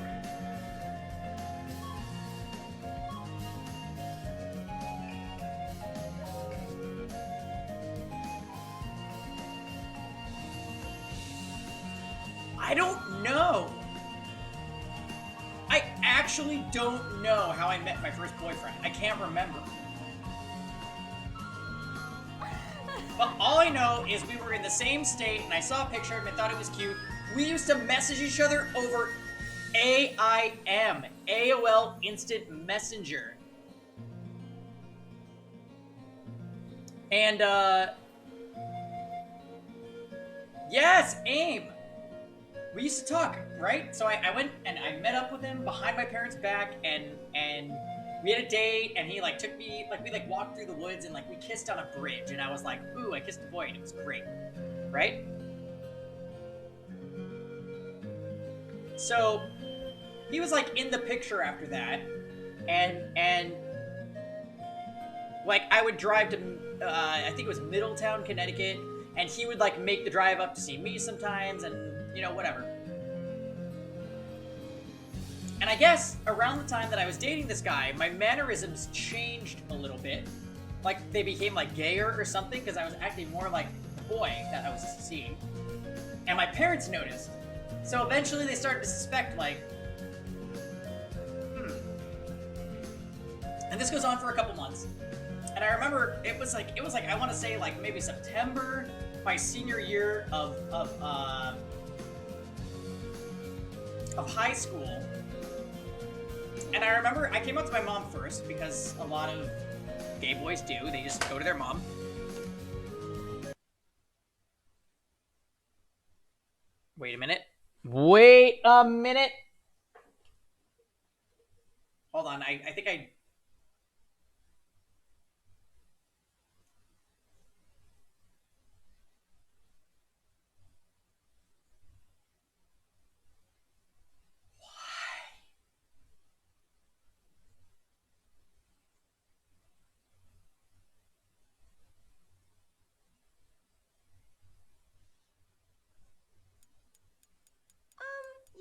I don't know. I actually don't know how I met my first boyfriend. I can't remember. But all I know is we were in the same state, and I saw a picture of him and thought it was cute. We used to message each other over AIM, AOL Instant Messenger. And, yes, AIM. We used to talk, right? So I went and I met up with him behind my parents' back, and we had a date, and he like took me, like we like walked through the woods, and like we kissed on a bridge, and I was like, ooh, I kissed a boy, and it was great, right? So he was like in the picture after that, and like I would drive to, I think it was Middletown, Connecticut, and he would like make the drive up to see me sometimes, and you know, whatever. And I guess around the time that I was dating this guy, my mannerisms changed a little bit. Like they became like gayer or something, because I was acting more like the boy that I was seeing. And my parents noticed. So eventually they started to suspect, like, And this goes on for a couple months. And I remember it was like I want to say like maybe September, my senior year of high school. And I remember I came up to my mom first, because a lot of gay boys do. They just go to their mom. Wait a minute. Wait a minute. Hold on. I think I...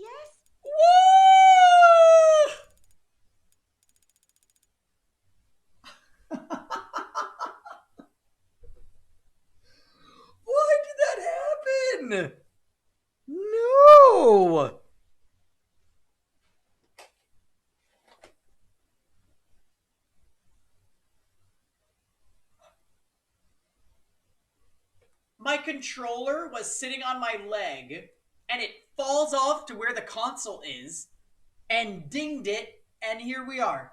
Yes? Why did that happen? No! My controller was sitting on my leg, and it falls off to where the console is, and dinged it, and here we are.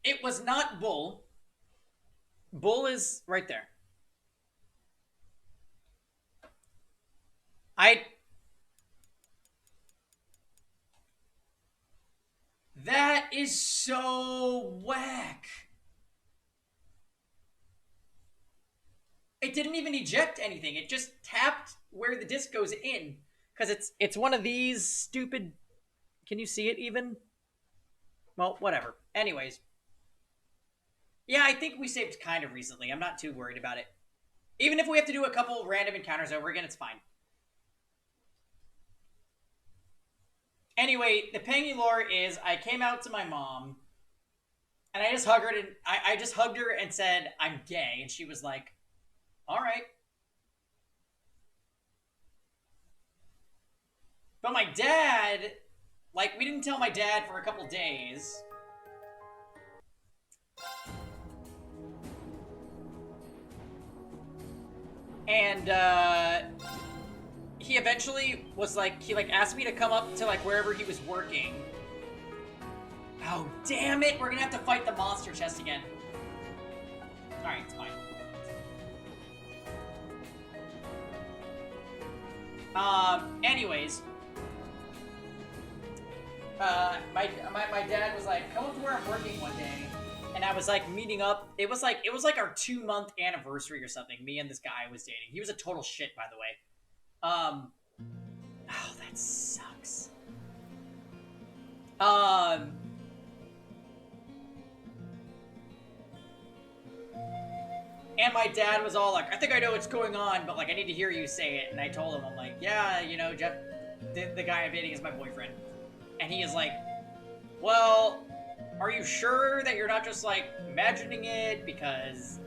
It was not Bull. Bull is right there. That is so whack. It didn't even eject anything. It just tapped where the disc goes in. Because it's one of these stupid... Can you see it even? Well, whatever. Anyways. Yeah, I think we saved kind of recently. I'm not too worried about it. Even if we have to do a couple random encounters over again, it's fine. Anyway, the Pangy lore is I came out to my mom, and I just hugged her, and I just hugged her and said, I'm gay. And she was like, all right. But my dad, like, we didn't tell my dad for a couple days. And he eventually was like, he like asked me to come up to like wherever he was working. Oh, damn it! We're gonna have to fight the monster chest again. Alright, it's fine. Anyways. My dad was like, come up to where I'm working one day. And I was like meeting up. It was like our 2-month anniversary or something. Me and this guy I was dating. He was a total shit, by the way. Oh, that sucks. And my dad was all like, I think I know what's going on, but like I need to hear you say it. And I told him, I'm like, yeah, you know, Jeff, the guy I'm dating is my boyfriend. And he is like, well, are you sure that you're not just like imagining it? Because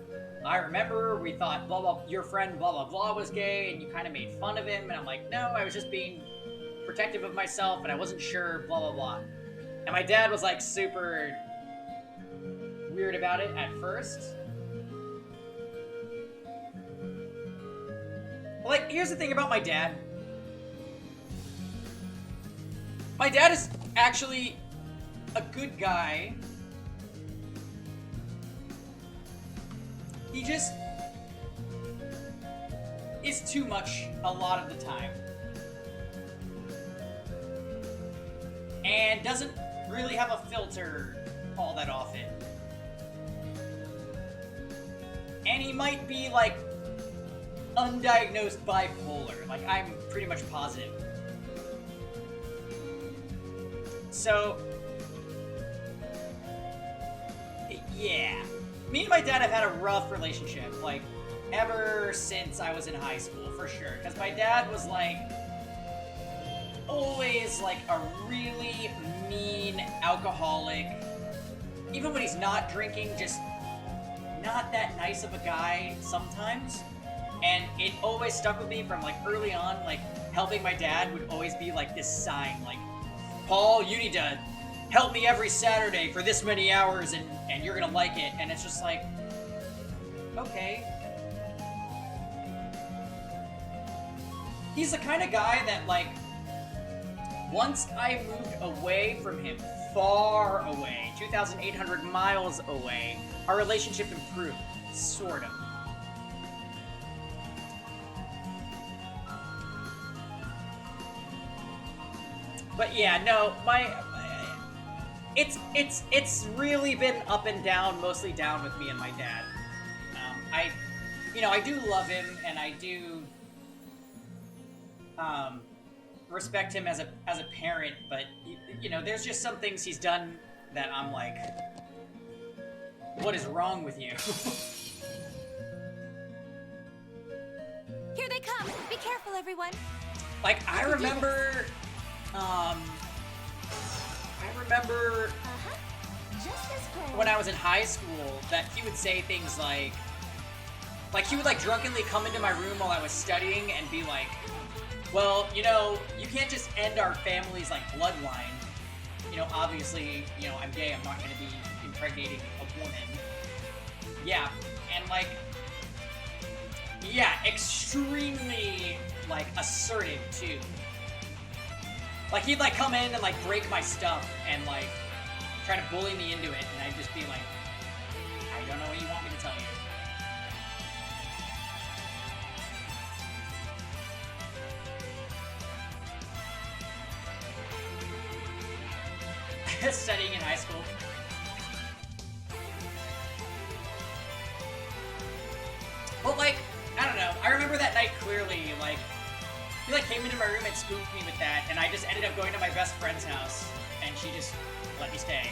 I remember we thought blah blah, your friend blah blah blah was gay, and you kind of made fun of him. And I'm like, no, I was just being protective of myself, and I wasn't sure blah blah blah. And my dad was like super weird about it at first. Like, here's the thing about my dad. My dad is actually a good guy. He just is too much a lot of the time. And doesn't really have a filter all that often. And he might be like undiagnosed bipolar. Like, I'm pretty much positive. So, yeah. Me and my dad have had a rough relationship, like, ever since I was in high school, for sure. Because my dad was, like, always, like, a really mean alcoholic. Even when he's not drinking, just not that nice of a guy sometimes. And it always stuck with me from, like, early on, like, helping my dad would always be, like, this sign, like, Paul, you need to help me every Saturday for this many hours, and you're gonna like it. And it's just like, okay. He's the kind of guy that, like, once I moved away from him, far away, 2,800 miles away, our relationship improved, sort of. But yeah, no, it's really been up and down, mostly down with me and my dad. I do love him, and I do respect him as a parent, but you know, there's just some things he's done that I'm like, what is wrong with you? Here they come! Be careful, everyone! Like, I remember when I was in high school that he would say things like he would like drunkenly come into my room while I was studying and be like, well, you know, you can't just end our family's like bloodline. You know, obviously, you know, I'm gay, I'm not gonna be impregnating a woman. Yeah, and like, yeah, extremely like assertive too. Like, he'd, like, come in and, like, break my stuff and, like, try to bully me into it, and I'd just be like, I don't know what you want me to tell you. Studying in high school. But, like, I don't know. I remember that night clearly, like, he like came into my room and spooked me with that, and I just ended up going to my best friend's house, and she just let me stay.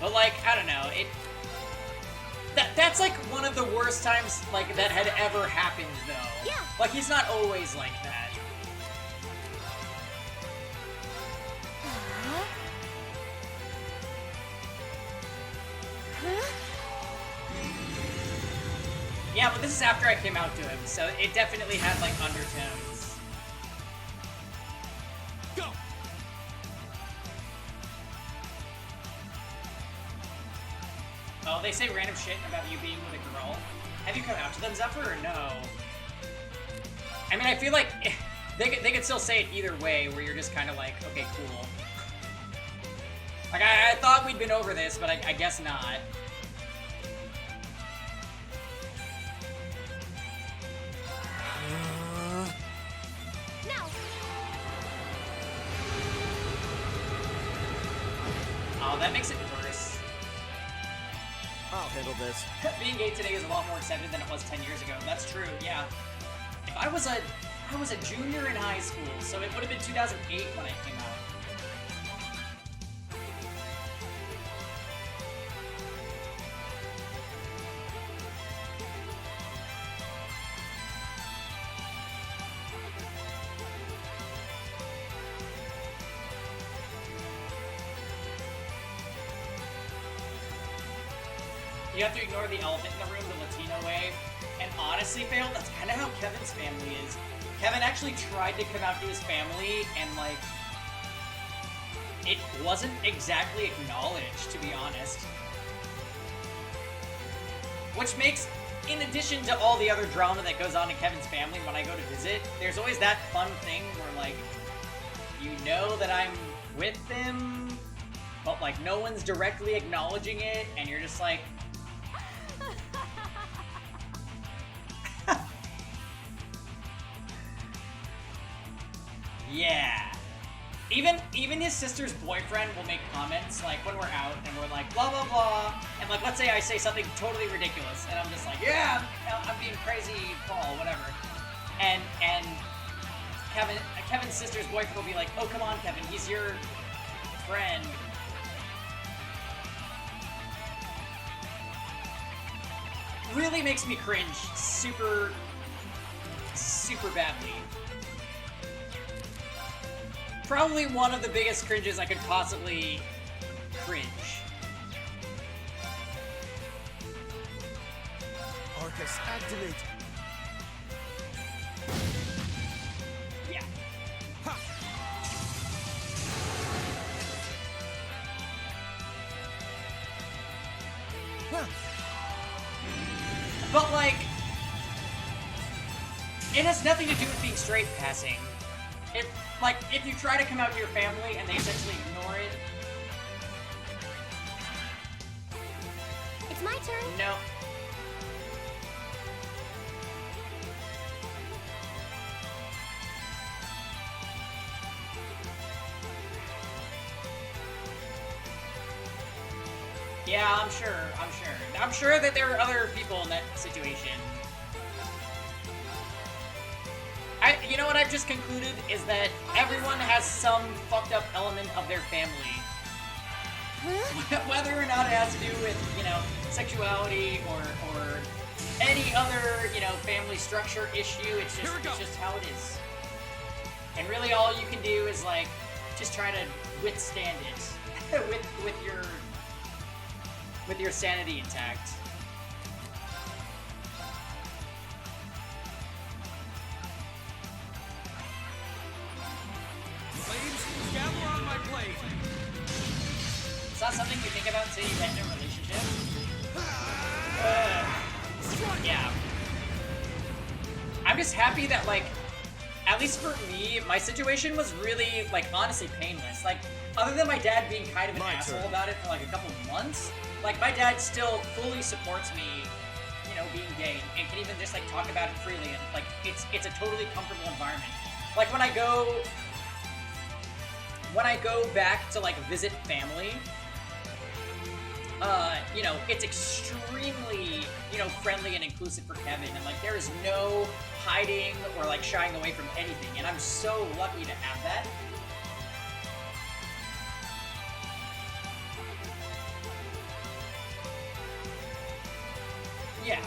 But like, I don't know, that's like one of the worst times like that had ever happened though. Yeah. Like, he's not always like that. Yeah, but this is after I came out to him, so it definitely had, like, undertones. Go! they say random shit about you being with a girl. Have you come out to them, Zephyr, or no? I mean, I feel like they could still say it either way, where you're just kind of like, okay, cool. Like, I thought we'd been over this, but I guess not. No. Oh, that makes it worse. I'll handle this. Being gay today is a lot more accepted than it was 10 years ago. That's true, yeah. If I was a junior in high school, so it would have been 2008 when I came out. You have to ignore the elephant in the room the Latino way. And honestly, Fail, that's kind of how Kevin's family is. Kevin actually tried to come out to his family, and, like, it wasn't exactly acknowledged, to be honest. Which makes, in addition to all the other drama that goes on in Kevin's family when I go to visit, there's always that fun thing where, like, you know that I'm with them, but, like, no one's directly acknowledging it, and you're just like, yeah. Even his sister's boyfriend will make comments, like, when we're out, and we're like, blah, blah, blah, and, like, let's say I say something totally ridiculous, and I'm just like, yeah, I'm being crazy, Paul, whatever. And Kevin's sister's boyfriend will be like, oh, come on, Kevin, he's your friend. Really makes me cringe super, super badly. Probably one of the biggest cringes I could possibly cringe. Arcus, activate! Yeah. Ha. Huh. But, like, it has nothing to do with being straight passing. If you try to come out to your family and they essentially ignore it. It's my turn. No. Yeah, I'm sure. I'm sure that there are other people in that situation. You know what I've just concluded is that everyone has some fucked up element of their family. Whether or not it has to do with, you know, sexuality or any other, you know, family structure issue, it's just how it is. And really all you can do is, like, just try to withstand it with your sanity intact. Gather on my blade. It's not something you think about until you get in a relationship. Yeah. I'm just happy that, like, at least for me, my situation was really, like, honestly painless. Like, other than my dad being kind of an asshole about it for, like, a couple of months, like, my dad still fully supports me, you know, being gay, and can even just, like, talk about it freely, and, like, it's a totally comfortable environment. Like, when I go back to, like, visit family, you know, it's extremely, you know, friendly and inclusive for Kevin, and, like, there is no hiding or, like, shying away from anything, and I'm so lucky to have that. Yeah.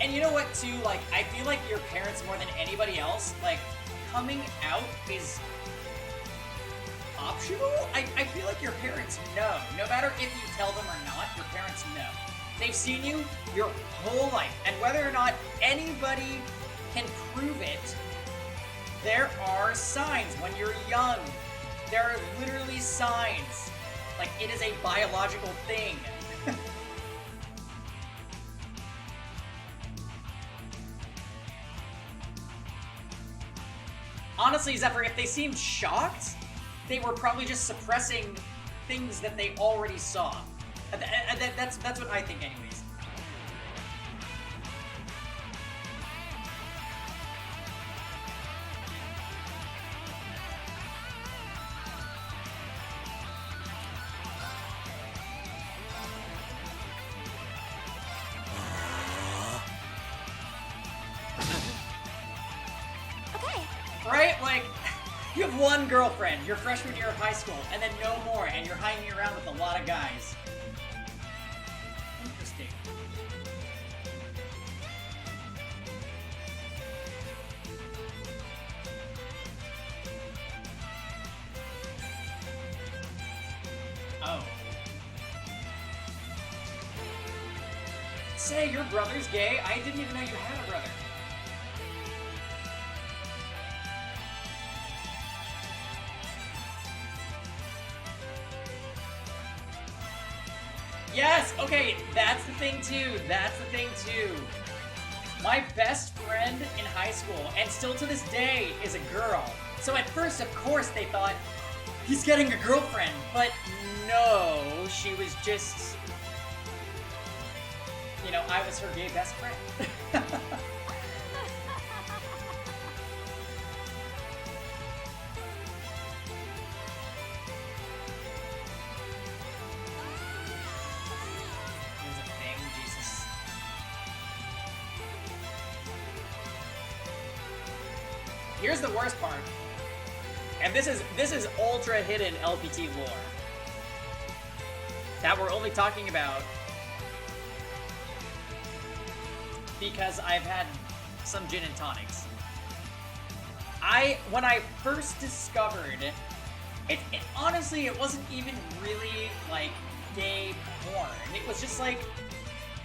And you know what, too, like, I feel like your parents, more than anybody else, like, coming out is optional? I feel like your parents know. No matter if you tell them or not, your parents know. They've seen you your whole life, and whether or not anybody can prove it, there are signs when you're young. There are literally signs Like, it is a biological thing. Honestly, Zephyr, if they seemed shocked, they were probably just suppressing things that they already saw. That's what I think, anyways. Right? Like, you have one girlfriend your freshman year of high school, and then no more, and you're hanging around with a lot of guys. Interesting. Oh. Say, your brother's gay? I didn't even know you had a brother. Yes! Okay, that's the thing too. That's the thing too. My best friend in high school, and still to this day, is a girl. So at first, of course, they thought, he's getting a girlfriend. But no, she was just... You know, I was her gay best friend. Here's the worst part, and this is ultra hidden LPT lore that we're only talking about because I've had some gin and tonics. When I first discovered it, honestly, it wasn't even really like gay porn. It was just like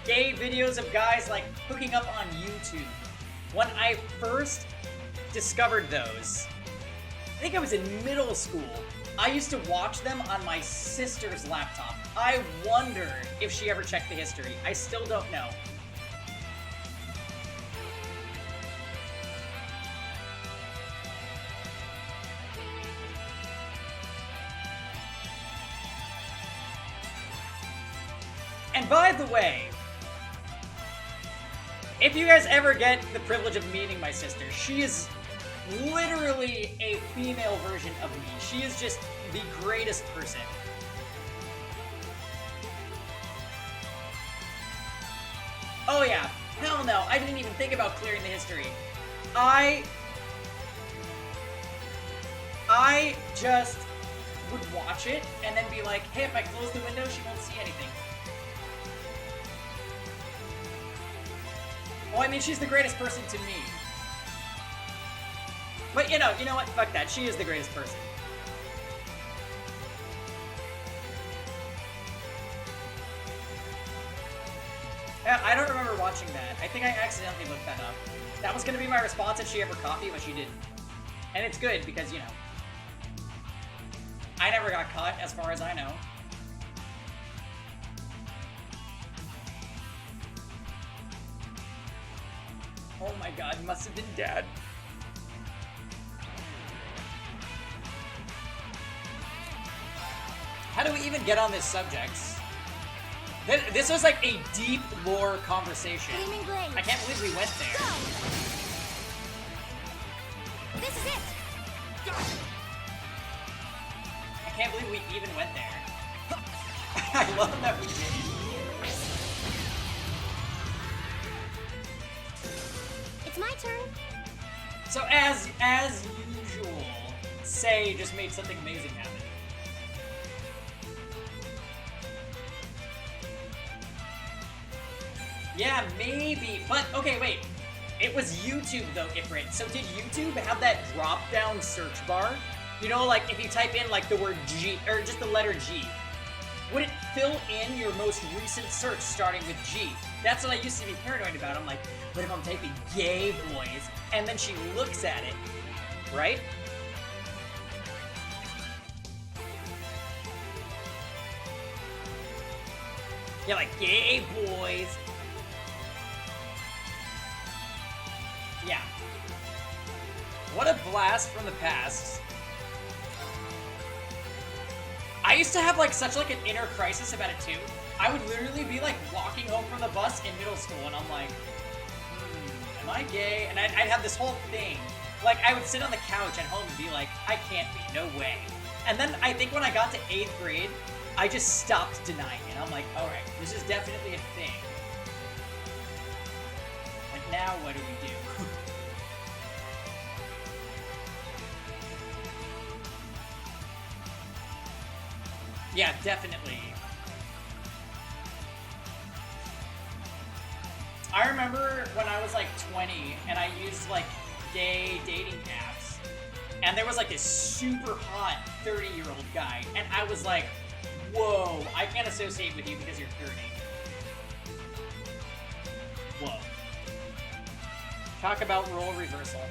gay videos of guys like hooking up on YouTube. When I first discovered those, I think I was in middle school. I used to watch them on my sister's laptop. I wonder if she ever checked the history. I still don't know. And by the way, if you guys ever get the privilege of meeting my sister, she is literally a female version of me. She is just the greatest person. Oh yeah, hell no, I didn't even think about clearing the history. I just would watch it and then be like, hey, if I close the window, she won't see anything. Well, I mean, she's the greatest person to me. But you know what? Fuck that. She is the greatest person. Yeah, I don't remember watching that. I think I accidentally looked that up. That was gonna be my response if she ever caught me, but she didn't. And it's good because, you know, I never got caught as far as I know. Oh my god, must have been Dad. How do we even get on this subject? This was like a deep lore conversation. I can't believe we went there. Go. This is it. Go. I can't believe we even went there. I love that we did. It's my turn. So as usual, Say just made something amazing happen. Yeah, maybe. But, okay, wait. It was YouTube, though, Ifrit. So did YouTube have that drop-down search bar? You know, like, if you type in, like, the word G, or just the letter G, would it fill in your most recent search starting with G? That's what I used to be paranoid about. I'm like, what if I'm typing gay boys? And then she looks at it, right? You're like, gay boys. Yeah. What a blast from the past. I used to have like such like an inner crisis about it too. I would literally be like walking home from the bus in middle school and I'm like, am I gay? And I'd have this whole thing. Like I would sit on the couch at home and be like, I can't be, no way. And then I think when I got to 8th grade, I just stopped denying it. I'm like, all right, this is definitely a thing. But now what do we do? Yeah, definitely. I remember when I was like 20 and I used like gay dating apps, and there was like this super hot 30-year-old guy, and I was like, whoa, I can't associate with you because you're 30. Whoa. Talk about role reversal.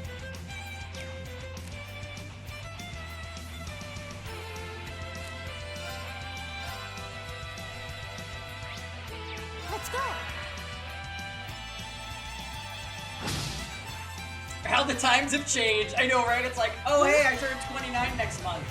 Let's go. How the times have changed. I know, right? It's like, oh, hey, I turn 29 next month.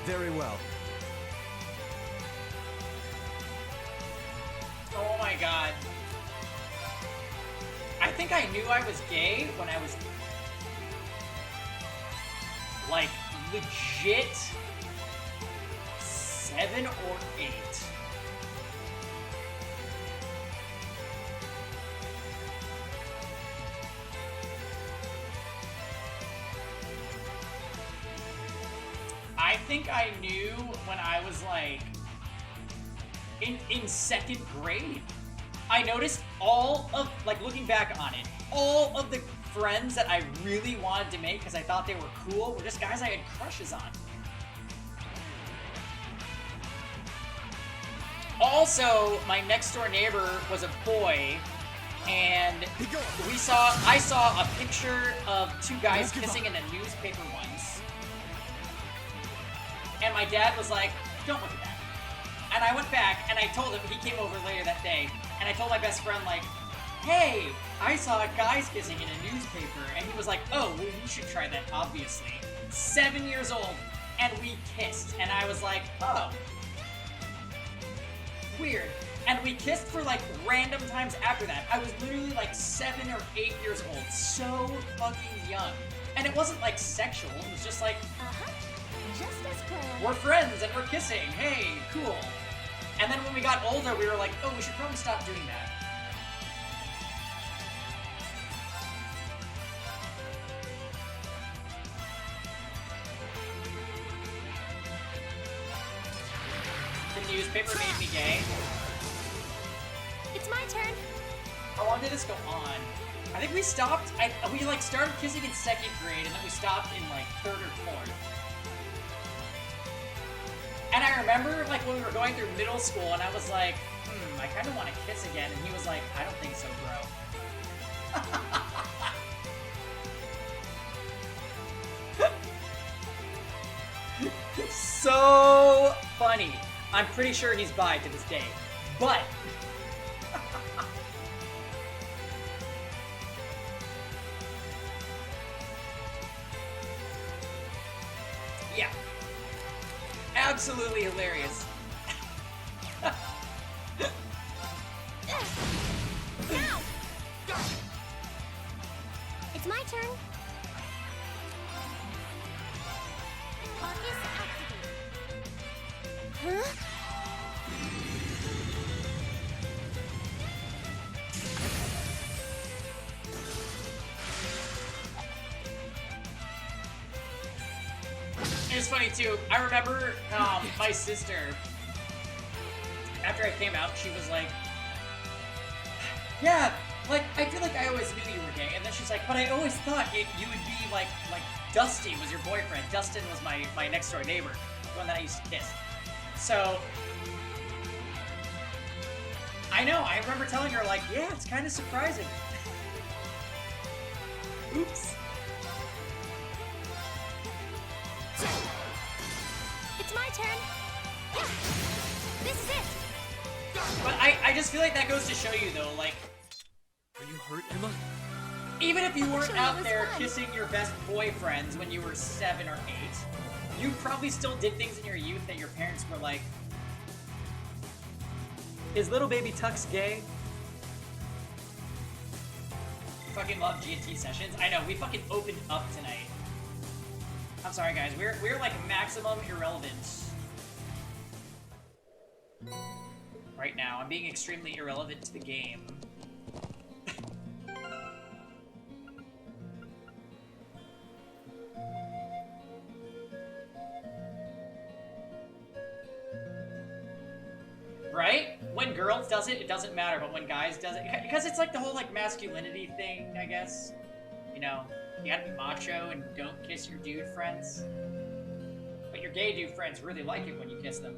Very well. Oh my god. I think I knew I was gay when I was like legit 7 or 8. I think I knew when I was like in 2nd grade. I noticed all of, like looking back on it, all of the friends that I really wanted to make because I thought they were cool were just guys I had crushes on. Also, my next door neighbor was a boy, and I saw a picture of 2 guys kissing in a newspaper once. And my dad was like, don't look at that. And I went back and I told him, he came over later that day, and I told my best friend, like, hey, I saw guys kissing in a newspaper. And he was like, oh, well, you should try that, obviously. 7 years old, and we kissed. And I was like, oh, weird. And we kissed for like random times after that. I was literally like 7 or 8 years old. So fucking young. And it wasn't like sexual, it was just like, Just as planned. we're friends and we're kissing, hey, cool. And then when we got older, we were like, oh, we should probably stop doing that. The newspaper made me gay. It's my turn. How long did this go on? I think we stopped, we like started kissing in 2nd grade, and then we stopped in like 3rd or 4th. And I remember, like, when we were going through middle school, and I was like, I kind of want to kiss again. And he was like, I don't think so, bro. So funny. I'm pretty sure he's bi to this day. But... yeah. Absolutely hilarious. Now! It's my turn. Focus activate. Huh? It was funny too. I remember my sister, after I came out, she was like, yeah, like, I feel like I always knew you were gay. And then she's like, but I always thought you would be like Dusty was your boyfriend. Dustin was my next door neighbor, the one that I used to kiss. So, I know, I remember telling her, like, yeah, it's kind of surprising. Oops. It's my turn. Yeah. This is it. But I just feel like that goes to show you, though, like, Are you hurt, Emma? even if you weren't Actually, it out was there fun. kissing your best boyfriends when you were 7 or 8, you probably still did things in your youth that your parents were like, is little baby Tux gay? Fucking love G&T sessions. I know, we fucking opened up tonight. I'm sorry guys, we're like maximum irrelevant. Right now, I'm being extremely irrelevant to the game. Right? When girls does it, it doesn't matter, but when guys does it, because it's like the whole like masculinity thing, I guess. You know, you gotta be macho and don't kiss your dude friends. But your gay dude friends really like it when you kiss them.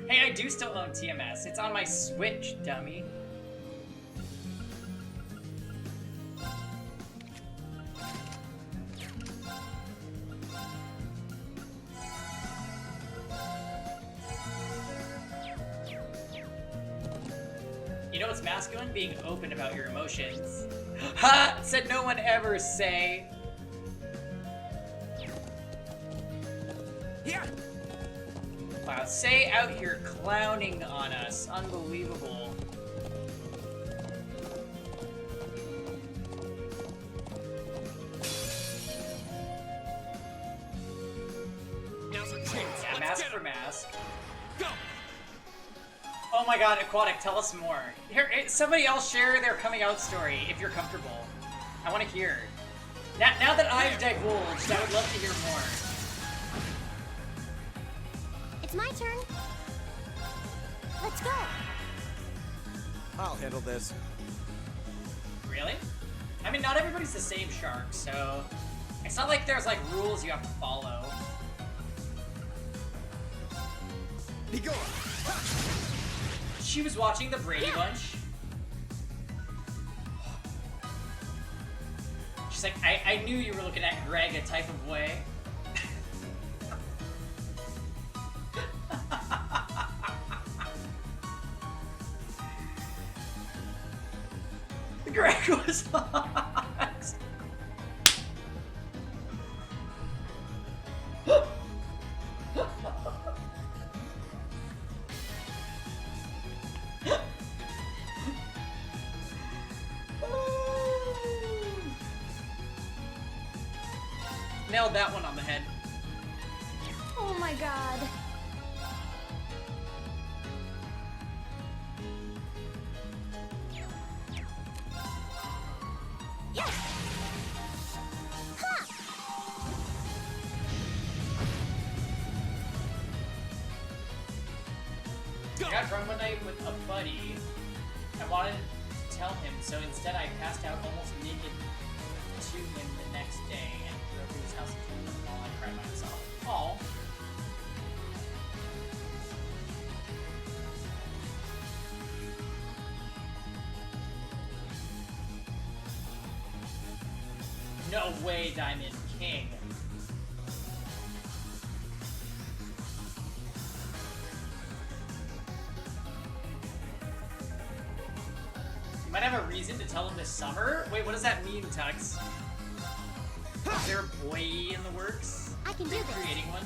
Hey, I do still own TMS. It's on my Switch, dummy. You know what's masculine? Being open about your emotions. Ha! Said no one ever say. Here. Wow, Say out here clowning on us. Unbelievable. Now's our chance. Yeah, Let's mask get for 'em. mask. Go. Oh my god, Aquatic, tell us more. Here, somebody else share their coming out story, if you're comfortable. I want to hear. Now that I've divulged, I would love to hear more. It's my turn. Let's go. I'll handle this. Really? I mean, not everybody's the same shark, so it's not like there's like rules you have to follow. Be gone. She was watching the Brady Bunch. She's like, I knew you were looking at Greg a type of way. Greg was hot. Nailed that one on the head. Oh my god. Yes! Ha! I got drunk one night with a buddy. I wanted to tell him, so instead I passed out almost naked to him the next day and drove to his house and told him while I cried myself. Aw. No way, Diamond King. You might have a reason to tell him this summer? Wait, what does that mean, Tux? Is there a boy in the works? I can do this. Creating one?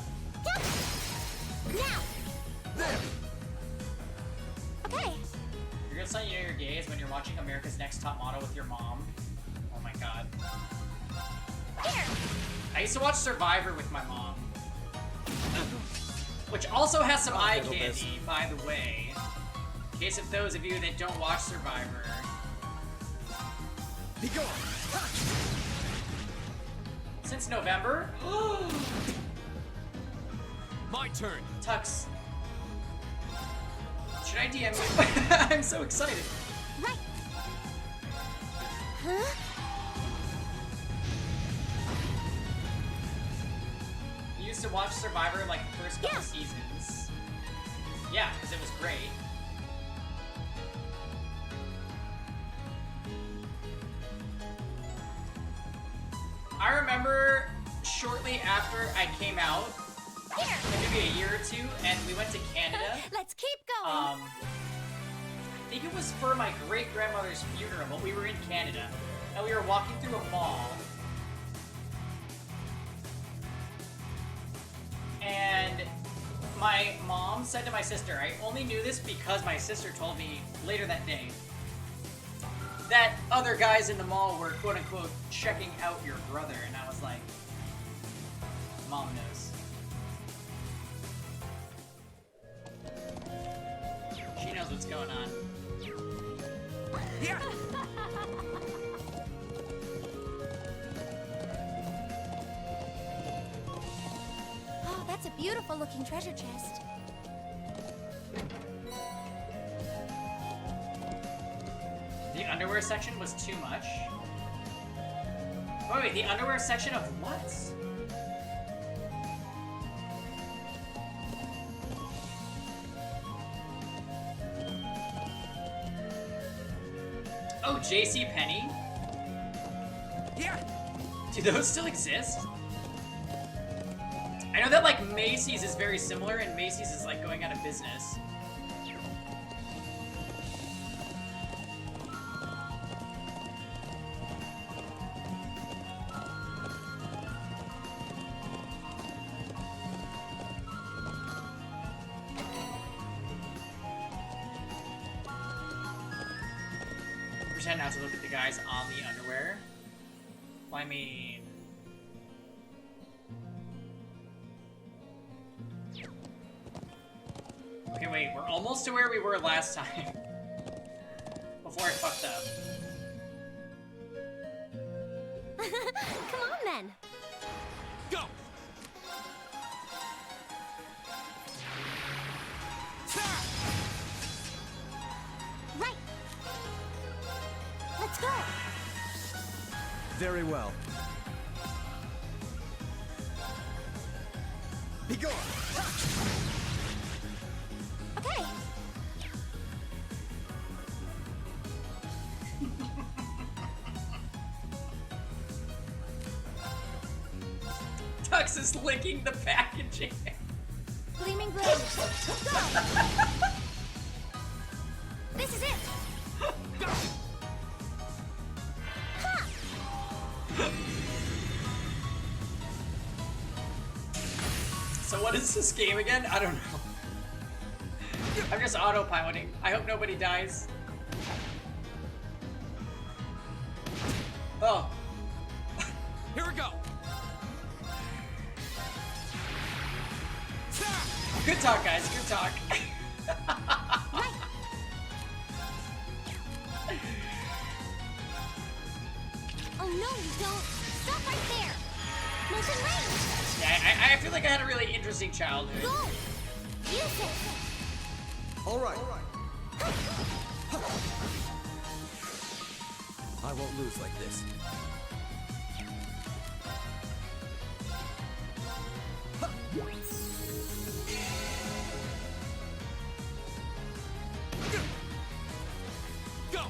Now! There. Okay. You're gonna say you know you're gay is when you're watching America's Next Top Model with your mom. Oh my god. Here! I used to watch Survivor with my mom. Which also has some eye handle this. candy, by the way. In case of those of you that don't watch Survivor. Be gone. Since November? My turn. Tux. Should I DM you? I'm so excited. Right. Huh? You used to watch Survivor like the first couple seasons. Yeah, because it was great. I remember shortly after I came out, like maybe a year or two, and we went to Canada. Let's keep going. I think it was for my great-grandmother's funeral, but we were in Canada, and we were walking through a mall, and my mom said to my sister, I only knew this because my sister told me later that day, that other guys in the mall were quote-unquote checking out your brother, and I was like, Mom knows. She knows what's going on. Yeah. Oh, that's a beautiful looking treasure chest. The underwear section was too much. Wait, the underwear section of what? Oh, JCPenney? Yeah. Do those still exist? I know that like Macy's is very similar, and Macy's is like going out of business. Pretend not to look at the guys on the underwear. Well, I mean... Okay, wait, we're almost to where we were last time. Before I fucked up. Come on, then. Go! Right. Let's go. Very well. Be gone! Okay. Tux is licking the packaging. Gleaming blades. Go. This is it. Go! Ha! So what is this game again? I don't know. I'm just autopiloting. I hope nobody dies. Oh. Here we go! Good talk, guys. Good talk. Oh no, you don't. Stop right there. Motion range. Yeah, I feel like I had a really interesting childhood. Go. Use it. All right. I won't lose like this. Go!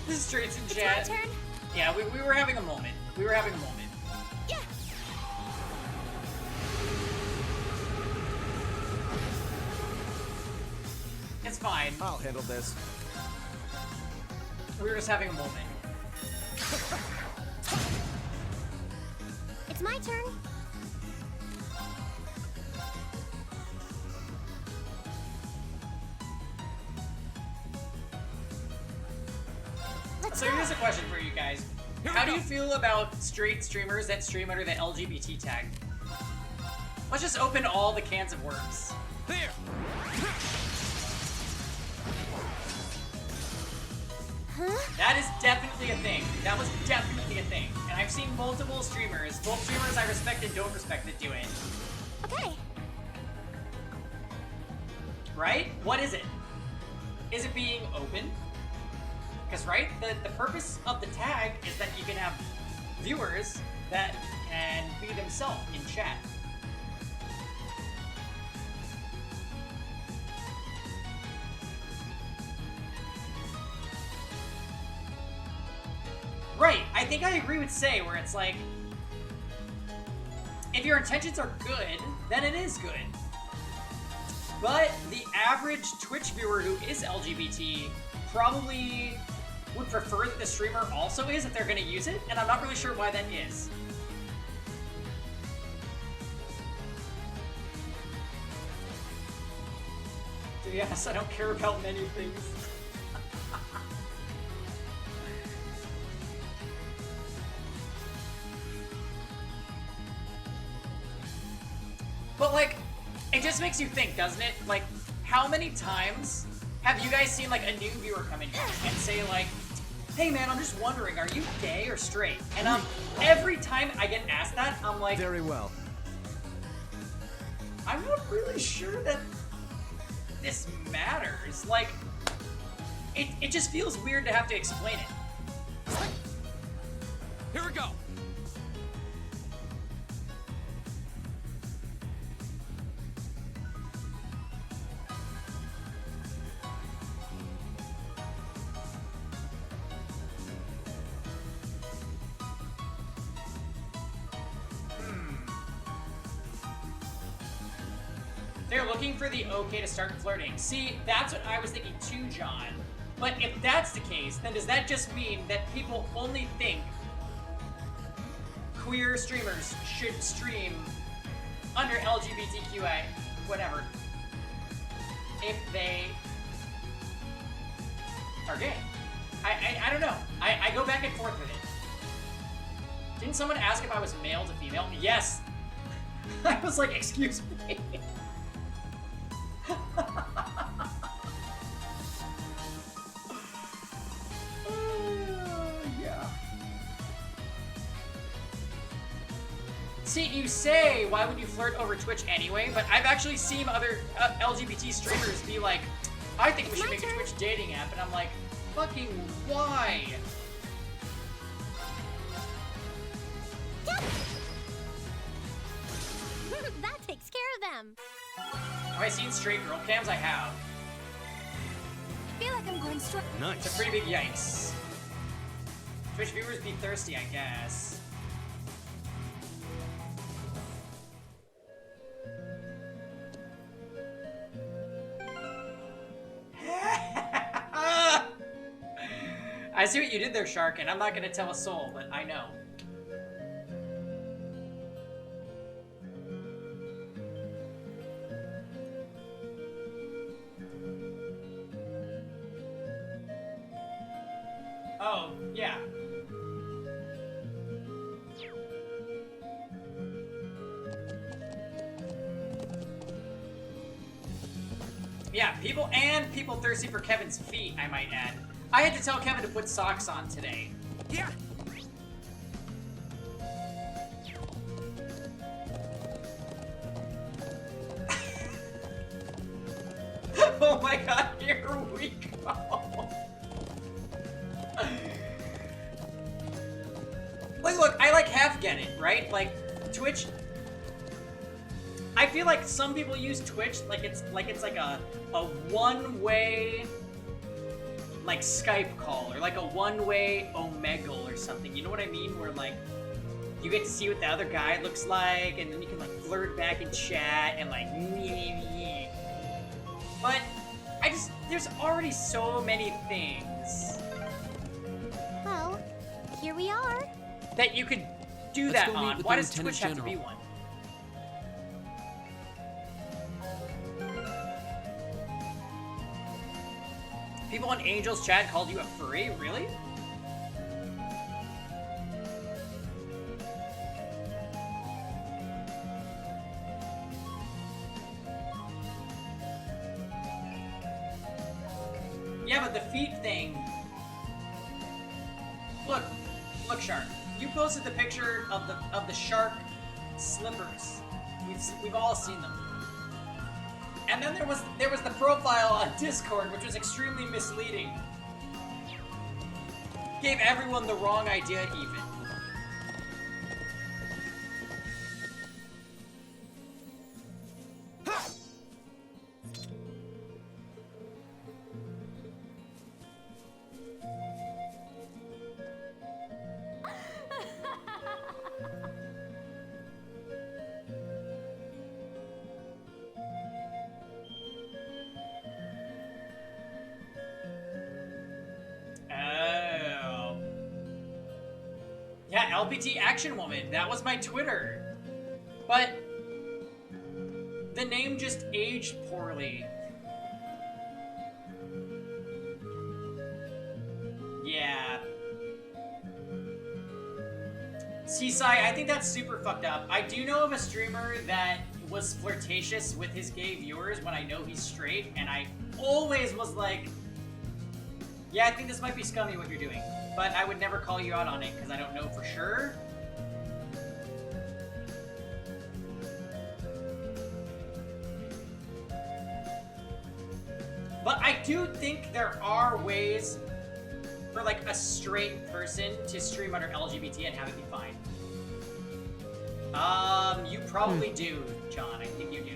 This is Straits and It's Chat. my turn. Yeah, we were having a moment. We were having a moment. Yeah. It's fine. I'll handle this. We were just having a moment. It's my turn. Let's So go. here's a question for you guys. How do you feel about straight streamers that stream under the LGBT tag? Let's just open all the cans of worms. There! That is definitely a thing. That was definitely a thing. And I've seen multiple streamers, both streamers I respect and don't respect, that do it. Okay. Right? What is it? Is it being open? Because, right, the purpose of the tag is that you can have viewers that can be themselves in chat. Right, I think I agree with Say, where it's like, if your intentions are good, then it is good. But the average Twitch viewer who is LGBT probably would prefer that the streamer also is if they're going to use it, and I'm not really sure why that is. So yes, I don't care about many things. But, like, it just makes you think, doesn't it? Like, how many times have you guys seen, like, a new viewer come in here and say, like, hey, man, I'm just wondering, are you gay or straight? And every time I get asked that, I'm like... Very well. I'm not really sure that this matters. Like, it just feels weird to have to explain it. Here we go. They're looking for the okay to start flirting. See, that's what I was thinking too, John. But if that's the case, then does that just mean that people only think queer streamers should stream under LGBTQI, whatever, if they are gay? I don't know. I go back and forth with it. Didn't someone ask if I was male to female? Yes. I was like, excuse me. Yeah. See, you say, why would you flirt over Twitch anyway? But I've actually seen other LGBT streamers be like, I think we should make a Twitch dating app. And I'm like, fucking why? That takes care of them. Have I seen straight girl cams? I have. I feel like I'm going straight. Nice. It's a pretty big yikes. Twitch viewers be thirsty, I guess. I see what you did there, Shark, and I'm not gonna tell a soul, but I know. Oh, yeah. Yeah, people thirsty for Kevin's feet, I might add. I had to tell Kevin to put socks on today. Yeah. Oh my god, here we go. Like, look, I like half get it, right? Like, Twitch. I feel like some people use Twitch like it's like a one-way like Skype call or like a one-way Omegle or something. You know what I mean? Where like you get to see what the other guy looks like, and then you can like flirt back in chat and like meh. But there's already so many things. Well, here we are. That you could do Let's that go meet on. with Why the does Lieutenant Twitch have to be General. one? People on Angel's chat called you a furry? Really? Yeah, but the feet thing Look, Shark. You posted the picture of the shark slippers. We've all seen them. And then there was the profile on Discord, which was extremely misleading. Gave everyone the wrong idea, even. Yeah, LPT Action Woman. That was my Twitter. But the name just aged poorly. Yeah. Seaside, I think that's super fucked up. I do know of a streamer that was flirtatious with his gay viewers when I know he's straight, and I always was like, yeah, I think this might be scummy what you're doing. But I would never call you out on it, because I don't know for sure. But I do think there are ways for, like, a straight person to stream under LGBT and have it be fine. You probably do, John. I think you do.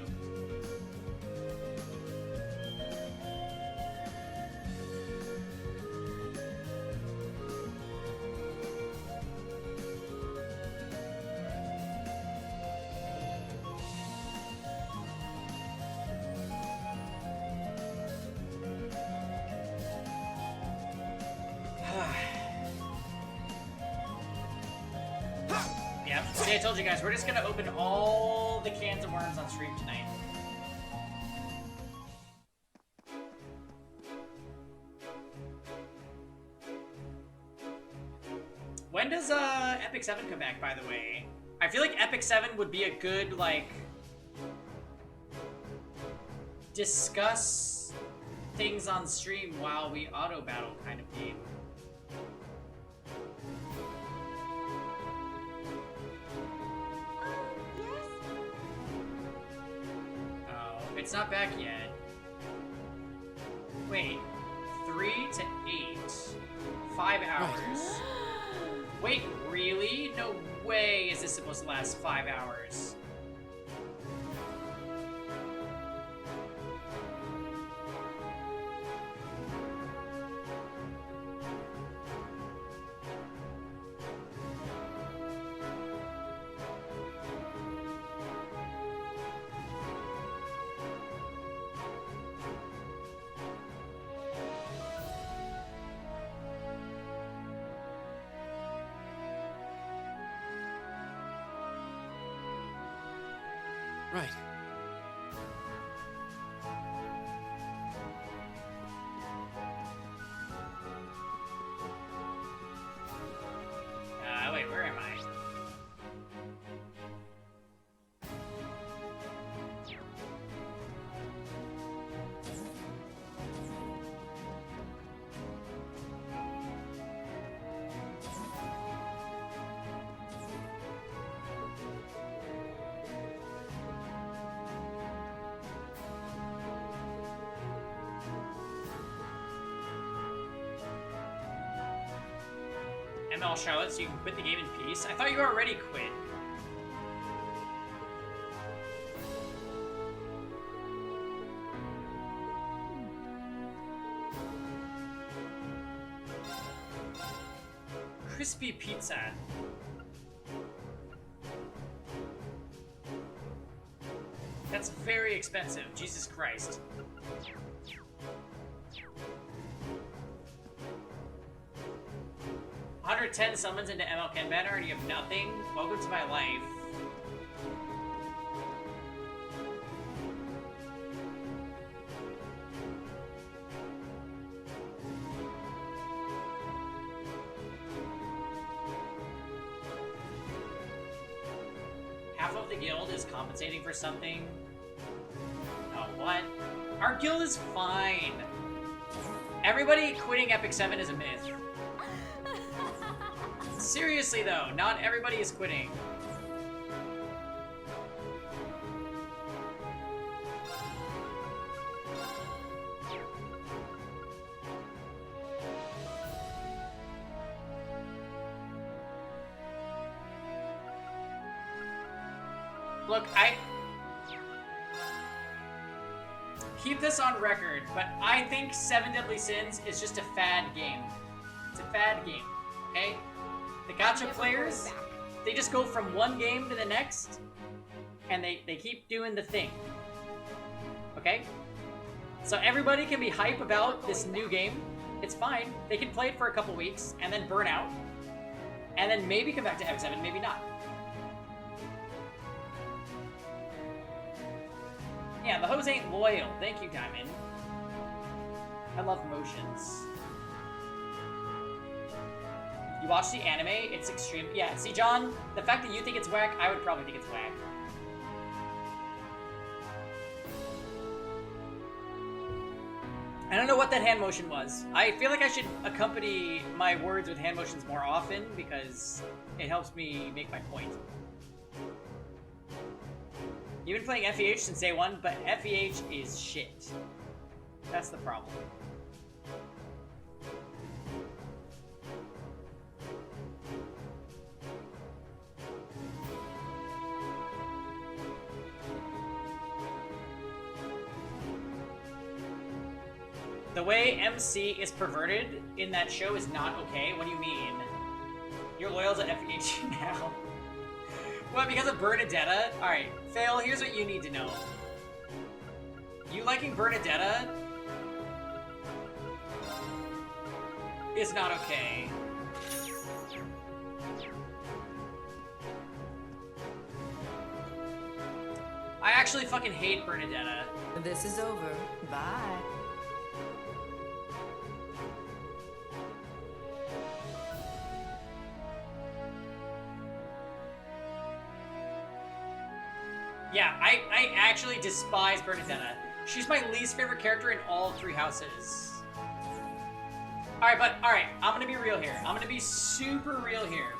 Yeah, see, I told you guys, we're just gonna open all the cans of worms on stream tonight. When does Epic 7 come back, by the way? I feel like Epic 7 would be a good, like, discuss things on stream while we auto battle kind of game. It's not back yet. Wait, 3 to 8. 5 hours. Wait, really? No way is this supposed to last 5 hours. Right. Wait, where am I? ML Charlotte, so you can quit the game in peace? I thought you already quit. Crispy pizza. That's very expensive, Jesus Christ. $110 summons into ML Ken Banner and you have nothing? Welcome to my life. Half of the guild is compensating for something. Oh, what? Our guild is fine. Everybody quitting Epic 7 is a myth. Seriously though, not everybody is quitting. Look, I keep this on record, but I think Seven Deadly Sins is just a fad game. It's a fad game, okay? The gacha players, they just go from one game to the next, and they keep doing the thing. Okay? So everybody can be hype about this new game. It's fine. They can play it for a couple weeks, and then burn out. And then maybe come back to X7, maybe not. Yeah, the hose ain't loyal. Thank you, Diamond. I love motions. You watch the anime, it's extreme. Yeah, see, John, the fact that you think it's whack, I would probably think it's whack. I don't know what that hand motion was. I feel like I should accompany my words with hand motions more often because it helps me make my point. You've been playing FEH since day one, but FEH is shit. That's the problem. The way MC is perverted in that show is not okay. What do you mean? You're loyal to FEH now. What, because of Bernadetta? Alright, Fail, here's what you need to know. You liking Bernadetta is not okay. I actually fucking hate Bernadetta. This is over. Bye. Yeah, I actually despise Bernadetta. She's my least favorite character in all three houses. Alright, I'm gonna be real here. I'm gonna be super real here.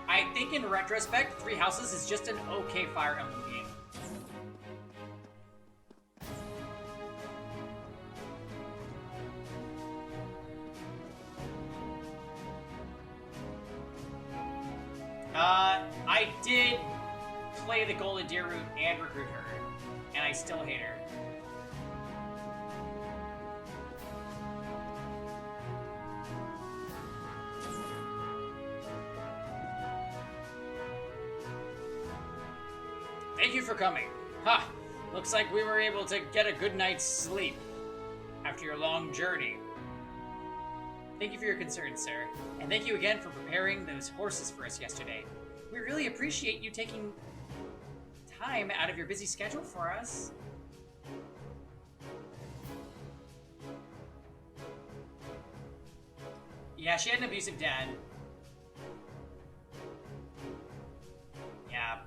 I think in retrospect, Three Houses is just an okay Fire Emblem game. I did play the Golden Deer route and recruit her, and I still hate her. Thank you for coming. Ha! Looks like we were able to get a good night's sleep after your long journey. Thank you for your concern, sir. And thank you again for preparing those horses for us yesterday. We really appreciate you taking time out of your busy schedule for us. Yeah, she had an abusive dad. Yeah.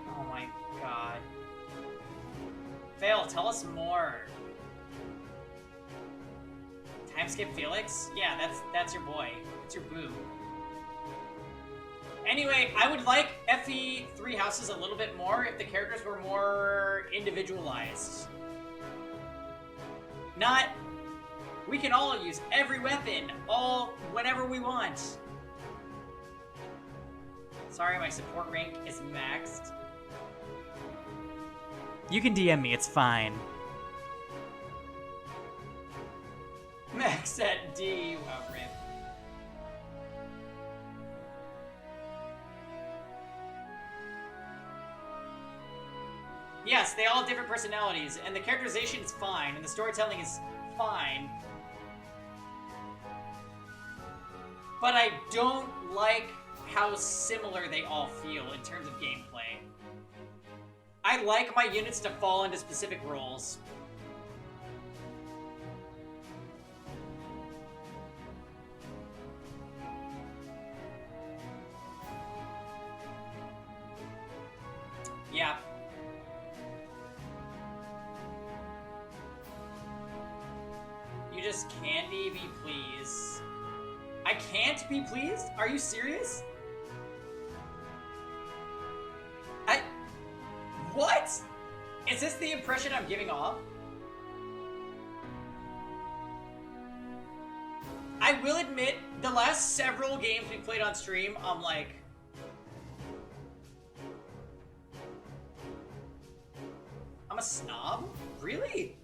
Oh my god. Fail, tell us more. Timeskip Felix? Yeah, that's your boy. It's your boo. Anyway, I would like FE Three Houses a little bit more if the characters were more individualized. Not, we can all use every weapon, all whenever we want. Sorry, my support rank is maxed. You can DM me, it's fine. Max at D, wow, rip. Yes, they all have different personalities, and the characterization is fine, and the storytelling is fine. But I don't like how similar they all feel in terms of gameplay. I like my units to fall into specific roles. Yeah. You just candy me, please. I can't be pleased? Are you serious? What? Is this the impression I'm giving off? I will admit, the last several games we played on stream, I'm like... I'm a snob? Really?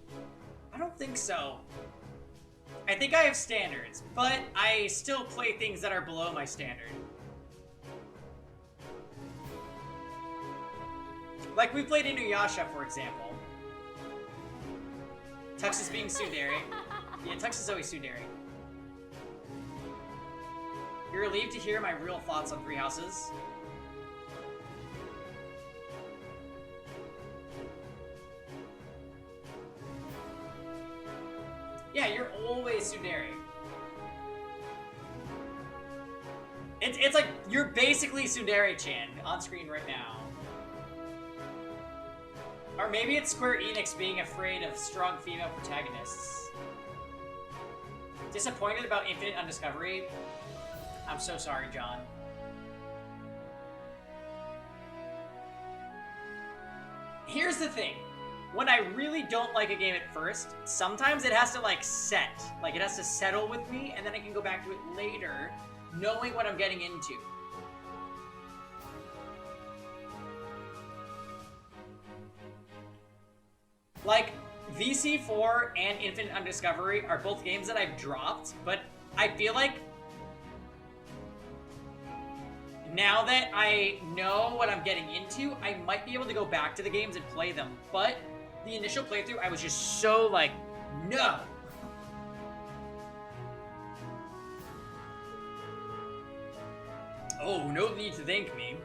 I don't think so. I think I have standards, but I still play things that are below my standard. Like, we played Inuyasha, for example. Tux is being tsundere. Yeah, Tux is always tsundere. You're relieved to hear my real thoughts on Three Houses. Yeah, you're always tsundere. It's like, you're basically Tsundere-chan on screen right now. Or maybe it's Square Enix being afraid of strong female protagonists. Disappointed about Infinite Undiscovery? I'm so sorry, John. Here's the thing. When I really don't like a game at first, sometimes it has to, like, set. Like, it has to settle with me, and then I can go back to it later, knowing what I'm getting into. Like, VC4 and Infinite Undiscovery are both games that I've dropped, but I feel like now that I know what I'm getting into, I might be able to go back to the games and play them. But the initial playthrough, I was just so like, no! Oh, no need to thank me.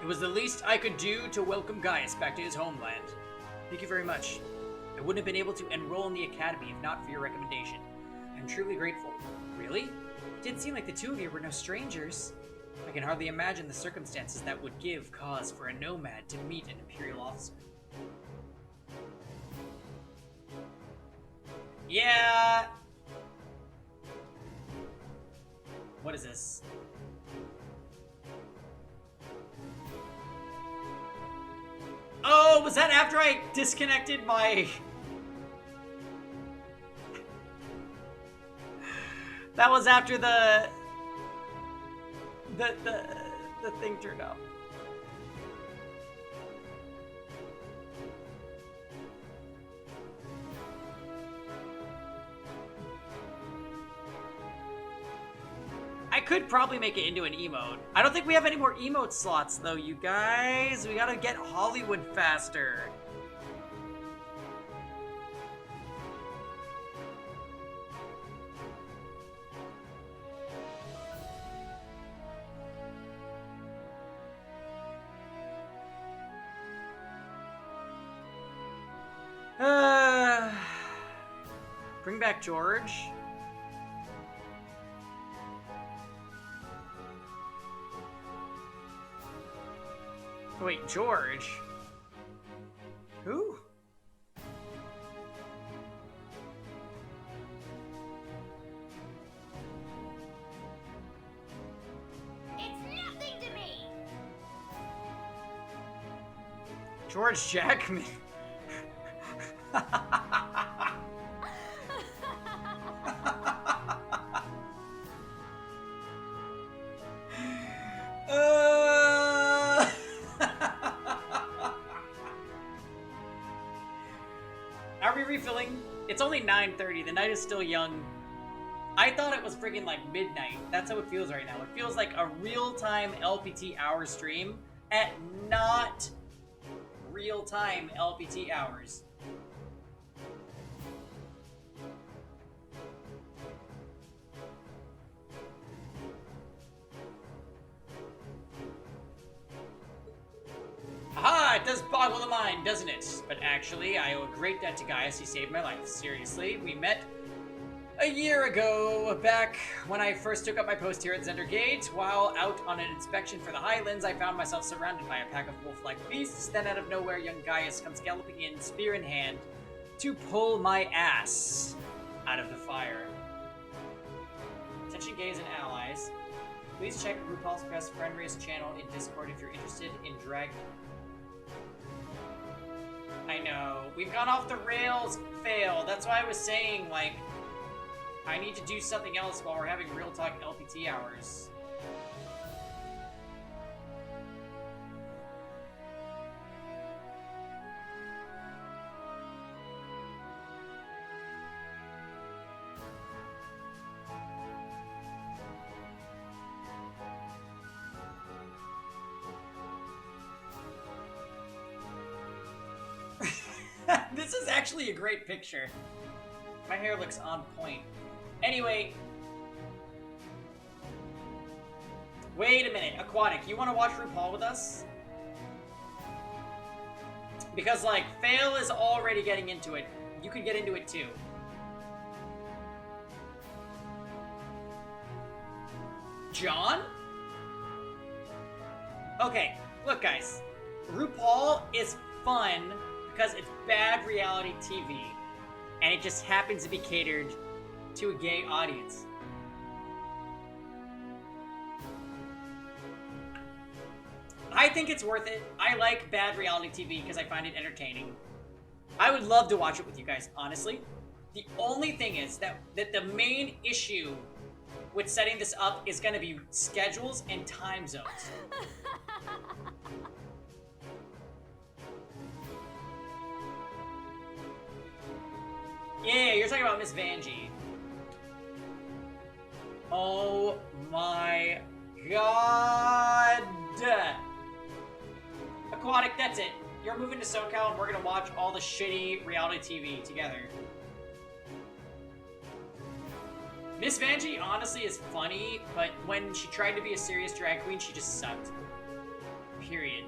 It was the least I could do to welcome Gaius back to his homeland. Thank you very much. I wouldn't have been able to enroll in the academy if not for your recommendation. I'm truly grateful. Really? It didn't seem like the two of you were no strangers. I can hardly imagine the circumstances that would give cause for a nomad to meet an Imperial officer. Yeah. What is this? Oh, was that after I disconnected my... That was after the thing turned out. I could probably make it into an emote. I don't think we have any more emote slots, though, you guys. We gotta get Hollywood faster. Bring back George. Wait, George? Who? It's nothing to me! George Jackman? Are we refilling? It's only 9:30. The night is still young. I thought it was friggin' like midnight. That's how it feels right now. It feels like a real-time LPT hour stream at not real-time LPT hours. Aha! It does boggle the mind, doesn't it? But actually, I owe a great debt to Gaius. He saved my life. Seriously, we met a year ago, back when I first took up my post here at Zender Gate. While out on an inspection for the Highlands, I found myself surrounded by a pack of wolf-like beasts. Then out of nowhere, young Gaius comes galloping in, spear in hand, to pull my ass out of the fire. gays and allies. Please check RuPaul's Best Friend Race channel in Discord if you're interested in drag. I know. We've gone off the rails, Fail. That's why I was saying, like, I need to do something else while we're having Real Talk LPT hours. This is actually a great picture. My hair looks on point. Anyway. Wait a minute. Aquatic, you want to watch RuPaul with us? Because, like, Fail is already getting into it. You could get into it, too. John? Okay, look, guys. RuPaul is fun because it's bad reality TV, and it just happens to be catered to a gay audience. I think it's worth it. I like bad reality TV because I find it entertaining. I would love to watch it with you guys, honestly. The only thing is that the main issue with setting this up is going to be schedules and time zones. Yeah, you're talking about Miss Vanjie. Oh my god! Aquatic, that's it. You're moving to SoCal and we're gonna watch all the shitty reality TV together. Miss Vanjie honestly is funny, but when she tried to be a serious drag queen, she just sucked. Period.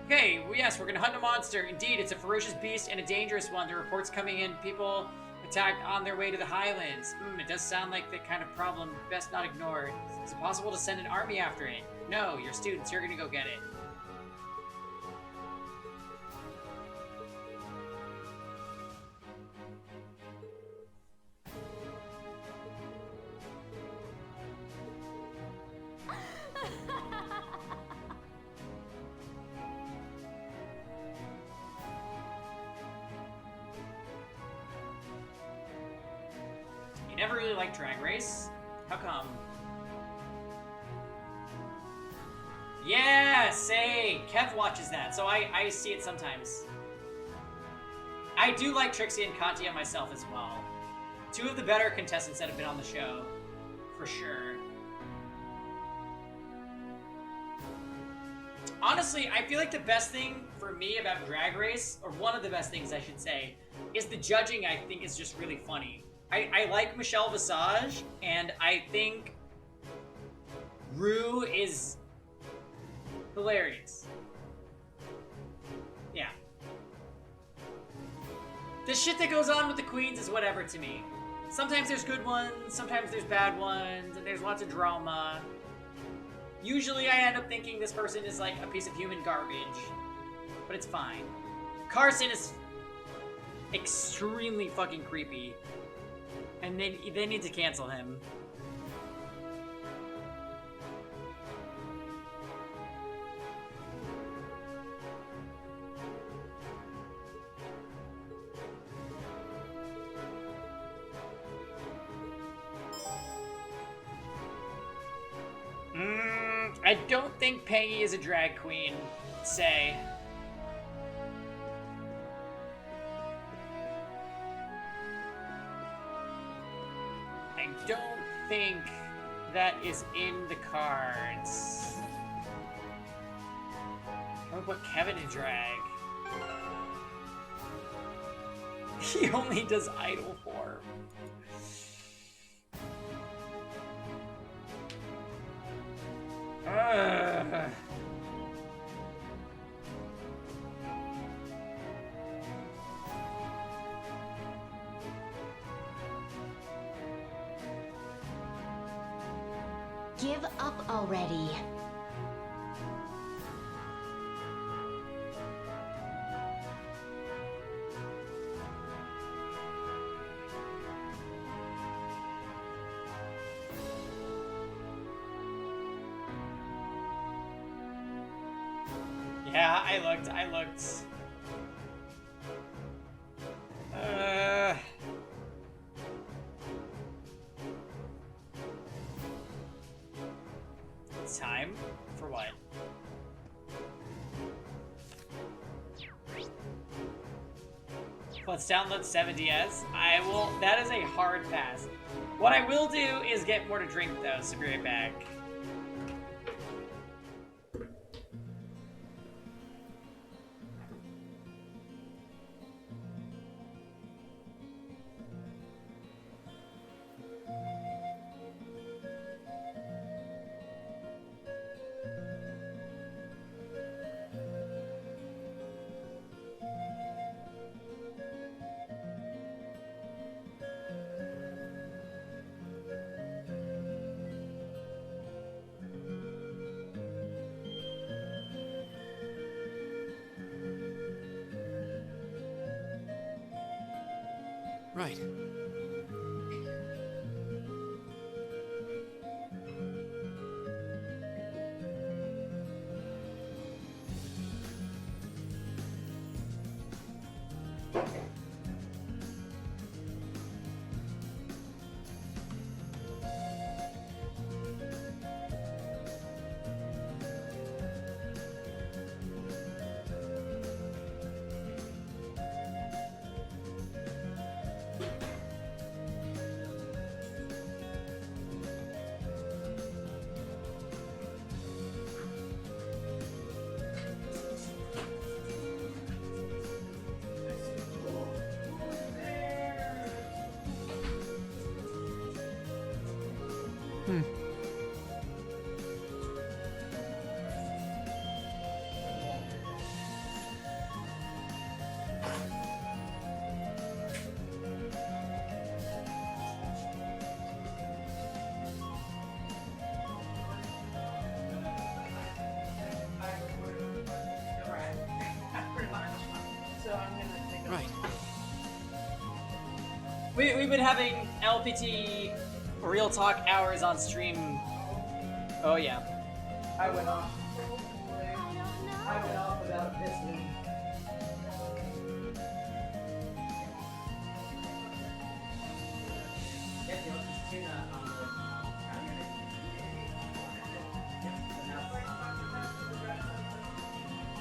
Okay, well, yes, we're gonna hunt a monster. Indeed, it's a ferocious beast and a dangerous one. The reports coming in, people attacked on their way to the Highlands. It does sound like the kind of problem best not ignored. Is it possible to send an army after it? No, you're students. You're gonna go get it. Never really liked Drag Race? How come? Yeah, say, Kev watches that, so I see it sometimes. I do like Trixie and Katya myself as well. Two of the better contestants that have been on the show, for sure. Honestly, I feel like the best thing for me about Drag Race, or one of the best things I should say, is the judging. I think is just really funny. I like Michelle Visage, and I think Rue is hilarious. Yeah. The shit that goes on with the queens is whatever to me. Sometimes there's good ones, sometimes there's bad ones, and there's lots of drama. Usually I end up thinking this person is like a piece of human garbage, but it's fine. Carson is extremely fucking creepy. And they need to cancel him. I don't think Peggy is a drag queen, say. I don't think that is in the cards. I'm gonna put Kevin in drag. He only does idol form. Ugh. Give up already. Yeah, I looked. Time for what? Let's download 7DS. I will. That is a hard pass. What I will do is get more to drink though, so be right back. Right. Right. We've been having LPT Real Talk hours on stream. Oh yeah. I went off. I went off without pissing.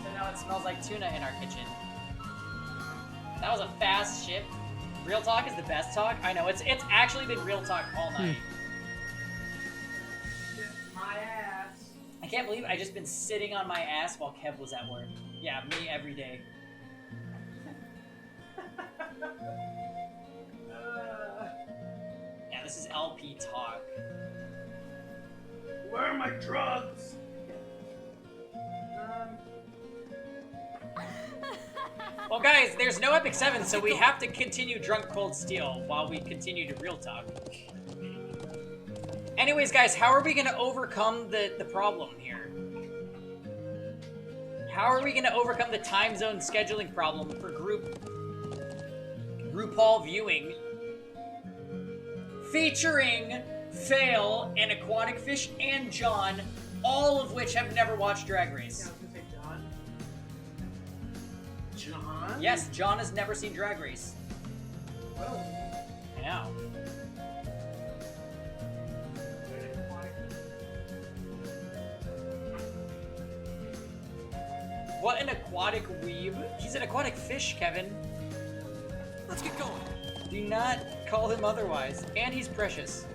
So now it smells like tuna in our kitchen. That was a fast ship. Real Talk is the best talk. I know, it's actually been Real Talk all night. My ass. I can't believe I just been sitting on my ass while Kev was at work. Yeah, me every day. Yeah, this is LP Talk. Where are my drugs? Well, guys, there's no Epic 7, so we have to continue Drunk Cold Steel while we continue to Real Talk. Anyways, guys, how are we going to overcome the problem here? How are we going to overcome the time zone scheduling problem for RuPaul viewing featuring Fail and Aquatic Fish and John, all of which have never watched Drag Race? John? Yes, John has never seen Drag Race. Oh. I know. What an aquatic weeb. He's an aquatic fish, Kevin. Let's get going. Do not call him otherwise. And he's precious.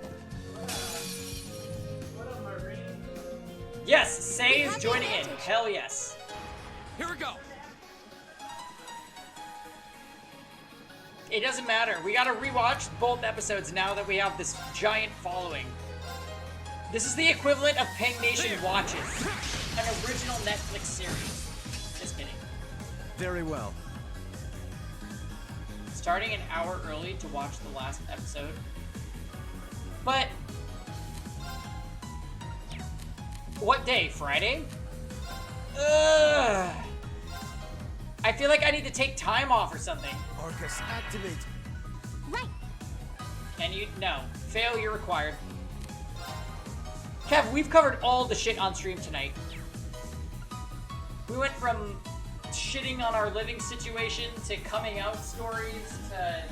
Yes, Say is joining in. Hell yes. Here we go. It doesn't matter. We gotta rewatch both episodes now that we have this giant following. This is the equivalent of Peng Nation Watches, an original Netflix series. Just kidding. Very well. Starting an hour early to watch the last episode. But What day? Friday? Ugh. I feel like I need to take time off or something. Arcus, activate. Right. And no. Failure required. Kev, we've covered all the shit on stream tonight. We went from shitting on our living situation to coming out stories to...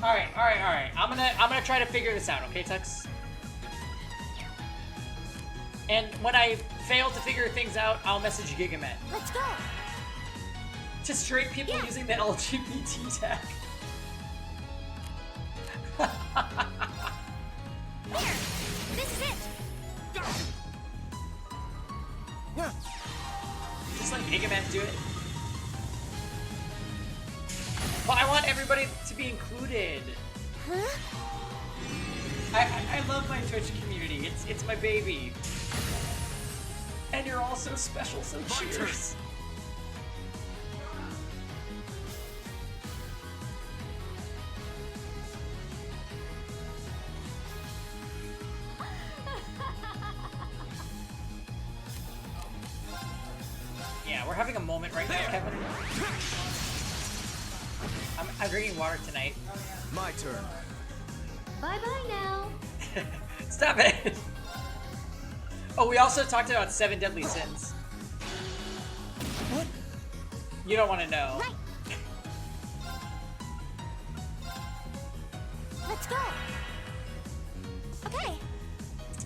Alright. I'm gonna try to figure this out, okay, Tux? And when I fail to figure things out, I'll message Gigamet. Let's go. To straight people using the LGBT tag. Here, this is it. Just let Gigamet do it. But I want everybody to be included. Huh? I love my Twitch community. It's my baby. And you're all so special, so cheers. Yeah, we're having a moment right now, Kevin. I'm drinking water tonight. My turn. Bye-bye now. Stop it! Oh, we also talked about 7 deadly sins. What? You don't want to know. Right. Let's go. Okay.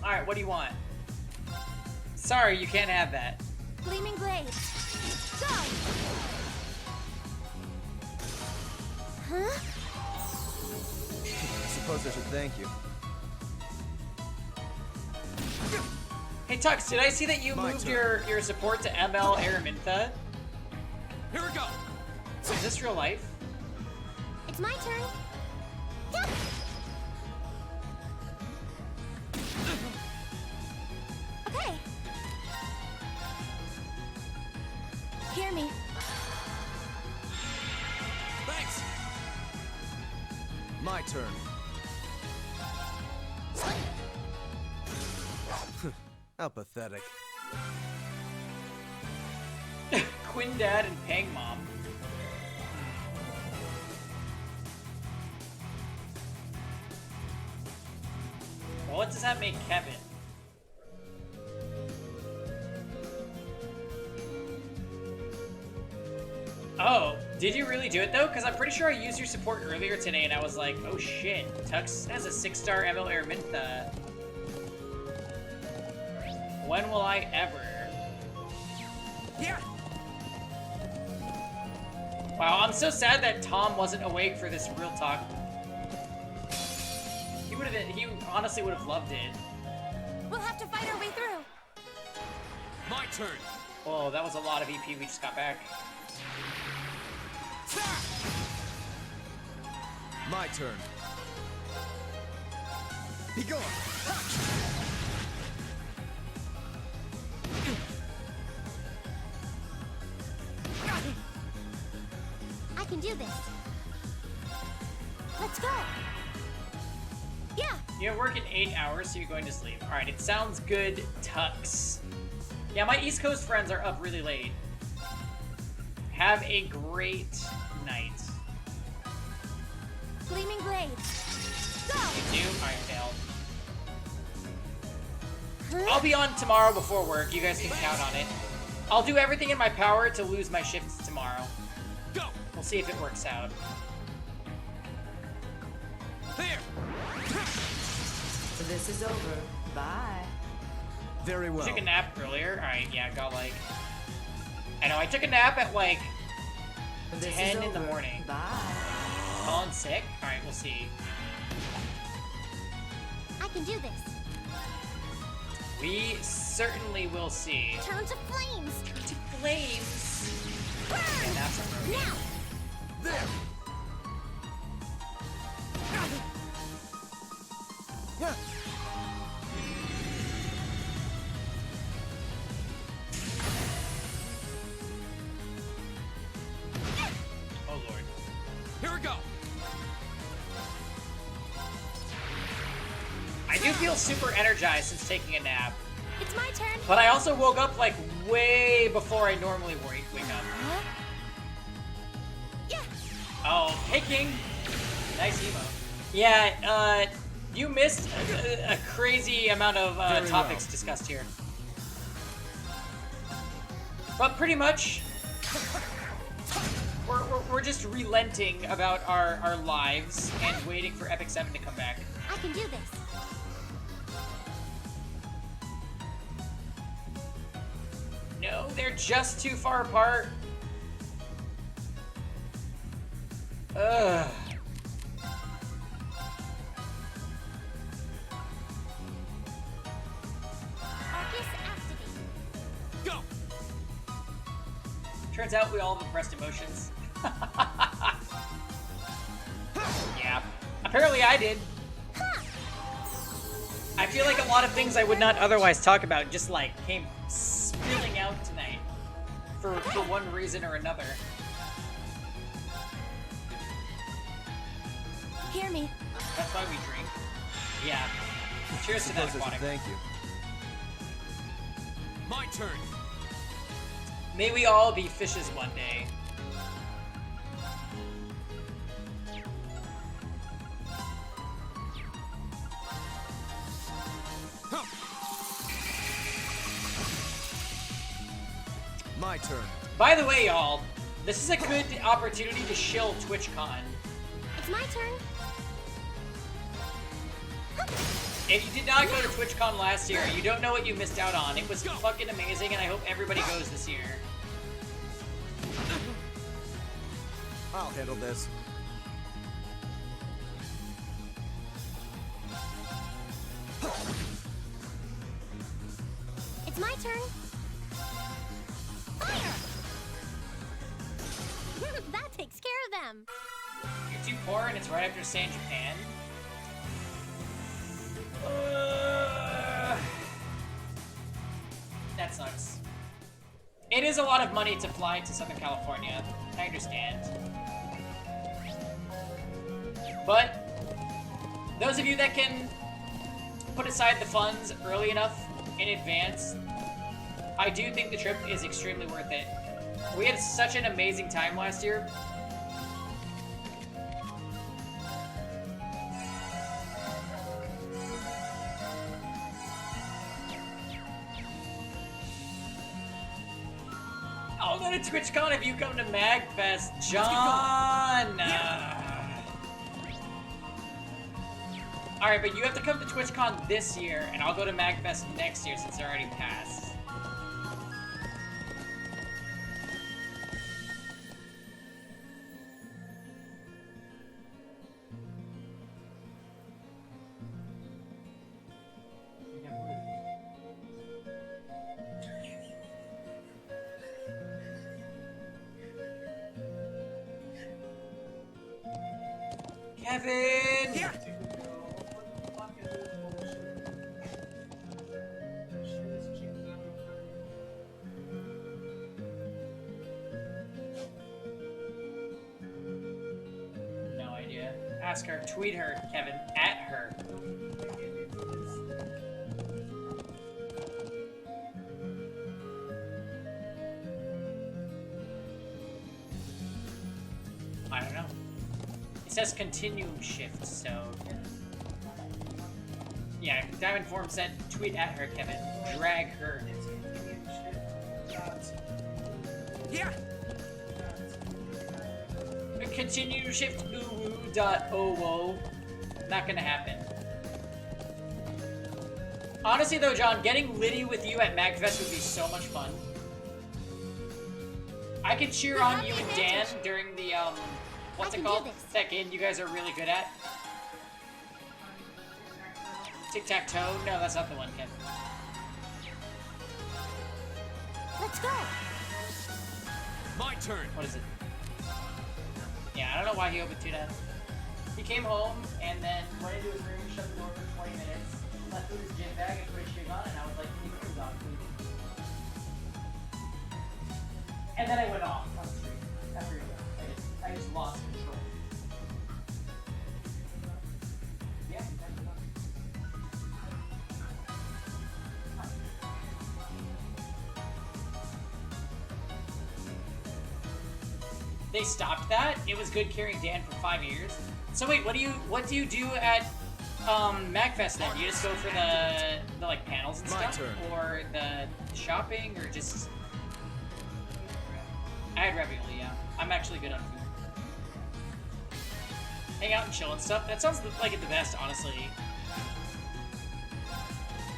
Alright, what do you want? Sorry, you can't have that. Gleaming blades. Go. Huh? I suppose I should thank you. Hey Tux, did I see that you moved your support to ML Aramintha? Here we go. Is this real life? It's my turn. Yep. Okay. Hear me. Thanks. My turn. How pathetic. Quinn Dad and Pang Mom. Well, what does that make Kevin? Oh, did you really do it though? Because I'm pretty sure I used your support earlier today and I was like, oh shit, Tux has a 6-star ML Aramintha. When will I ever? Yeah. Wow, I'm so sad that Tom wasn't awake for this real talk. He honestly would have loved it. We'll have to fight our way through. My turn. Oh, that was a lot of EP we just got back. My turn. Be gone. I can do this. Let's go. Yeah. You have work in 8 hours, so you're going to sleep. Alright, it sounds good, Tux. Yeah, my East Coast friends are up really late. Have a great night. Gleaming blades. Go. You do? Alright, failed. Huh? I'll be on tomorrow before work. You guys can count on it. I'll do everything in my power to lose my shifts tomorrow. Go. We'll see if it works out. Here. This is over. Bye. Very well. I took a nap earlier. Alright, yeah, I got like... I know, I took a nap at like 10 in the morning. Bye. Calling sick? Alright, we'll see. I can do this. We certainly will see. Turn to flames. Turn to flames. Burn. And that's a move. Now. There. Oh lord. feel super energized since taking a nap. It's my turn. But I also woke up like way before I normally wake up. Yeah. Oh, hey King. Nice emo. Yeah, you missed a crazy amount of topics discussed here. But pretty much, we're just relenting about our lives and waiting for Epic 7 to come back. I can do this. No, they're just too far apart. Ugh. Arcus activate. Go! Turns out we all have oppressed emotions. Yeah. Apparently I did. I feel like a lot of things I would not otherwise talk about just like came spilling out tonight for one reason or another. Hear me. That's why we drink. Yeah. Cheers to that, Aquatic. Thank you. My turn. May we all be fishes one day. My turn. By the way, y'all, this is a good opportunity to shill TwitchCon. It's my turn. If you did not go to TwitchCon last year, you don't know what you missed out on. It was fucking amazing, and I hope everybody goes this year. I'll handle this. It's my turn. Fire! That takes care of them. You're too poor, and it's right after San Japan. That sucks. It is a lot of money to fly to Southern California. I understand. But those of you that can put aside the funds early enough in advance, I do think the trip is extremely worth it. We had such an amazing time last year. I'll go to TwitchCon if you come to MagFest, John! Alright, but you have to come to TwitchCon this year, and I'll go to MagFest next year since it already passed. Kevin! Yeah. No idea. Ask her. Tweet her, Kevin. At her. I don't know. It says continuum shift, so... Yeah, Diamond Form said tweet at her, Kevin. Drag her. Yeah! Continuum shift uwu.owo. Not gonna happen. Honestly though, John, getting Liddy with you at MagFest would be so much fun. I could cheer on you and Dan during the, what's it called? That game you guys are really good at. Tic-tac-toe? No, that's not the one, Kevin. Let's go. My turn. What is it? Yeah, I don't know why he opened 2 down. He came home and then went into his room, shut the door for 20 minutes, left with his gym bag and put his shit on, and I was like, "Can you put his on, please?" And then I went off on the street. After I just lost control. Yeah, They stopped that. It was good carrying Dan for 5 years. So wait, what do you do at MagFest then? You just go for the like panels and stuff, or the shopping, or just? I had ravioli. Yeah, I'm actually good on food. Hang out and chill and stuff. That sounds like it the best, honestly.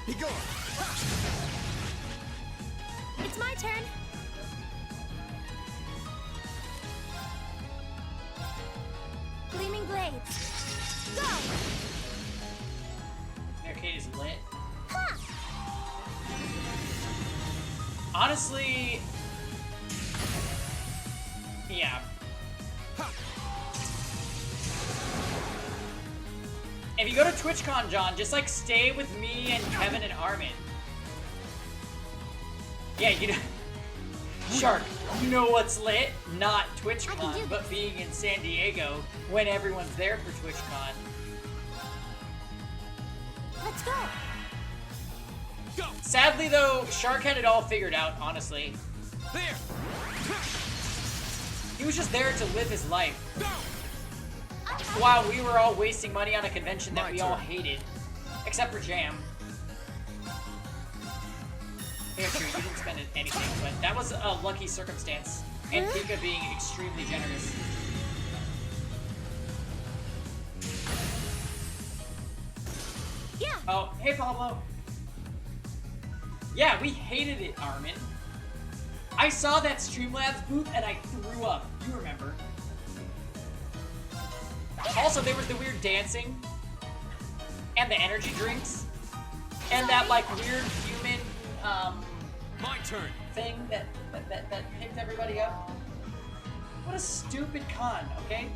Be gone. It's my turn. Gleaming blades. Go! The arcade is lit. Ha! Honestly, yeah. If you go to TwitchCon, John, just like stay with me and Kevin and Armin. Yeah, you know, Shark, you know what's lit? Not TwitchCon, but being in San Diego when everyone's there for TwitchCon. Let's go. Go. Sadly, though, Shark had it all figured out, honestly. There. He was just there to live his life. Go. While we were all wasting money on a convention that we all hated. Except for Jam. Yeah, true, you didn't spend anything, but that was a lucky circumstance. And Pika being extremely generous. Yeah. Oh, hey Pablo. Yeah, we hated it, Armin. I saw that Streamlabs booth and I threw up. You remember. Also, there was the weird dancing. And the energy drinks. And that, like, weird human, my turn. Thing that picked everybody up. What a stupid con, okay?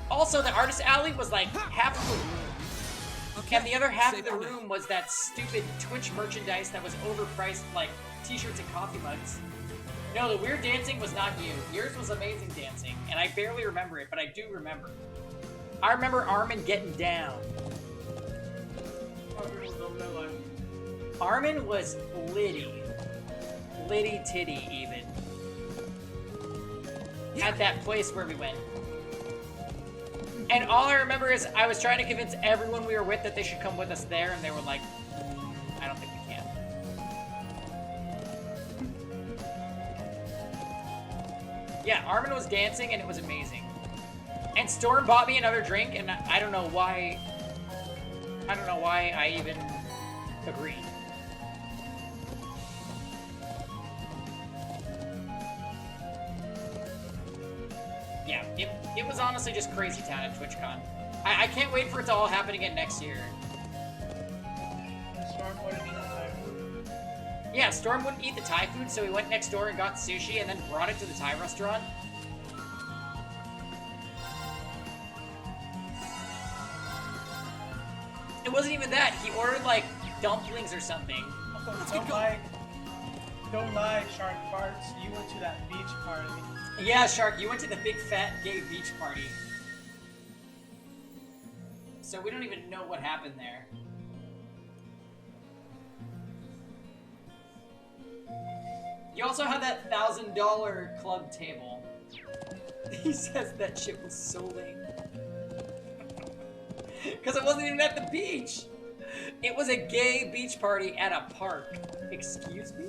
Also, the artist alley was like half of the room. Okay. And the other half of the room was that stupid Twitch merchandise that was overpriced, like t-shirts and coffee mugs. No, the weird dancing was not you. Yours was amazing dancing, and I barely remember it, but I do remember. I remember Armin getting down. Armin was litty. Litty titty, even. At that place where we went. And all I remember is I was trying to convince everyone we were with that they should come with us there, and they were like, I don't think we can. Yeah, Armin was dancing, and it was amazing. And Storm bought me another drink, and I don't know why I even agreed. Yeah, it was honestly just crazy town at TwitchCon. I can't wait for it to all happen again next year. Yeah, Storm wouldn't eat the Thai food, so he went next door and got sushi and then brought it to the Thai restaurant. It wasn't even that. He ordered, like, dumplings or something. Don't lie, Shark Farts. You went to that beach party. Yeah, Shark, you went to the big fat gay beach party. So we don't even know what happened there. You also had that $1,000 club table. He says that shit was so lame. Because it wasn't even at the beach. It was a gay beach party at a park. Excuse me?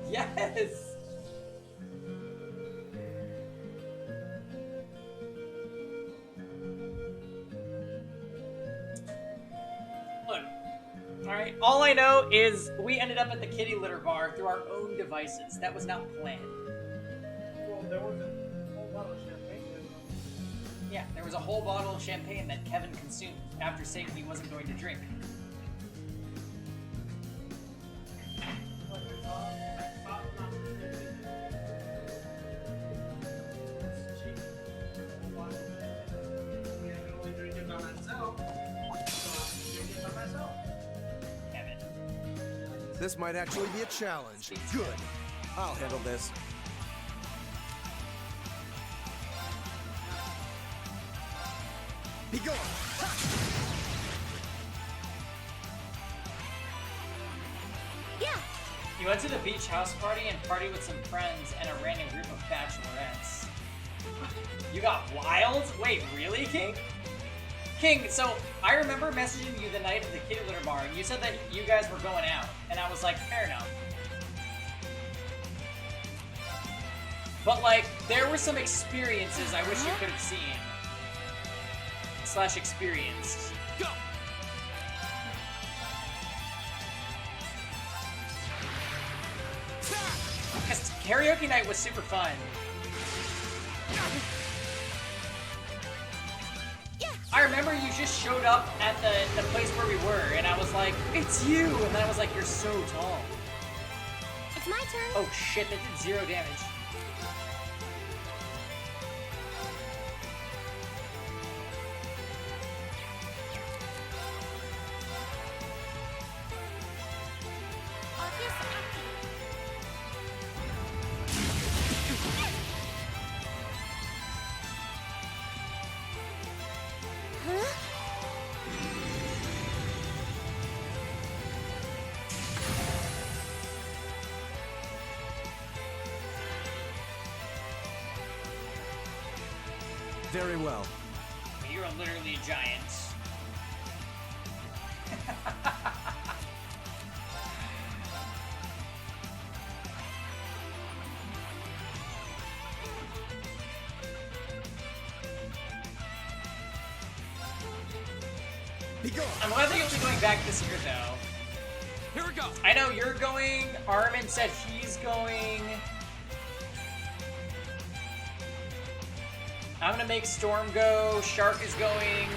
Yes! Look, alright, all I know is we ended up at the kitty litter bar through our own devices. That was not planned. Well, there was a whole bottle of champagne. Yeah, there was a whole bottle of champagne that Kevin consumed after saying he wasn't going to drink. This might actually be a challenge. Good. I'll handle this. Be gone! Yeah. You went to the beach house party and partied with some friends and a random group of bachelorettes. You got wild? Wait, really, King? King, so I remember messaging you the night of the kitty litter bar, and you said that you guys were going out, and I was like, fair enough. But like, there were some experiences I wish you could have seen. / experienced. Go! Because karaoke night was super fun. I remember you just showed up at the place where we were, and I was like, it's you! And then I was like, you're so tall. It's my turn. Oh shit, that did 0 damage. Very well. You're literally a giant. I'm glad that you'll be going back this year, though. Here we go. I know you're going. Armin said he's going. I'm gonna make Storm go. Shark is going.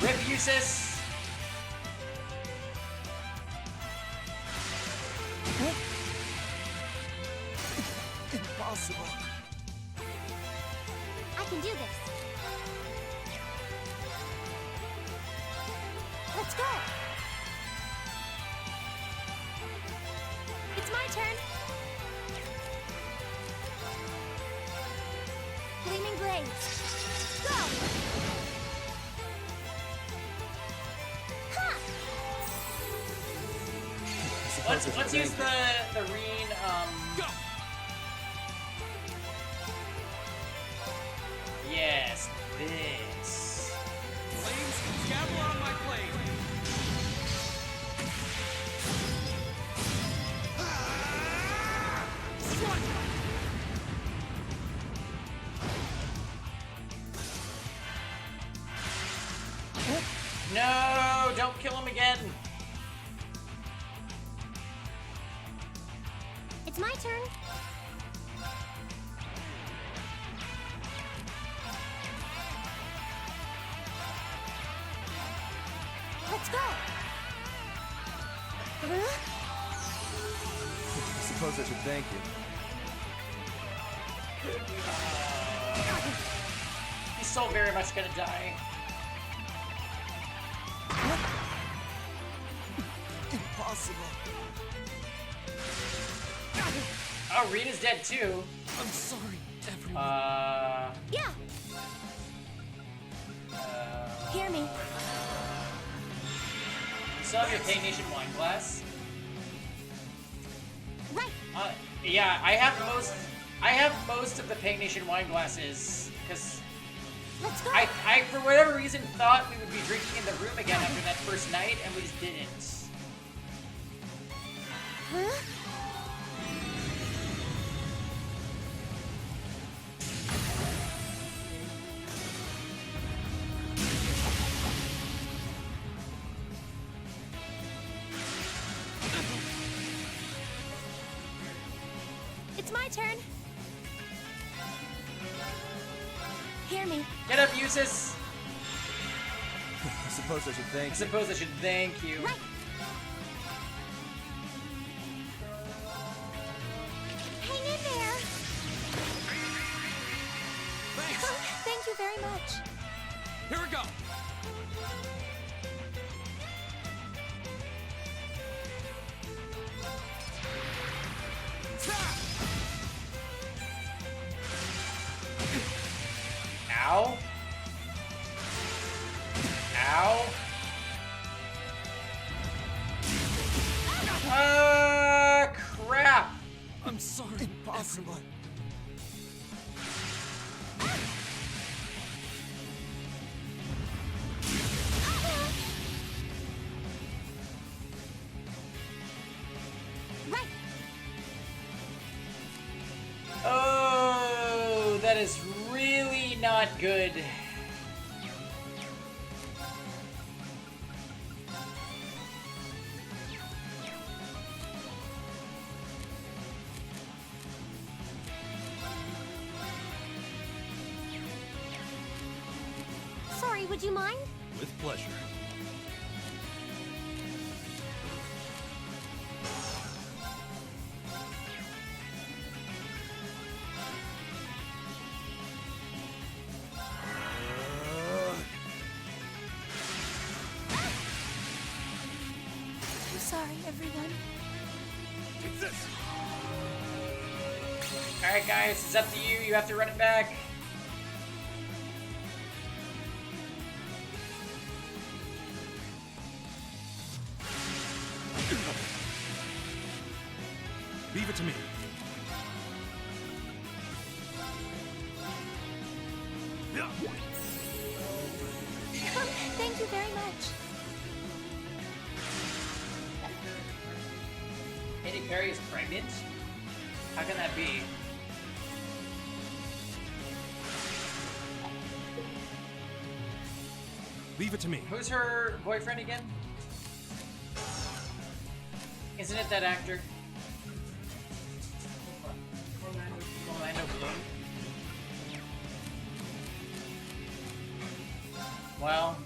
Rip Usis. Impossible. I can do this. Let's go. It's my turn. Gleaming blades. Go. Ha! Let's use the Reen. Go. Yes, this. Flames, gather on my blade. No, don't kill him again. It's my turn. Let's go. I suppose I should thank you. He's so very much gonna die. Impossible. Oh, Rita's dead too. I'm sorry, everyone. Yeah. Hear me. You still have your Pay Nation wine glass? Right. Yeah, I have most of the Pay Nation wine glasses because Let's go. I for whatever reason thought we would be drinking in the room again after that first night, and we just didn't. Huh? It's my turn. Hear me. Get up, Usis! I suppose I should thank you. I suppose I should thank you. Right. Hang in there. Thanks. Thank you very much. Here we go. Ow. sorry. Impossible. Right. Oh, that is really not good. Sorry, would you mind? With pleasure. I'm sorry, everyone. Take this. Alright, guys, it's up to you. You have to run it back. Leave it to me. Thank you very much. Katy Perry is pregnant? How can that be? Leave it to me. Who's her boyfriend again? Isn't it that actor? Orlando Bloom? Well...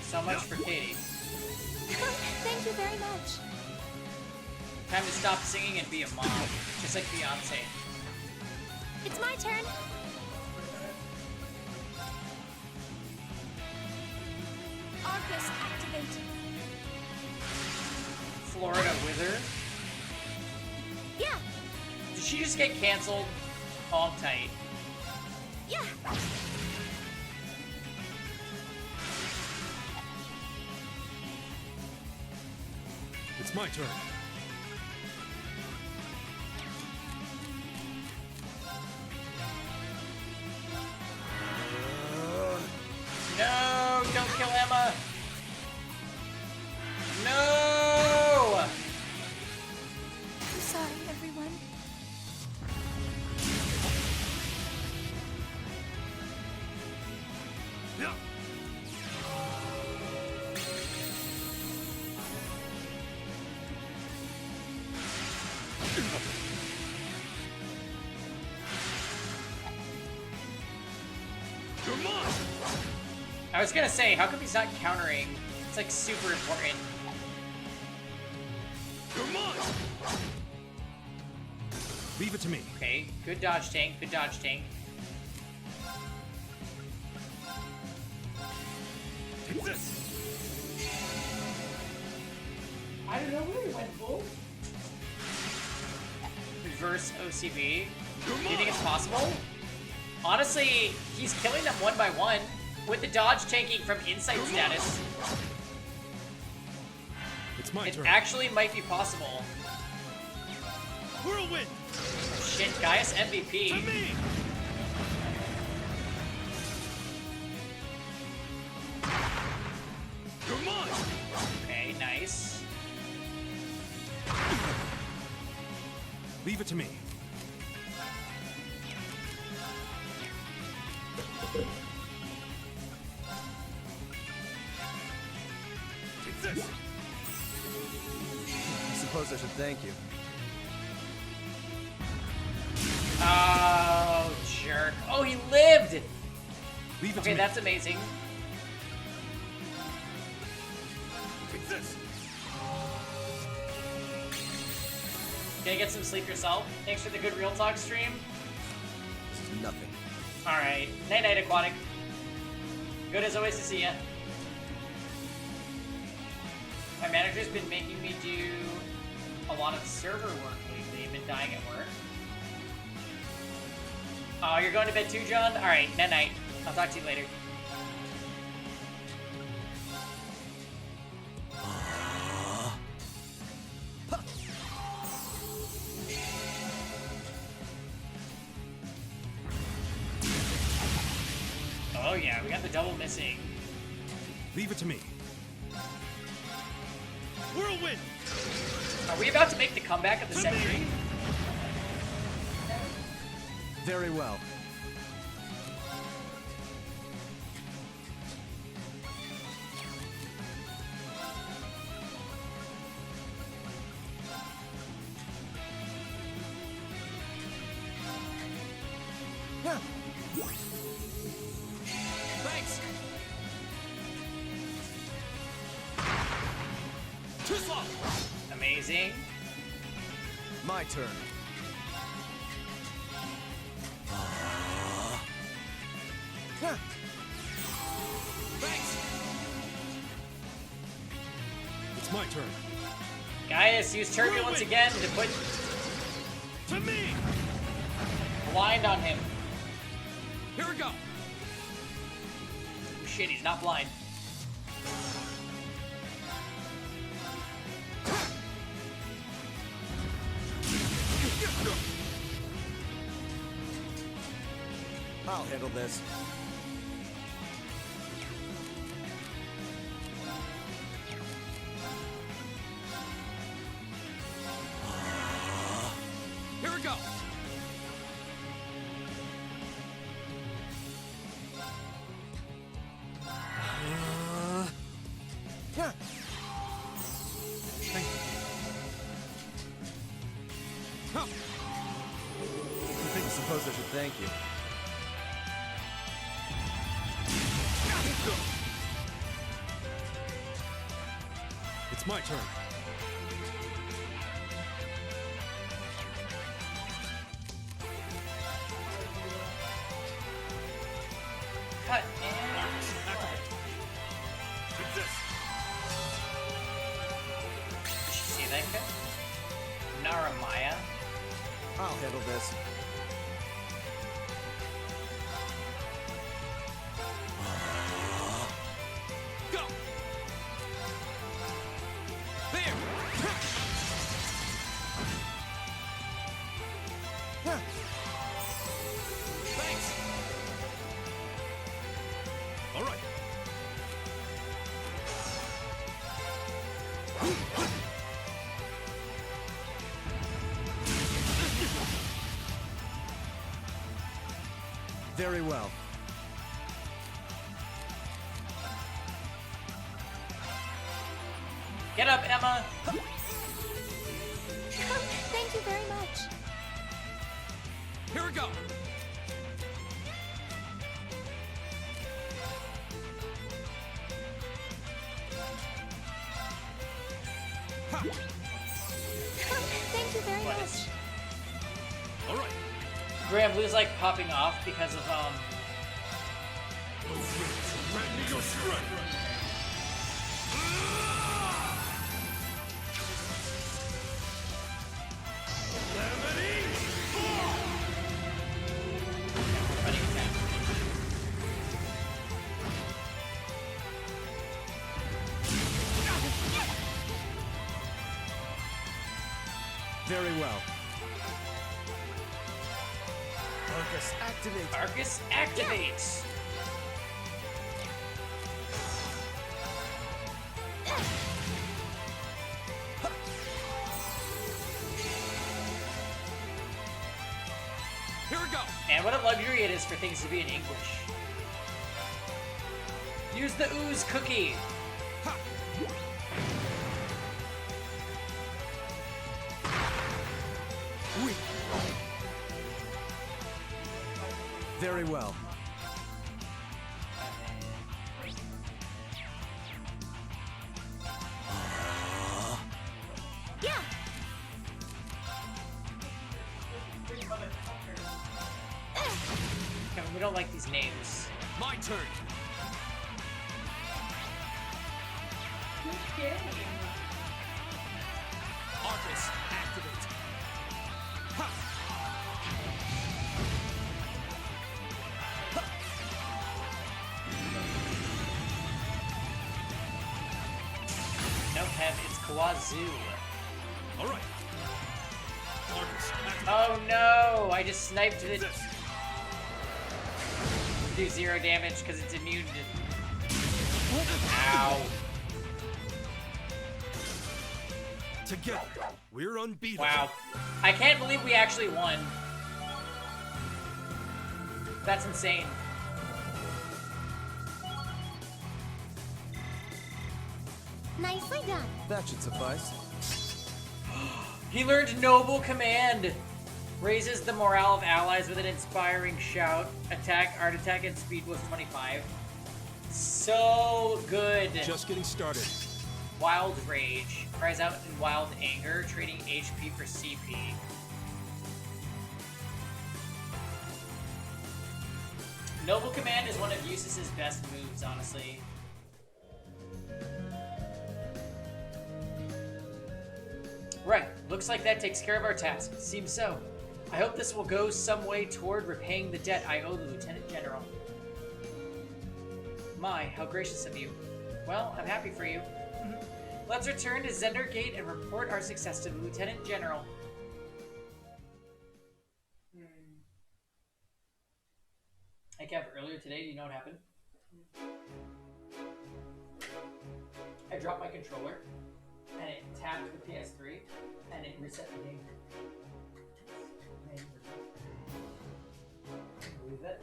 so much for Katie. Thank you very much. Time to stop singing and be a mom, just like Beyonce. It's my turn. Arcus activate. Florida Wither? Yeah. Did she just get canceled? Oh, I'm tight. Yeah. It's my turn. No! Don't kill Emma! No! I'm sorry, everyone. I was gonna say, how come he's not countering? It's like super important. Leave it to me. Okay, good dodge tank, good dodge tank. Take this. I don't know where he went, Bull. Reverse OCB. Do you think it's possible? Honestly, he's killing them one by one with the dodge tanking from insight status. It's my turn. It actually might be possible. Whirlwind. Shit, Gaius MVP. To me. Come on. Okay, nice. Leave it to me. Take this. I suppose I should thank you. Oh, jerk. Oh, he lived! Leave it okay, to me. that's amazing. Take this. Gonna get some sleep yourself? Thanks for the good real talk stream. This is nothing. Alright. Night night, Aquatic. Good as always to see ya. My manager's been making me do a lot of server work lately. I've been dying at work. Oh, you're going to bed too, John? Alright, night night. I'll talk to you later. Oh yeah, we got the double missing. Leave it to me. Whirlwind! Are we about to make the comeback of the century? Very well. Thanks! Amazing. My turn. Thanks! It's my turn. Gaius, use turbulence again to put To me! blind on him. Here we go! Shit, he's not blind. I'll handle this. Here we go! Thank you. I suppose I should thank you. It's my turn. Cut. It's this. Did you see that guy? Naramaya? I'll handle this. Go! There! Thanks! All right. Very well. Get up, Emma! Thank you very much. Here we go! Thank you very much. All right. Graham Blue's like popping off because of Grant me your strength! running attack. Very well. Arcus, activate. Arcus activates. Here we go! Man, what a luxury it is for things to be in English. Use the ooze cookie. Very well. Yeah. Kevin, we don't like these names. My turn! Arcus, activate! No, Kev, it's Kawazoo. All right. Arcus, activate! Oh no! I just sniped it. do 0 damage because it's immune to... Ow. Together, we're unbeatable. Wow. I can't believe we actually won. That's insane. Nicely done. That should suffice. He learned Noble Command. Raises the morale of allies with an inspiring shout. Art attack, and speed was 25. So good. Just getting started. Wild Rage. Cries out in wild anger, trading HP for CP. Noble Command is one of Eustace's best moves, honestly. Right, looks like that takes care of our task. Seems so. I hope this will go some way toward repaying the debt I owe the Lieutenant General. My, how gracious of you. Well, I'm happy for you. Let's return to Zender Gate and report our success to the Lieutenant General. Hey Kev, earlier today, do you know what happened? I dropped my controller, and it tapped the PS3, and it reset the game. Believe it?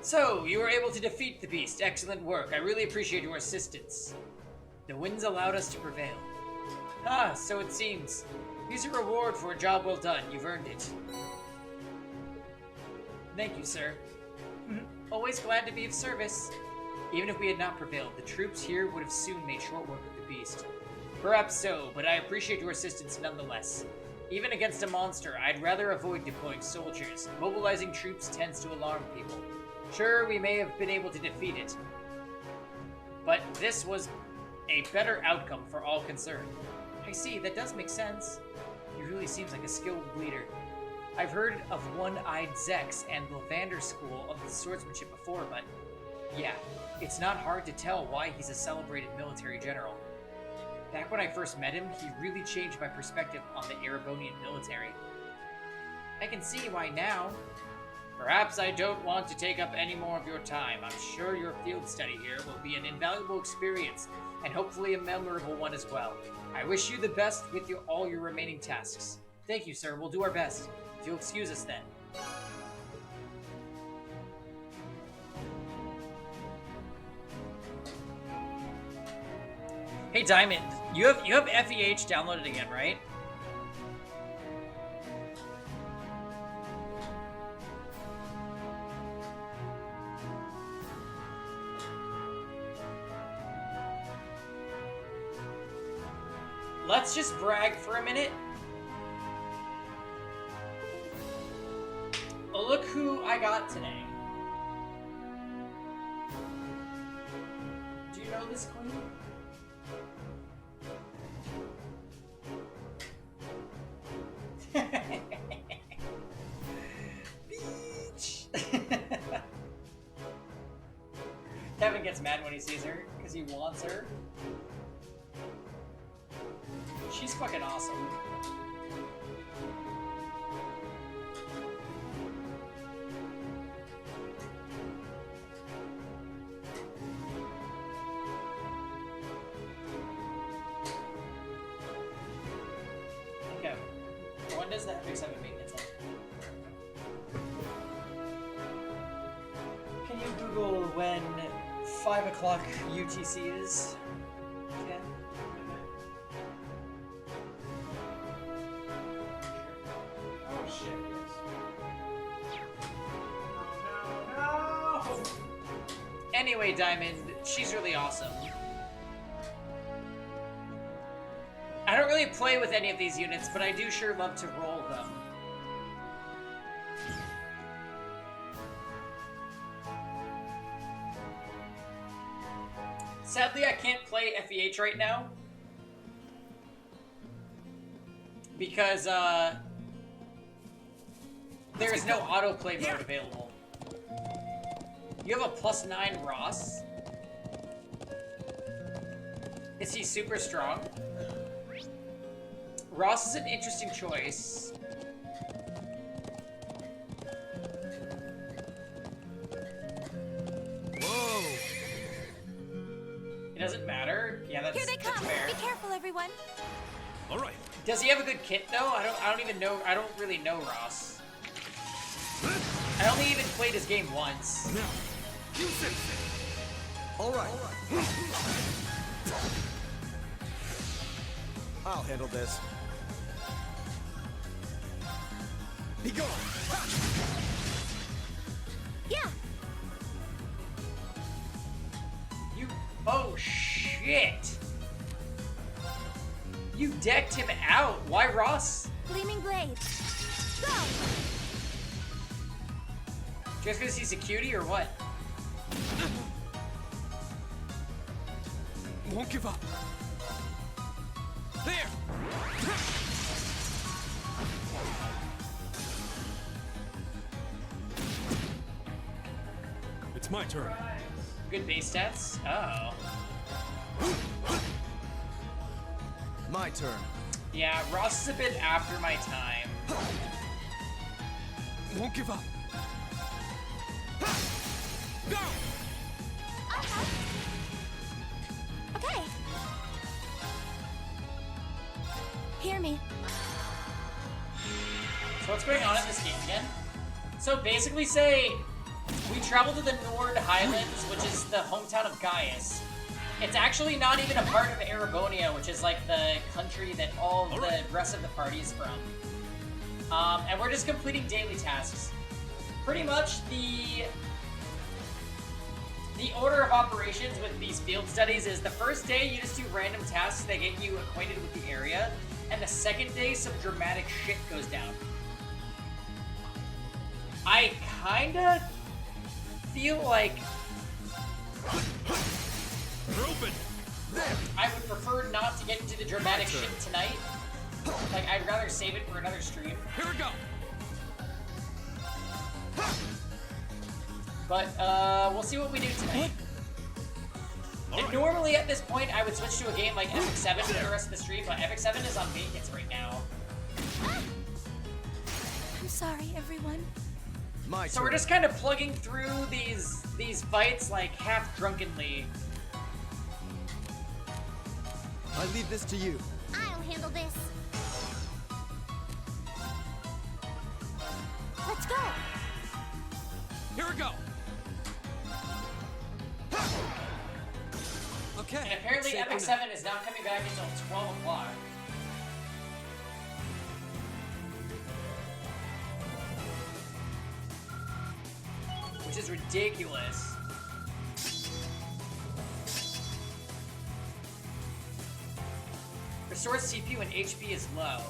So, you were able to defeat the beast. Excellent work. I really appreciate your assistance. The winds allowed us to prevail. Ah, so it seems. Here's a reward for a job well done. You've earned it. Thank you, sir. Always glad to be of service. Even if we had not prevailed, the troops here would have soon made short work of the beast. Perhaps so, but I appreciate your assistance nonetheless. Even against a monster, I'd rather avoid deploying soldiers. Mobilizing troops tends to alarm people. Sure, we may have been able to defeat it, but this was a better outcome for all concerned. I see, that does make sense. He really seems like a skilled leader. I've heard of One-Eyed Zex and Levander School of the swordsmanship before, but yeah, it's not hard to tell why he's a celebrated military general. Back when I first met him, he really changed my perspective on the Erebonian military. I can see why now. Perhaps I don't want to take up any more of your time. I'm sure your field study here will be an invaluable experience, and hopefully a memorable one as well. I wish you the best with all your remaining tasks. Thank you, sir. We'll do our best. If you'll excuse us then. Hey Diamond, you have FEH downloaded again, right? Let's just brag for a minute. Look who I got today. Do you know this queen? Beach. Kevin gets mad when he sees her because he wants her. She's fucking awesome. Okay. When does that fix have a maintenance on? Can you Google when 5 o'clock UTC is? Yeah. Oh shit, yes. No! Anyway, Diamond, she's really awesome. I don't really play with any of these units, but I do sure love to roll them. Sadly, I can't play FEH right now because there is no autoplay mode available. You have a +9 Ross. Is he super strong? Ross is an interesting choice. doesn't matter. Yeah, that's, Here they that's come. fair. Be careful, everyone. All right. Does he have a good kit though? I don't even know. I don't really know Ross. I only even played his game once. Now, you sit. All right. I'll handle this. Be gone. Yeah. You. Oh shit. You decked him out. Why Ross? Gleaming blades. Go. Just because he's a cutie or what? Won't give up. There. It's my turn. Good base stats. Oh. My turn. Yeah, Ross is a bit after my time. Won't give up. Go. Okay. Hear me. So what's going on in this game again? So basically say, we travel to the Nord Highlands, which is the hometown of Gaius. It's actually not even a part of Aragonia, which is like the country that all the rest of the party is from. And we're just completing daily tasks. Pretty much the order of operations with these field studies is the first day you just do random tasks that get you acquainted with the area, and the second day some dramatic shit goes down. I kinda feel like Open. I would prefer not to get into the dramatic shit tonight. Like, I'd rather save it for another stream. Here we go. But, we'll see what we do tonight. And normally at this point, I would switch to a game like Epic 7 for the rest of the stream, but Epic 7 is on maintenance right now. I'm sorry, everyone. My So turn. we're just kind of plugging through these fights like half drunkenly. I leave this to you. I'll handle this. Let's go. Here we go. Okay. And apparently safe Epic for 7 is not coming back until 12 o'clock. Which is ridiculous. Restores CPU and HP is low.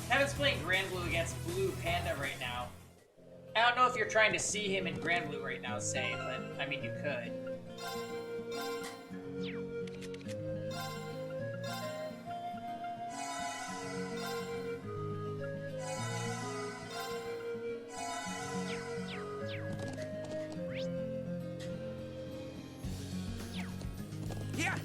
Kevin's playing Grand Blue against Blue Panda right now. I don't know if you're trying to see him in Grand Blue right now, say, but I mean, you could. Yeah.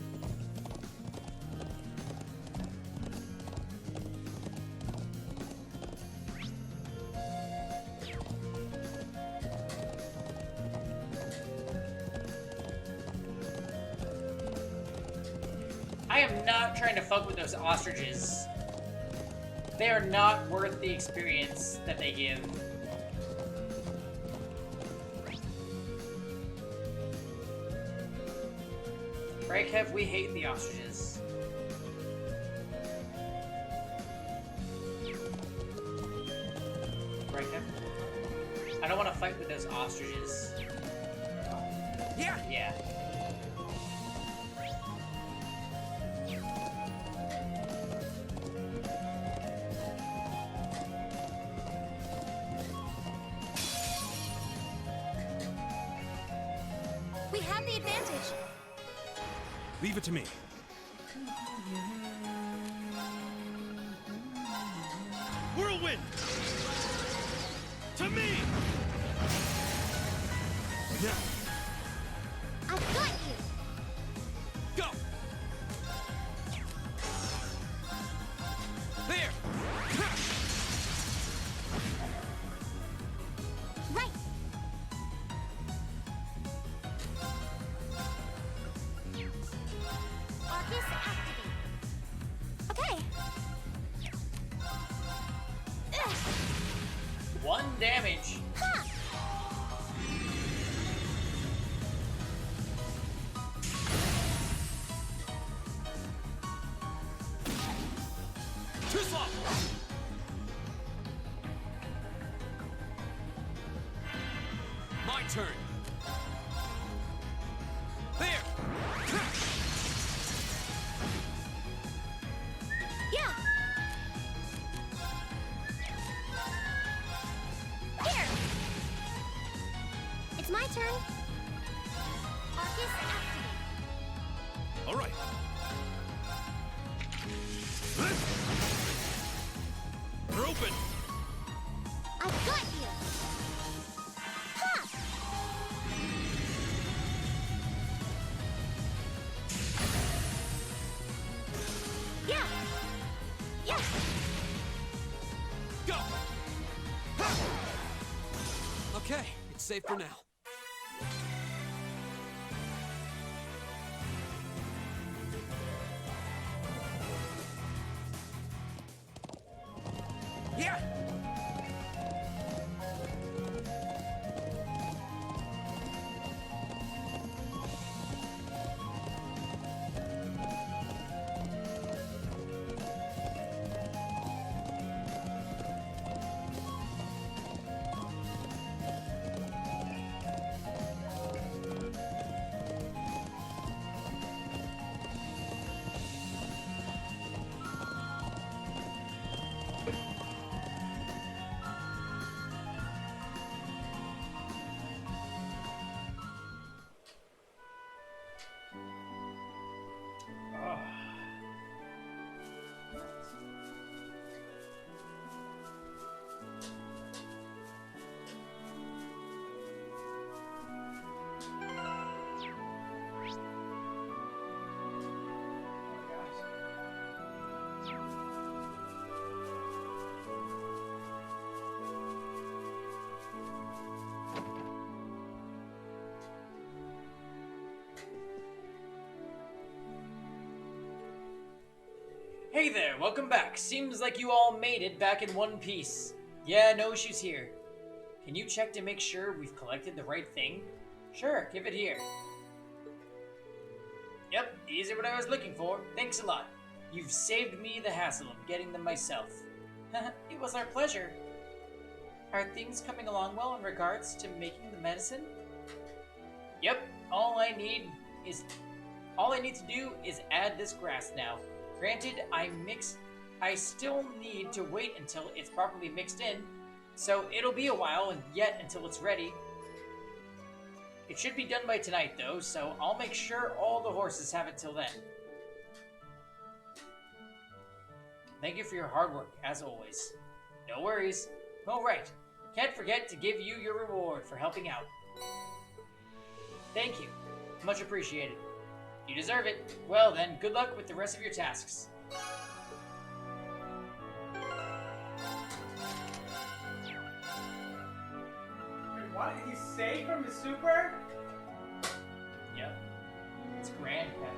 I am not trying to fuck with those ostriches. They are not worth the experience that they give. Right, Kev? We hate the ostriches. Right, Kev? I don't want to fight with those ostriches. Yeah. Yeah. We have the advantage. Leave it to me. Whirlwind. To me. Yeah. I've got you. Go. There. Okay. 1 damage. Ha! Too slow! My turn. There! Yeah! Here! It's my turn. Arcus activate. All right. They're open. I've got you! Ha! Yeah! Yeah! Go! Ha! Okay, it's safe for now. Yeah! Hey there, welcome back. Seems like you all made it back in one piece. Yeah, no issues here. Can you check to make sure we've collected the right thing? Sure, give it here. Yep, these are what I was looking for. Thanks a lot. You've saved me the hassle of getting them myself. It was our pleasure. Are things coming along well in regards to making the medicine? Yep, all I need to do is add this grass now. Granted, I still need to wait until it's properly mixed in, so it'll be a while and yet until it's ready. It should be done by tonight though, so I'll make sure all the horses have it till then. Thank you for your hard work, as always. No worries. Alright, can't forget to give you your reward for helping out. Thank you. Much appreciated. You deserve it. Well then, good luck with the rest of your tasks. What did he say from the super? Yep. It's Grand, Pet.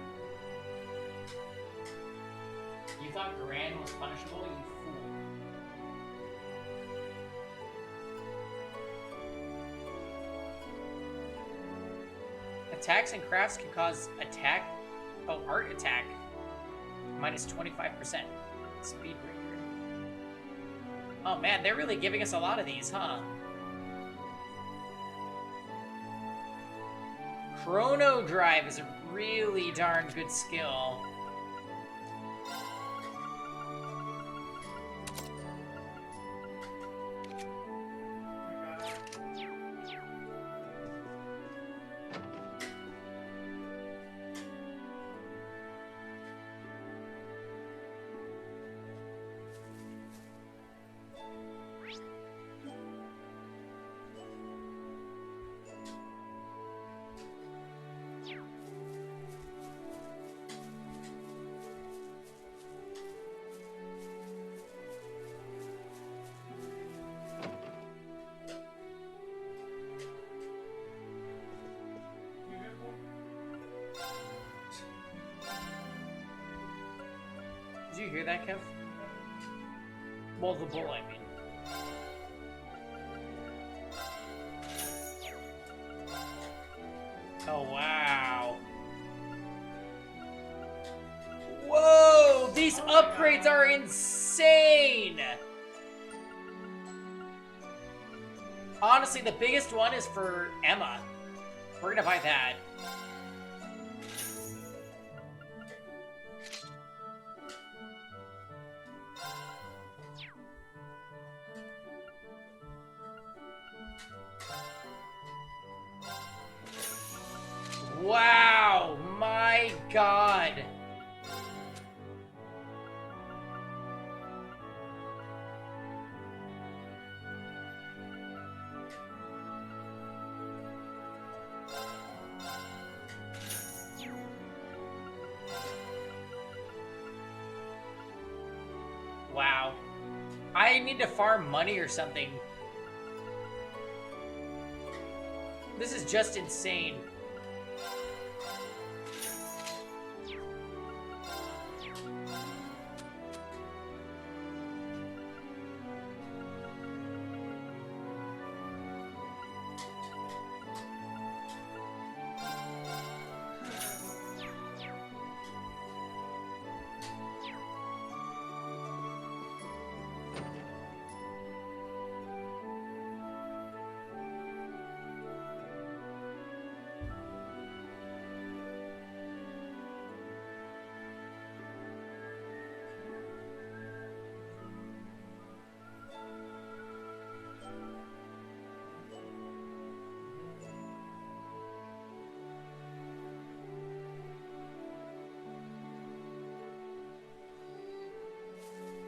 You thought Grand was punishable, you fool. Attacks and crafts can cause art attack, minus 25%. Speed breaker. Oh man, they're really giving us a lot of these, huh? Chrono Drive is a really darn good skill. you hear that, Kev? Well, the bull, I mean. Oh, wow. Whoa! These upgrades are insane! Honestly, the biggest one is for Emma. We're gonna buy that. Wow, my God. Wow. I need to farm money or something. This is just insane.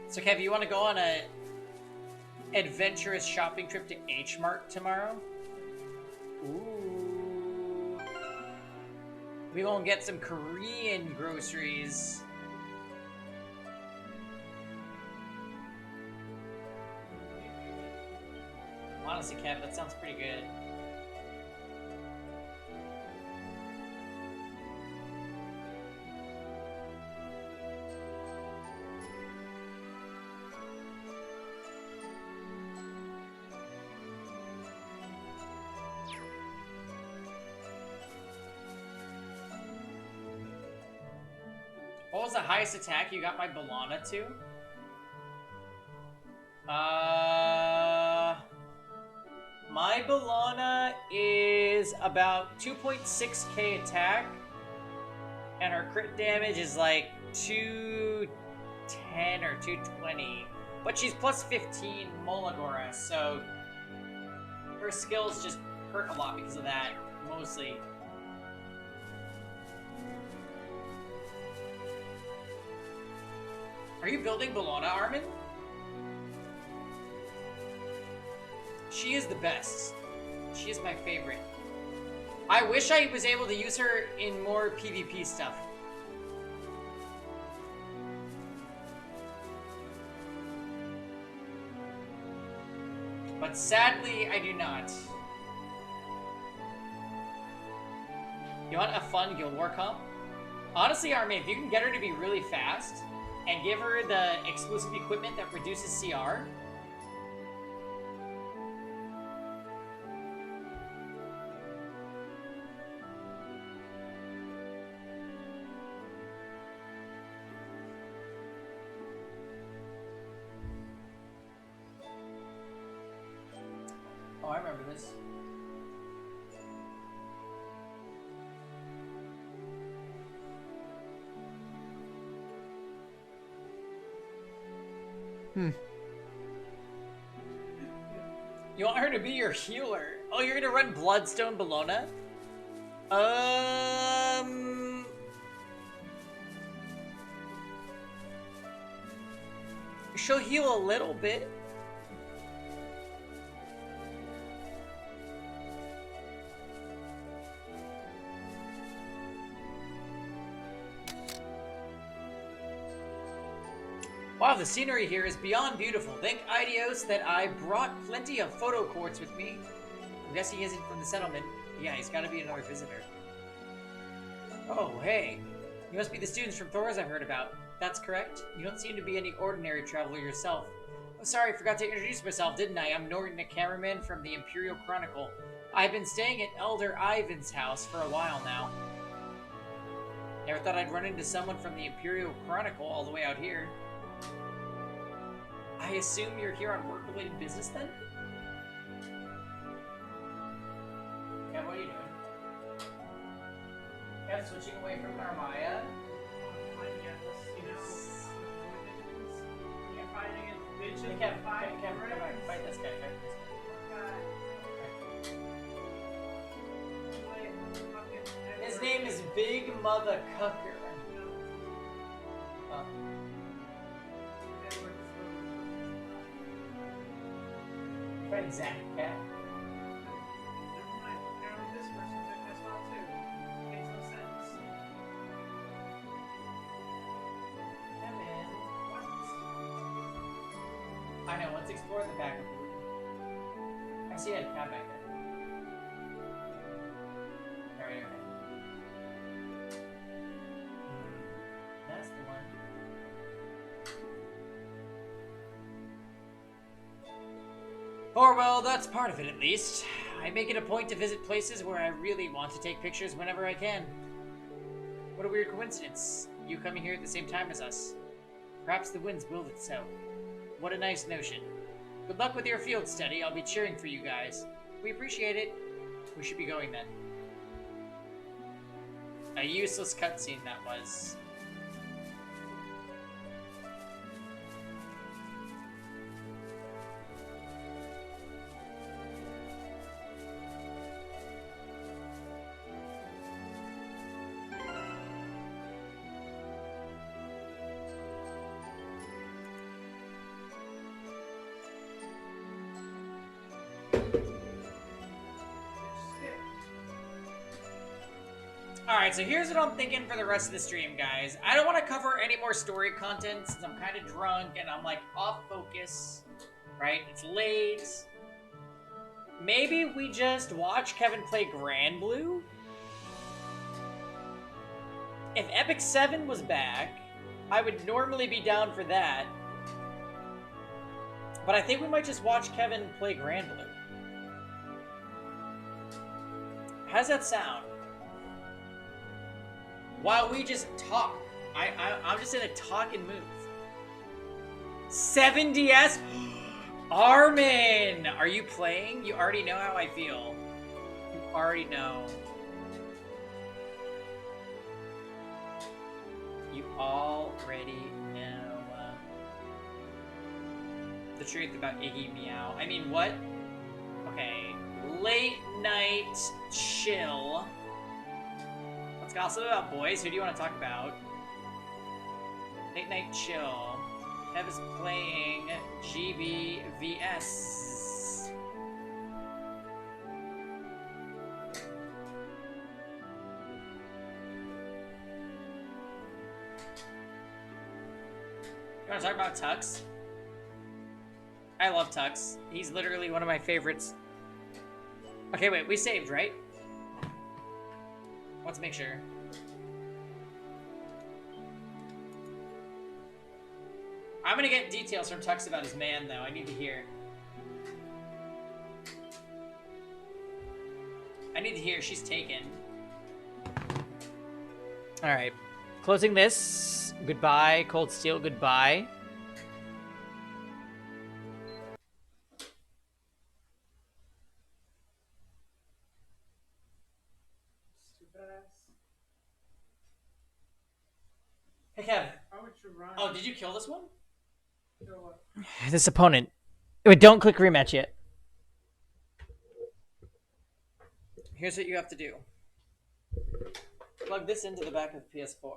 So, Kev, you want to go on a adventurous shopping trip to H Mart tomorrow? Ooh. We gonna get some Korean groceries. Honestly, Kev, that sounds pretty good. What was the highest attack you got my Bellana to? My Bellana is about 2.6k attack, and her crit damage is like 210 or 220. But she's plus 15 Molagora, so her skills just hurt a lot because of that, mostly. Are you building Bellona, Armin? She is the best. She is my favorite. I wish I was able to use her in more PvP stuff. But sadly, I do not. You want a fun Guild War comp? Honestly, Armin, if you can get her to be really fast, and give her the exclusive equipment that reduces CR. Oh, I remember this. You want her to be your healer? Oh, you're gonna run Bloodstone Bellona? She'll heal a little bit. Wow, the scenery here is beyond beautiful. Thank Idios that I brought plenty of photo quartz with me. I'm guessing he isn't from the settlement. Yeah, he's gotta be another visitor. Oh, hey. You must be the students from Thor's I've heard about. That's correct. You don't seem to be any ordinary traveler yourself. Oh, sorry, I forgot to introduce myself, didn't I? I'm Norton, the cameraman from the Imperial Chronicle. I've been staying at Elder Ivan's house for a while now. Never thought I'd run into someone from the Imperial Chronicle all the way out here. I assume you're here on work-related business, then? Yeah, what are you doing? Kev, switching away from Narmaya. Kevin, fight this guy, His name is Big Mother Cucker. Oh. Fighting Zach Cat. I know, let's explore the back of the room. I see that cat back there. Alright, okay. That's the one. Or, well, that's part of it at least. I make it a point to visit places where I really want to take pictures whenever I can. What a weird coincidence. You coming here at the same time as us. Perhaps the winds willed it so. What a nice notion. Good luck with your field study. I'll be cheering for you guys. We appreciate it. We should be going then. A useless cutscene that was. Alright, so here's what I'm thinking for the rest of the stream, guys. I don't want to cover any more story content since I'm kind of drunk and I'm, like, off focus. Right? It's late. Maybe we just watch Kevin play Grand Blue? If Epic 7 was back, I would normally be down for that. But I think we might just watch Kevin play Grand Blue. How's that sound? While we just talk. I'm just in a talking mood. 7DS? Armin! Are you playing? You already know how I feel. You already know. You already know. The truth about Iggy Meow. I mean, what? Okay. Late night chill. Let's gossip about boys. Who do you want to talk about? Late night chill. Kev is playing GBVS. You want to talk about Tux? I love Tux. He's literally one of my favorites. Okay, wait. We saved, right? Let's make sure. I'm gonna get details from Tux about his man, though. I need to hear. I need to hear. She's taken. Alright. Closing this. Goodbye. Cold Steel, goodbye. Hey, Kev. Oh, did you kill this one? This opponent. Wait, don't click rematch yet. Here's what you have to do. Plug this into the back of the PS4.